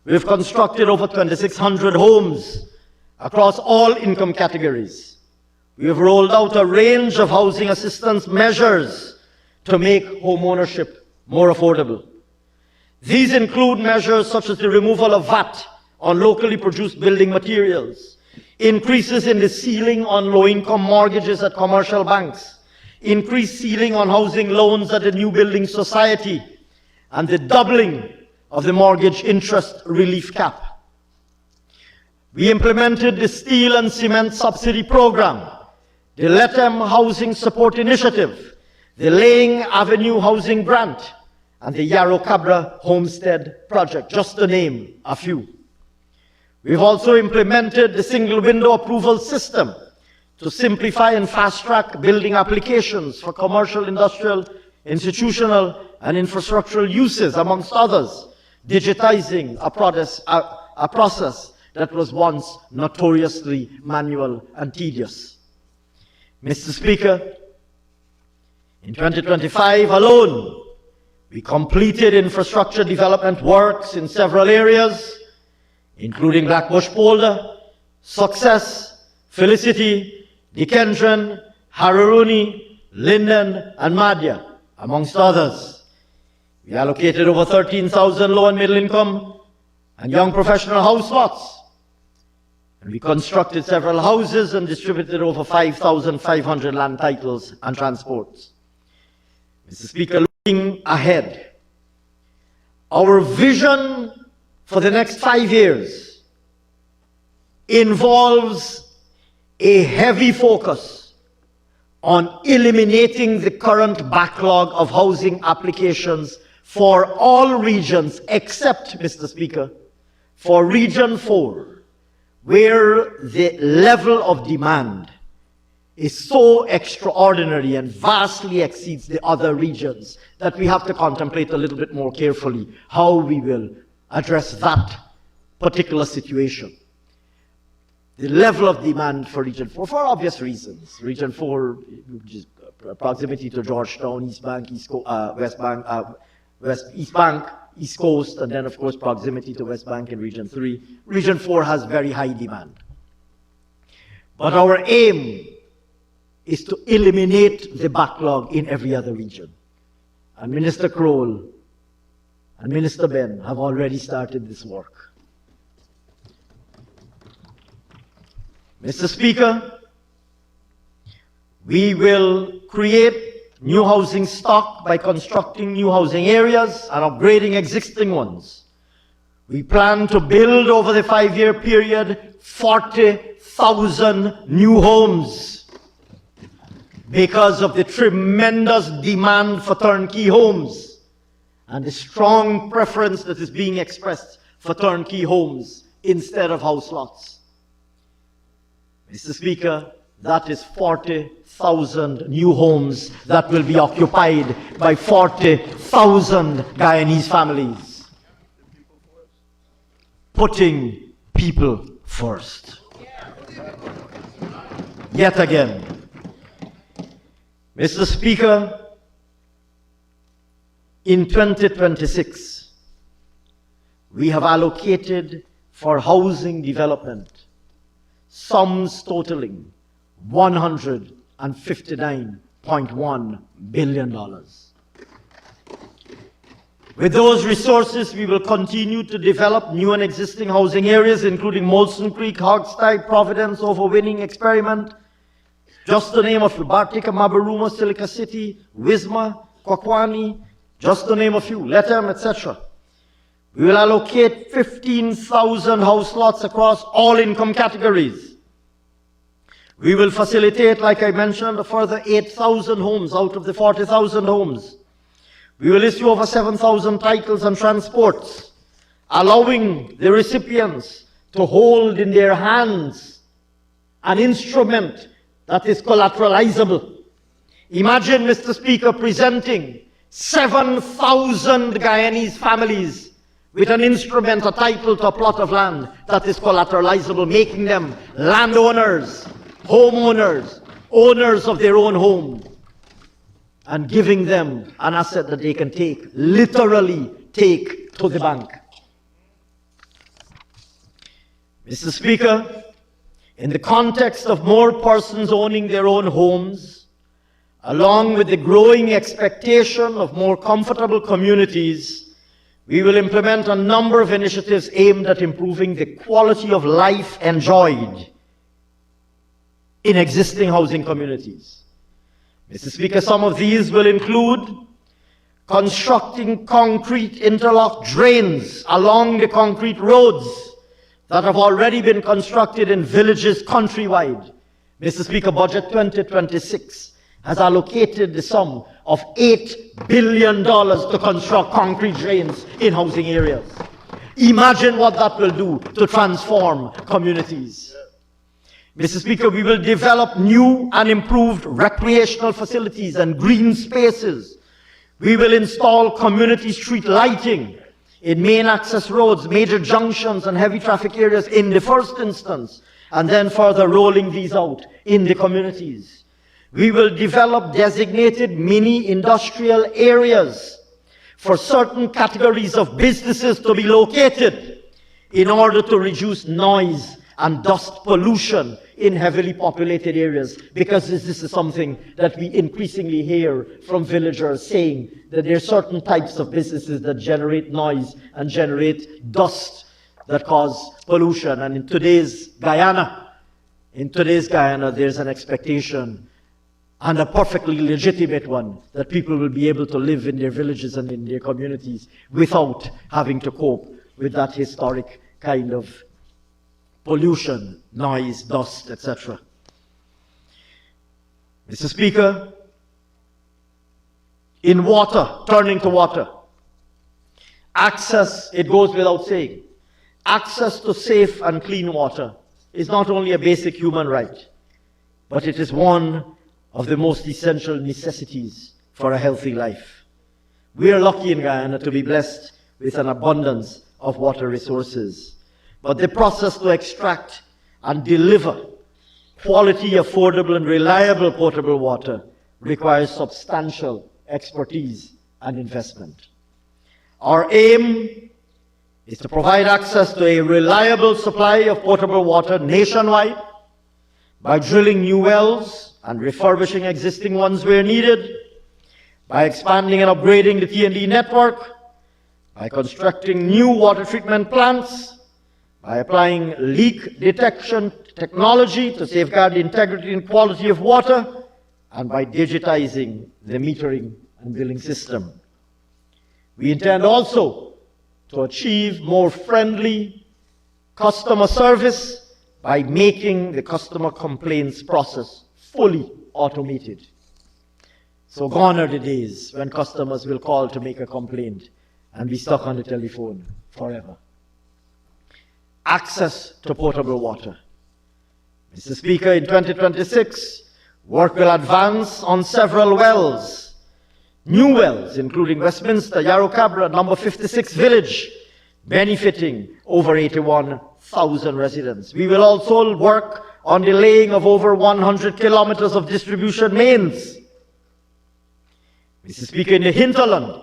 We've constructed over 2,600 homes across all income categories. We have rolled out a range of housing assistance measures to make homeownership more affordable. These include measures such as the removal of VAT on locally produced building materials, increases in the ceiling on low-income mortgages at commercial banks, increased ceiling on housing loans at the New Building Society, and the doubling of the mortgage interest relief cap. We implemented the steel and cement subsidy program, the Let Them Housing Support Initiative, the Laying Avenue Housing Grant, and the Yarrow Cabra Homestead Project, just to name a few. We've also implemented the single window approval system to simplify and fast-track building applications for commercial, industrial, institutional, and infrastructural uses, amongst others, digitizing a process that was once notoriously manual and tedious. Mr. Speaker, in 2025 alone, we completed infrastructure development works in several areas, including Blackbush Polder, Success, Felicity, Dikendron, Hararuni, Linden, and Madhya, amongst others. We allocated over 13,000 low and middle income and young professional house lots. And we constructed several houses and distributed over 5,500 land titles and transports. Mr. Speaker, looking ahead, our vision for the next 5 years involves a heavy focus on eliminating the current backlog of housing applications for all regions except, Mr. Speaker, for Region 4, where the level of demand is so extraordinary and vastly exceeds the other regions that we have to contemplate a little bit more carefully how we will address that particular situation. The level of demand for Region 4, for obvious reasons. Region 4, which is proximity to Georgetown, East Bank, West Bank, East Bank, East Coast, and then of course proximity to West Bank in Region 3. Region 4 has very high demand. But our aim is to eliminate the backlog in every other region. And Minister Kroll and Minister Ben have already started this work. Mr. Speaker, we will create new housing stock by constructing new housing areas and upgrading existing ones. We plan to build over the 5-year period 40,000 new homes because of the tremendous demand for turnkey homes and the strong preference that is being expressed for turnkey homes instead of house lots. Mr. Speaker, that is 40,000 new homes that will be occupied by 40,000 Guyanese families. Putting people first. Yet again. Mr. Speaker, in 2026, we have allocated for housing development sums totaling $159.1 billion. With those resources, we will continue to develop new and existing housing areas, including Molson Creek, Hogstide, Providence, Overwinning, Experiment, just to name a few, Bartica, Mabaruma, Silica City, Wisma, Kwakwani, just to name a few, Letham, etc. We will allocate 15,000 house lots across all income categories. We will facilitate, like I mentioned, a further 8,000 homes out of the 40,000 homes. We will issue over 7,000 titles and transports, allowing the recipients to hold in their hands an instrument that is collateralizable. Imagine, Mr. Speaker, presenting 7,000 Guyanese families with an instrument, a title to a plot of land that is collateralizable, making them landowners, homeowners, owners of their own home, and giving them an asset that they can take, literally take to the bank. Mr. Speaker, in the context of more persons owning their own homes, along with the growing expectation of more comfortable communities, we will implement a number of initiatives aimed at improving the quality of life enjoyed in existing housing communities. Mr. Speaker, some of these will include constructing concrete interlock drains along the concrete roads that have already been constructed in villages countrywide. Mr. Speaker, Budget 2026 has allocated the sum of $8 billion to construct concrete drains in housing areas. Imagine what that will do to transform communities. Mr. Speaker, we will develop new and improved recreational facilities and green spaces. We will install community street lighting in main access roads, major junctions and heavy traffic areas in the first instance, and then further rolling these out in the communities. We will develop designated mini industrial areas for certain categories of businesses to be located in order to reduce noise and dust pollution in heavily populated areas, because this is something that we increasingly hear from villagers saying that there are certain types of businesses that generate noise and generate dust that cause pollution. And in today's Guyana, there's an expectation, and a perfectly legitimate one, that people will be able to live in their villages and in their communities without having to cope with that historic kind of pollution, noise, dust, etc. Mr. Speaker, in water, turning to water, access, it goes without saying, access to safe and clean water is not only a basic human right, but it is one of the most essential necessities for a healthy life. We are lucky in Guyana to be blessed with an abundance of water resources. But the process to extract and deliver quality, affordable, and reliable potable water requires substantial expertise and investment. Our aim is to provide access to a reliable supply of potable water nationwide by drilling new wells and refurbishing existing ones where needed, by expanding and upgrading the T&D network, by constructing new water treatment plants, by applying leak detection technology to safeguard the integrity and quality of water, and by digitizing the metering and billing system. We intend also to achieve more friendly customer service by making the customer complaints process fully automated. So gone are the days when customers will call to make a complaint and be stuck on the telephone forever. Access to potable water. Mr. Speaker, in 2026, work will advance on several wells. New wells, including Westminster, Yarrow Cabra, number 56 village, benefiting over 81,000 residents. We will also work on the laying of over 100 kilometers of distribution mains. Mr. Speaker, in the hinterland,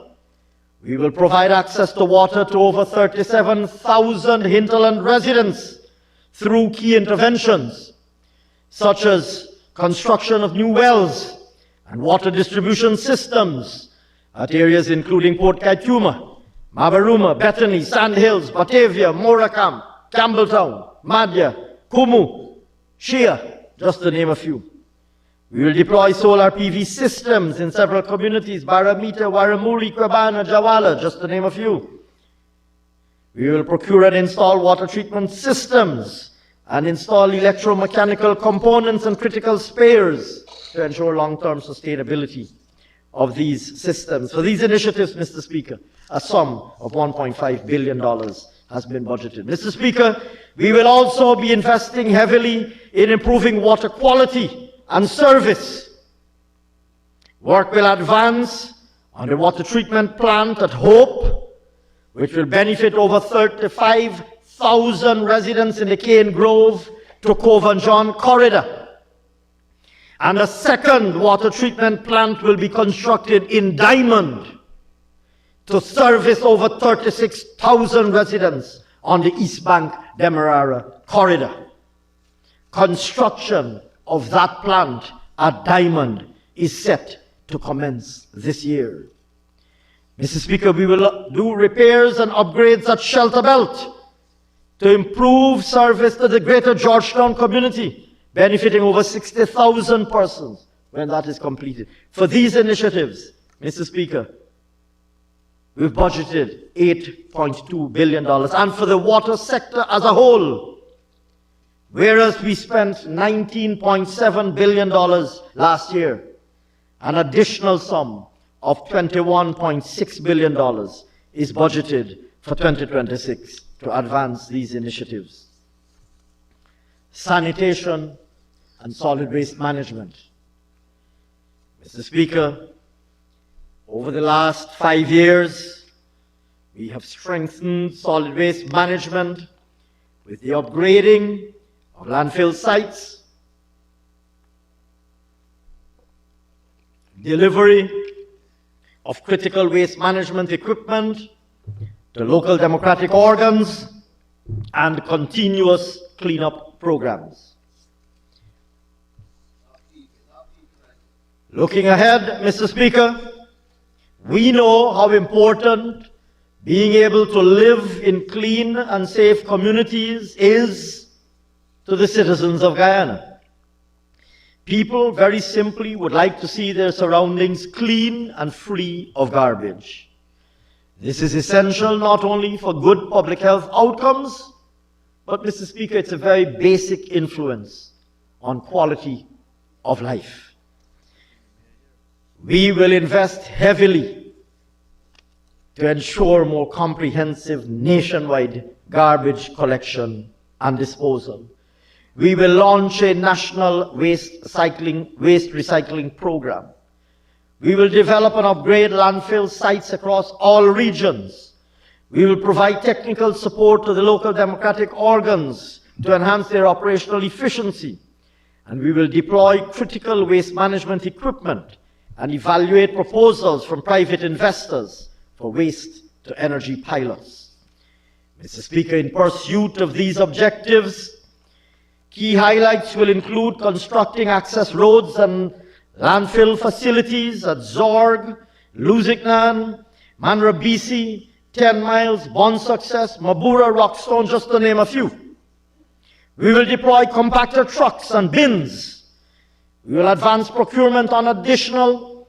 we will provide access to water to over 37,000 hinterland residents through key interventions, such as construction of new wells and water distribution systems at areas including Port Kaituma, Mabaruma, Bethany, Sandhills, Batavia, Morakam, Campbelltown, Madhya, Kumu, Shia, just to name a few. We will deploy solar PV systems in several communities, Baramita, Waramuri, Kwabana, Jawala, just to name a few. We will procure and install water treatment systems and install electromechanical components and critical spares to ensure long-term sustainability of these systems. For these initiatives, Mr. Speaker, a sum of $1.5 billion has been budgeted. Mr. Speaker, we will also be investing heavily in improving water quality and service. Work will advance on the water treatment plant at Hope, which will benefit over 35,000 residents in the Cane Grove to Cove and John corridor. And a second water treatment plant will be constructed in Diamond to service over 36,000 residents on the East Bank Demerara corridor. Construction of that plant at Diamond is set to commence this year. Mr. Speaker, we will do repairs and upgrades at Shelter Belt to improve service to the greater Georgetown community, benefiting over 60,000 persons when that is completed. For these initiatives, Mr. Speaker, we've budgeted $8.2 billion. And for the water sector as a whole, whereas we spent $19.7 billion last year, An additional sum of $21.6 billion is budgeted for 2026 to advance these initiatives. Sanitation and solid waste management. Mr. Speaker, over the last 5 years, we have strengthened solid waste management with the upgrading of landfill sites, delivery of critical waste management equipment to local democratic organs, and continuous cleanup programs. Looking ahead, Mr. Speaker, we know how important being able to live in clean and safe communities is to the citizens of Guyana. People very simply would like to see their surroundings clean and free of garbage. This is essential not only for good public health outcomes, but, Mr. Speaker, it's a very basic influence on quality of life. We will invest heavily to ensure more comprehensive nationwide garbage collection and disposal. We will launch a national waste recycling program. We will develop and upgrade landfill sites across all regions. We will provide technical support to the local democratic organs to enhance their operational efficiency. And we will deploy critical waste management equipment and evaluate proposals from private investors for waste-to-energy pilots. Mr. Speaker, in pursuit of these objectives, key highlights will include constructing access roads and landfill facilities at Zorg, Luzignan, Manrabisi, 10 Miles, Bon Success, Mabura, Rockstone, just to name a few. We will deploy compactor trucks and bins. We will advance procurement on additional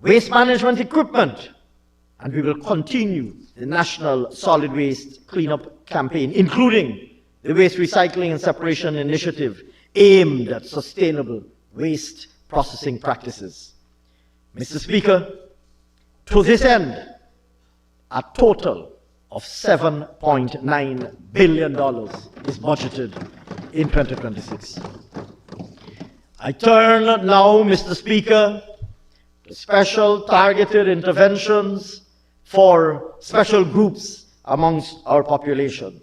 waste management equipment. And we will continue the national solid waste cleanup campaign, including the waste recycling and separation initiative aimed at sustainable waste processing practices. Mr. Speaker, to this end, a total of $7.9 billion is budgeted in 2026. I turn now, Mr. Speaker, to special targeted interventions for special groups amongst our population,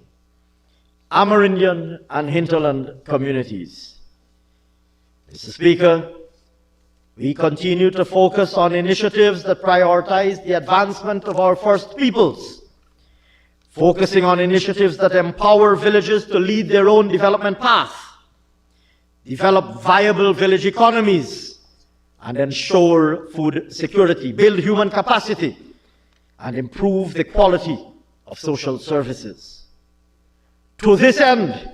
Amerindian and hinterland communities. Mr. Speaker, we continue to focus on initiatives that prioritize the advancement of our First Peoples, focusing on initiatives that empower villages to lead their own development path, develop viable village economies, and ensure food security, build human capacity, and improve the quality of social services. To this end,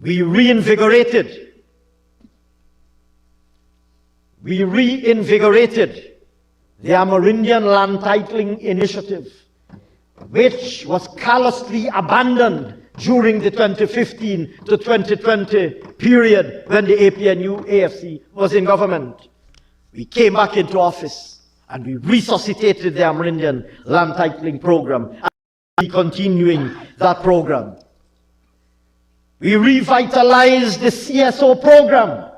we reinvigorated the Amerindian Land Titling Initiative, which was callously abandoned during the 2015 to 2020 period when the APNU-AFC was in government. We came back into office and we resuscitated the Amerindian Land Titling Program, and we are continuing that program. We revitalized the CSO program,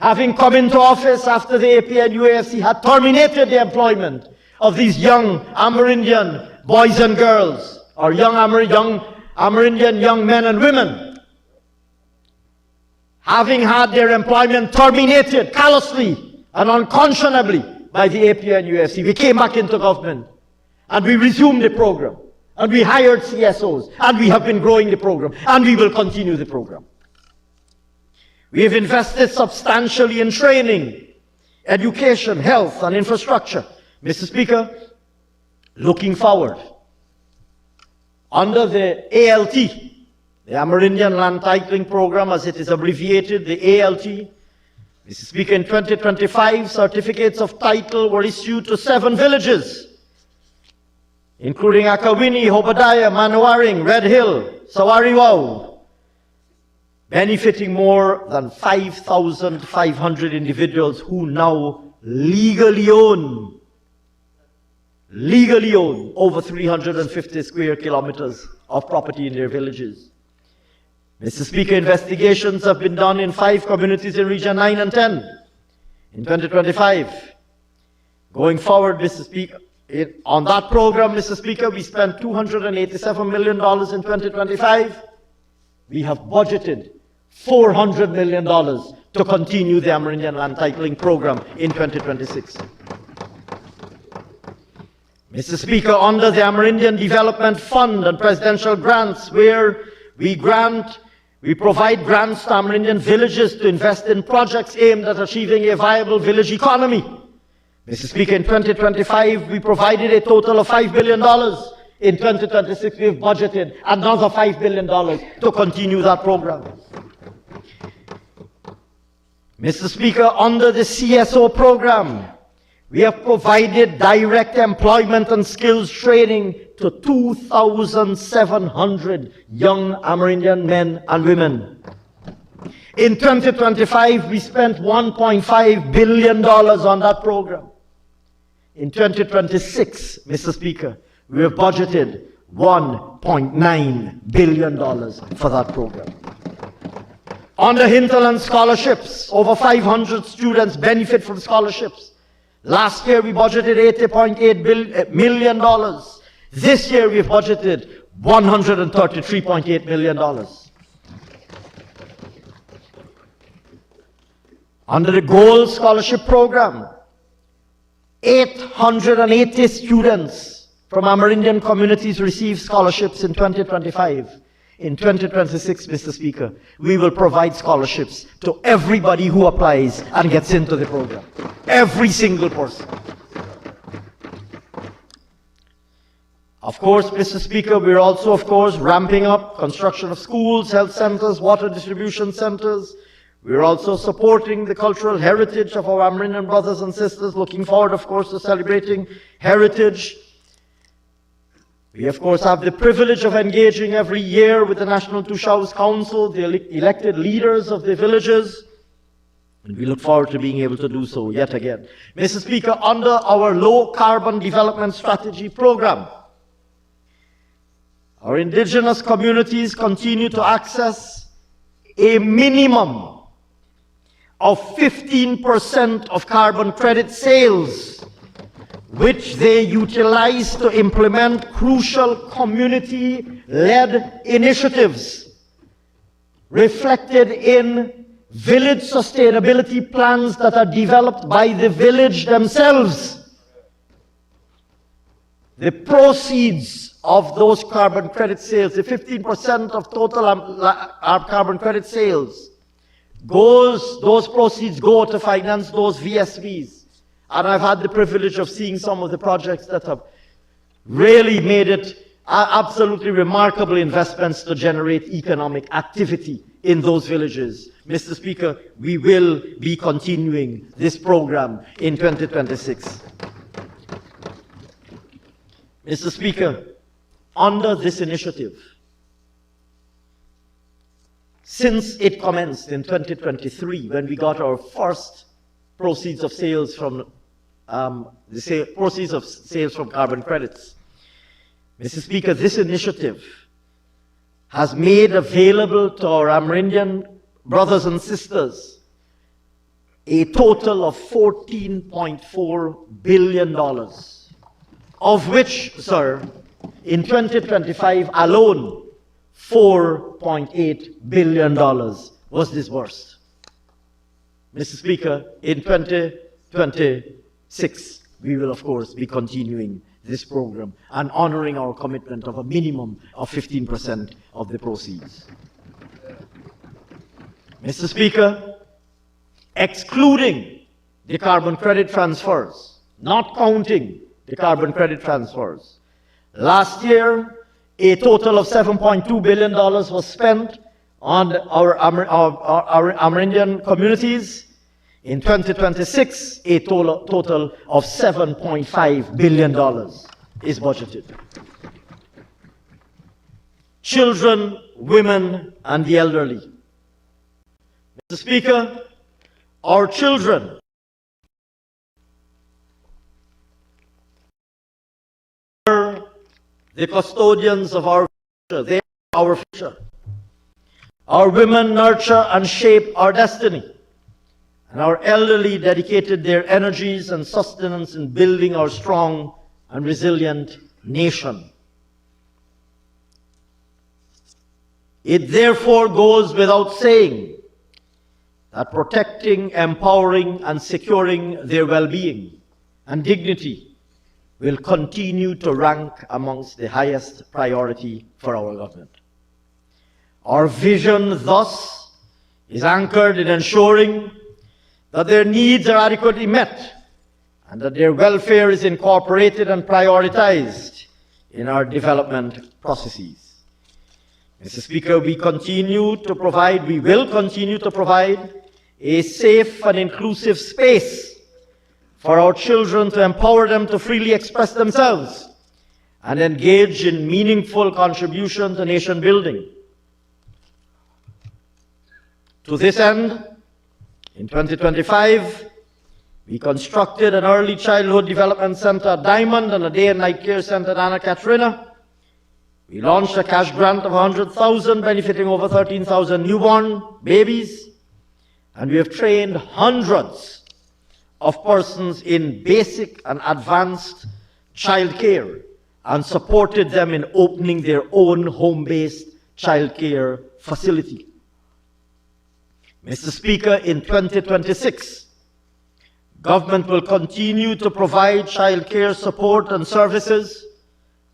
having come into office after the APNU-AFC had terminated the employment of these young Amerindian boys and girls, or young Amerindian young men and women. Having had their employment terminated callously and unconscionably by the APNU-AFC, we came back into government and we resumed the program and we hired CSOs and we have been growing the program and we will continue the program. We have invested substantially in training, education, health, and infrastructure. Mr. Speaker, looking forward, under the ALT, the Amerindian Land Titling Program, as it is abbreviated, the ALT, Mr. Speaker, in 2025, certificates of title were issued to 7 villages, including Akawini, Hobadiah, Manowaring, Red Hill, Sawariwao, benefiting more than 5,500 individuals who now legally own over 350 square kilometers of property in their villages. Mr. Speaker, investigations have been done in 5 communities in Region 9 and 10 in 2025. Going forward, Mr. Speaker, on that program, Mr. Speaker, we spent $287 million in 2025. We have budgeted $400 million to continue the Amerindian land titling program in 2026. Mr. Speaker, under the Amerindian Development Fund and presidential grants, where we provide grants to Amerindian villages to invest in projects aimed at achieving a viable village economy. Mr. Speaker, in 2025, we provided a total of $5 billion. In 2026, we've budgeted another $5 billion to continue that program. Mr. Speaker, under the CSO program, we have provided direct employment and skills training to 2,700 young Amerindian men and women. In 2025, we spent $1.5 billion on that program. In 2026, Mr. Speaker, we have budgeted $1.9 billion for that program. Under hinterland scholarships, over 500 students benefit from scholarships. Last year, we budgeted $80.8 million. This year, we've budgeted $133.8 million. Under the Gold Scholarship Program, 880 students from Amerindian communities received scholarships in 2025. In 2026, Mr. Speaker, we will provide scholarships to everybody who applies and gets into the program. Every single person. Of course, Mr. Speaker, we're also, of course, ramping up construction of schools, health centers, water distribution centers. We're also supporting the cultural heritage of our Amerindian brothers and sisters, looking forward, of course, to celebrating heritage. We, of course, have the privilege of engaging every year with the National Tushaus Council, the elected leaders of the villages, and we look forward to being able to do so yet again. Mr. Speaker, under our Low Carbon Development Strategy program, our indigenous communities continue to access a minimum of 15% of carbon credit sales, which they utilize to implement crucial community-led initiatives reflected in village sustainability plans that are developed by the village themselves. The proceeds of those carbon credit sales, the 15% of total carbon credit sales, those proceeds go to finance those VSVs. And I've had the privilege of seeing some of the projects that have really made it absolutely remarkable investments to generate economic activity in those villages. Mr. Speaker, we will be continuing this program in 2026. Mr. Speaker, under this initiative, since it commenced in 2023, when we got our first proceeds of sales from proceeds of sales from carbon credits. Mr. Speaker, this initiative has made available to our Amerindian brothers and sisters a total of $14.4 billion, of which, sir, in 2025 alone, $4.8 billion was disbursed. Mr. Speaker, in 2026, we will, of course, be continuing this program and honoring our commitment of a minimum of 15% of the proceeds. Mr. Speaker, excluding the carbon credit transfers, not counting the carbon credit transfers, last year, a total of $7.2 billion was spent on our Amerindian communities. In 2026, a total of $7.5 billion is budgeted. Children, women, and the elderly Mr. Speaker, our children are the custodians of our future. They are our future. Our women nurture and shape our destiny. And our elderly dedicated their energies and sustenance in building our strong and resilient nation. It therefore goes without saying that protecting, empowering, and securing their well-being and dignity will continue to rank amongst the highest priority for our government. Our vision, thus, is anchored in ensuring that their needs are adequately met and that their welfare is incorporated and prioritized in our development processes. Mr. Speaker, we will continue to provide a safe and inclusive space for our children to empower them to freely express themselves and engage in meaningful contribution to nation building. To this end, in 2025, we constructed an early childhood development center at Diamond and a day and night care center at Anna Katrina. We launched a cash grant of $100,000 benefiting over 13,000 newborn babies. And we have trained hundreds of persons in basic and advanced child care and supported them in opening their own home-based child care facility. Mr. Speaker, in 2026, government will continue to provide child care support and services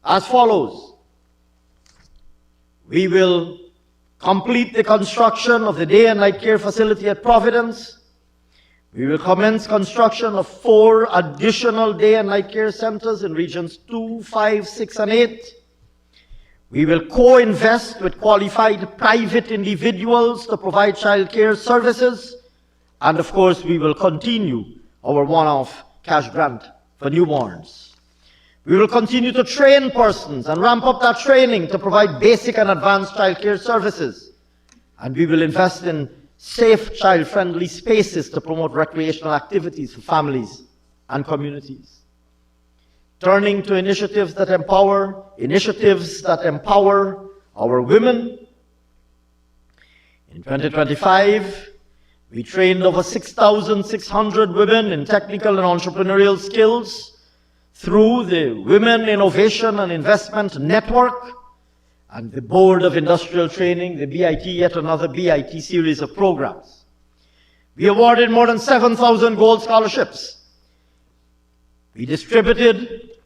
as follows. We will complete the construction of the day and night care facility at Providence. We will commence construction of 4 additional day and night care centers in regions 2, 5, 6, and 8. We will co-invest with qualified private individuals to provide child care services. And of course, we will continue our one-off cash grant for newborns. We will continue to train persons and ramp up that training to provide basic and advanced child care services. And we will invest in safe, child-friendly spaces to promote recreational activities for families and communities. Turning to initiatives that empower our women. In 2025, we trained over 6,600 women in technical and entrepreneurial skills through the Women Innovation and Investment Network and the Board of Industrial Training, the BIT, yet another BIT series of programs. We awarded more than 7,000 gold scholarships. We distributed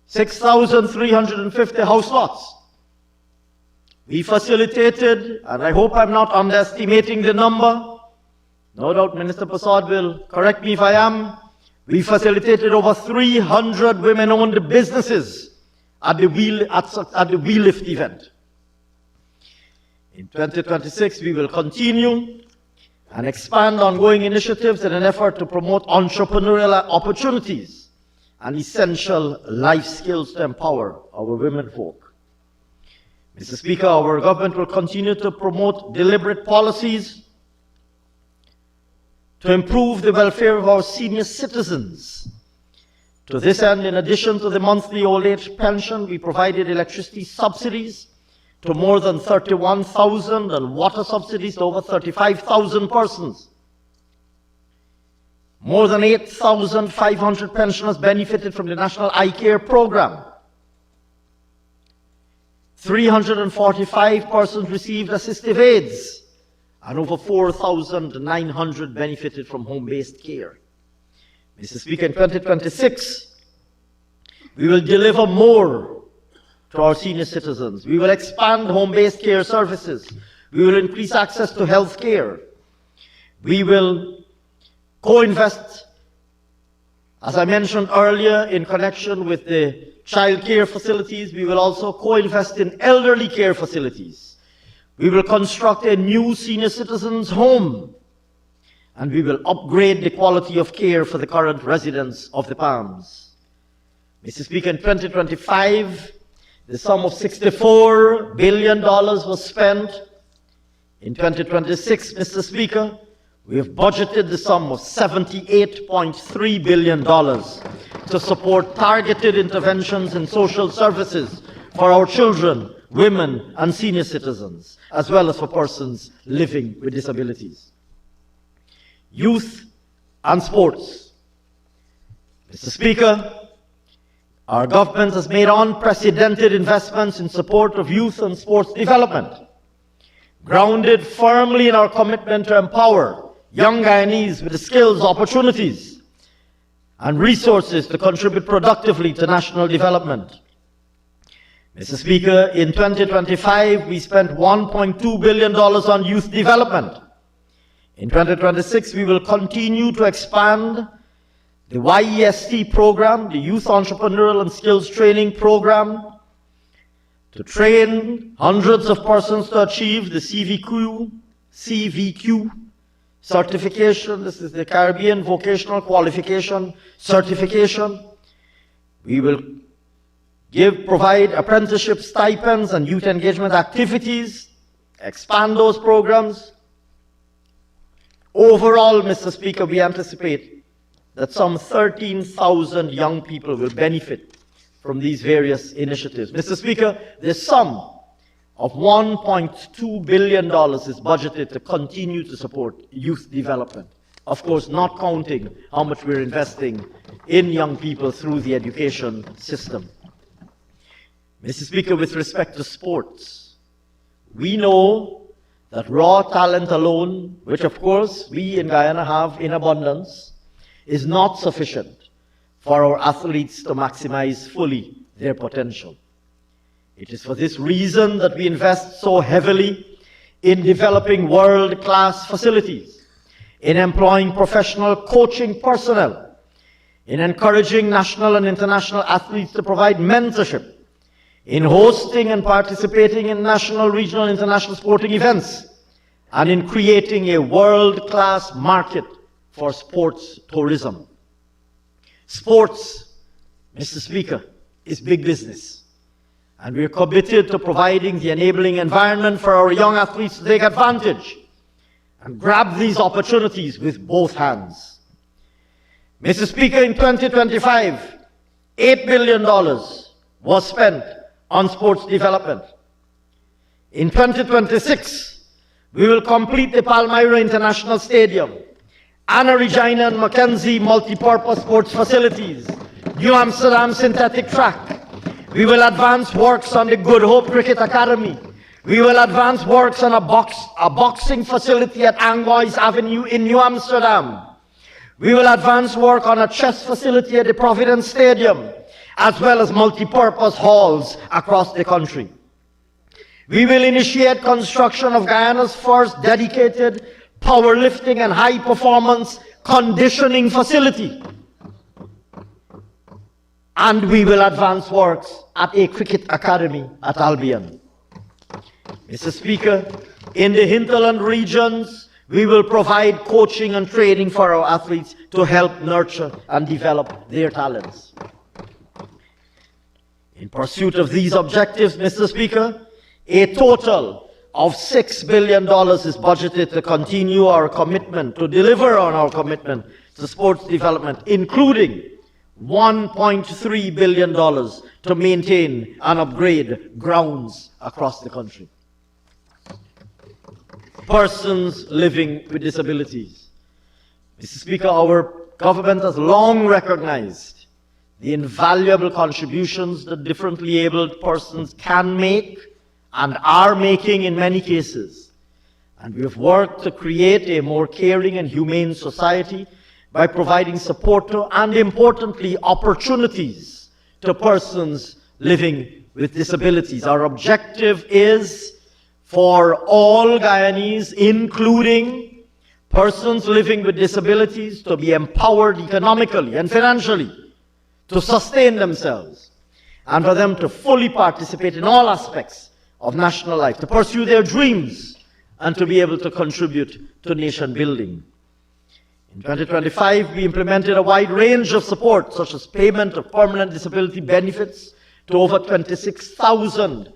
6,350 house lots. We facilitated, and I hope I'm not underestimating the number, no doubt Minister Prasad will correct me if I am, we facilitated over 300 women-owned businesses at the We Lift event. In 2026, we will continue and expand ongoing initiatives in an effort to promote entrepreneurial opportunities and essential life skills to empower our women folk. Mr. Speaker, our government will continue to promote deliberate policies to improve the welfare of our senior citizens. To this end, in addition to the monthly old age pension, we provided electricity subsidies to more than 31,000 and water subsidies to over 35,000 persons. More than 8,500 pensioners benefited from the National Eye Care Program. 345 persons received assistive aids, and over 4,900 benefited from home-based care. Mr. Speaker, in 2026, we will deliver more to our senior citizens. We will expand home-based care services. We will increase access to health care. We will co-invest, as I mentioned earlier, in connection with the child care facilities. We will also co-invest in elderly care facilities. We will construct a new senior citizens' home, and we will upgrade the quality of care for the current residents of the Palms. Mr. Speaker, in 2025, the sum of $64 billion was spent In 2026, Mr. Speaker, we have budgeted the sum of $78.3 billion to support targeted interventions in social services for our children, women, and senior citizens, as well as for persons living with disabilities. Youth and sports. Mr. Speaker, our government has made unprecedented investments in support of youth and sports development, grounded firmly in our commitment to empower young Guyanese with the skills, opportunities, and resources to contribute productively to national development. Mr. Speaker, in 2025, we spent $1.2 billion on youth development. In 2026, we will continue to expand the YEST program, the Youth Entrepreneurial and Skills Training Program, to train hundreds of persons to achieve the CVQ certification. This is the Caribbean Vocational Qualification Certification. We will provide apprenticeship stipends and youth engagement activities, expand those programs. Overall, Mr. Speaker, we anticipate that some 13,000 young people will benefit from these various initiatives. Mr. Speaker, the sum of $1.2 billion is budgeted to continue to support youth development. Of course, not counting how much we're investing in young people through the education system. Mr. Speaker, with respect to sports, we know that raw talent alone, which of course we in Guyana have in abundance, is not sufficient for our athletes to maximize fully their potential. It is for this reason that we invest so heavily in developing world-class facilities, in employing professional coaching personnel, in encouraging national and international athletes to provide mentorship, in hosting and participating in national, regional, and international sporting events, and in creating a world-class market for sports tourism. Sports, Mr. Speaker, is big business, and we are committed to providing the enabling environment for our young athletes to take advantage and grab these opportunities with both hands. Mr. Speaker, in 2025, $8 billion was spent on sports development. In 2026, we will complete the Palmyra International Stadium, Anna Regina and Mackenzie multi-purpose sports facilities, New Amsterdam synthetic track. We will advance works on the Good Hope Cricket Academy. We will advance works on a boxing facility at Angois Avenue in New Amsterdam. We will advance work on a chess facility at the Providence Stadium, as well as multi-purpose halls across the country. We will initiate construction of Guyana's first dedicated powerlifting and high-performance conditioning facility. And we will advance works at a cricket academy at Albion. Mr. Speaker, in the hinterland regions, we will provide coaching and training for our athletes to help nurture and develop their talents. In pursuit of these objectives, Mr. Speaker, a total of $6 billion is budgeted to continue our commitment, to deliver on our commitment to sports development, including $1.3 billion to maintain and upgrade grounds across the country. Persons living with disabilities. Mr. Speaker, our government has long recognized the invaluable contributions that differently abled persons can make and are making in many cases. And we have worked to create a more caring and humane society by providing support to, and importantly, opportunities to persons living with disabilities. Our objective is for all Guyanese, including persons living with disabilities, to be empowered economically and financially to sustain themselves, and for them to fully participate in all aspects of national life, to pursue their dreams, and to be able to contribute to nation building. In 2025, we implemented a wide range of support, such as payment of permanent disability benefits to over 26,000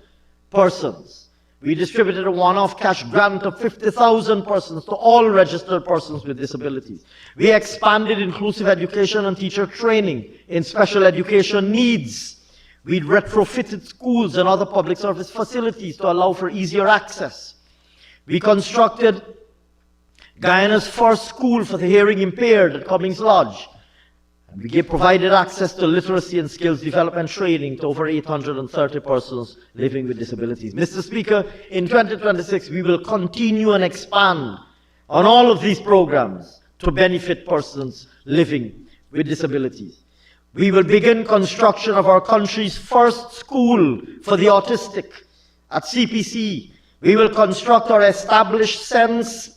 persons, we distributed a one-off cash grant of 50,000 persons to all registered persons with disabilities. We expanded inclusive education and teacher training in special education needs. We retrofitted schools and other public service facilities to allow for easier access. We constructed Guyana's first school for the hearing impaired at Cummings Lodge. And we provided access to literacy and skills development training to over 830 persons living with disabilities. Mr. Speaker, in 2026, we will continue and expand on all of these programs to benefit persons living with disabilities. We will begin construction of our country's first school for the autistic at CPC. We will construct or establish centers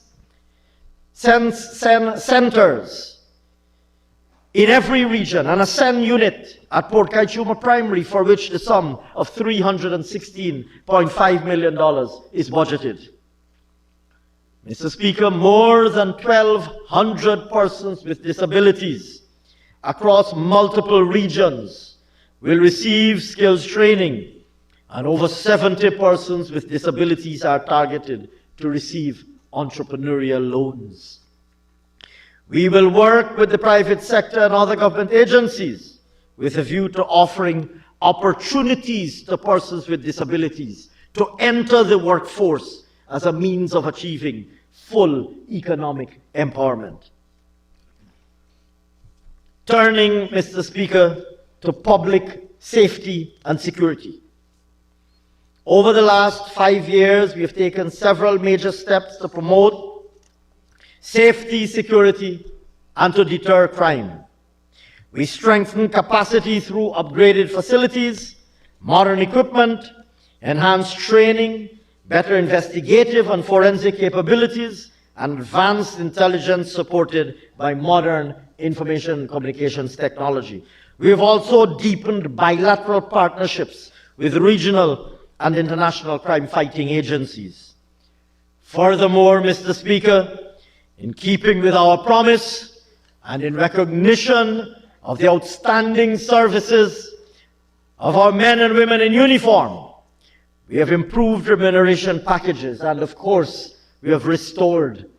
in every region and a SEN unit at Port Kaituma Primary, for which the sum of $316.5 million is budgeted. Mr. Speaker, more than 1,200 persons with disabilities across multiple regions will receive skills training, and over 70 persons with disabilities are targeted to receive entrepreneurial loans. We will work with the private sector and other government agencies with a view to offering opportunities to persons with disabilities to enter the workforce as a means of achieving full economic empowerment. Turning, Mr. Speaker, to public safety and security. Over the last 5 years, we have taken several major steps to promote safety, security, and to deter crime. We strengthen capacity through upgraded facilities, modern equipment, enhanced training, better investigative and forensic capabilities, and advanced intelligence supported by modern information and communications technology. We have also deepened bilateral partnerships with regional and international crime-fighting agencies. Furthermore, Mr. Speaker, in keeping with our promise and in recognition of the outstanding services of our men and women in uniform, we have improved remuneration packages, and of course, we have restored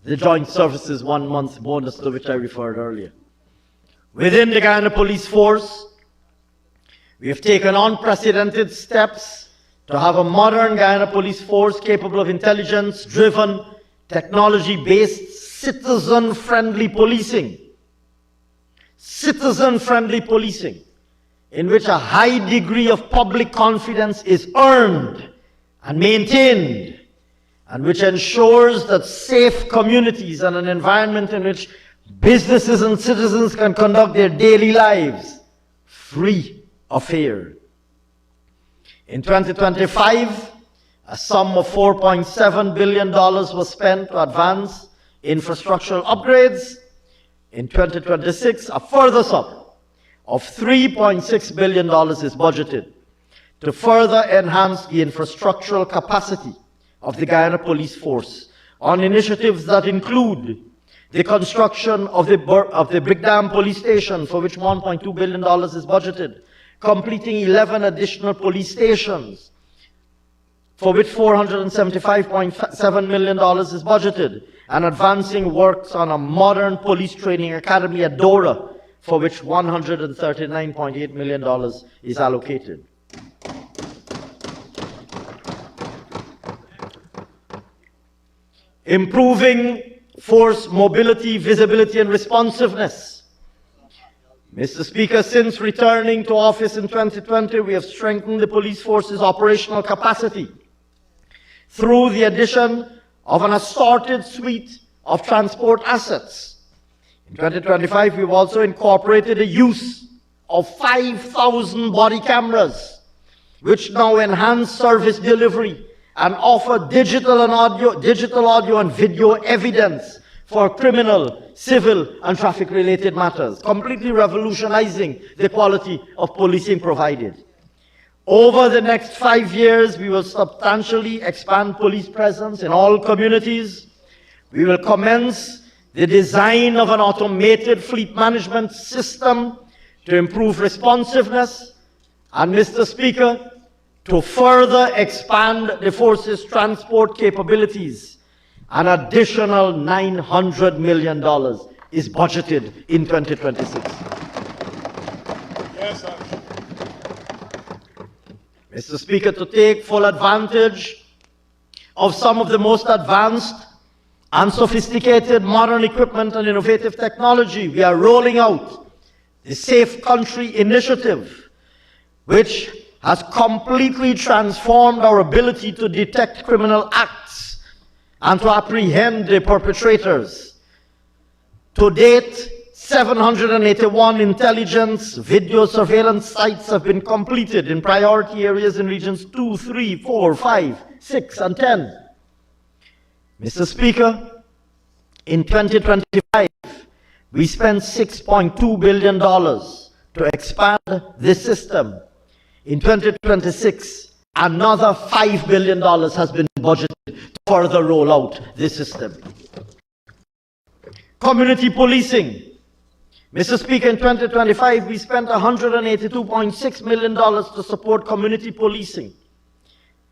the Joint Services 1 month bonus to which I referred earlier. Within the Guyana Police Force, we have taken unprecedented steps to have a modern Guyana Police Force capable of intelligence-driven, technology-based, citizen-friendly policing. Citizen-friendly policing, in which a high degree of public confidence is earned and maintained, and which ensures that safe communities and an environment in which businesses and citizens can conduct their daily lives free of fear. In 2025, a sum of $4.7 billion was spent to advance infrastructural upgrades. In 2026, a further sum of $3.6 billion is budgeted to further enhance the infrastructural capacity of the Guyana Police Force on initiatives that include the construction of the Brick Dam Police Station, for which $1.2 billion is budgeted, completing 11 additional police stations, for which $475.7 million is budgeted, and advancing works on a modern police training academy at Dora, for which $139.8 million is allocated. Improving force mobility, visibility, and responsiveness. Mr. Speaker, since returning to office in 2020, we have strengthened the police force's operational capacity through the addition of an assorted suite of transport assets. In 2025, we've also incorporated the use of 5,000 body cameras, which now enhance service delivery and offer digital audio and video evidence for criminal, civil, and traffic-related matters, completely revolutionizing the quality of policing provided. Over the next 5 years, we will substantially expand police presence in all communities. We will commence the design of an automated fleet management system to improve responsiveness. And Mr. Speaker, To further expand the force's transport capabilities, an additional $900 million is budgeted in 2026. Yes, sir. Mr. Speaker, to take full advantage of some of the most advanced and sophisticated modern equipment and innovative technology, we are rolling out the Safe Country Initiative, which has completely transformed our ability to detect criminal acts and to apprehend the perpetrators. To date, 781 intelligence video surveillance sites have been completed in priority areas in regions 2, 3, 4, 5, 6, and 10. Mr. Speaker, in 2025, we spent $6.2 billion to expand this system. In 2026, another $5 billion has been budgeted to further roll out this system. Community policing. Mr. Speaker, in 2025, we spent $182.6 million to support community policing,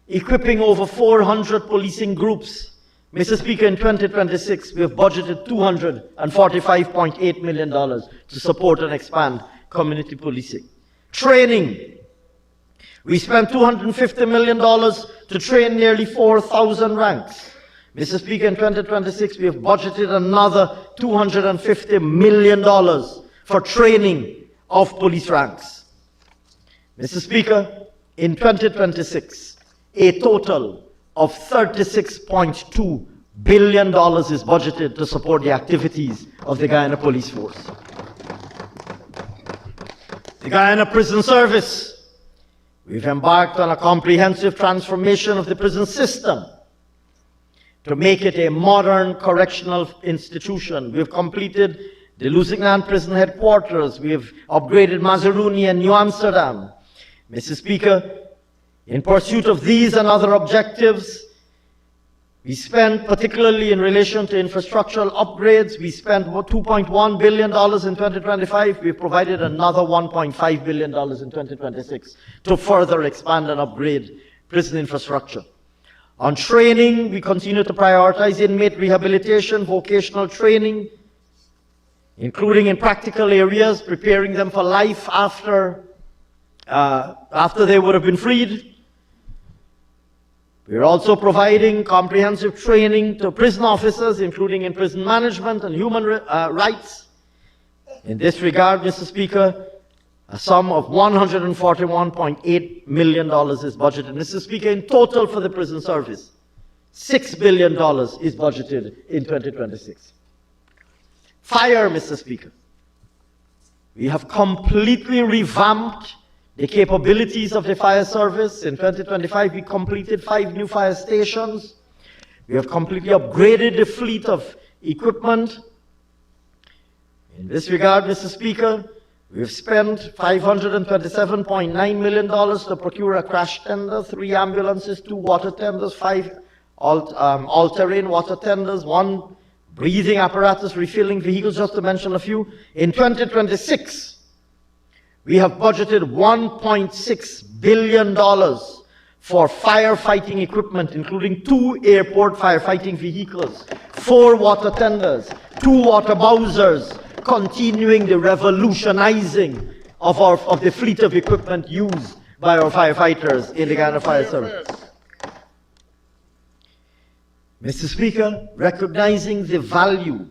equipping over 400 policing groups. Mr. Speaker, in 2026, we have budgeted $245.8 million to support and expand community policing. Training. We spent $250 million to train nearly 4,000 ranks. Mr. Speaker, in 2026, we have budgeted another $250 million for training of police ranks. Mr. Speaker, in 2026, a total of $36.2 billion is budgeted to support the activities of the Guyana Police Force. The Guyana Prison Service. We've embarked on a comprehensive transformation of the prison system to make it a modern correctional institution. We've completed the Lusignan Prison headquarters. We have upgraded Mazaruni and New Amsterdam. Mr. Speaker, in pursuit of these and other objectives, we spent, particularly in relation to infrastructural upgrades, we spent about $2.1 billion in 2025. We've provided another $1.5 billion in 2026 to further expand and upgrade prison infrastructure. On training, we continue to prioritize inmate rehabilitation, vocational training, including in practical areas, preparing them for life after they would have been freed. We're also providing comprehensive training to prison officers, including in prison management and human rights. In this regard, Mr. Speaker, a sum of $141.8 million is budgeted. Mr. Speaker, in total for the prison service, $6 billion is budgeted in 2026. Fire, Mr. Speaker. We have completely revamped the capabilities of the fire service. In 2025, we completed 5 new fire stations. We have completely upgraded the fleet of equipment. In this regard, Mr. Speaker, we have spent $527.9 million to procure a crash tender, 3 ambulances, 2 water tenders, 5 all-terrain water tenders, 1 breathing apparatus refilling vehicles, just to mention a few. In 2026, we have budgeted $1.6 billion for firefighting equipment, including 2 airport firefighting vehicles, 4 water tenders, 2 water bowsers, continuing the revolutionizing of the fleet of equipment used by our firefighters in the Guyana Fire Service. Mr. Speaker, recognizing the value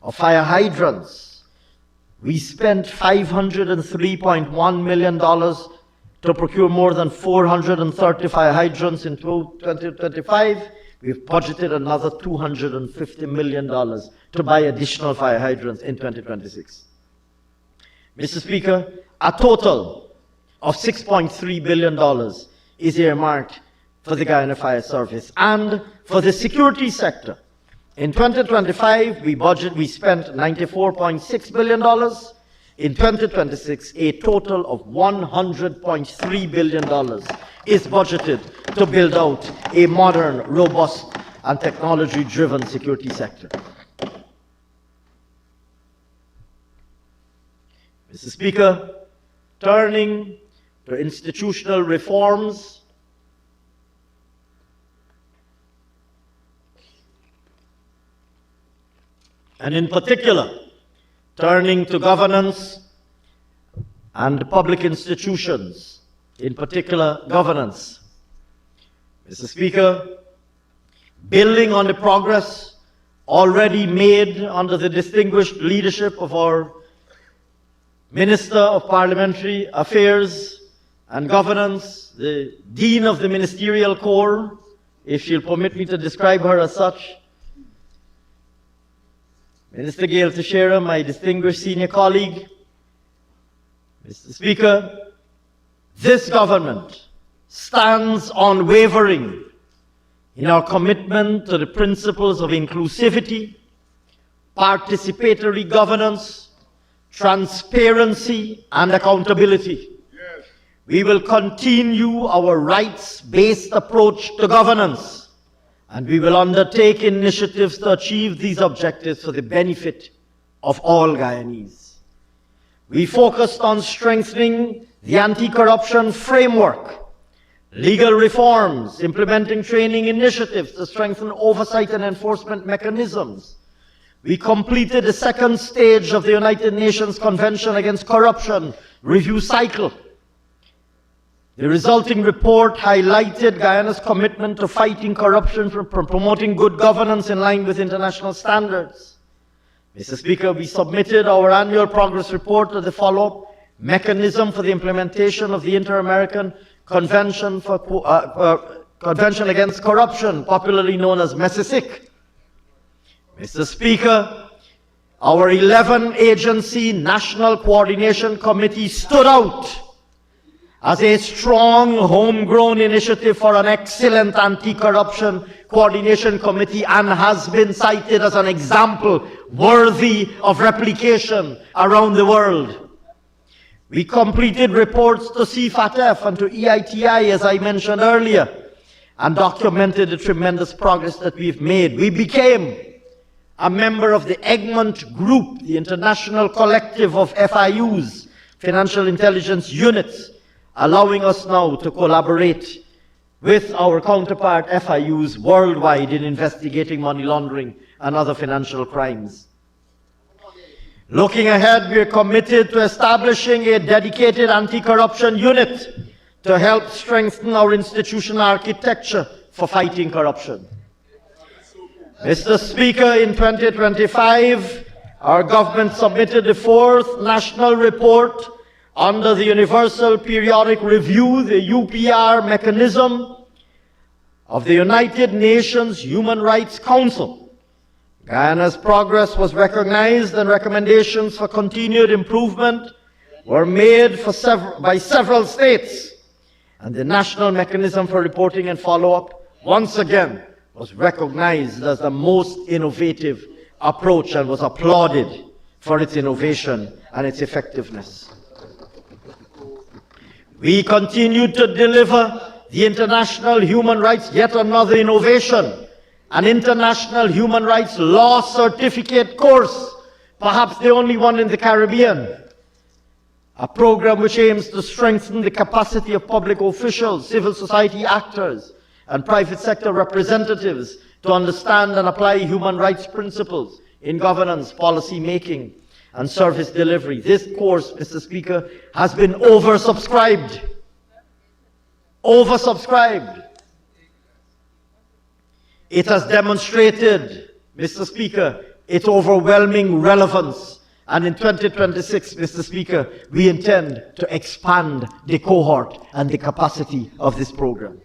of fire hydrants, we spent $503.1 million to procure more than 430 fire hydrants in 2025. We've budgeted another $250 million to buy additional fire hydrants in 2026. Mr. Speaker, a total of $6.3 billion is earmarked for the Guyana Fire Service and for the security sector. In 2025, we spent $94.6 billion. In 2026, a total of $100.3 billion is budgeted to build out a modern, robust, and technology-driven security sector. Mr. Speaker, turning to institutional reforms, and in particular, turning to governance and public institutions, in particular governance. Mr. Speaker, building on the progress already made under the distinguished leadership of our Minister of Parliamentary Affairs and Governance, the Dean of the Ministerial Corps, if she'll permit me to describe her as such, Minister Gail Teixeira, my distinguished senior colleague. Mr. Speaker, this government stands unwavering in our commitment to the principles of inclusivity, participatory governance, transparency, and accountability. Yes. We will continue our rights-based approach to governance, and we will undertake initiatives to achieve these objectives for the benefit of all Guyanese. We focused on strengthening the anti-corruption framework, legal reforms, implementing training initiatives to strengthen oversight and enforcement mechanisms. We completed the second stage of the United Nations Convention Against Corruption review cycle. The resulting report highlighted Guyana's commitment to fighting corruption and promoting good governance in line with international standards. Mr. Speaker, we submitted our annual progress report to the follow-up mechanism for the implementation of the Inter-American Convention Against Corruption, popularly known as MESISIC. Mr. Speaker, our 11-agency National Coordination Committee stood out as a strong homegrown initiative for an excellent anti-corruption coordination committee and has been cited as an example worthy of replication around the world. We completed reports to CFATF and to EITI, as I mentioned earlier, and documented the tremendous progress that we've made. We became a member of the Egmont Group, the international collective of FIUs, Financial Intelligence Units, allowing us now to collaborate with our counterpart FIUs worldwide in investigating money laundering and other financial crimes. Looking ahead, we are committed to establishing a dedicated anti-corruption unit to help strengthen our institutional architecture for fighting corruption. Mr. Speaker, in 2025, our government submitted the fourth national report under the Universal Periodic Review, the UPR mechanism of the United Nations Human Rights Council. Guyana's progress was recognized and recommendations for continued improvement were made by several states. And the National Mechanism for Reporting and Follow-up, once again, was recognized as the most innovative approach and was applauded for its innovation and its effectiveness. We continue to deliver the International Human Rights, yet another innovation, an International Human Rights Law Certificate course, perhaps the only one in the Caribbean. A program which aims to strengthen the capacity of public officials, civil society actors, and private sector representatives to understand and apply human rights principles in governance, policy making, and service delivery. This course, Mr. Speaker, has been oversubscribed. Oversubscribed. It has demonstrated, Mr. Speaker, its overwhelming relevance. And in 2026, Mr. Speaker, we intend to expand the cohort and the capacity of this program.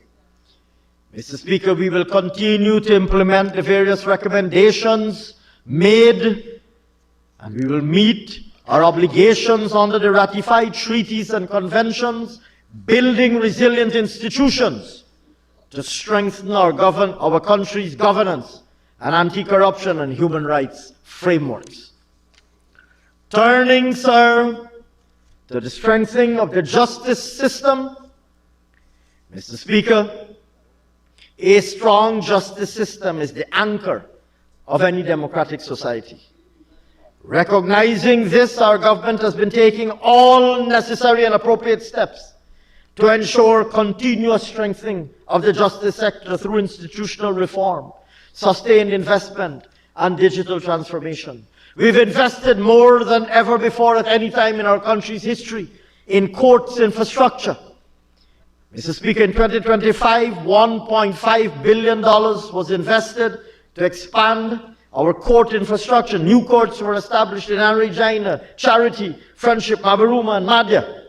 Mr. Speaker, we will continue to implement the various recommendations made, and we will meet our obligations under the ratified treaties and conventions, building resilient institutions to strengthen our country's governance and anti-corruption and human rights frameworks. Turning, sir, to the strengthening of the justice system, Mr. Speaker, a strong justice system is the anchor of any democratic society. Recognizing this, our government has been taking all necessary and appropriate steps to ensure continuous strengthening of the justice sector through institutional reform, sustained investment, and digital transformation. We've invested more than ever before at any time in our country's history in courts infrastructure. Mr. Speaker, in 2025, $1.5 billion was invested to expand our court infrastructure. New courts were established in Regina, Charity, Friendship, Mabaruma, and Madhya.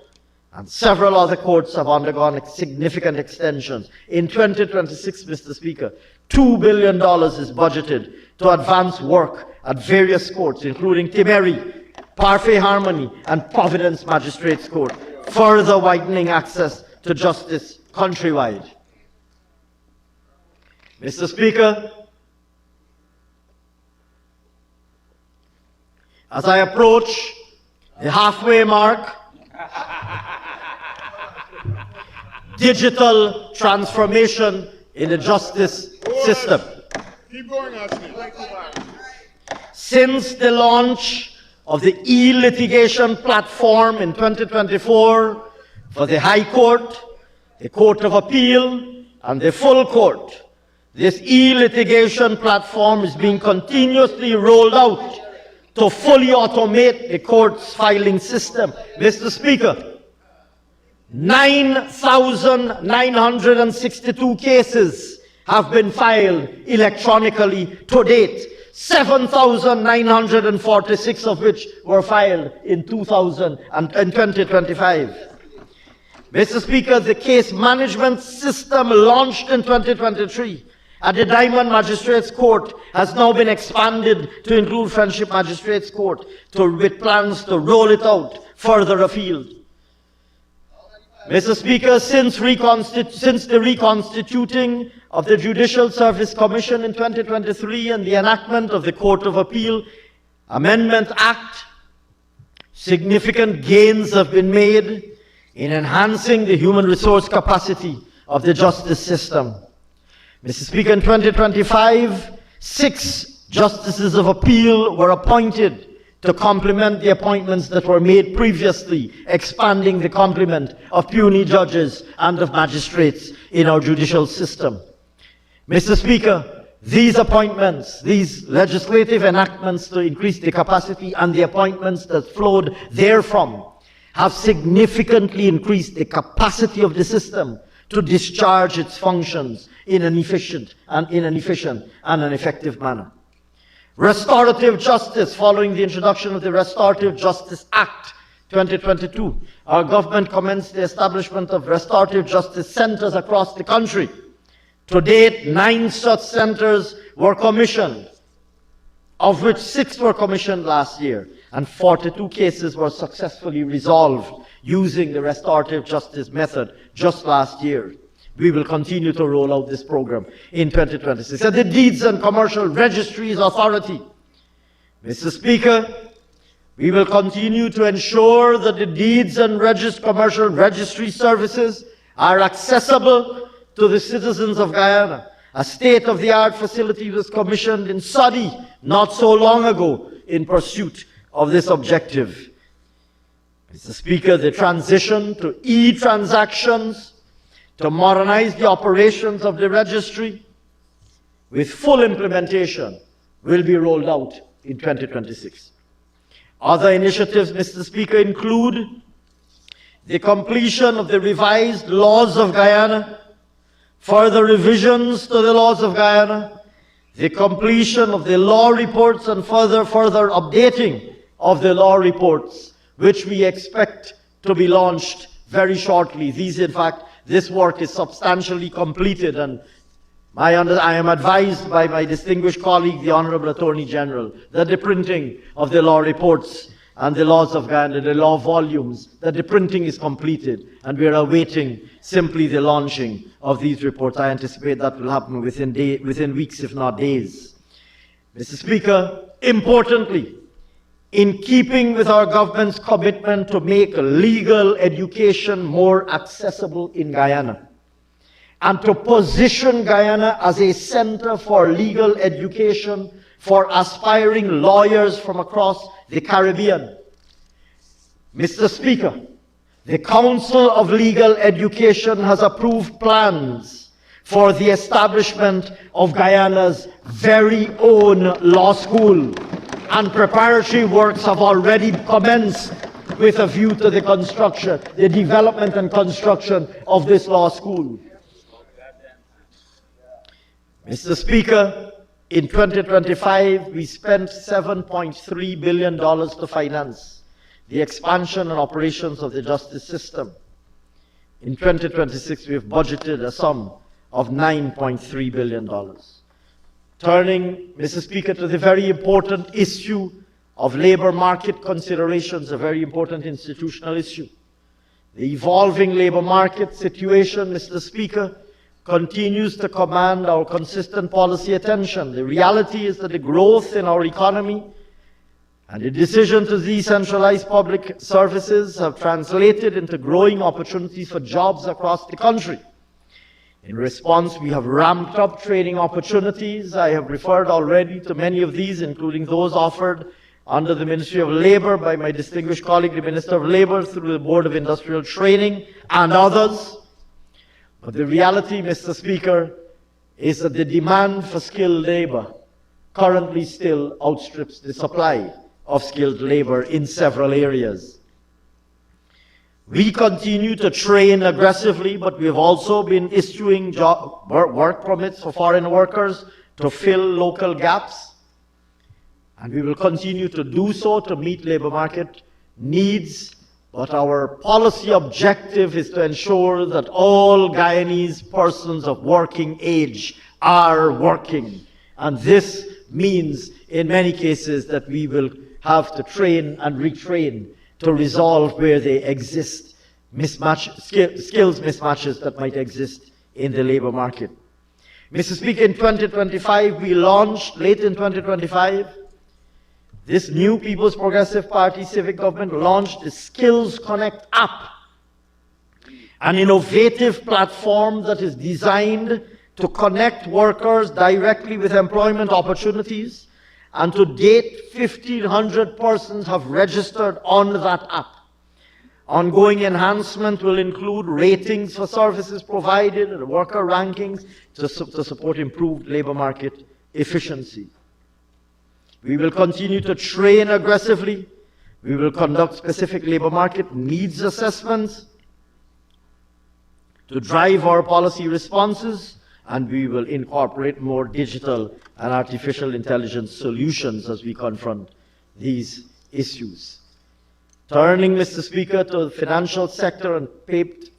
And several other courts have undergone significant extensions. In 2026, Mr. Speaker, $2 billion is budgeted to advance work at various courts, including Timeri, Parfait Harmony, and Providence Magistrates Court, further widening access to justice countrywide. Mr. Speaker, as I approach the halfway mark, digital transformation in the justice system. Keep going, Ashley. Since the launch of the e-litigation platform in 2024 for the High Court, the Court of Appeal, and the full court, this e-litigation platform is being continuously rolled out to fully automate the court's filing system. Mr. Speaker, 9,962 cases have been filed electronically to date, 7,946 of which were filed in 2025. Mr. Speaker, the case management system launched in 2023 at the Diamond Magistrates Court has now been expanded to include Friendship Magistrates Court, with plans to roll it out further afield. Mr. Speaker, since the reconstituting of the Judicial Service Commission in 2023 and the enactment of the Court of Appeal Amendment Act, significant gains have been made in enhancing the human resource capacity of the justice system. Mr. Speaker, in 2025, 6 justices of appeal were appointed to complement the appointments that were made previously, expanding the complement of puisne judges and of magistrates in our judicial system. Mr. Speaker, these appointments, these legislative enactments to increase the capacity and the appointments that flowed therefrom have significantly increased the capacity of the system to discharge its functions in an efficient and an effective manner. Restorative justice, following the introduction of the Restorative Justice Act 2022, our government commenced the establishment of restorative justice centers across the country. To date, 9 such centers were commissioned, of which 6 were commissioned last year, and 42 cases were successfully resolved using the restorative justice method just last year. We will continue to roll out this program in 2026. And the Deeds and Commercial Registries Authority. Mr. Speaker, we will continue to ensure that the Deeds and Commercial Registry services are accessible to the citizens of Guyana. A state-of-the-art facility was commissioned in Saudi not so long ago in pursuit of this objective. Mr. Speaker, the transition to e-transactions to modernize the operations of the registry with full implementation will be rolled out in 2026. Other initiatives, Mr. Speaker, include the completion of the revised laws of Guyana, further revisions to the laws of Guyana, the completion of the law reports and further updating of the law reports, which we expect to be launched very shortly. This work is substantially completed, and I am advised by my distinguished colleague, the Honorable Attorney General, that the printing of the law reports and the laws of Guyana, the law volumes, that the printing is completed, and we are awaiting simply the launching of these reports. I anticipate that will happen within weeks, if not days. Mr. Speaker, importantly, in keeping with our government's commitment to make legal education more accessible in Guyana, and to position Guyana as a center for legal education for aspiring lawyers from across the Caribbean. Mr. Speaker, The Council of Legal Education has approved plans for the establishment of Guyana's very own law school, and preparatory works have already commenced with a view to the development and construction of this law school. Mr. Speaker, in 2025, we spent $7.3 billion to finance the expansion and operations of the justice system. In 2026, we have budgeted a sum of $9.3 billion. Turning, Mr. Speaker, to the very important issue of labor market considerations, a very important institutional issue. The evolving labor market situation, Mr. Speaker, continues to command our consistent policy attention. The reality is that the growth in our economy and the decision to decentralize public services have translated into growing opportunities for jobs across the country. In response, we have ramped up training opportunities. I have referred already to many of these, including those offered under the Ministry of Labor by my distinguished colleague, the Minister of Labor, through the Board of Industrial Training and others. But the reality, Mr. Speaker, is that the demand for skilled labor currently still outstrips the supply of skilled labor in several areas. We continue to train aggressively, but we have also been issuing work permits for foreign workers to fill local gaps. And we will continue to do so to meet labor market needs. But our policy objective is to ensure that all Guyanese persons of working age are working. And this means, in many cases, that we will have to train and retrain to resolve where they exist, skills mismatches that might exist in the labor market. Mr. Speaker, in 2025, we launched, late in 2025, this new People's Progressive Party civic government launched the Skills Connect app, an innovative platform that is designed to connect workers directly with employment opportunities. And to date, 1,500 persons have registered on that app. Ongoing enhancement will include ratings for services provided and worker rankings to support improved labor market efficiency. We will continue to train aggressively. We will conduct specific labor market needs assessments to drive our policy responses, and we will incorporate more digital and artificial intelligence solutions as we confront these issues. Turning, Mr. Speaker, to the financial sector and payment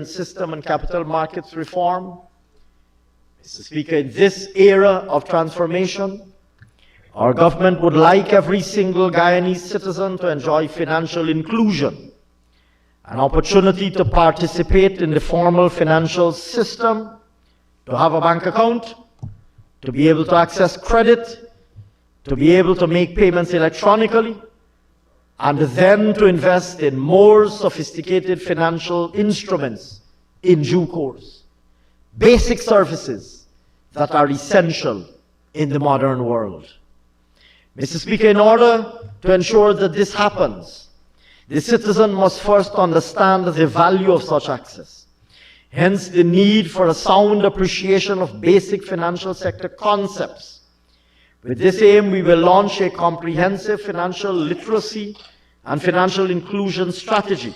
system and capital markets reform. Mr. Speaker, in this era of transformation, our government would like every single Guyanese citizen to enjoy financial inclusion, an opportunity to participate in the formal financial system, to have a bank account, to be able to access credit, to be able to make payments electronically, and then to invest in more sophisticated financial instruments in due course. Basic services that are essential in the modern world. Mr. Speaker, in order to ensure that this happens, the citizen must first understand the value of such access. Hence, the need for a sound appreciation of basic financial sector concepts. With this aim, we will launch a comprehensive financial literacy and financial inclusion strategy.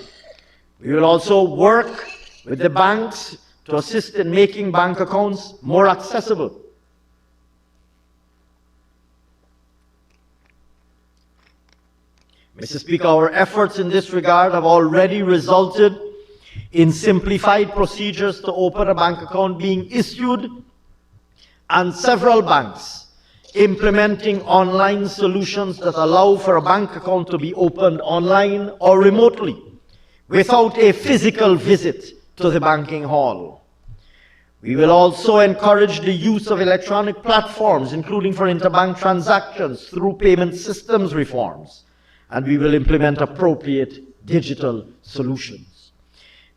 We will also work with the banks to assist in making bank accounts more accessible. Mr. Speaker, our efforts in this regard have already resulted in simplified procedures to open a bank account being issued, and several banks implementing online solutions that allow for a bank account to be opened online or remotely without a physical visit to the banking hall. We will also encourage the use of electronic platforms, including for interbank transactions, through payment systems reforms, and we will implement appropriate digital solutions.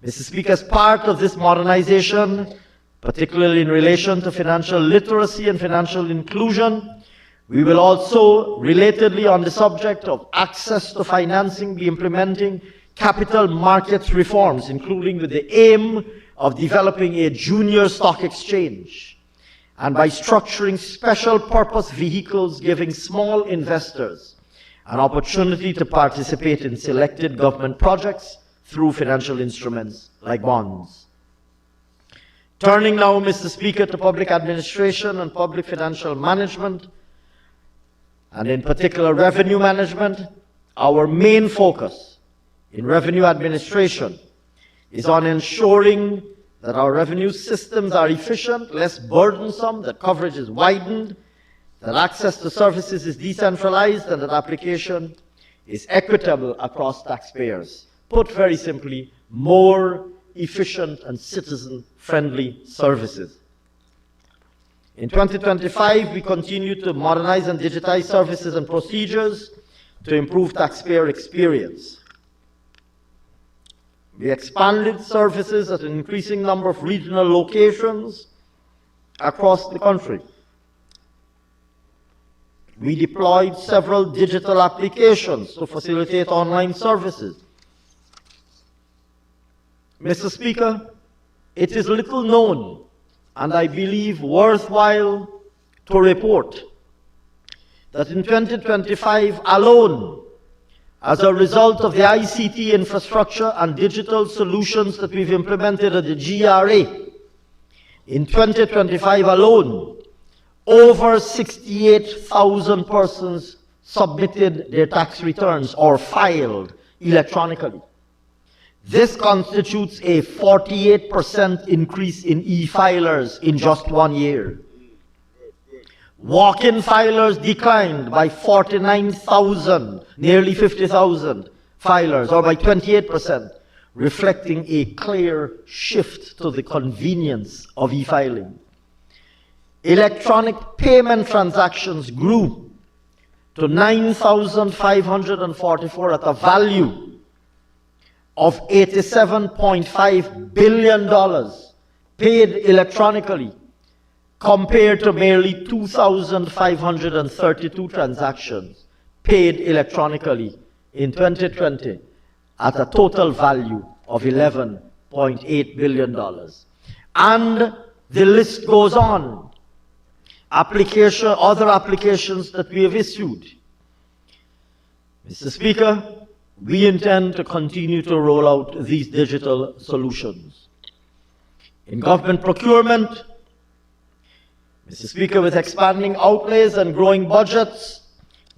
Mr. Speaker, as part of this modernization, particularly in relation to financial literacy and financial inclusion, we will also, relatedly on the subject of access to financing, be implementing capital markets reforms, including with the aim of developing a junior stock exchange, and by structuring special purpose vehicles giving small investors an opportunity to participate in selected government projects through financial instruments like bonds. Turning now, Mr. Speaker, to public administration and public financial management, and in particular revenue management, our main focus in revenue administration is on ensuring that our revenue systems are efficient, less burdensome, that coverage is widened, that access to services is decentralized, and that application is equitable across taxpayers. Put very simply, more efficient and citizen-friendly services. In 2025, we continue to modernize and digitize services and procedures to improve taxpayer experience. We expanded services at an increasing number of regional locations across the country. We deployed several digital applications to facilitate online services. Mr. Speaker, it is little known, and I believe worthwhile to report, that in 2025 alone, as a result of the ICT infrastructure and digital solutions that we've implemented at the GRA, in 2025 alone, over 68,000 persons submitted their tax returns or filed electronically. This constitutes a 48% increase in e-filers in just 1 year. Walk-in filers declined by 49,000, nearly 50,000 filers, or by 28%, reflecting a clear shift to the convenience of e-filing. Electronic payment transactions grew to 9,544 at a value of $87.5 billion paid electronically, compared to merely 2,532 transactions paid electronically in 2020 at a total value of $11.8 billion. And the list goes on. Other applications that we have issued. Mr. Speaker, we intend to continue to roll out these digital solutions. In government procurement, Mr. Speaker, with expanding outlays and growing budgets,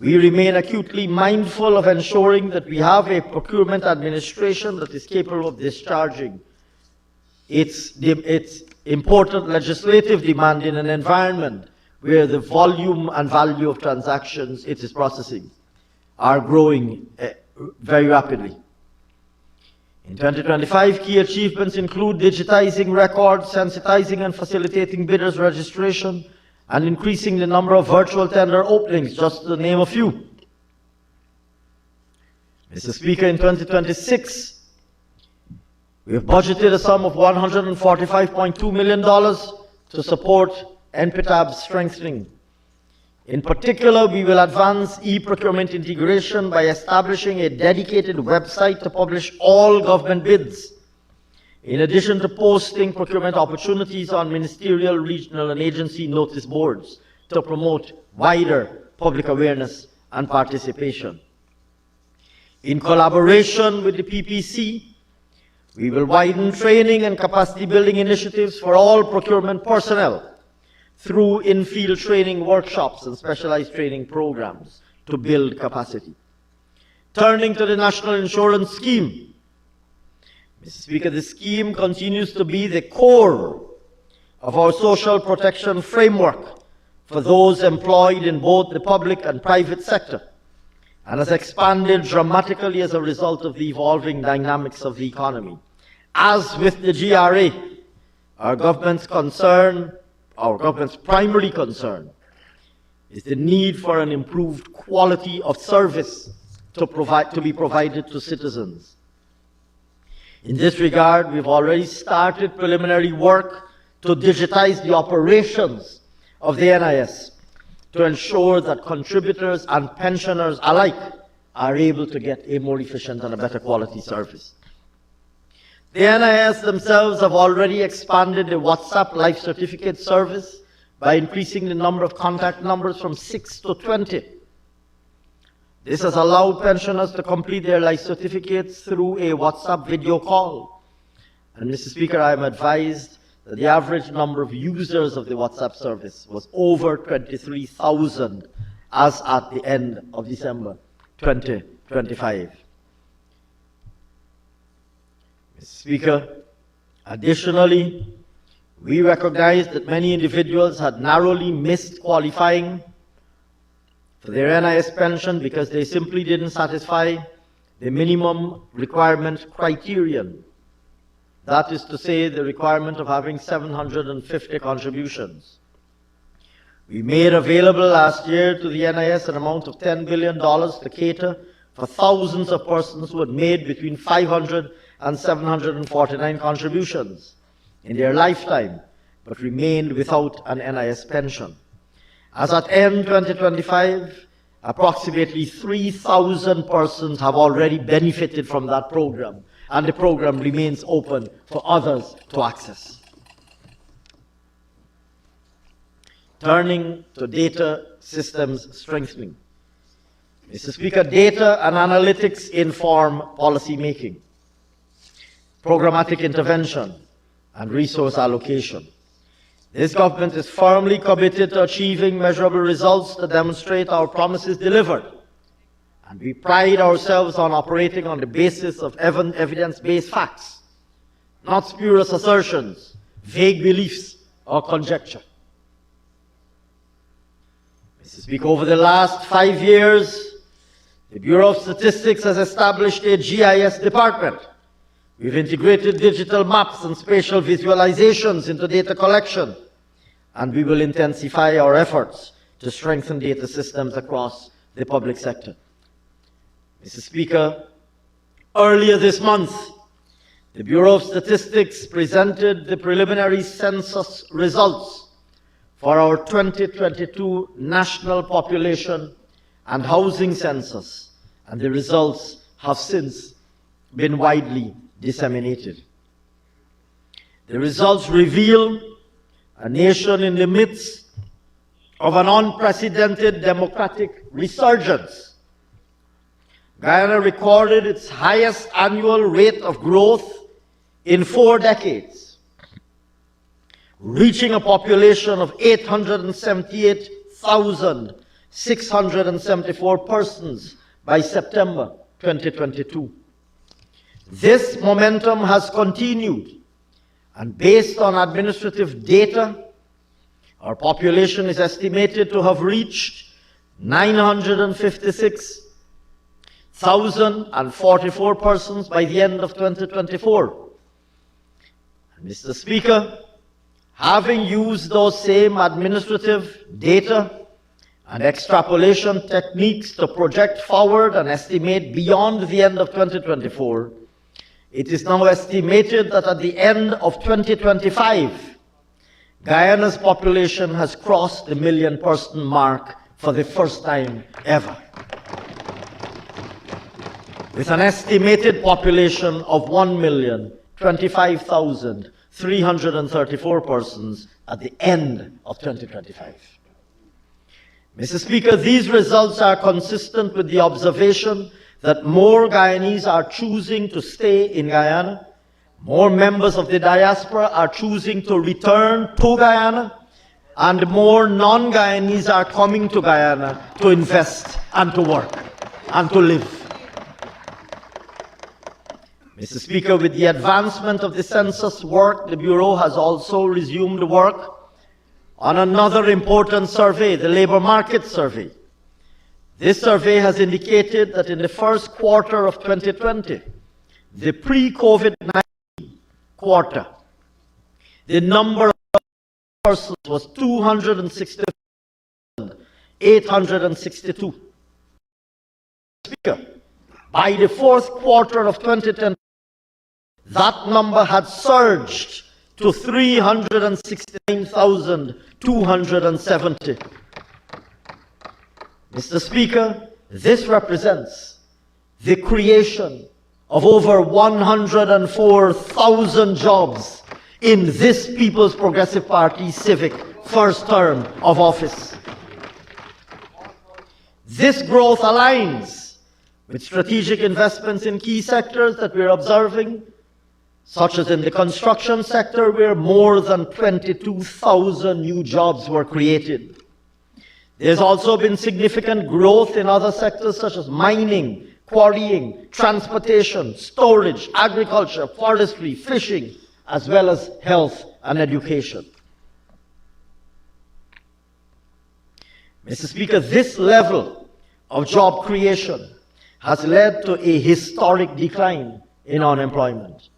we remain acutely mindful of ensuring that we have a procurement administration that is capable of discharging its important legislative demand in an environment where the volume and value of transactions it is processing are growing very rapidly. In 2025, key achievements include digitizing records, sensitizing and facilitating bidders' registration, and increasing the number of virtual tender openings, just to name a few. Mr. Speaker, in 2026, we have budgeted a sum of $145.2 million to support NPTAB's strengthening. In particular, we will advance e-procurement integration by establishing a dedicated website to publish all government bids, in addition to posting procurement opportunities on ministerial, regional, and agency notice boards to promote wider public awareness and participation. In collaboration with the PPC, we will widen training and capacity building initiatives for all procurement personnel through in-field training workshops and specialized training programs to build capacity. Turning to the National Insurance Scheme, Mr. Speaker, the scheme continues to be the core of our social protection framework for those employed in both the public and private sector, and has expanded dramatically as a result of the evolving dynamics of the economy. As with the GRA, our government's primary concern is the need for an improved quality of service to be provided to citizens. In this regard, we've already started preliminary work to digitize the operations of the NIS to ensure that contributors and pensioners alike are able to get a more efficient and a better quality service. The NIS themselves have already expanded the WhatsApp life certificate service by increasing the number of contact numbers from 6 to 20. This has allowed pensioners to complete their life certificates through a WhatsApp video call. And Mr. Speaker, I am advised that the average number of users of the WhatsApp service was over 23,000 as at the end of December 2025. Mr. Speaker, additionally, we recognize that many individuals had narrowly missed qualifying for their NIS pension because they simply didn't satisfy the minimum requirement criterion. That is to say, the requirement of having 750 contributions. We made available last year to the NIS an amount of $10 billion to cater for thousands of persons who had made between 500 and 749 contributions in their lifetime, but remained without an NIS pension. As at end 2025, approximately 3,000 persons have already benefited from that program, and the program remains open for others to access. Turning to data systems strengthening. Mr. Speaker, data and analytics inform policy making, programmatic intervention, and resource allocation. This government is firmly committed to achieving measurable results that demonstrate our promises delivered. And we pride ourselves on operating on the basis of evidence-based facts, not spurious assertions, vague beliefs, or conjecture. Mr. Speaker, over the last 5 years, the Bureau of Statistics has established a GIS department. We've integrated digital maps and spatial visualizations into data collection, and we will intensify our efforts to strengthen data systems across the public sector. Mr. Speaker, earlier this month, the Bureau of Statistics presented the preliminary census results for our 2022 National Population and Housing Census, and the results have since been widely disseminated. The results reveal a nation in the midst of an unprecedented democratic resurgence. Guyana recorded its highest annual rate of growth in 4 decades, reaching a population of 878,674 persons by September 2022. This momentum has continued, and based on administrative data, our population is estimated to have reached 956,044 persons by the end of 2024. And Mr. Speaker, having used those same administrative data and extrapolation techniques to project forward and estimate beyond the end of 2024, it is now estimated that at the end of 2025, Guyana's population has crossed the 1 million person mark for the first time ever, with an estimated population of 1,025,334 persons at the end of 2025. Mr. Speaker, these results are consistent with the observation that more Guyanese are choosing to stay in Guyana, more members of the diaspora are choosing to return to Guyana, and more non-Guyanese are coming to Guyana to invest and to work and to live. Mr. Speaker, with the advancement of the census work, the Bureau has also resumed work on another important survey, the labor market survey. This survey has indicated that in the first quarter of 2020, the pre-COVID-19 quarter, the number of persons was 260,862. Speaker, by the fourth quarter of 2010, that number had surged to 369,270. Mr. Speaker, this represents the creation of over 104,000 jobs in this People's Progressive Party civic first term of office. This growth aligns with strategic investments in key sectors that we're observing, such as in the construction sector, where more than 22,000 new jobs were created. There's also been significant growth in other sectors such as mining, quarrying, transportation, storage, agriculture, forestry, fishing, as well as health and education. Mr. Speaker, this level of job creation has led to a historic decline in unemployment.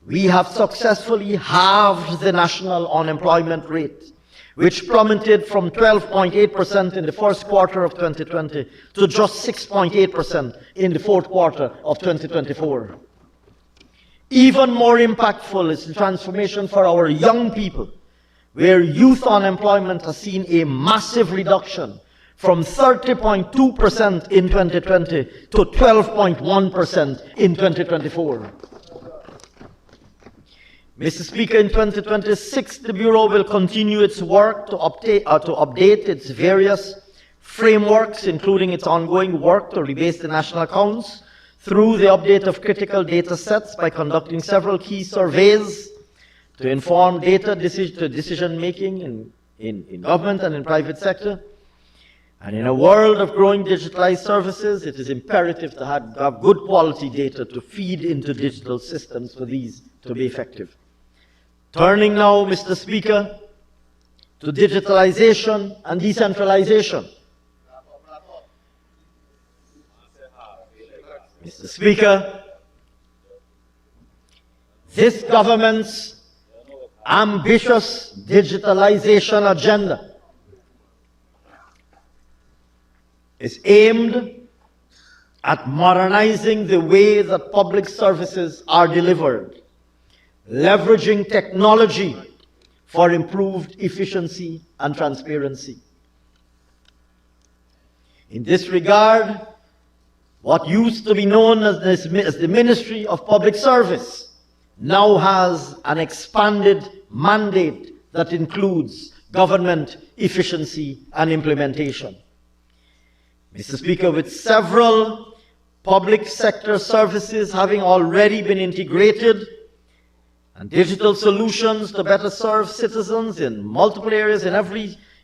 We have successfully halved the national unemployment rate, which plummeted from 12.8% in the first quarter of 2020 to just 6.8% in the fourth quarter of 2024. Even more impactful is the transformation for our young people, where youth unemployment has seen a massive reduction from 30.2% in 2020 to 12.1% in 2024. Mr. Speaker, in 2026, the Bureau will continue its work to update its various frameworks, including its ongoing work to rebase the national accounts through the update of critical data sets by conducting several key surveys to inform decision-making in government and in private sector. And in a world of growing digitalized services, it is imperative to have good quality data to feed into digital systems for these to be effective. Turning now, Mr. Speaker, to digitalization and decentralization. Mr. Speaker, this government's ambitious digitalization agenda is aimed at modernizing the way that public services are delivered, leveraging technology for improved efficiency and transparency. In this regard, what used to be known as the Ministry of Public Service now has an expanded mandate that includes government efficiency and implementation. Mr. Speaker, with several public sector services having already been integrated and digital solutions to better serve citizens in multiple areas,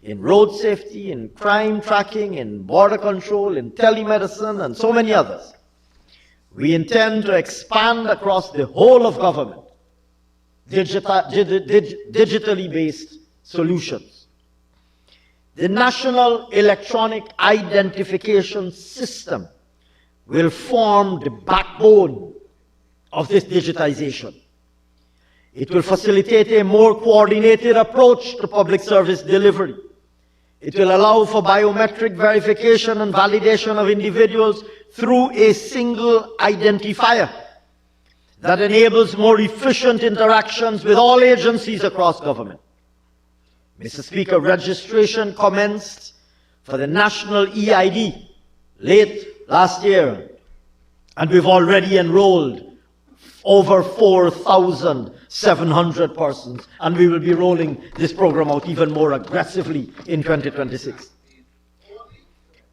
in road safety, in crime tracking, in border control, in telemedicine, and so many others, we intend to expand across the whole of government digitally based solutions. The National Electronic Identification System will form the backbone of this digitization. It will facilitate a more coordinated approach to public service delivery. It will allow for biometric verification and validation of individuals through a single identifier that enables more efficient interactions with all agencies across government. Mr. Speaker, registration commenced for the national EID late last year, and we've already enrolled over 4,700 persons, and we will be rolling this program out even more aggressively in 2026.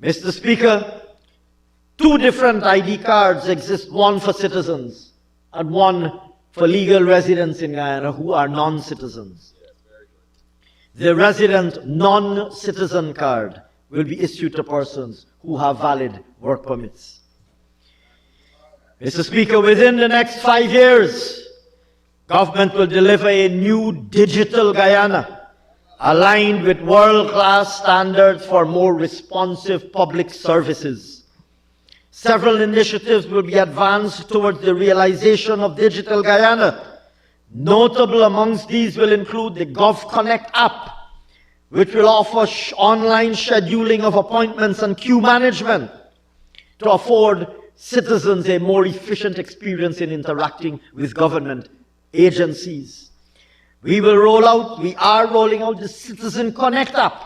Mr. Speaker, two different ID cards exist, one for citizens and one for legal residents in Guyana who are non-citizens. The resident non-citizen card will be issued to persons who have valid work permits. Mr. Speaker, within the next 5 years, government will deliver a new digital Guyana aligned with world-class standards for more responsive public services. Several initiatives will be advanced towards the realization of digital Guyana. Notable amongst these will include the GovConnect app, which will offer online scheduling of appointments and queue management to afford citizens a more efficient experience in interacting with government agencies. We are rolling out the Citizen Connect app,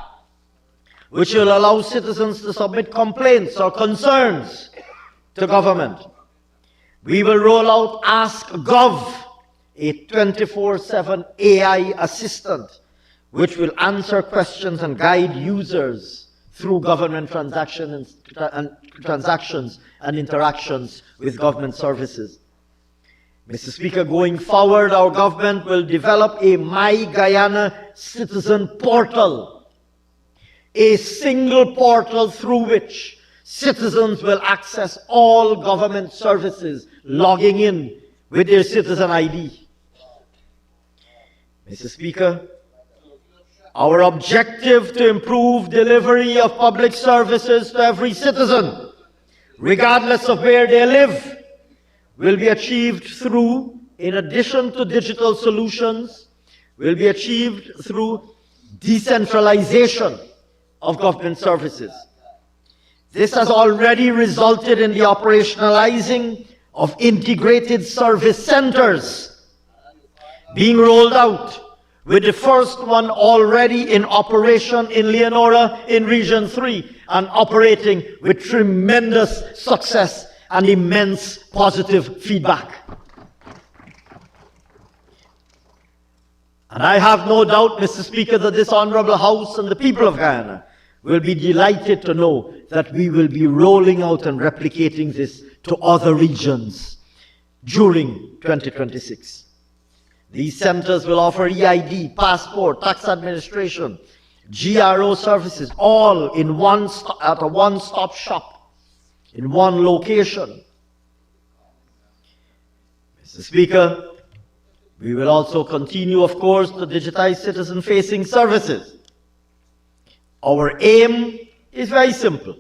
which will allow citizens to submit complaints or concerns to government. We will roll out Ask Gov, a 24/7 AI assistant, which will answer questions and guide users through government transactions and interactions with government services. Mr. Speaker, going forward, our government will develop a My Guyana Citizen Portal, a single portal through which citizens will access all government services, logging in with their citizen ID. Mr. Speaker, our objective to improve delivery of public services to every citizen, regardless of where they live, will be achieved through, in addition to digital solutions, will be achieved through decentralization of government services. This has already resulted in the operationalizing of integrated service centers being rolled out, with the first one already in operation in Leonora in Region 3 and operating with tremendous success and immense positive feedback. And I have no doubt, Mr. Speaker, that this Honourable House and the people of Guyana will be delighted to know that we will be rolling out and replicating this to other regions during 2026. These centers will offer EID, passport, tax administration, GRO services, all in at a one-stop shop, in one location. Mr. Speaker, we will also continue, of course, to digitize citizen-facing services. Our aim is very simple.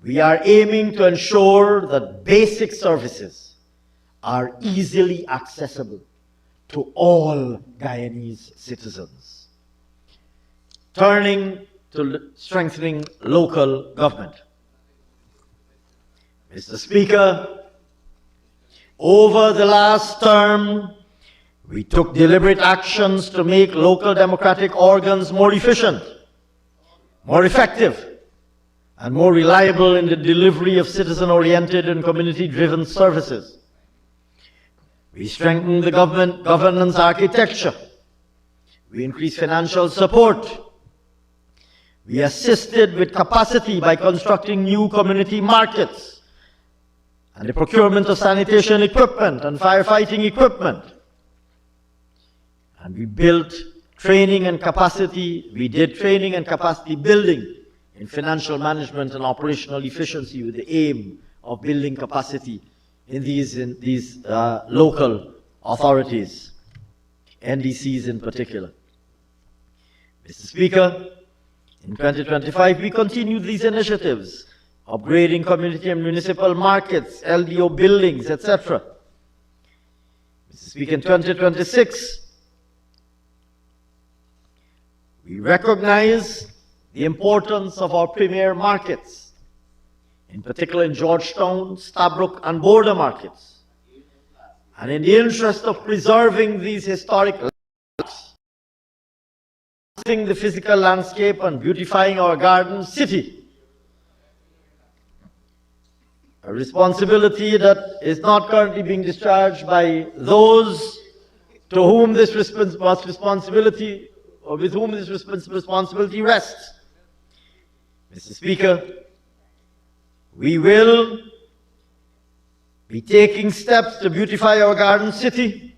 We are aiming to ensure that basic services are easily accessible to all Guyanese citizens. Turning to strengthening local government. Mr. Speaker, over the last term, we took deliberate actions to make local democratic organs more efficient, more effective, and more reliable in the delivery of citizen-oriented and community-driven services. We strengthened the governance architecture. We increased financial support. We assisted with capacity by constructing new community markets and the procurement of sanitation equipment and firefighting equipment. And we built training and capacity, we did training and capacity building in financial management and operational efficiency with the aim of building capacity in these local authorities, NDCs in particular. Mr. Speaker, in 2025, we continued these initiatives, upgrading community and municipal markets, LDO buildings, etc. Mr. Speaker, in 2026, we recognize the importance of our premier markets, in particular in Georgetown, Stabroek, and border markets. And in the interest of preserving these historic landscapes, the physical landscape and beautifying our garden city, a responsibility that is not currently being discharged by those to whom this responsibility, or with whom this responsibility rests. Mr. Speaker, we will be taking steps to beautify our garden city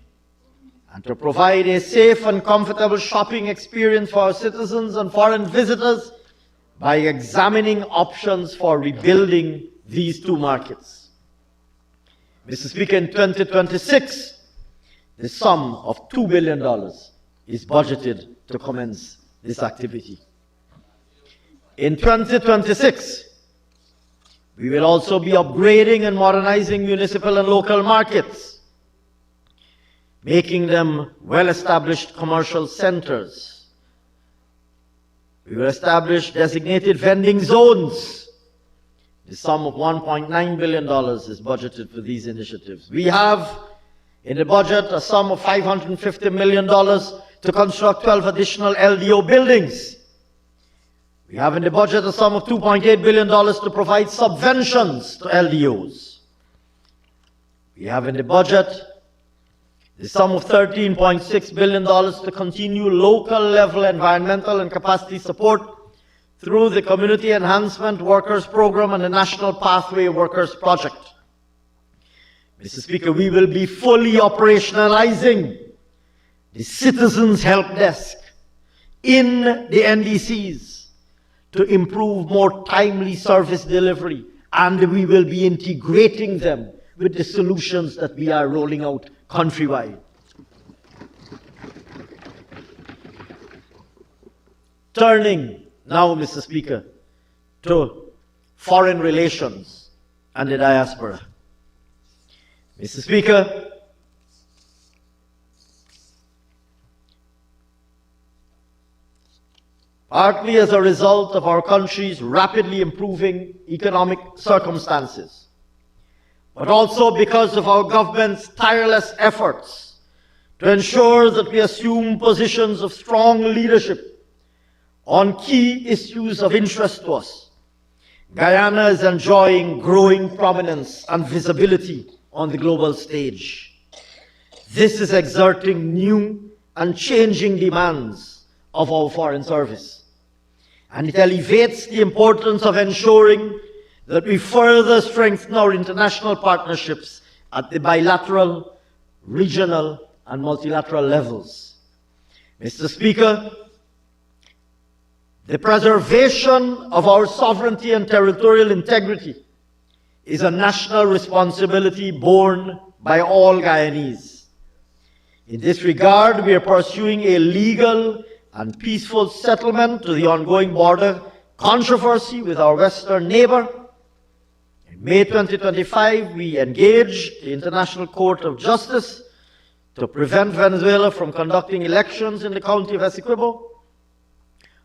and to provide a safe and comfortable shopping experience for our citizens and foreign visitors by examining options for rebuilding these two markets. Mr. Speaker, in 2026, the sum of $2 billion is budgeted to commence this activity. In 2026, we will also be upgrading and modernizing municipal and local markets, making them well-established commercial centers. We will establish designated vending zones. The sum of $1.9 billion is budgeted for these initiatives. We have in the budget a sum of $550 million to construct 12 additional LDO buildings, We have in the budget a sum of $2.8 billion to provide subventions to LDOs. We have in the budget the sum of $13.6 billion to continue local level environmental and capacity support through the Community Enhancement Workers Program and the National Pathway Workers Project. Mr. Speaker, we will be fully operationalizing the Citizens Help Desk in the NDCs to improve more timely service delivery, and we will be integrating them with the solutions that we are rolling out countrywide. Turning now, Mr. Speaker, to foreign relations and the diaspora. Mr. Speaker, partly as a result of our country's rapidly improving economic circumstances, but also because of our government's tireless efforts to ensure that we assume positions of strong leadership on key issues of interest to us, Guyana is enjoying growing prominence and visibility on the global stage. This is exerting new and changing demands of our foreign service, and it elevates the importance of ensuring that we further strengthen our international partnerships at the bilateral, regional, and multilateral levels. Mr. Speaker, the preservation of our sovereignty and territorial integrity is a national responsibility borne by all Guyanese. In this regard, we are pursuing a legal and peaceful settlement to the ongoing border controversy with our western neighbor. In May 2025, we engaged the International Court of Justice to prevent Venezuela from conducting elections in the county of Essequibo.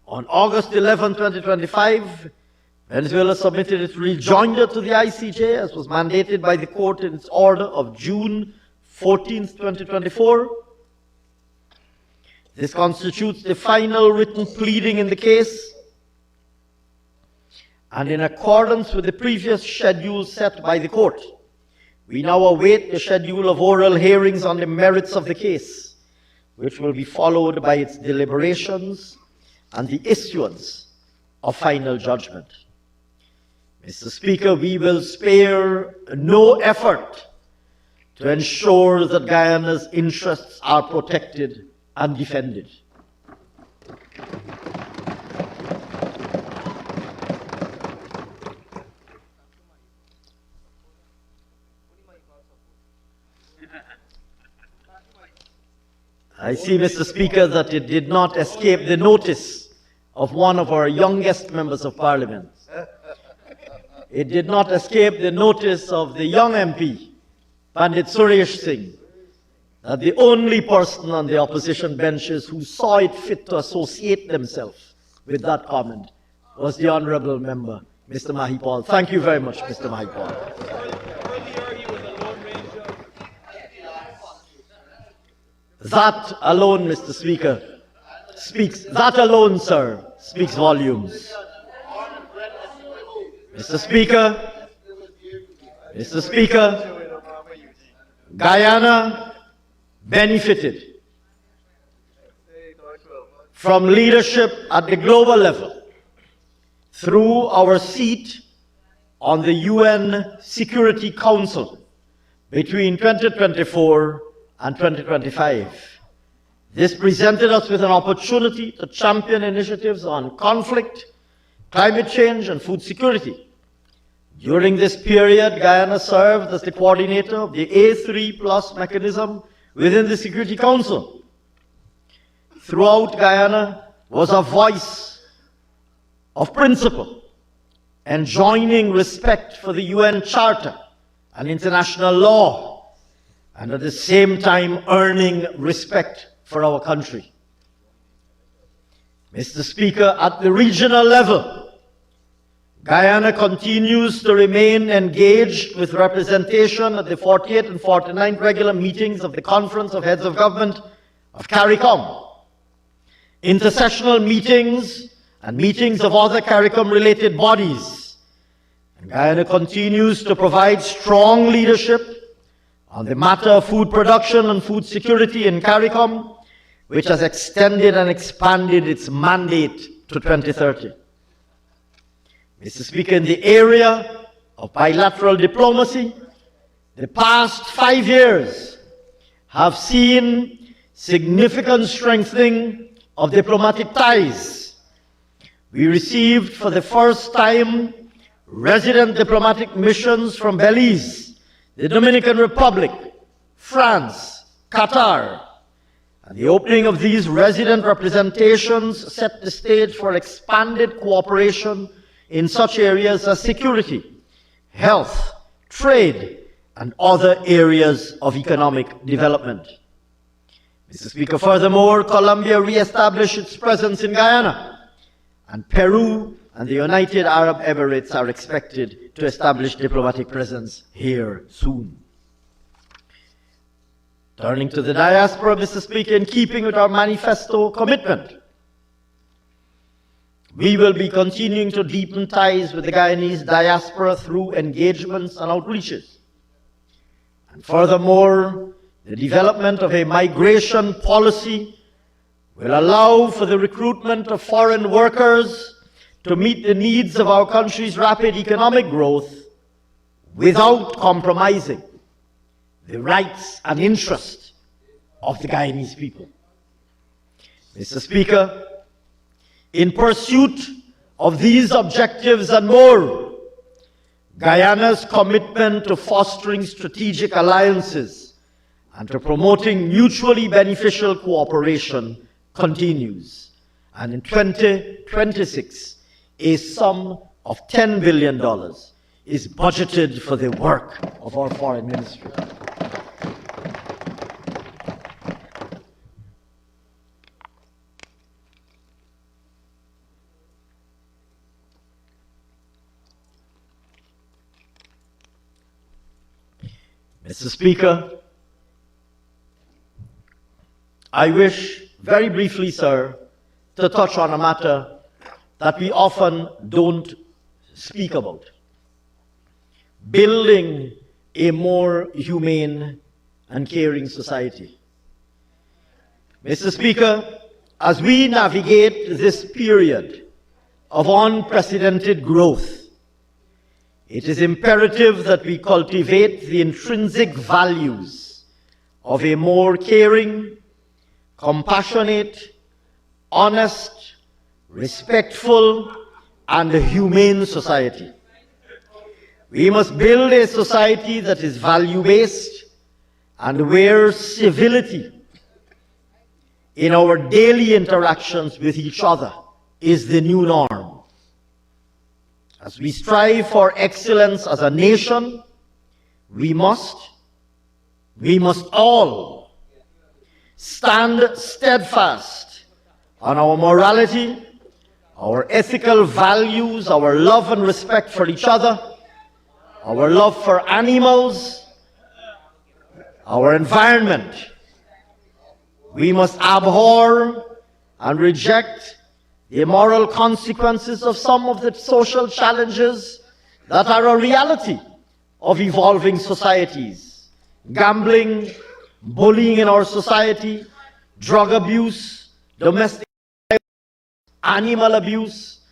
On August 11, 2025, Venezuela submitted its rejoinder to the ICJ, as was mandated by the court in its order of June 14, 2024. This constitutes the final written pleading in the case, and in accordance with the previous schedule set by the court, we now await the schedule of oral hearings on the merits of the case, which will be followed by its deliberations and the issuance of final judgment. Mr. Speaker, we will spare no effort to ensure that Guyana's interests are protected and defended. I see, Mr. Speaker, that it did not escape the notice of one of our youngest members of Parliament. It did not escape the notice of the young MP, Pandit Suresh Singh, that the only person on the opposition benches who saw it fit to associate themselves with that comment was the honourable member, Mr. Mahipal. Thank you very much, Mr. Mahipal. That alone, Mr. Speaker, that alone, sir, speaks volumes. Mr. Speaker, Guyana benefited from leadership at the global level through our seat on the UN Security Council between 2024 and 2025. This presented us with an opportunity to champion initiatives on conflict, climate change, and food security. During this period, Guyana served as the coordinator of the A3+ mechanism within the Security Council. Throughout, Guyana was a voice of principle, enjoining respect for the UN Charter and international law, and at the same time earning respect for our country. Mr. Speaker, at the regional level, Guyana continues to remain engaged with representation at the 48th and 49th regular meetings of the Conference of Heads of Government of CARICOM. Intersessional meetings and meetings of other CARICOM-related bodies. And Guyana continues to provide strong leadership on the matter of food production and food security in CARICOM, which has extended and expanded its mandate to 2030. Mr. Speaker, in the area of bilateral diplomacy, the past 5 years have seen significant strengthening of diplomatic ties. We received for the first time resident diplomatic missions from Belize, the Dominican Republic, France, Qatar. And the opening of these resident representations set the stage for expanded cooperation in such areas as security, health, trade, and other areas of economic development. Mr. Speaker, furthermore, Colombia re-established its presence in Guyana, and Peru and the United Arab Emirates are expected to establish diplomatic presence here soon. Turning to the diaspora, Mr. Speaker, in keeping with our manifesto commitment, we will be continuing to deepen ties with the Guyanese diaspora through engagements and outreaches. And furthermore, the development of a migration policy will allow for the recruitment of foreign workers to meet the needs of our country's rapid economic growth without compromising the rights and interests of the Guyanese people. Mr. Speaker, in pursuit of these objectives and more, Guyana's commitment to fostering strategic alliances and to promoting mutually beneficial cooperation continues. And in 2026, a sum of $10 billion is budgeted for the work of our foreign ministry. Mr. Speaker, I wish very briefly, sir, to touch on a matter that we often don't speak about. Building a more humane and caring society. Mr. Speaker, as we navigate this period of unprecedented growth, it is imperative that we cultivate the intrinsic values of a more caring, compassionate, honest, respectful, and humane society. We must build a society that is value-based and where civility in our daily interactions with each other is the new norm. As we strive for excellence as a nation, we must all stand steadfast on our morality, our ethical values, our love and respect for each other, our love for animals, our environment. We must abhor and reject the immoral consequences of some of the social challenges that are a reality of evolving societies. Gambling, bullying in our society, drug abuse, domestic violence, animal abuse.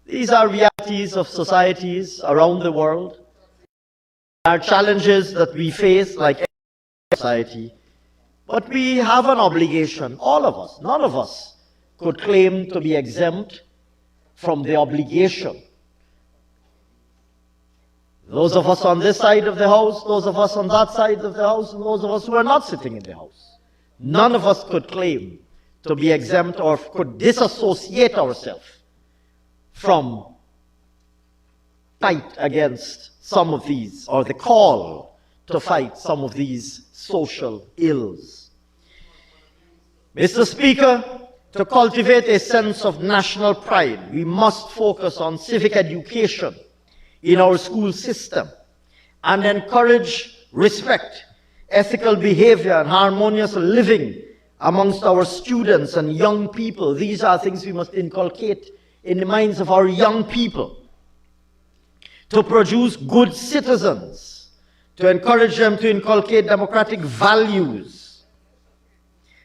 These are realities of societies around the world. There are challenges that we face like every society. But we have an obligation, all of us, none of us could claim to be exempt from the obligation. Those of us on this side of the House, those of us on that side of the House, and those of us who are not sitting in the House. None of us could claim to be exempt or could disassociate ourselves from fight against some of these, or the call to fight some of these social ills. Mr. Speaker, to cultivate a sense of national pride, we must focus on civic education in our school system and encourage respect, ethical behavior, and harmonious living amongst our students and young people. These are things we must inculcate in the minds of our young people, to produce good citizens, to encourage them to inculcate democratic values,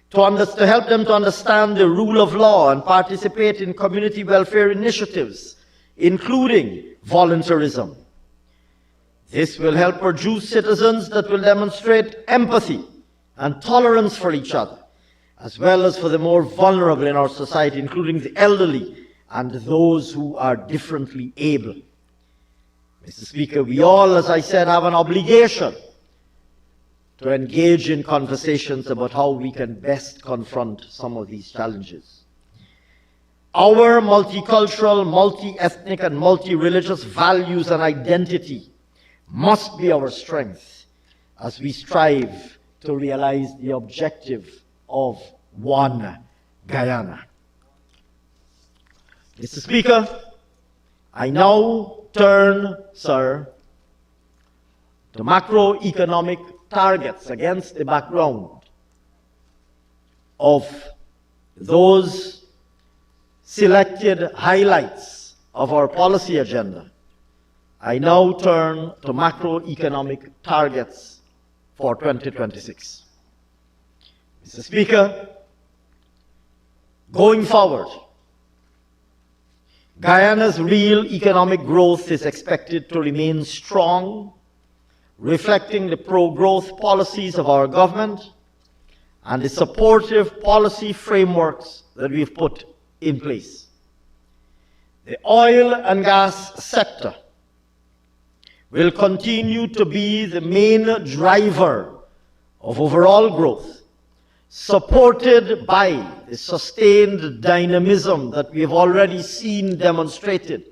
to help them to understand the rule of law and participate in community welfare initiatives, including voluntarism. This will help produce citizens that will demonstrate empathy and tolerance for each other, as well as for the more vulnerable in our society, including the elderly and those who are differently able. Mr. Speaker, we all, as I said, have an obligation to engage in conversations about how we can best confront some of these challenges. Our multicultural, multi-ethnic, and multi-religious values and identity must be our strength as we strive to realize the objective of one Guyana. Mr. Speaker, I now turn, sir, to macroeconomic targets against the background of those selected highlights of our policy agenda. I now turn to macroeconomic targets for 2026. Mr. Speaker, going forward, Guyana's real economic growth is expected to remain strong, reflecting the pro-growth policies of our government and the supportive policy frameworks that we've put in place. The oil and gas sector will continue to be the main driver of overall growth, supported by the sustained dynamism that we have already seen demonstrated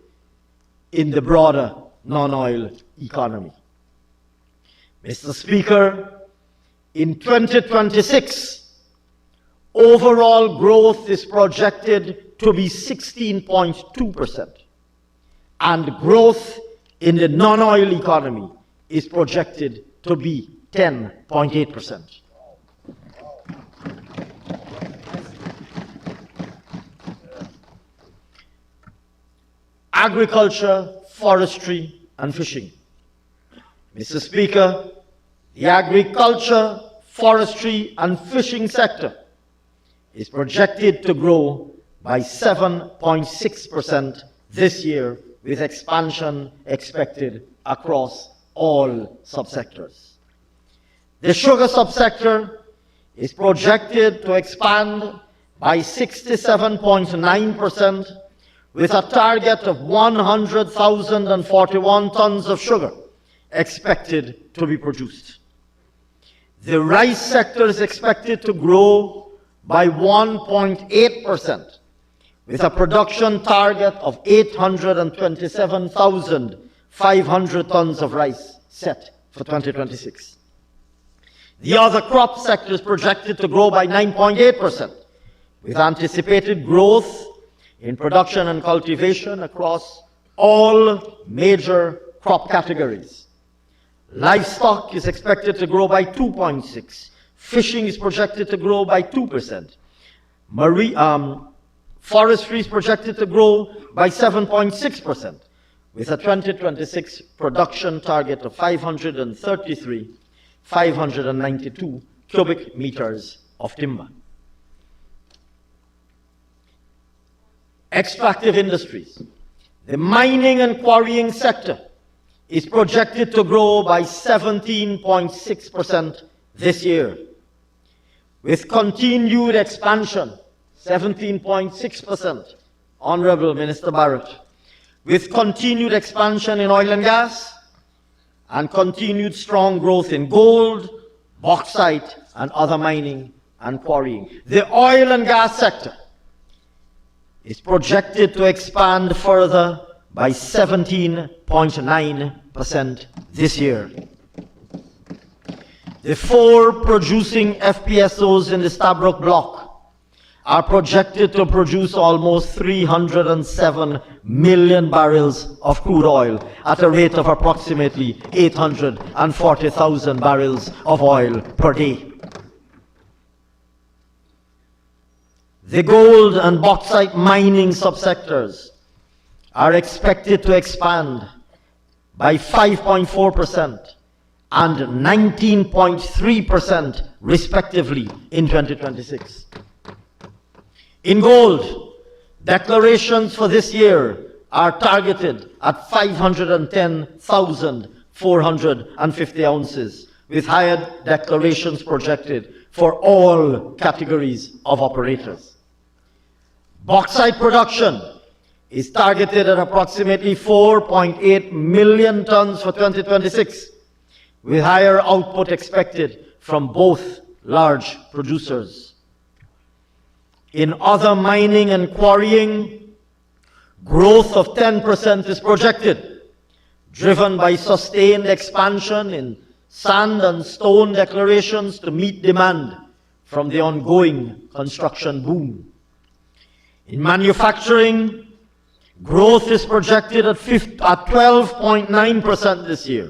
in the broader non-oil economy. Mr. Speaker, in 2026, overall growth is projected to be 16.2%, and growth in the non-oil economy is projected to be 10.8%. Agriculture, forestry, and fishing. Mr. Speaker, the agriculture, forestry, and fishing sector is projected to grow by 7.6% this year, with expansion expected across all subsectors. The sugar subsector is projected to expand by 67.9%, with a target of 100,041 tons of sugar expected to be produced. The rice sector is expected to grow by 1.8%, with a production target of 827,500 tons of rice set for 2026. The other crop sector is projected to grow by 9.8%, with anticipated growth in production and cultivation across all major crop categories. Livestock is expected to grow by 2.6%. Fishing is projected to grow by 2%. Forestry is projected to grow by 7.6%, with a 2026 production target of 592 cubic meters of timber. Extractive industries. The mining and quarrying sector is projected to grow by 17.6% this year, with continued expansion, 17.6%, Honorable Minister Barrett, with continued expansion in oil and gas, and continued strong growth in gold, bauxite, and other mining and quarrying. The oil and gas sector is projected to expand further by 17.9% this year. The 4 producing FPSOs in the Stabroek Block are projected to produce almost 307 million barrels of crude oil at a rate of approximately 840,000 barrels of oil per day. The gold and bauxite mining subsectors are expected to expand by 5.4% and 19.3% respectively in 2026. In gold, declarations for this year are targeted at 510,450 ounces, with higher declarations projected for all categories of operators. Bauxite production is targeted at approximately 4.8 million tons for 2026, with higher output expected from both large producers. In other mining and quarrying, growth of 10% is projected, driven by sustained expansion in sand and stone declarations to meet demand from the ongoing construction boom. In manufacturing, growth is projected at 12.9% this year,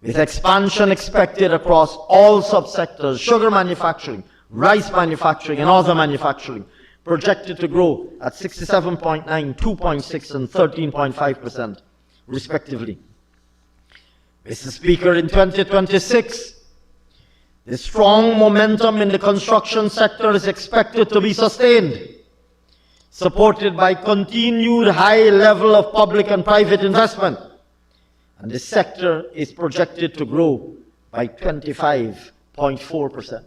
with expansion expected across all subsectors: sugar manufacturing, rice manufacturing, and other manufacturing, projected to grow at 67.9%, 2.6%, and 13.5%, respectively. Mr. Speaker, in 2026, the strong momentum in the construction sector is expected to be sustained, supported by continued high level of public and private investment, and the sector is projected to grow by 25.4%.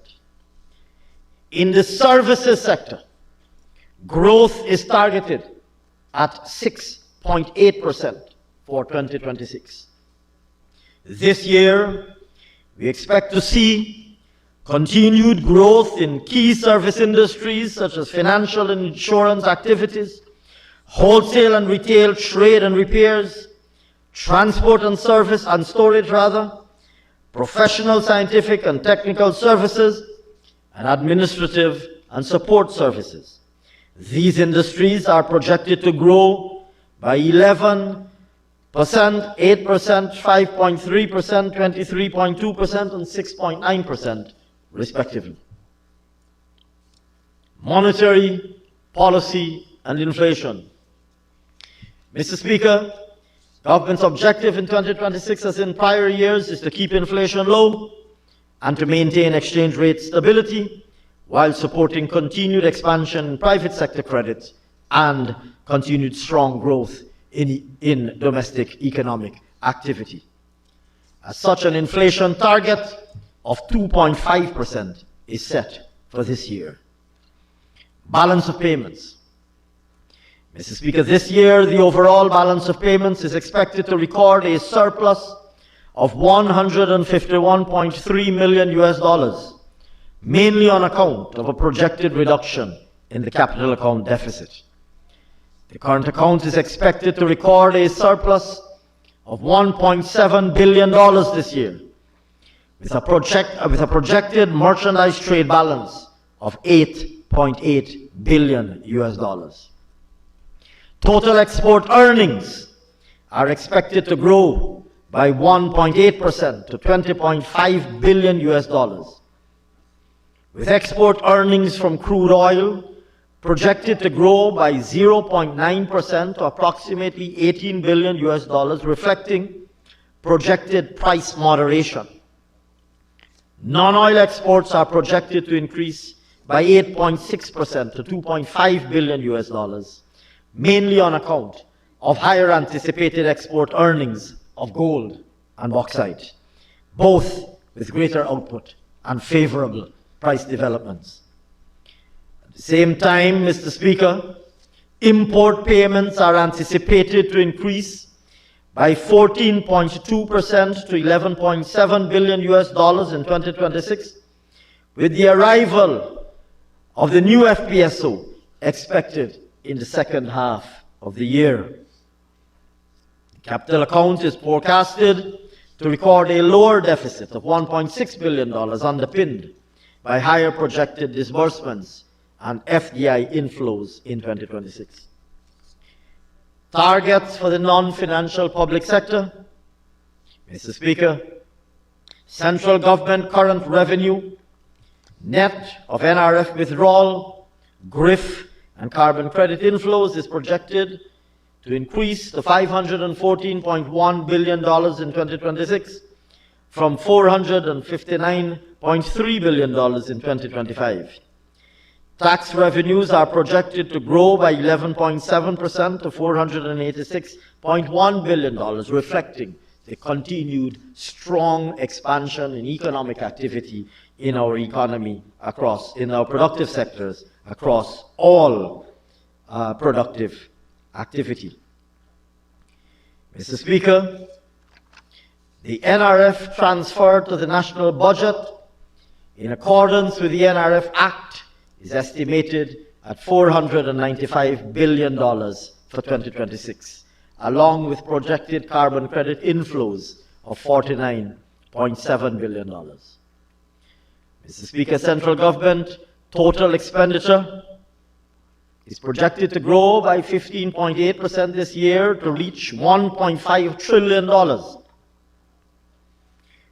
In the services sector, growth is targeted at 6.8% for 2026. This year, we expect to see continued growth in key service industries such as financial and insurance activities, wholesale and retail trade and repairs, transport and service and storage professional, scientific and technical services, and administrative and support services. These industries are projected to grow by 11%, 8%, 5.3%, 23.2%, and 6.9%, respectively. Monetary policy and inflation. Mr. Speaker, government's objective in 2026, as in prior years, is to keep inflation low and to maintain exchange rate stability while supporting continued expansion in private sector credit and continued strong growth in domestic economic activity. As such, an inflation target of 2.5% is set for this year. Balance of payments. Mr. Speaker, this year the overall balance of payments is expected to record a surplus of $151.3 million, mainly on account of a projected reduction in the capital account deficit. The current account is expected to record a surplus of $1.7 billion this year, with a projected merchandise trade balance of $8.8 billion. Total export earnings are expected to grow by 1.8% to $20.5 billion, with export earnings from crude oil projected to grow by 0.9% to approximately $18 billion, reflecting projected price moderation. Non-oil exports are projected to increase by 8.6% to $2.5 billion, mainly on account of higher anticipated export earnings of gold and bauxite, both with greater output and favorable price developments. At the same time, Mr. Speaker, import payments are anticipated to increase by 14.2% to $11.7 billion in 2026, with the arrival of the new FPSO expected in the second half of the year. The capital account is forecasted to record a lower deficit of $1.6 billion, underpinned by higher projected disbursements and FDI inflows in 2026. Targets for the non-financial public sector. Mr. Speaker, central government current revenue, net of NRF withdrawal, GRIF and carbon credit inflows is projected to increase to $514.1 billion in 2026 from $459.3 billion in 2025. Tax revenues are projected to grow by 11.7% to $486.1 billion, reflecting the continued strong expansion in economic activity in our economy in our productive sectors across all productive activity. Mr. Speaker, the NRF transfer to the national budget in accordance with the NRF Act is estimated at $495 billion for 2026, along with projected carbon credit inflows of $49.7 billion. Mr. Speaker, central government total expenditure is projected to grow by 15.8% this year to reach $1.5 trillion,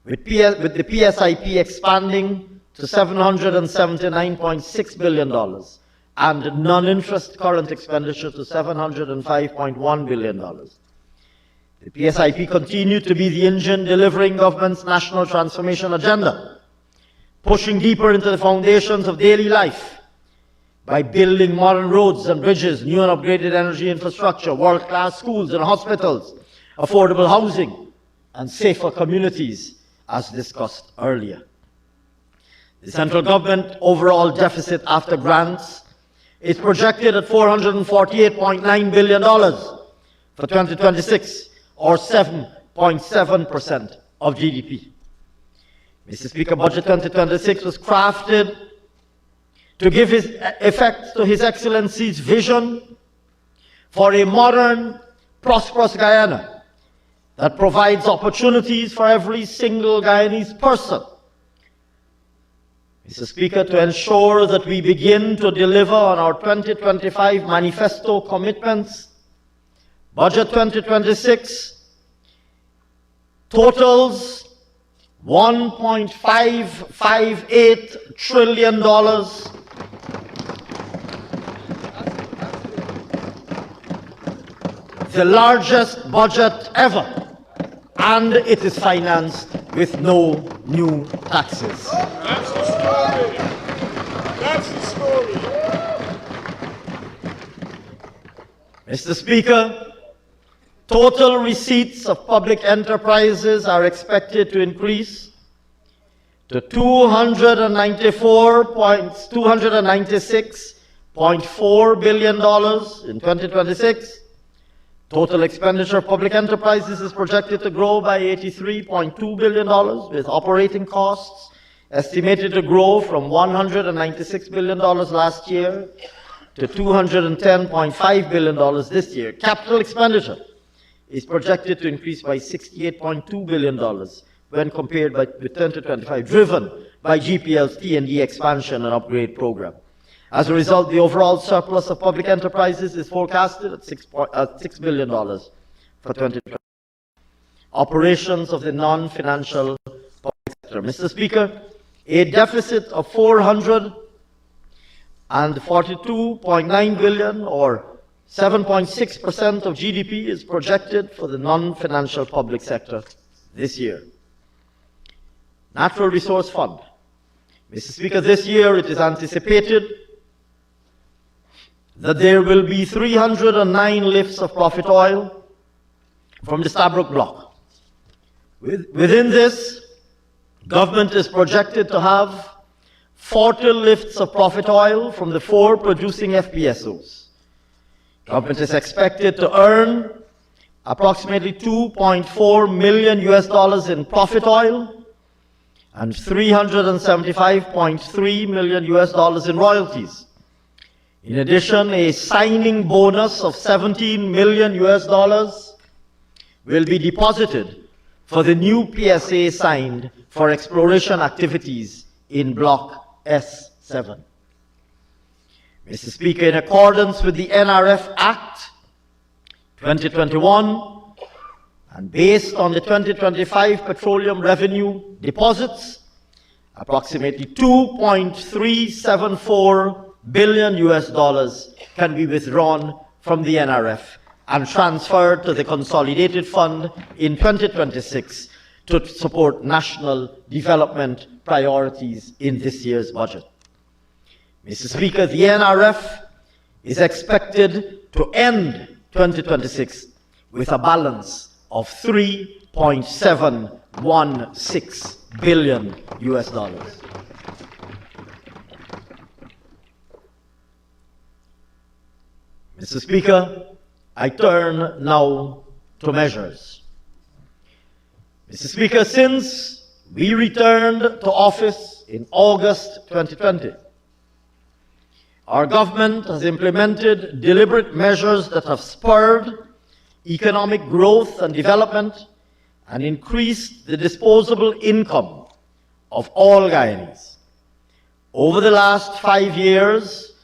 with the PSIP expanding to $779.6 billion and non-interest current expenditure to $705.1 billion. The PSIP continued to be the engine delivering government's national transformation agenda, pushing deeper into the foundations of daily life by building modern roads and bridges, new and upgraded energy infrastructure, world-class schools and hospitals, affordable housing, and safer communities, as discussed earlier. The central government overall deficit after grants is projected at $448.9 billion for 2026, or 7.7% of GDP. Mr. Speaker, Budget 2026 was crafted to give effect to His Excellency's vision for a modern, prosperous Guyana that provides opportunities for every single Guyanese person. Mr. Speaker, to ensure that we begin to deliver on our 2025 manifesto commitments, Budget 2026 totals $1.558 trillion, the largest budget ever, and it is financed with no new taxes. That's the story. That's the story. Mr. Speaker, total receipts of public enterprises are expected to increase to $296.4 billion in 2026. Total expenditure of public enterprises is projected to grow by $83.2 billion, with operating costs estimated to grow from $196 billion last year to $210.5 billion this year. Capital expenditure is projected to increase by $68.2 billion when compared with 2025, driven by GPL's T&D expansion and upgrade program. As a result, the overall surplus of public enterprises is forecasted at $6 billion for 2020. Operations of the non-financial public sector. Mr. Speaker, a deficit of $442.9 billion, or 7.6% of GDP, is projected for the non-financial public sector this year. Natural Resource Fund. Mr. Speaker, this year it is anticipated that there will be 309 lifts of profit oil from the Stabroek block. Within this, government is projected to have 40 lifts of profit oil from the 4 producing FPSOs. Government is expected to earn approximately $2.4 million in profit oil and $375.3 million in royalties. In addition, a signing bonus of $17 million will be deposited for the new PSA signed for exploration activities in Block S7. Mr. Speaker, in accordance with the NRF Act 2021 and based on the 2025 petroleum revenue deposits, approximately $2.374 billion US dollars can be withdrawn from the NRF and transferred to the Consolidated Fund in 2026 to support national development priorities in this year's budget. Mr. Speaker, the NRF is expected to end 2026 with a balance of $3.716 billion US dollars. Mr. Speaker, I turn now to measures. Mr. Speaker, since we returned to office in August 2020, our government has implemented deliberate measures that have spurred economic growth and development and increased the disposable income of all Guyanese. Over the last 5 years,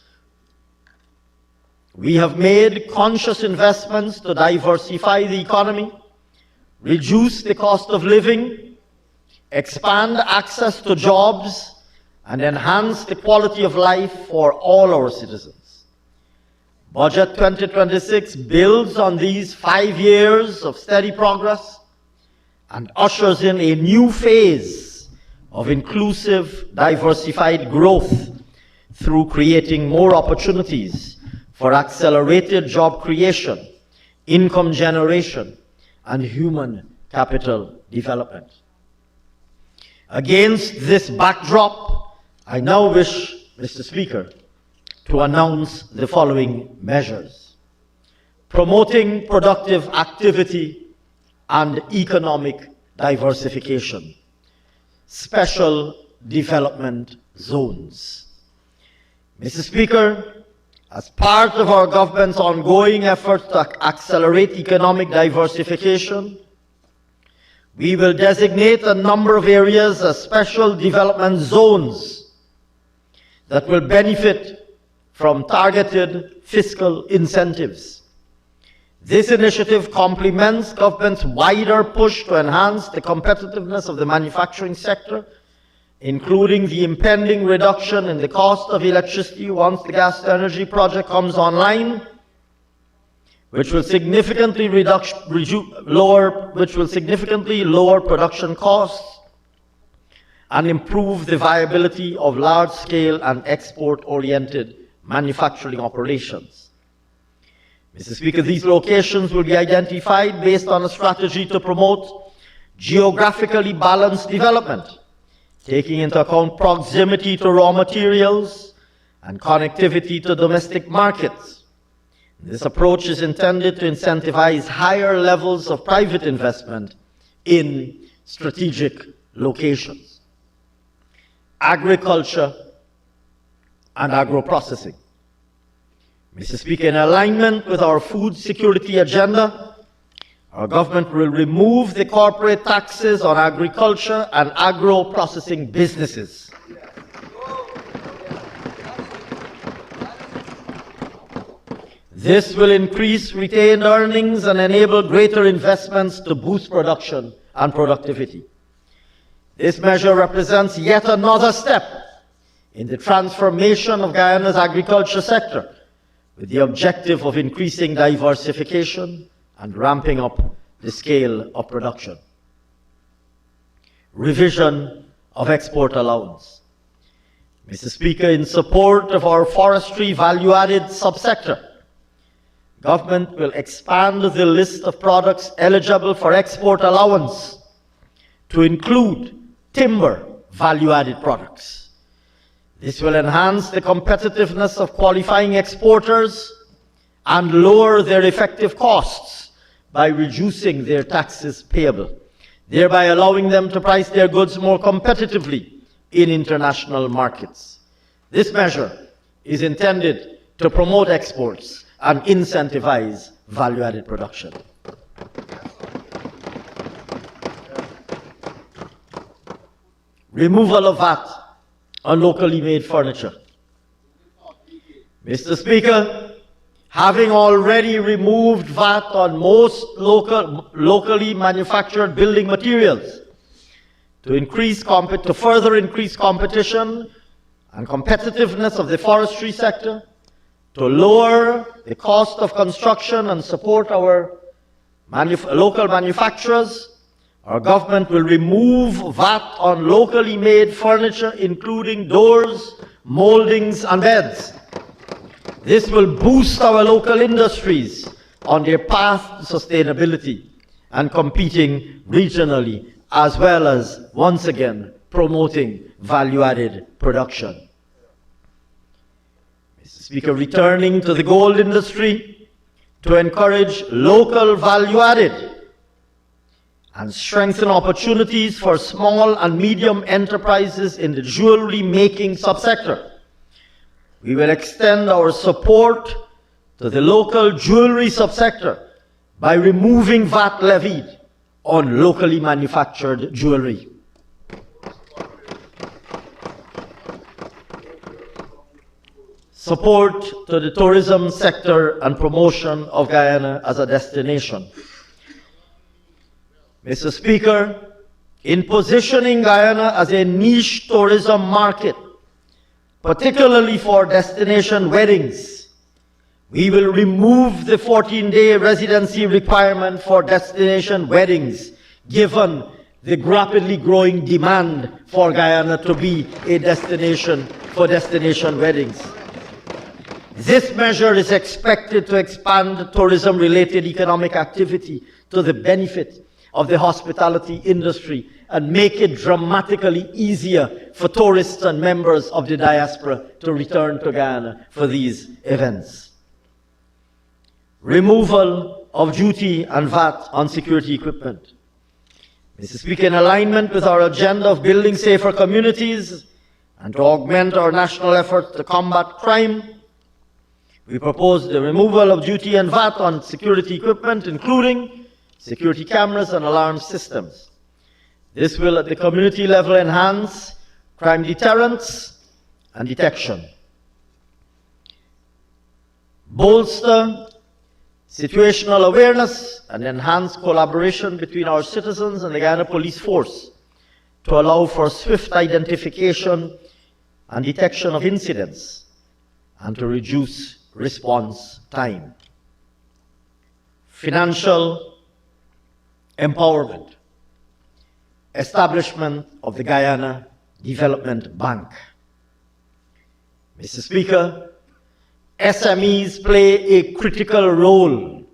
we have made conscious investments to diversify the economy, reduce the cost of living, expand access to jobs, and enhance the quality of life for all our citizens. Budget 2026 builds on these 5 years of steady progress and ushers in a new phase of inclusive, diversified growth through creating more opportunities for accelerated job creation, income generation, and human capital development. Against this backdrop, I now wish, Mr. Speaker, to announce the following measures. Promoting productive activity and economic diversification. Special development zones. Mr. Speaker, as part of our government's ongoing efforts to accelerate economic diversification, we will designate a number of areas as special development zones that will benefit from targeted fiscal incentives. This initiative complements government's wider push to enhance the competitiveness of the manufacturing sector, including the impending reduction in the cost of electricity once the gas-to-energy project comes online, which will significantly lower production costs and improve the viability of large-scale and export-oriented manufacturing operations. Mr. Speaker, these locations will be identified based on a strategy to promote geographically balanced development, taking into account proximity to raw materials and connectivity to domestic markets. This approach is intended to incentivize higher levels of private investment in strategic locations. Agriculture and agro-processing. Mr. Speaker, in alignment with our food security agenda, our government will remove the corporate taxes on agriculture and agro-processing businesses. This will increase retained earnings and enable greater investments to boost production and productivity. This measure represents yet another step in the transformation of Guyana's agriculture sector, with the objective of increasing diversification and ramping up the scale of production. Revision of export allowance. Mr. Speaker, in support of our forestry value-added subsector, government will expand the list of products eligible for export allowance to include timber value-added products. This will enhance the competitiveness of qualifying exporters and lower their effective costs by reducing their taxes payable, thereby allowing them to price their goods more competitively in international markets. This measure is intended to promote exports and incentivize value-added production. Removal of VAT on locally made furniture. Mr. Speaker, having already removed VAT on most locally manufactured building materials to further increase competition and competitiveness of the forestry sector, to lower the cost of construction and support our local manufacturers, our government will remove VAT on locally made furniture, including doors, moldings, and beds. This will boost our local industries on their path to sustainability and competing regionally, as well as, once again, promoting value-added production. Mr. Speaker, returning to the gold industry to encourage local value-added and strengthen opportunities for small and medium enterprises in the jewelry-making subsector. We will extend our support to the local jewelry subsector by removing VAT levied on locally manufactured jewelry. Support to the tourism sector and promotion of Guyana as a destination. Mr. Speaker, in positioning Guyana as a niche tourism market, particularly for destination weddings, we will remove the 14-day residency requirement for destination weddings, given the rapidly growing demand for Guyana to be a destination for destination weddings. This measure is expected to expand tourism-related economic activity to the benefit of the hospitality industry and make it dramatically easier for tourists and members of the diaspora to return to Guyana for these events. Removal of duty and VAT on security equipment. Mr. Speaker, in alignment with our agenda of building safer communities and to augment our national effort to combat crime, we propose the removal of duty and VAT on security equipment, including security cameras and alarm systems. This will, at the community level, enhance crime deterrence and detection, bolster situational awareness, and enhance collaboration between our citizens and the Guyana Police Force to allow for swift identification and detection of incidents and to reduce response time. Financial empowerment. Establishment of the Guyana Development Bank. Mr. Speaker, SMEs play a critical role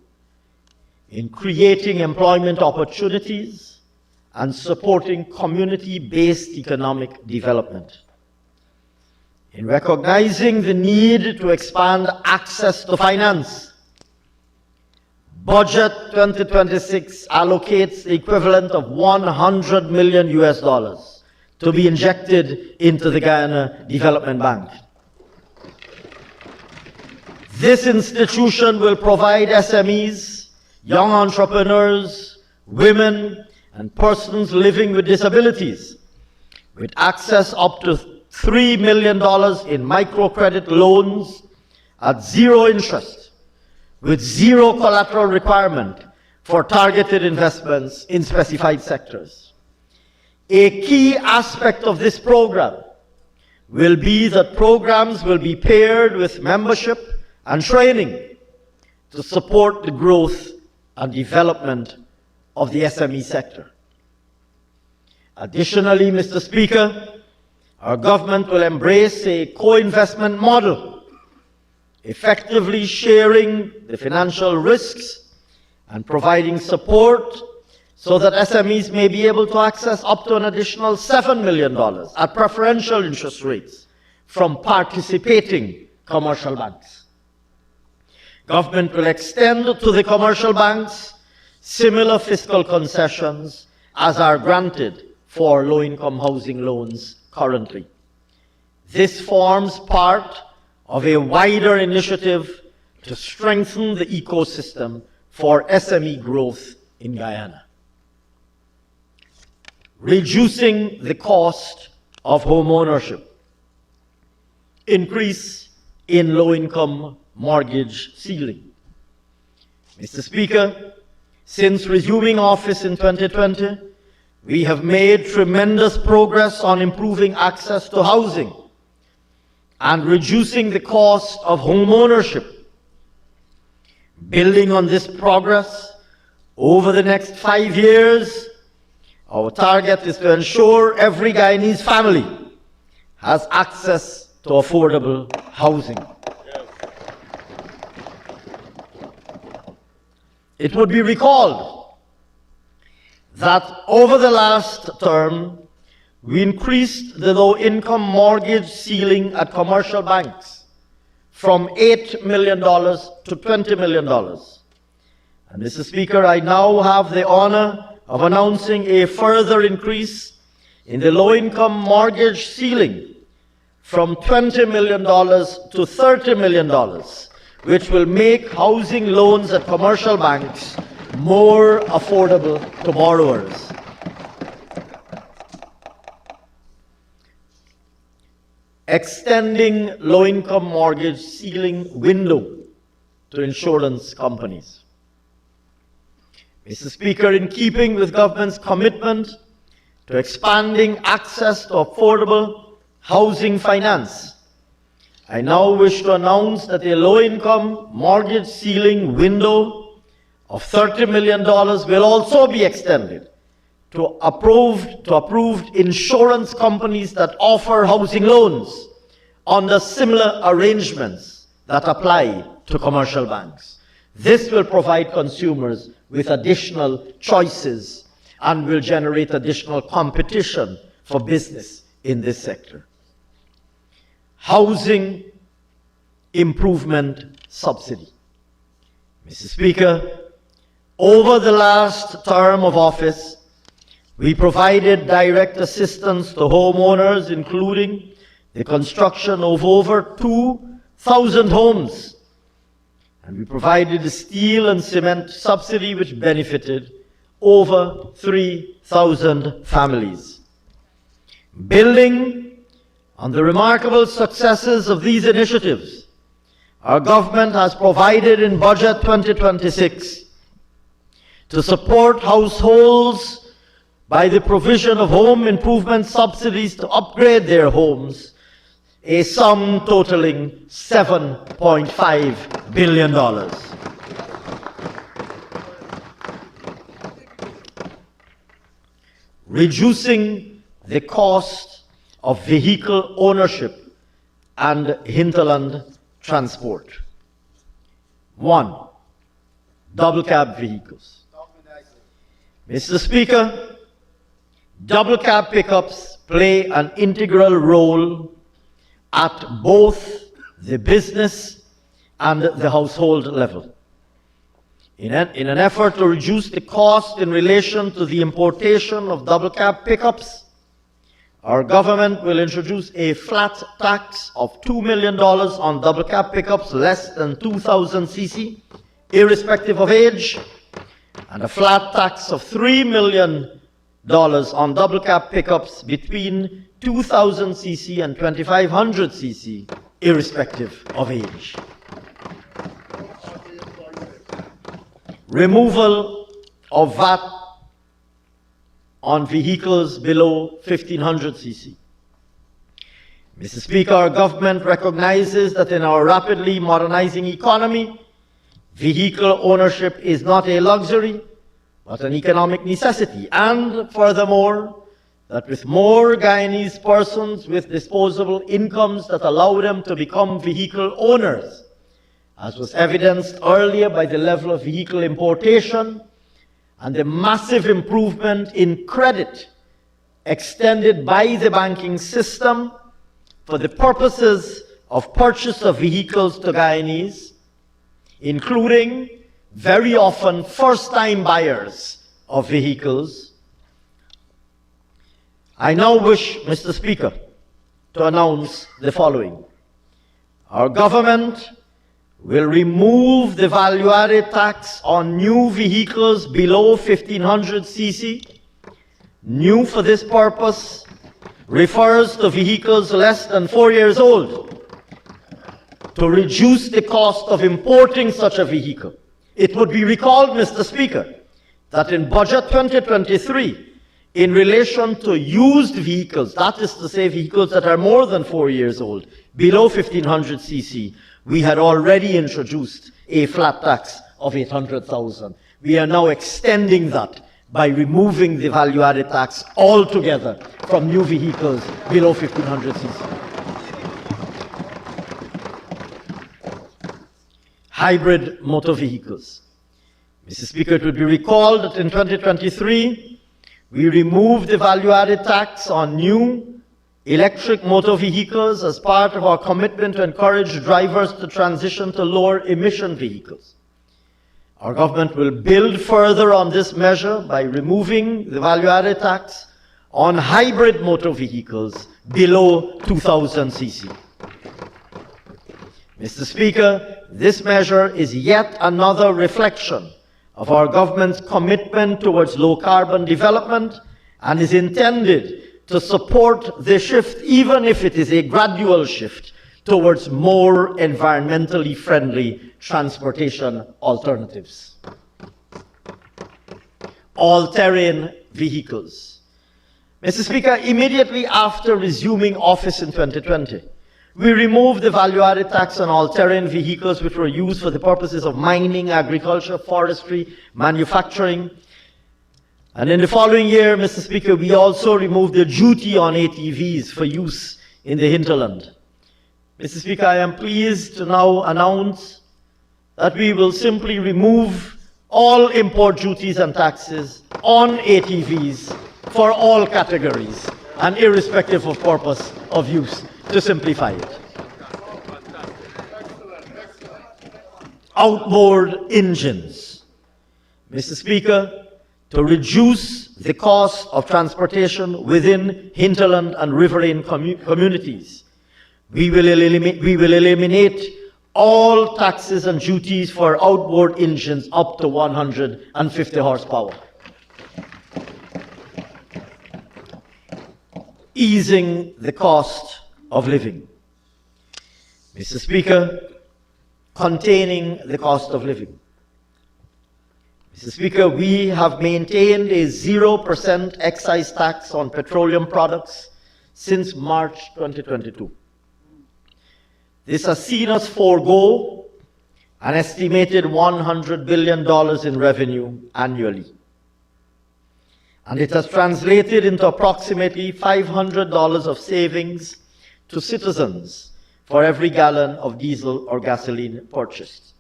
in creating employment opportunities and supporting community-based economic development. In recognizing the need to expand access to finance, Budget 2026 allocates the equivalent of $100 million to be injected into the Guyana Development Bank. This institution will provide SMEs, young entrepreneurs, women, and persons living with disabilities with access up to $3 million in microcredit loans at zero interest, with zero collateral requirement for targeted investments in specified sectors. A key aspect of this program will be that programs will be paired with membership and training to support the growth and development of the SME sector. Additionally, Mr. Speaker, our government will embrace a co-investment model, effectively sharing the financial risks and providing support so that SMEs may be able to access up to an additional $7 million at preferential interest rates from participating commercial banks. Government will extend to the commercial banks similar fiscal concessions as are granted for low-income housing loans currently. This forms part of a wider initiative to strengthen the ecosystem for SME growth in Guyana. Reducing the cost of home ownership. Increase in low-income mortgage ceiling. Mr. Speaker, since resuming office in 2020, we have made tremendous progress on improving access to housing. and reducing the cost of home ownership. Building on this progress, over the next 5 years, our target is to ensure every Guyanese family has access to affordable housing. It would be recalled that over the last term, we increased the low-income mortgage ceiling at commercial banks from $8 million to $20 million. And Mr. Speaker, I now have the honor of announcing a further increase in the low-income mortgage ceiling from $20 million to $30 million, which will make housing loans at commercial banks more affordable to borrowers. Extending low-income mortgage ceiling window to insurance companies. Mr. Speaker, in keeping with government's commitment to expanding access to affordable housing finance, I now wish to announce that a low-income mortgage ceiling window of $30 million will also be extended to approved insurance companies that offer housing loans under similar arrangements that apply to commercial banks. This will provide consumers with additional choices and will generate additional competition for business in this sector. Housing Improvement Subsidy. Mr. Speaker, over the last term of office, we provided direct assistance to homeowners, including the construction of over 2,000 homes. And we provided a steel and cement subsidy which benefited over 3,000 families. Building on the remarkable successes of these initiatives, our government has provided in Budget 2026 to support households by the provision of home improvement subsidies to upgrade their homes, a sum totaling $7.5 billion. Reducing the cost of vehicle ownership and hinterland transport. 1. Double cab vehicles. Mr. Speaker, double cab pickups play an integral role at both the business and the household level. In an effort to reduce the cost in relation to the importation of double cab pickups, our government will introduce a flat tax of $2 million on double cab pickups less than 2,000 cc, irrespective of age, and a flat tax of $3 million on double cab pickups between 2,000 cc and 2,500 cc, irrespective of age. Removal of VAT on vehicles below 1,500 cc. Mr. Speaker, our government recognizes that in our rapidly modernizing economy, vehicle ownership is not a luxury, but an economic necessity. And furthermore, that with more Guyanese persons with disposable incomes that allow them to become vehicle owners, as was evidenced earlier by the level of vehicle importation and the massive improvement in credit extended by the banking system for the purposes of purchase of vehicles to Guyanese, including very often first-time buyers of vehicles. I now wish, Mr. Speaker, to announce the following. Our government will remove the value-added tax on new vehicles below 1,500 cc. New for this purpose refers to vehicles less than 4 years old. To reduce the cost of importing such a vehicle, it would be recalled, Mr. Speaker, that in Budget 2023, in relation to used vehicles, that is to say vehicles that are more than 4 years old, below 1500 cc, we had already introduced a flat tax of 800,000. We are now extending that by removing the value-added tax altogether from new vehicles below 1500 cc. Hybrid motor vehicles. Mr. Speaker, it would be recalled that in 2023, we removed the value-added tax on new electric motor vehicles as part of our commitment to encourage drivers to transition to lower emission vehicles. Our government will build further on this measure by removing the value-added tax on hybrid motor vehicles below 2000 cc. Mr. Speaker, this measure is yet another reflection of our government's commitment towards low-carbon development and is intended to support the shift, even if it is a gradual shift, towards more environmentally friendly transportation alternatives. All-terrain vehicles. Mr. Speaker, immediately after resuming office in 2020, we removed the value-added tax on all-terrain vehicles which were used for the purposes of mining, agriculture, forestry, manufacturing. And in the following year, Mr. Speaker, we also removed the duty on ATVs for use in the hinterland. Mr. Speaker, I am pleased to now announce that we will simply remove all import duties and taxes on ATVs for all categories and irrespective of purpose of use, to simplify it. Outboard engines. Mr. Speaker, to reduce the cost of transportation within hinterland and riverine communities, we will eliminate all taxes and duties for outboard engines up to 150 horsepower. Easing the cost of living. Mr. Speaker, containing the cost of living. Mr. Speaker, we have maintained a 0% excise tax on petroleum products since March 2022. This has seen us forego an estimated $100 billion in revenue annually. And it has translated into approximately $500 of savings to citizens for every gallon of diesel or gasoline purchased.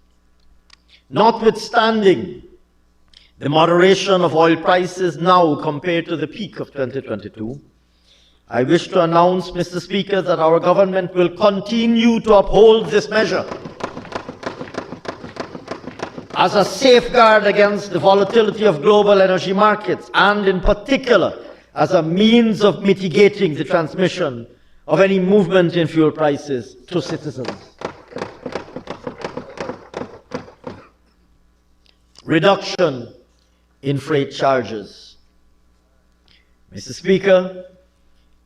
Notwithstanding the moderation of oil prices now compared to the peak of 2022, I wish to announce, Mr. Speaker, that our government will continue to uphold this measure as a safeguard against the volatility of global energy markets, and in particular as a means of mitigating the transmission of any movement in fuel prices to citizens. Reduction in freight charges. Mr. Speaker,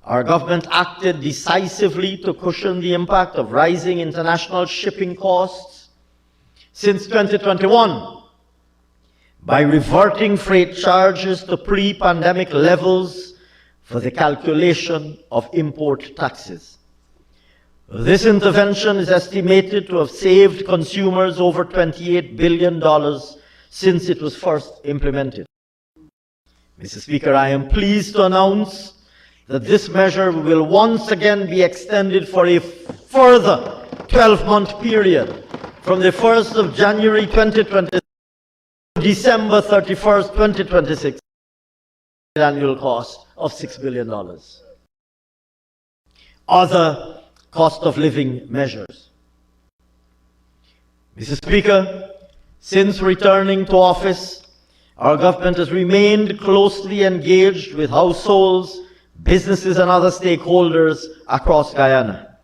our government acted decisively to cushion the impact of rising international shipping costs since 2021 by reverting freight charges to pre-pandemic levels for the calculation of import taxes. This intervention is estimated to have saved consumers over $28 billion since it was first implemented. Mr. Speaker, I am pleased to announce that this measure will once again be extended for a further 12-month period from the 1st of January 2026 to December 31st, 2026, annual cost of $6 billion. Other cost of living measures. Mr. Speaker, since returning to office, our government has remained closely engaged with households, businesses and other stakeholders across Guyana.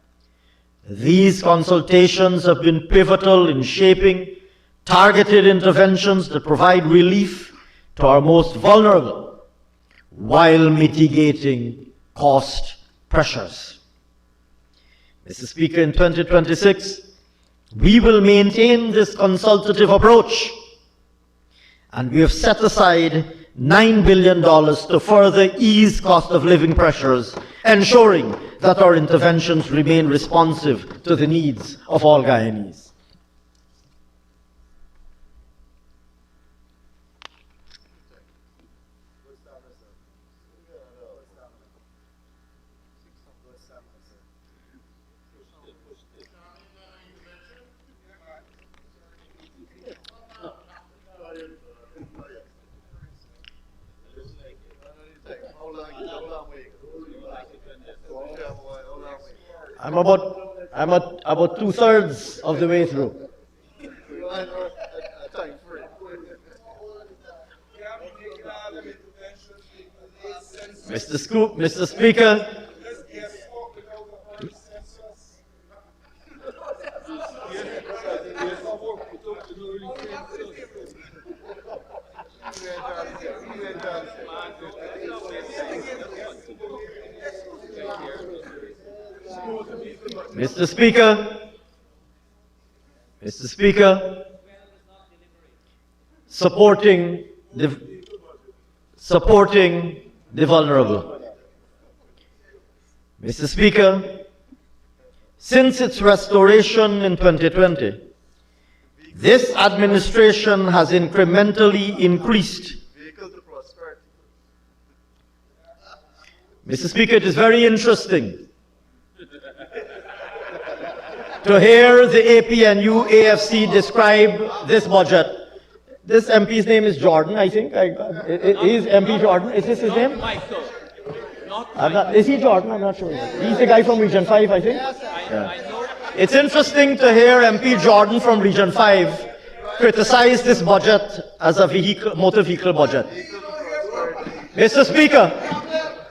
These consultations have been pivotal in shaping targeted interventions that provide relief to our most vulnerable while mitigating cost pressures. Mr. Speaker, in 2026, we will maintain this consultative approach, and we have set aside $9 billion to further ease cost of living pressures, ensuring that our interventions remain responsive to the needs of all Guyanese. I'm about 2/3 of the way through. Mr. Speaker. Mr. Speaker, supporting the vulnerable. Mr. Speaker, since its restoration in 2020, this administration has incrementally increased. Mr. Speaker, it is very interesting to hear the APNU AFC describe this budget. This MP's name is Jordan, I think. Is MP Jordan? Is this his name? Is he Jordan? I'm not sure. He's the guy from Region 5, I think. Yeah. It's interesting to hear MP Jordan from Region 5 criticize this budget as a motor vehicle budget. Mr. Speaker,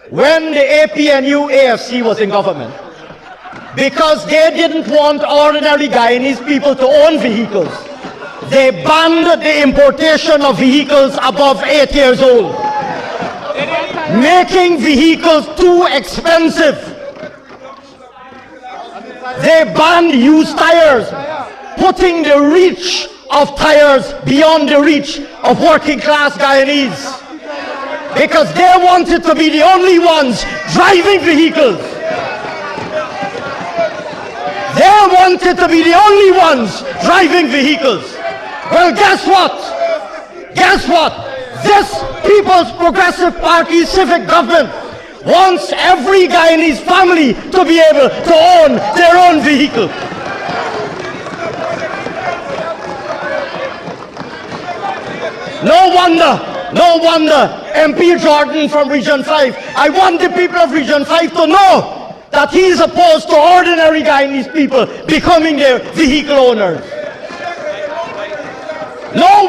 when the APNU AFC was in government, because they didn't want ordinary Guyanese people to own vehicles, they banned the importation of vehicles above 8 years old, making vehicles too expensive. They banned used tires, putting the reach of tires beyond the reach of working class Guyanese, because they wanted to be the only ones driving vehicles. They wanted to be the only ones driving vehicles. Well, guess what? Guess what? This People's Progressive Party civic government wants every Guyanese family to be able to own their own vehicle. No wonder MP Jordan from Region 5. I want the people of Region 5 to know that he is opposed to ordinary Guyanese people becoming their vehicle owners. No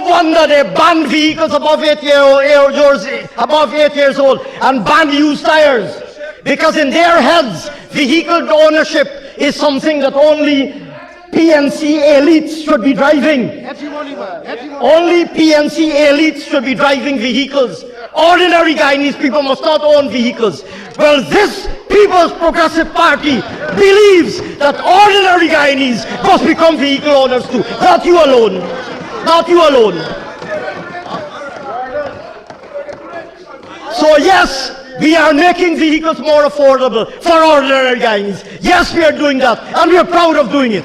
wonder they ban vehicles above 8 years old and ban used tires, because in their heads, vehicle ownership is something that only PNC elites should be driving. Only PNC elites should be driving vehicles. Ordinary Guyanese people must not own vehicles. Well, this People's Progressive Party believes that ordinary Guyanese must become vehicle owners too. Not you alone. Not you alone. So yes, we are making vehicles more affordable for ordinary Guyanese. Yes, we are doing that, and we are proud of doing it.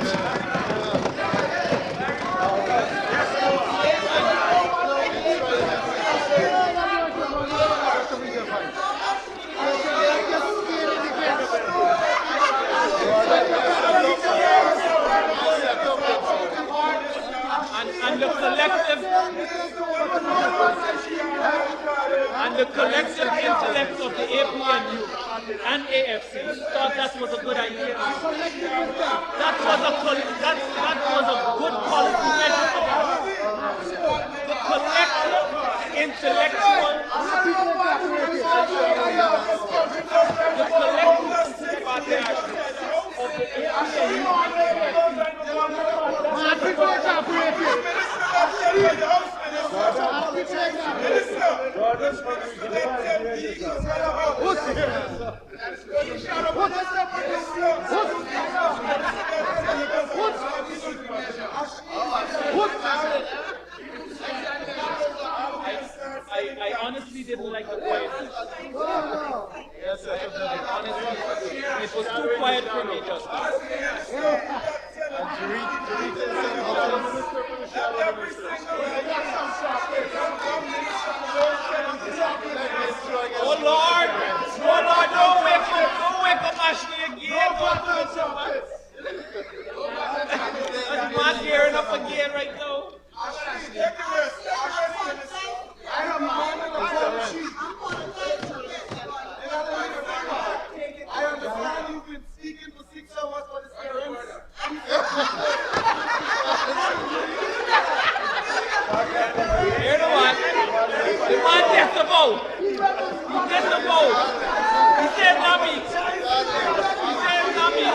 And the collective intellect of the APNU and AFC thought that was a good idea. That was a good policy measure. The collective intellectual of the didn't like the quiet. Honestly, it was too quiet for me just now. Oh Lord, don't wake up Ashley again. Don't do it so much. I'm not hearing up again right now. I understand you've been speaking for 6 hours for this parents. Hear the one. The man test the vote. He test the vote. He said Nami. He said Nami.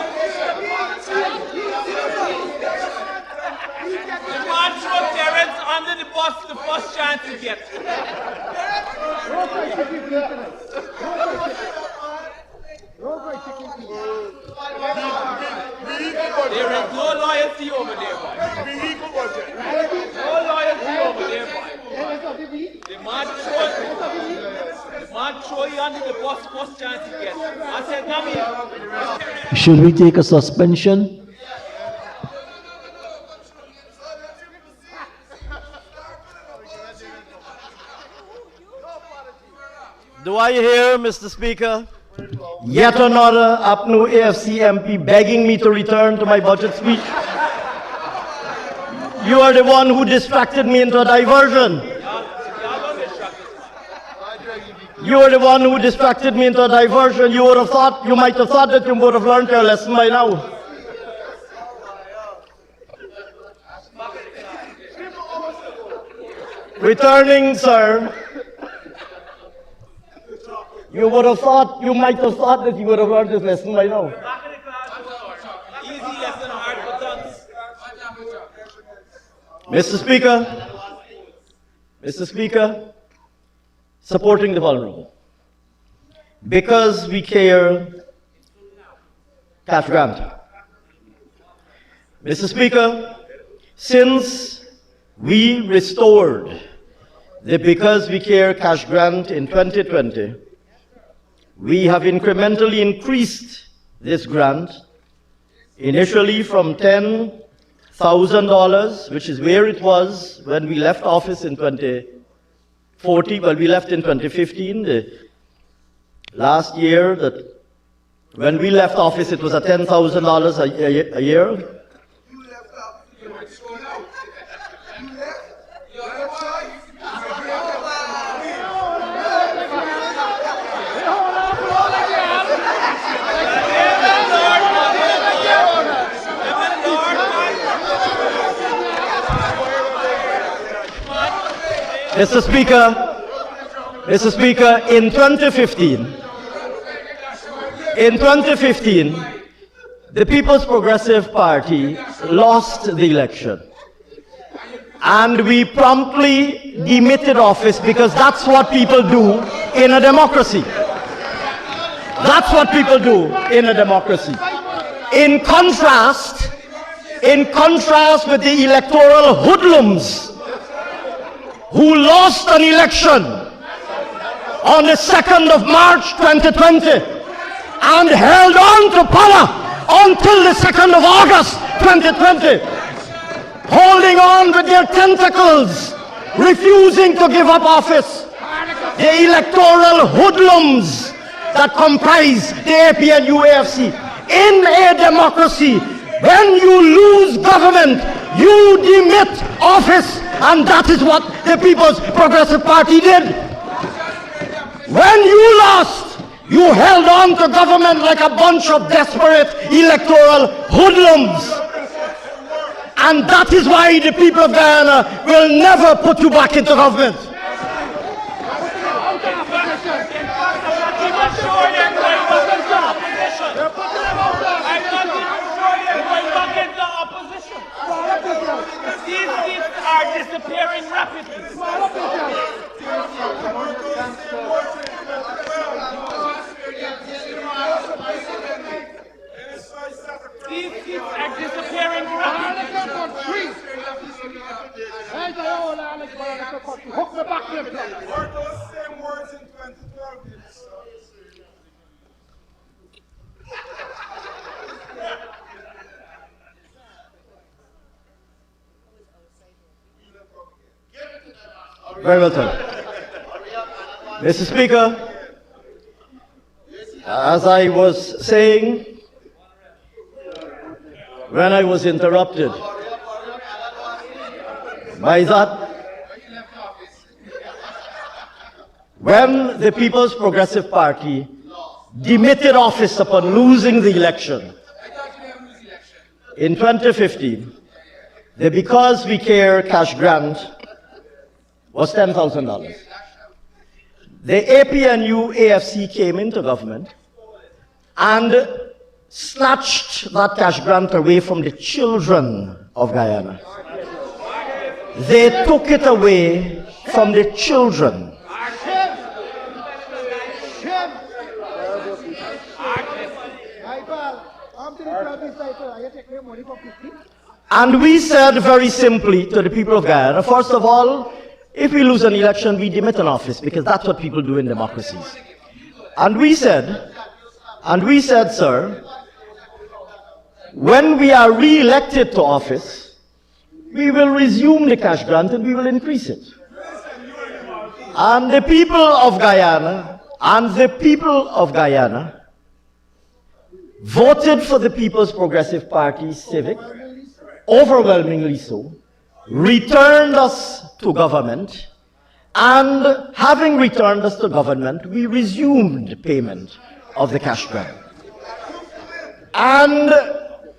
The man threw Terrence under the bus the first chance he gets. There is no loyalty over there, boy. No loyalty over there, boy. The man throw you under the bus first chance he gets. I said, Nami. Should we take a suspension? Do I hear, Mr. Speaker, yet another APNU AFC MP begging me to return to my budget speech? You are the one who distracted me into a diversion. You are the one who distracted me into a diversion. You might have thought that you would have learned your lesson by now. Returning, sir. You might have thought that you would have learned this lesson by now. Easy lesson, hard for thugs. Mr. Speaker, supporting the vulnerable. Because we care, cash grant. Mr. Speaker, since we restored the Because We Care cash grant in 2020, we have incrementally increased this grant, initially from $10,000, which is where it was when we left office in 2014. Well, we left in 2015. The last year, when we left office, it was at $10,000 a year. Mr. Speaker, in 2015, the People's Progressive Party lost the election. And we promptly demitted office because that's what people do in a democracy. That's what people do in a democracy. In contrast with the electoral hoodlums who lost an election on the 2nd of March 2020 and held on to power until the 2nd of August 2020, holding on with their tentacles, refusing to give up office. The electoral hoodlums that comprise the APNU AFC. In a democracy, when you lose government, you demit office. And that is what the People's Progressive Party did. When you lost, you held on to government like a bunch of desperate electoral hoodlums. And that is why the people of Guyana will never put you back into government. These seats are disappearing rapidly. These seats are disappearing rapidly. Hey, the old Alex, hook me back here. Were those same words in 2012? Very well done. Mr. Speaker, as I was saying, when I was interrupted by that, when the People's Progressive Party demitted office upon losing the election in 2015, the Because We Care cash grant was $10,000. The APNU AFC came into government and snatched that cash grant away from the children of Guyana. They took it away from the children. And we said very simply to the people of Guyana, first of all, if we lose an election, we demit an office, because that's what people do in democracies. And we said, sir, when we are re-elected to office, we will resume the cash grant and we will increase it. And the people of Guyana, voted for the People's Progressive Party Civic, overwhelmingly so, returned us to government, and having returned us to government, we resumed payment of the cash grant. And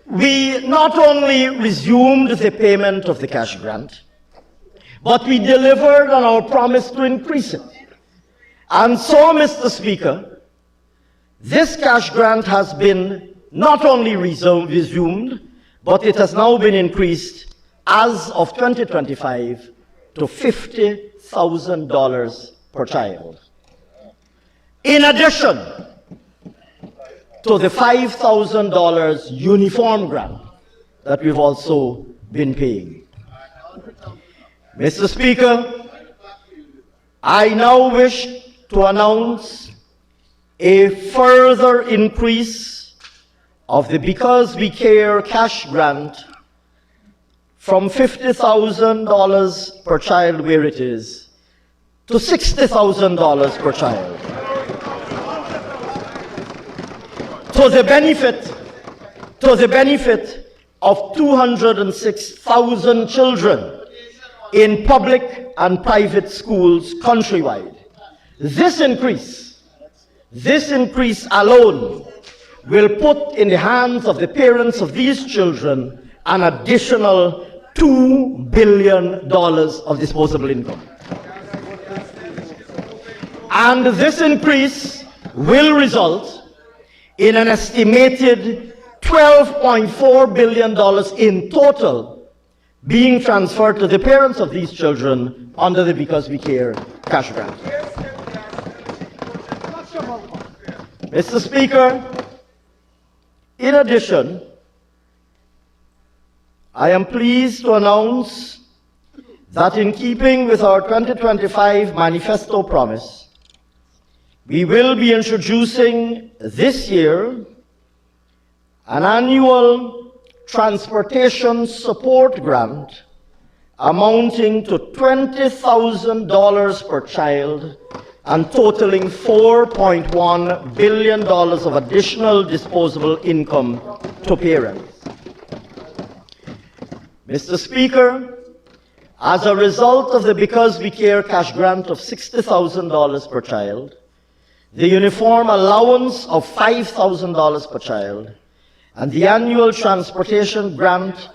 we not only resumed the payment of the cash grant, but we delivered on our promise to increase it. And so, Mr. Speaker, this cash grant has been not only resumed, but it has now been increased as of 2025 to $50,000 per child. In addition to the $5,000 uniform grant that we've also been paying. Mr. Speaker, I now wish to announce a further increase of the Because We Care cash grant from $50,000 per child, where it is, to $60,000 per child. To the benefit of 206,000 children in public and private schools countrywide. This increase alone will put in the hands of the parents of these children an additional $2 billion of disposable income. And this increase will result in an estimated $12.4 billion in total being transferred to the parents of these children under the Because We Care cash grant. Mr. Speaker, in addition, I am pleased to announce that in keeping with our 2025 manifesto promise, we will be introducing this year an annual transportation support grant amounting to $20,000 per child and totaling $4.1 billion of additional disposable income to parents. Mr. Speaker, as a result of the Because We Care cash grant of $60,000 per child, the uniform allowance of $5,000 per child, and the annual transportation grant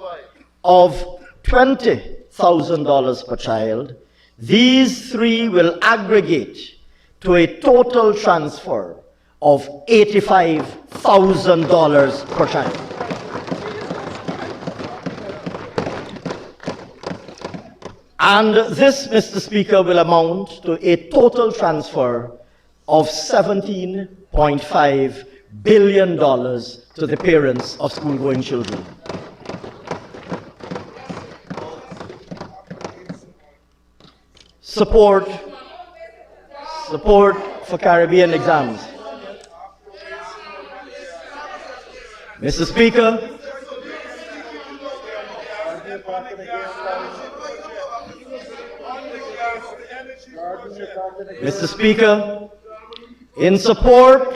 of $20,000 per child, these three will aggregate to a total transfer of $85,000 per child. And this, Mr. Speaker, will amount to a total transfer of $17.5 billion to the parents of school-going children. support for Caribbean exams. Mr. Speaker, Mr. Speaker, in support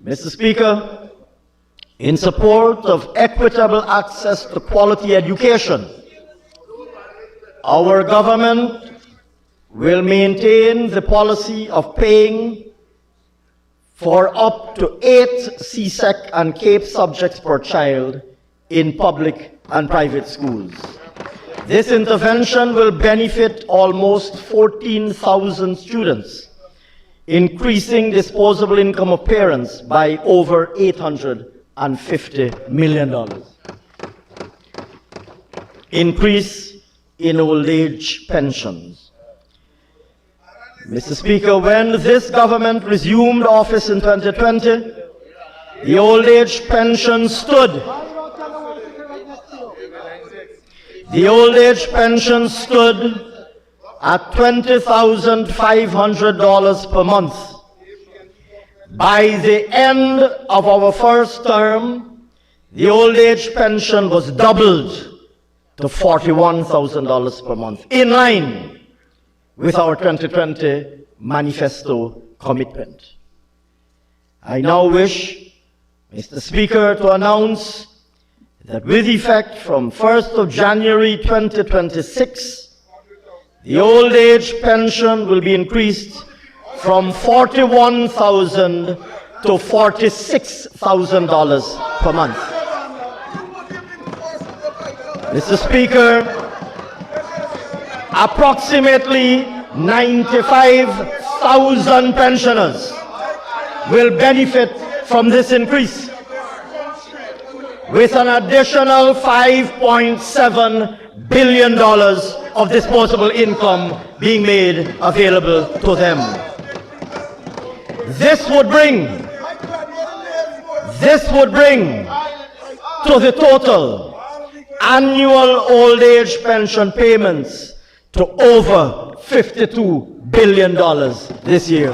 Mr. Speaker, in support of equitable access to quality education, our government will maintain the policy of paying for up to 8 CSEC and CAPE subjects per child in public and private schools. This intervention will benefit almost 14,000 students, increasing disposable income of parents by over $850 million. Increase in old age pensions. Mr. Speaker, when this government resumed office in 2020, the old age pension stood. The old age pension stood at $20,500 per month. By the end of our first term, the old age pension was doubled to $41,000 per month, in line with our 2020 manifesto commitment. I now wish, Mr. Speaker, to announce that with effect from 1st of January 2026, the old age pension will be increased from $41,000 to $46,000 per month. Mr. Speaker, approximately 95,000 pensioners will benefit from this increase, with an additional $5.7 billion of disposable income being made available to them. This would bring to the total annual old age pension payments to over $52 billion this year.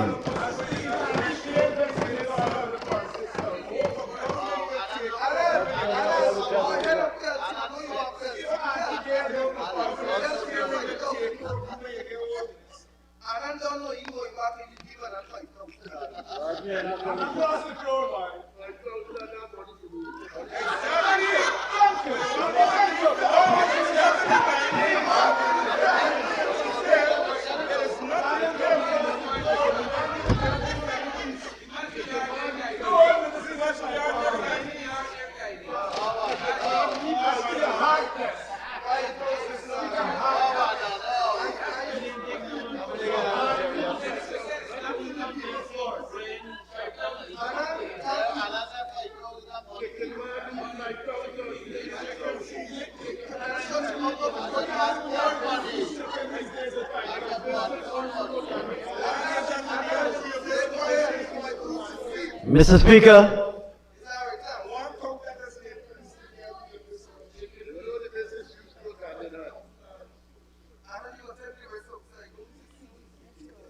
Mr. Speaker,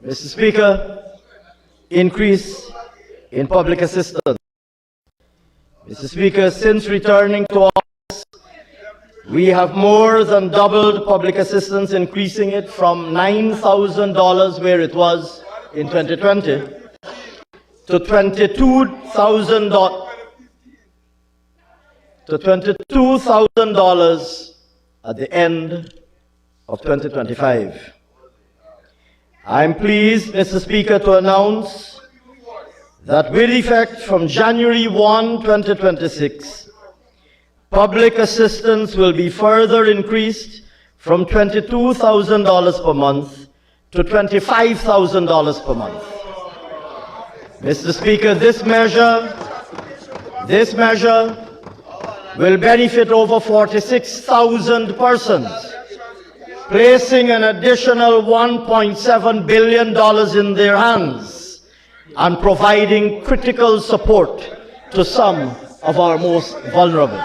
Mr. Speaker, increase in public assistance. Mr. Speaker, since returning to office, we have more than doubled public assistance, increasing it from $9,000 where it was in 2020 to $22,000 at the end of 2025. I am pleased, Mr. Speaker, to announce that with effect from January 1, 2026, public assistance will be further increased from $22,000 per month to $25,000 per month. Mr. Speaker, this measure will benefit over 46,000 persons, placing an additional $1.7 billion in their hands and providing critical support to some of our most vulnerable.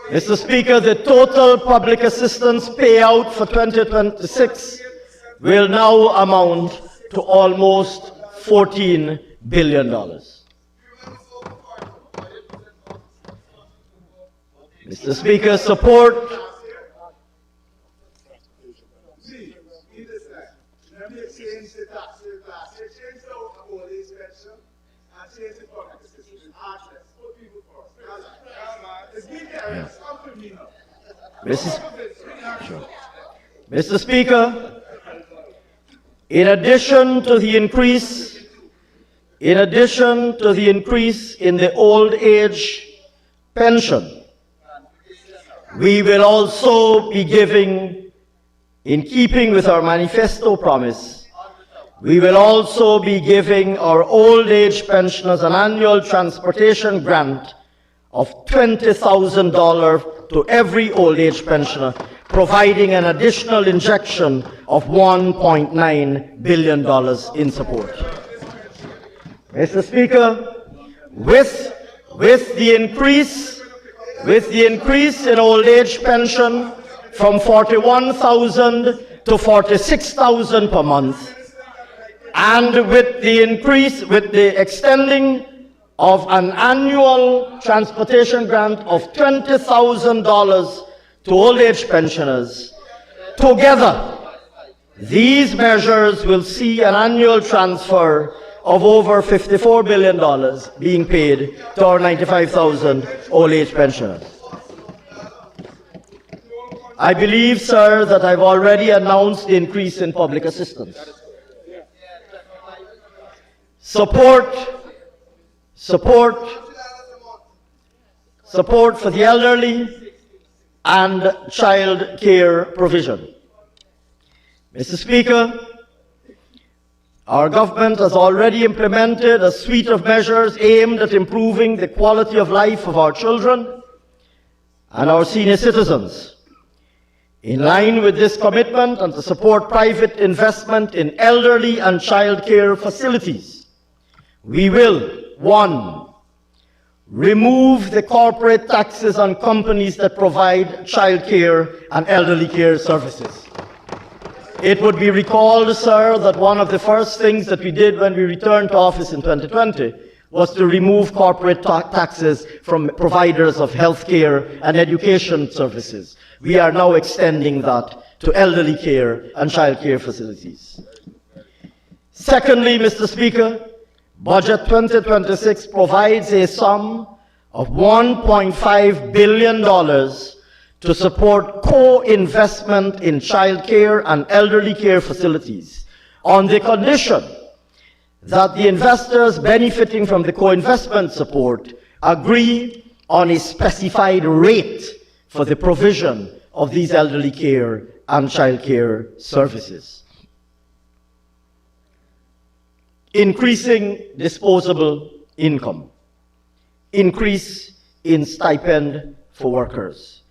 Mr. Speaker, the total public assistance payout for 2026 will now amount to almost $14 billion. Mr. Speaker, support Mr. Speaker, in addition to the increase in the old age pension, we will also be giving, in keeping with our manifesto promise, we will also be giving our old age pensioners an annual transportation grant of $20,000 to every old age pensioner, providing an additional injection of $1.9 billion in support. Mr. Speaker, with the increase in old age pension from $41,000 to $46,000 per month, and with the extending of an annual transportation grant of $20,000 to old age pensioners, together, these measures will see an annual transfer of over $54 billion being paid to our 95,000 old age pensioners. I believe, sir, that I've already announced the increase in public assistance. Support for the elderly and child care provision. Mr. Speaker, our government has already implemented a suite of measures aimed at improving the quality of life of our children and our senior citizens. In line with this commitment and to support private investment in elderly and child care facilities, we will, 1, remove the corporate taxes on companies that provide child care and elderly care services. It would be recalled, sir, that one of the first things that we did when we returned to office in 2020 was to remove corporate taxes from providers of health care and education services. We are now extending that to elderly care and child care facilities. Secondly, Mr. Speaker, Budget 2026 provides a sum of $1.5 billion to support co-investment in child care and elderly care facilities on the condition that the investors benefiting from the co-investment support agree on a specified rate for the provision of these elderly care and child care services. Increasing disposable income. Increase in stipend for workers.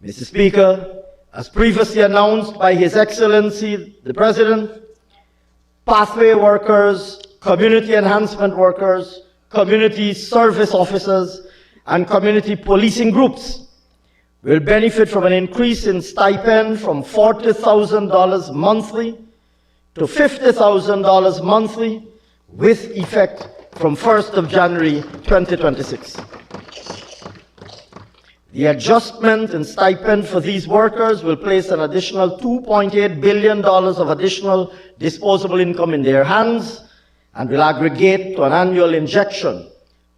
Mr. Speaker, as previously announced by His Excellency the President, pathway workers, community enhancement workers, community service officers, and community policing groups will benefit from an increase in stipend from $40,000 monthly to $50,000 monthly with effect from 1st of January 2026. The adjustment in stipend for these workers will place an additional $2.8 billion of additional disposable income in their hands and will aggregate to an annual injection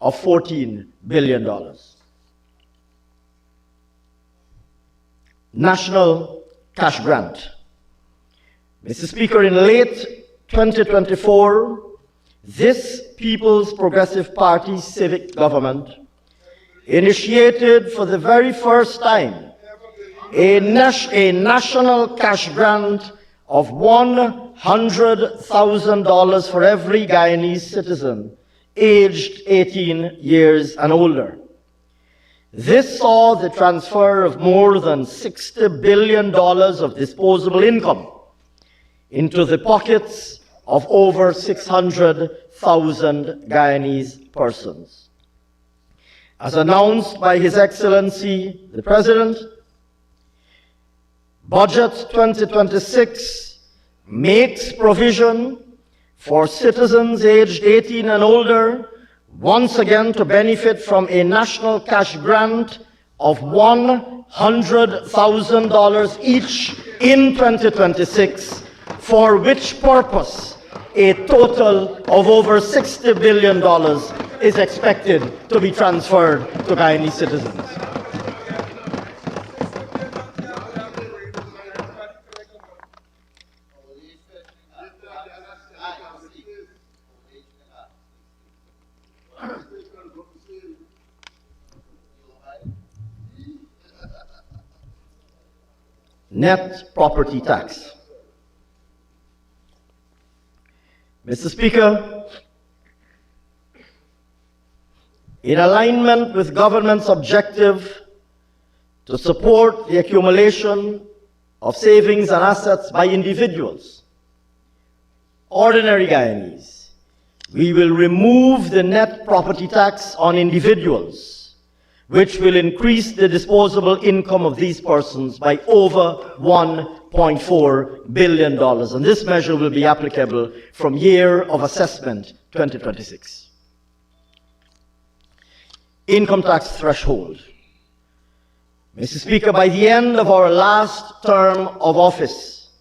of $14 billion. National Cash Grant. Mr. Speaker, in late 2024, this People's Progressive Party civic government initiated for the very first time a national cash grant of $100,000 for every Guyanese citizen aged 18 years and older. This saw the transfer of more than $60 billion of disposable income into the pockets of over 600,000 Guyanese persons. As announced by His Excellency the President, Budget 2026 makes provision for citizens aged 18 and older once again to benefit from a national cash grant of $100,000 each in 2026, for which purpose a total of over $60 billion is expected to be transferred to Guyanese citizens. Net property tax. Mr. Speaker, in alignment with government's objective to support the accumulation of savings and assets by individuals, ordinary Guyanese, we will remove the net property tax on individuals, which will increase the disposable income of these persons by over $1.4 billion. And this measure will be applicable from year of assessment 2026. Income tax threshold. Mr. Speaker, by the end of our last term of office,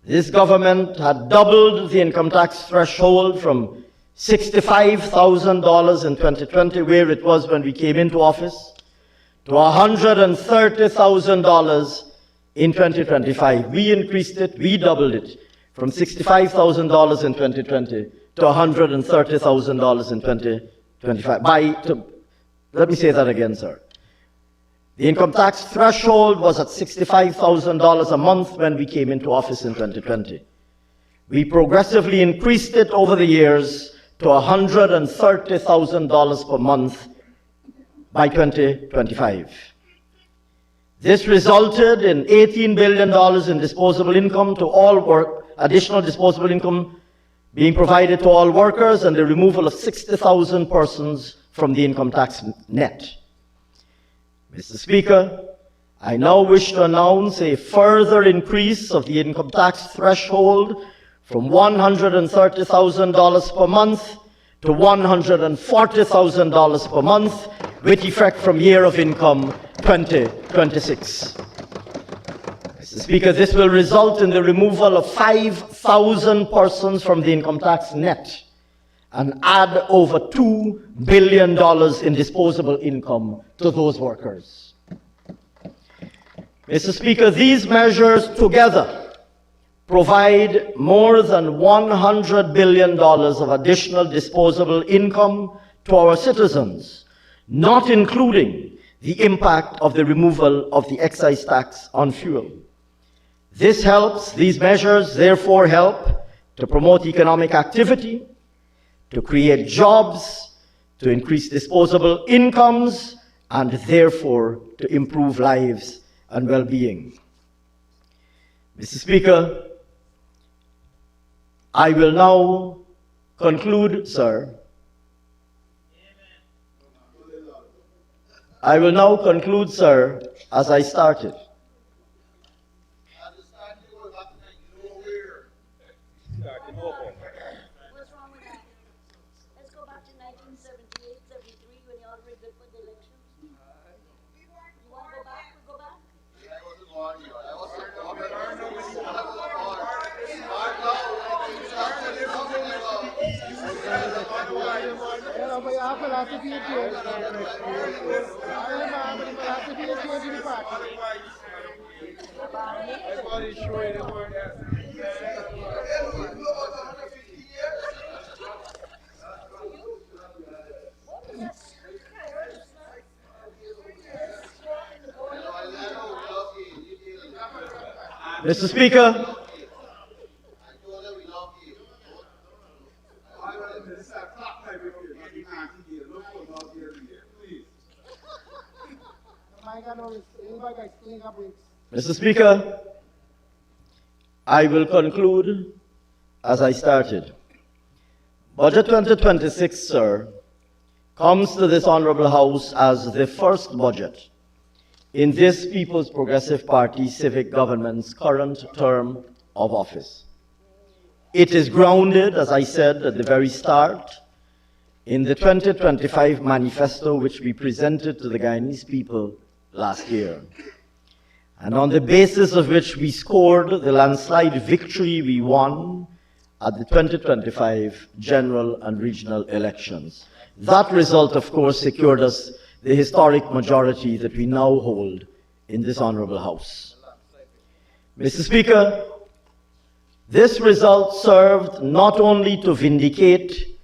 this government had doubled the income tax threshold from $65,000 in 2020, where it was when we came into office, to $130,000 in 2025. We increased it, we doubled it, from $65,000 in 2020 to $130,000 in 2025. Let me say that again, sir. The income tax threshold was at $65,000 a month when we came into office in 2020. We progressively increased it over the years to $130,000 per month by 2025. This resulted in $18 billion in disposable income to all additional disposable income being provided to all workers, and the removal of 60,000 persons from the income tax net. Mr. Speaker, I now wish to announce a further increase of the income tax threshold from $130,000 per month to $140,000 per month, with effect from year of income 2026. Mr. Speaker, this will result in the removal of 5,000 persons from the income tax net and add over $2 billion in disposable income to those workers. Mr. Speaker, these measures together provide more than $100 billion of additional disposable income to our citizens, not including the impact of the removal of the excise tax on fuel. These measures therefore help to promote economic activity, to create jobs, to increase disposable incomes, and therefore to improve lives and well-being. Mr. Speaker, I will now conclude, sir. I will now conclude, sir, as I started. What's wrong with that? Let's go back to 1978, 73, when y'all rigged it for the elections. You want to go back? We go back? But you have to be a change. Everybody's showing them on that. Mr. Speaker, Mr. Speaker, I will conclude as I started. Budget 2026, sir, comes to this Honorable House as the first budget in this People's Progressive Party civic government's current term of office. It is grounded, as I said at the very start, in the 2025 manifesto which we presented to the Guyanese people last year, and on the basis of which we scored the landslide victory we won at the 2025 general and regional elections. That result, of course, secured us the historic majority that we now hold in this Honorable House. Mr. Speaker, this result served not only to vindicate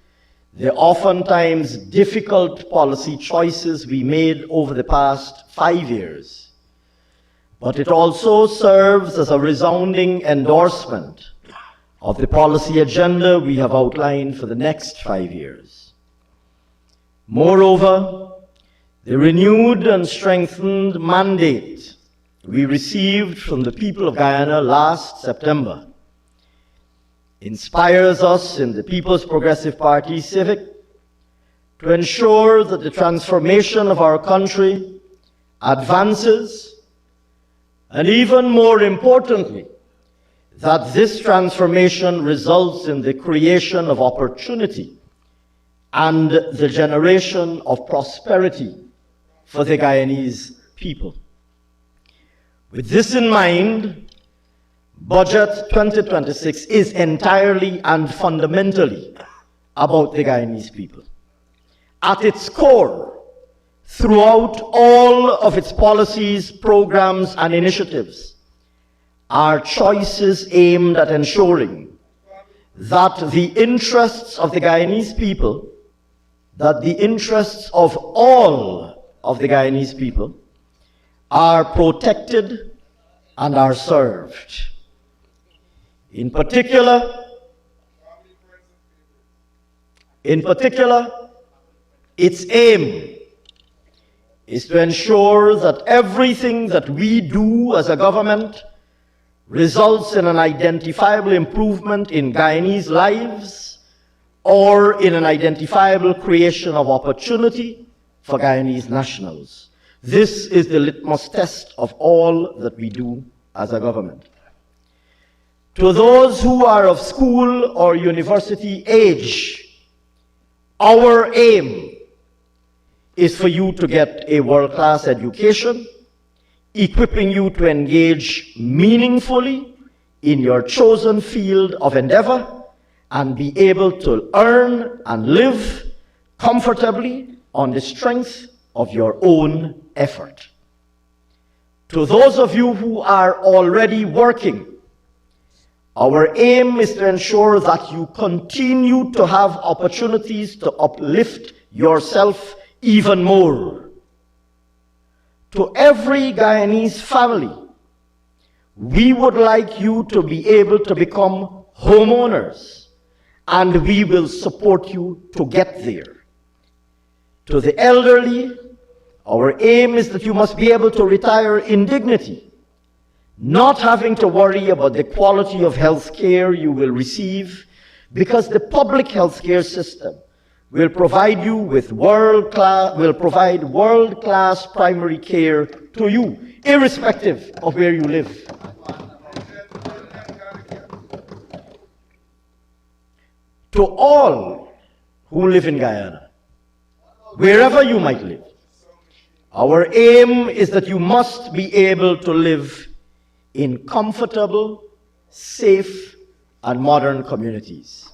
the oftentimes difficult policy choices we made over the past 5 years, but it also serves as a resounding endorsement of the policy agenda we have outlined for the next 5 years. Moreover, the renewed and strengthened mandate we received from the people of Guyana last September inspires us in the People's Progressive Party Civic to ensure that the transformation of our country advances, and even more importantly, that this transformation results in the creation of opportunity and the generation of prosperity for the Guyanese people. With this in mind, Budget 2026 is entirely and fundamentally about the Guyanese people. At its core, throughout all of its policies, programs, and initiatives, are choices aimed at ensuring that the interests of the Guyanese people, that the interests of all of the Guyanese people are protected and are served. In particular, its aim is to ensure that everything that we do as a government results in an identifiable improvement in Guyanese lives or in an identifiable creation of opportunity for Guyanese nationals. This is the litmus test of all that we do as a government. To those who are of school or university age, our aim is for you to get a world-class education, equipping you to engage meaningfully in your chosen field of endeavor and be able to earn and live comfortably on the strength of your own effort. To those of you who are already working, our aim is to ensure that you continue to have opportunities to uplift yourself even more. To every Guyanese family, we would like you to be able to become homeowners, and we will support you to get there. To the elderly, our aim is that you must be able to retire in dignity, not having to worry about the quality of health care you will receive, because the public health care system will provide you with world-class primary care to you, irrespective of where you live. To all who live in Guyana, wherever you might live, our aim is that you must be able to live in comfortable, safe, and modern communities.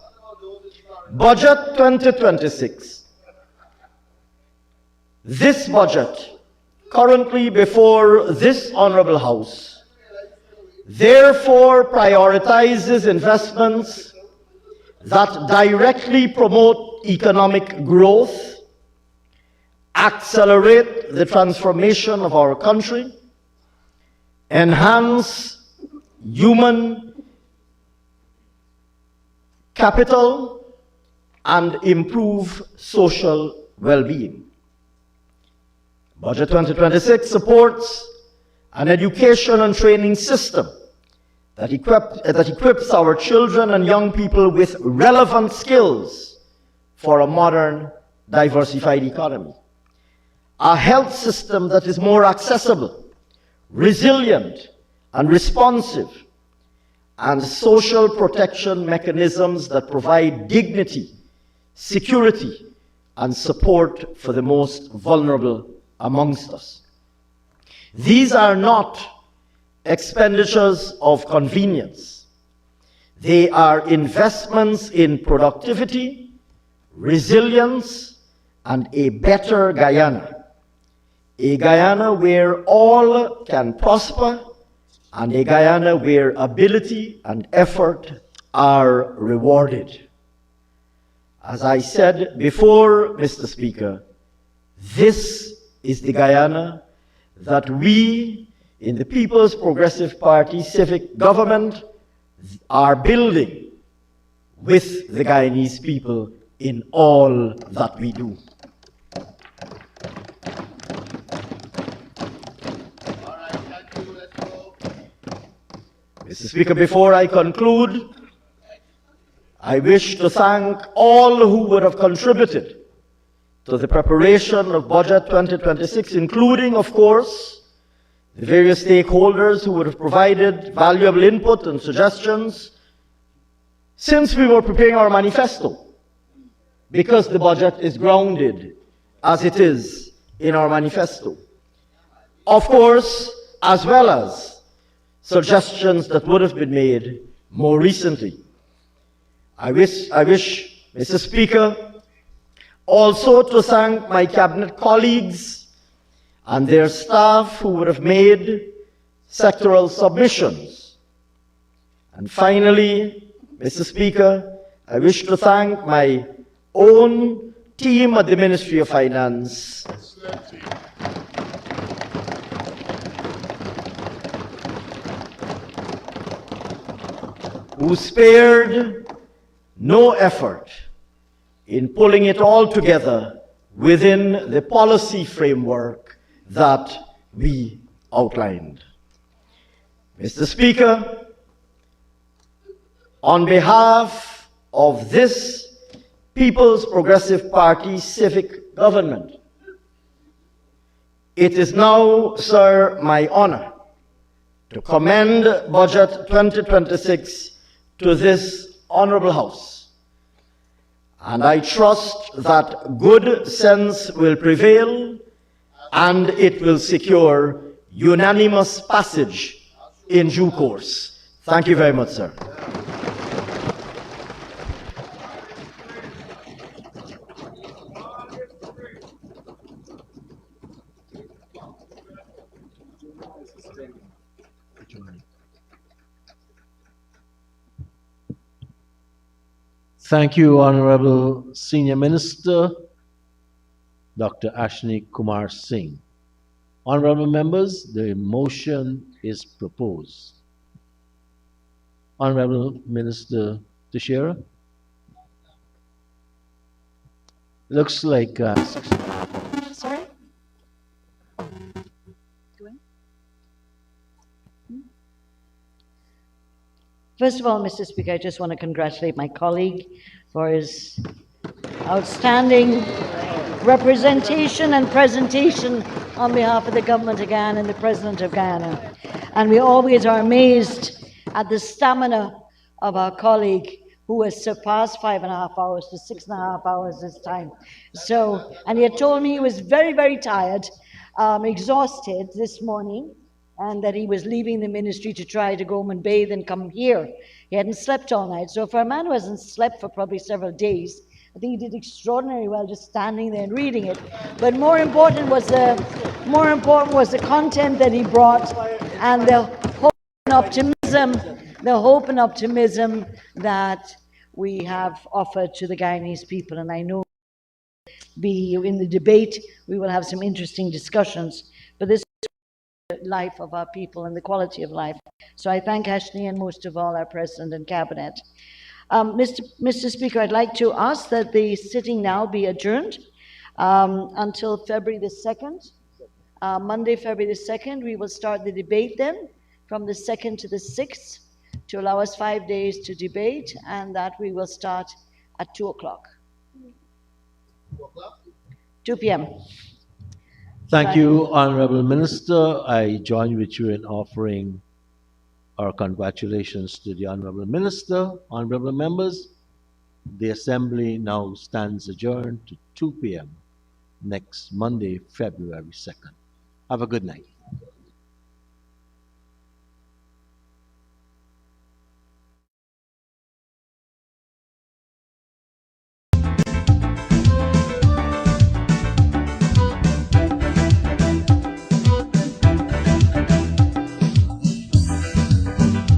Budget 2026. This budget, currently before this Honorable House, therefore prioritizes investments that directly promote economic growth, accelerate the transformation of our country, enhance human capital, and improve social well-being. Budget 2026 supports an education and training system that equips our children and young people with relevant skills for a modern diversified economy, a health system that is more accessible, resilient, and responsive, and social protection mechanisms that provide dignity, security, and support for the most vulnerable amongst us. These are not expenditures of convenience. They are investments in productivity, resilience, and a better Guyana. A Guyana where all can prosper, and a Guyana where ability and effort are rewarded. As I said before, Mr. Speaker, this is the Guyana that we in the People's Progressive Party civic government are building with the Guyanese people in all that we do. Mr. Speaker, before I conclude, I wish to thank all who would have contributed to the preparation of Budget 2026, including, of course, the various stakeholders who would have provided valuable input and suggestions since we were preparing our manifesto, because the budget is grounded, as it is, in our manifesto. Of course, as well as suggestions that would have been made more recently. I wish, Mr. Speaker, also to thank my cabinet colleagues and their staff who would have made sectoral submissions. And finally, Mr. Speaker, I wish to thank my own team at the Ministry of Finance, who spared no effort in pulling it all together within the policy framework that we outlined. Mr. Speaker, on behalf of this People's Progressive Party civic government, it is now, sir, my honor to commend Budget 2026 to this honorable House. And I trust that good sense will prevail and it will secure unanimous passage in due course. Thank you very much, sir. Thank you, Honorable Senior Minister, Dr. Ashni Kumar Singh. Honorable members, the motion is proposed. Honorable Minister Teixeira. Looks like Sorry? First of all, Mr. Speaker, I just want to congratulate my colleague for his outstanding representation and presentation on behalf of the government of Ghana and the President of Ghana. And we always are amazed at the stamina of our colleague who has surpassed 5.5 hours to 6.5 hours this time. So, and he had told me he was very, very tired, exhausted this morning, and that he was leaving the ministry to try to go home and bathe and come here. He hadn't slept all night. So for a man who hasn't slept for probably several days, I think he did extraordinarily well just standing there and reading it. But more important was the content that he brought and the hope and optimism that we have offered to the Guyanese people. And I know in the debate we will have some interesting discussions. But this life of our people and the quality of life. So I thank Ashni and most of all our President and Cabinet. Mr. Speaker, I'd like to ask that the sitting now be adjourned until February the 2nd. Monday, February the 2nd, we will start the debate then from the 2nd to the 6th to allow us 5 days to debate, and that we will start at 2 o'clock. 2 o'clock? 2 p.m. Thank you, Honorable Minister. I join with you in offering our congratulations to the Honorable Minister. Honorable members, the Assembly now stands adjourned to 2 p.m. next Monday, February 2nd. Have a good night.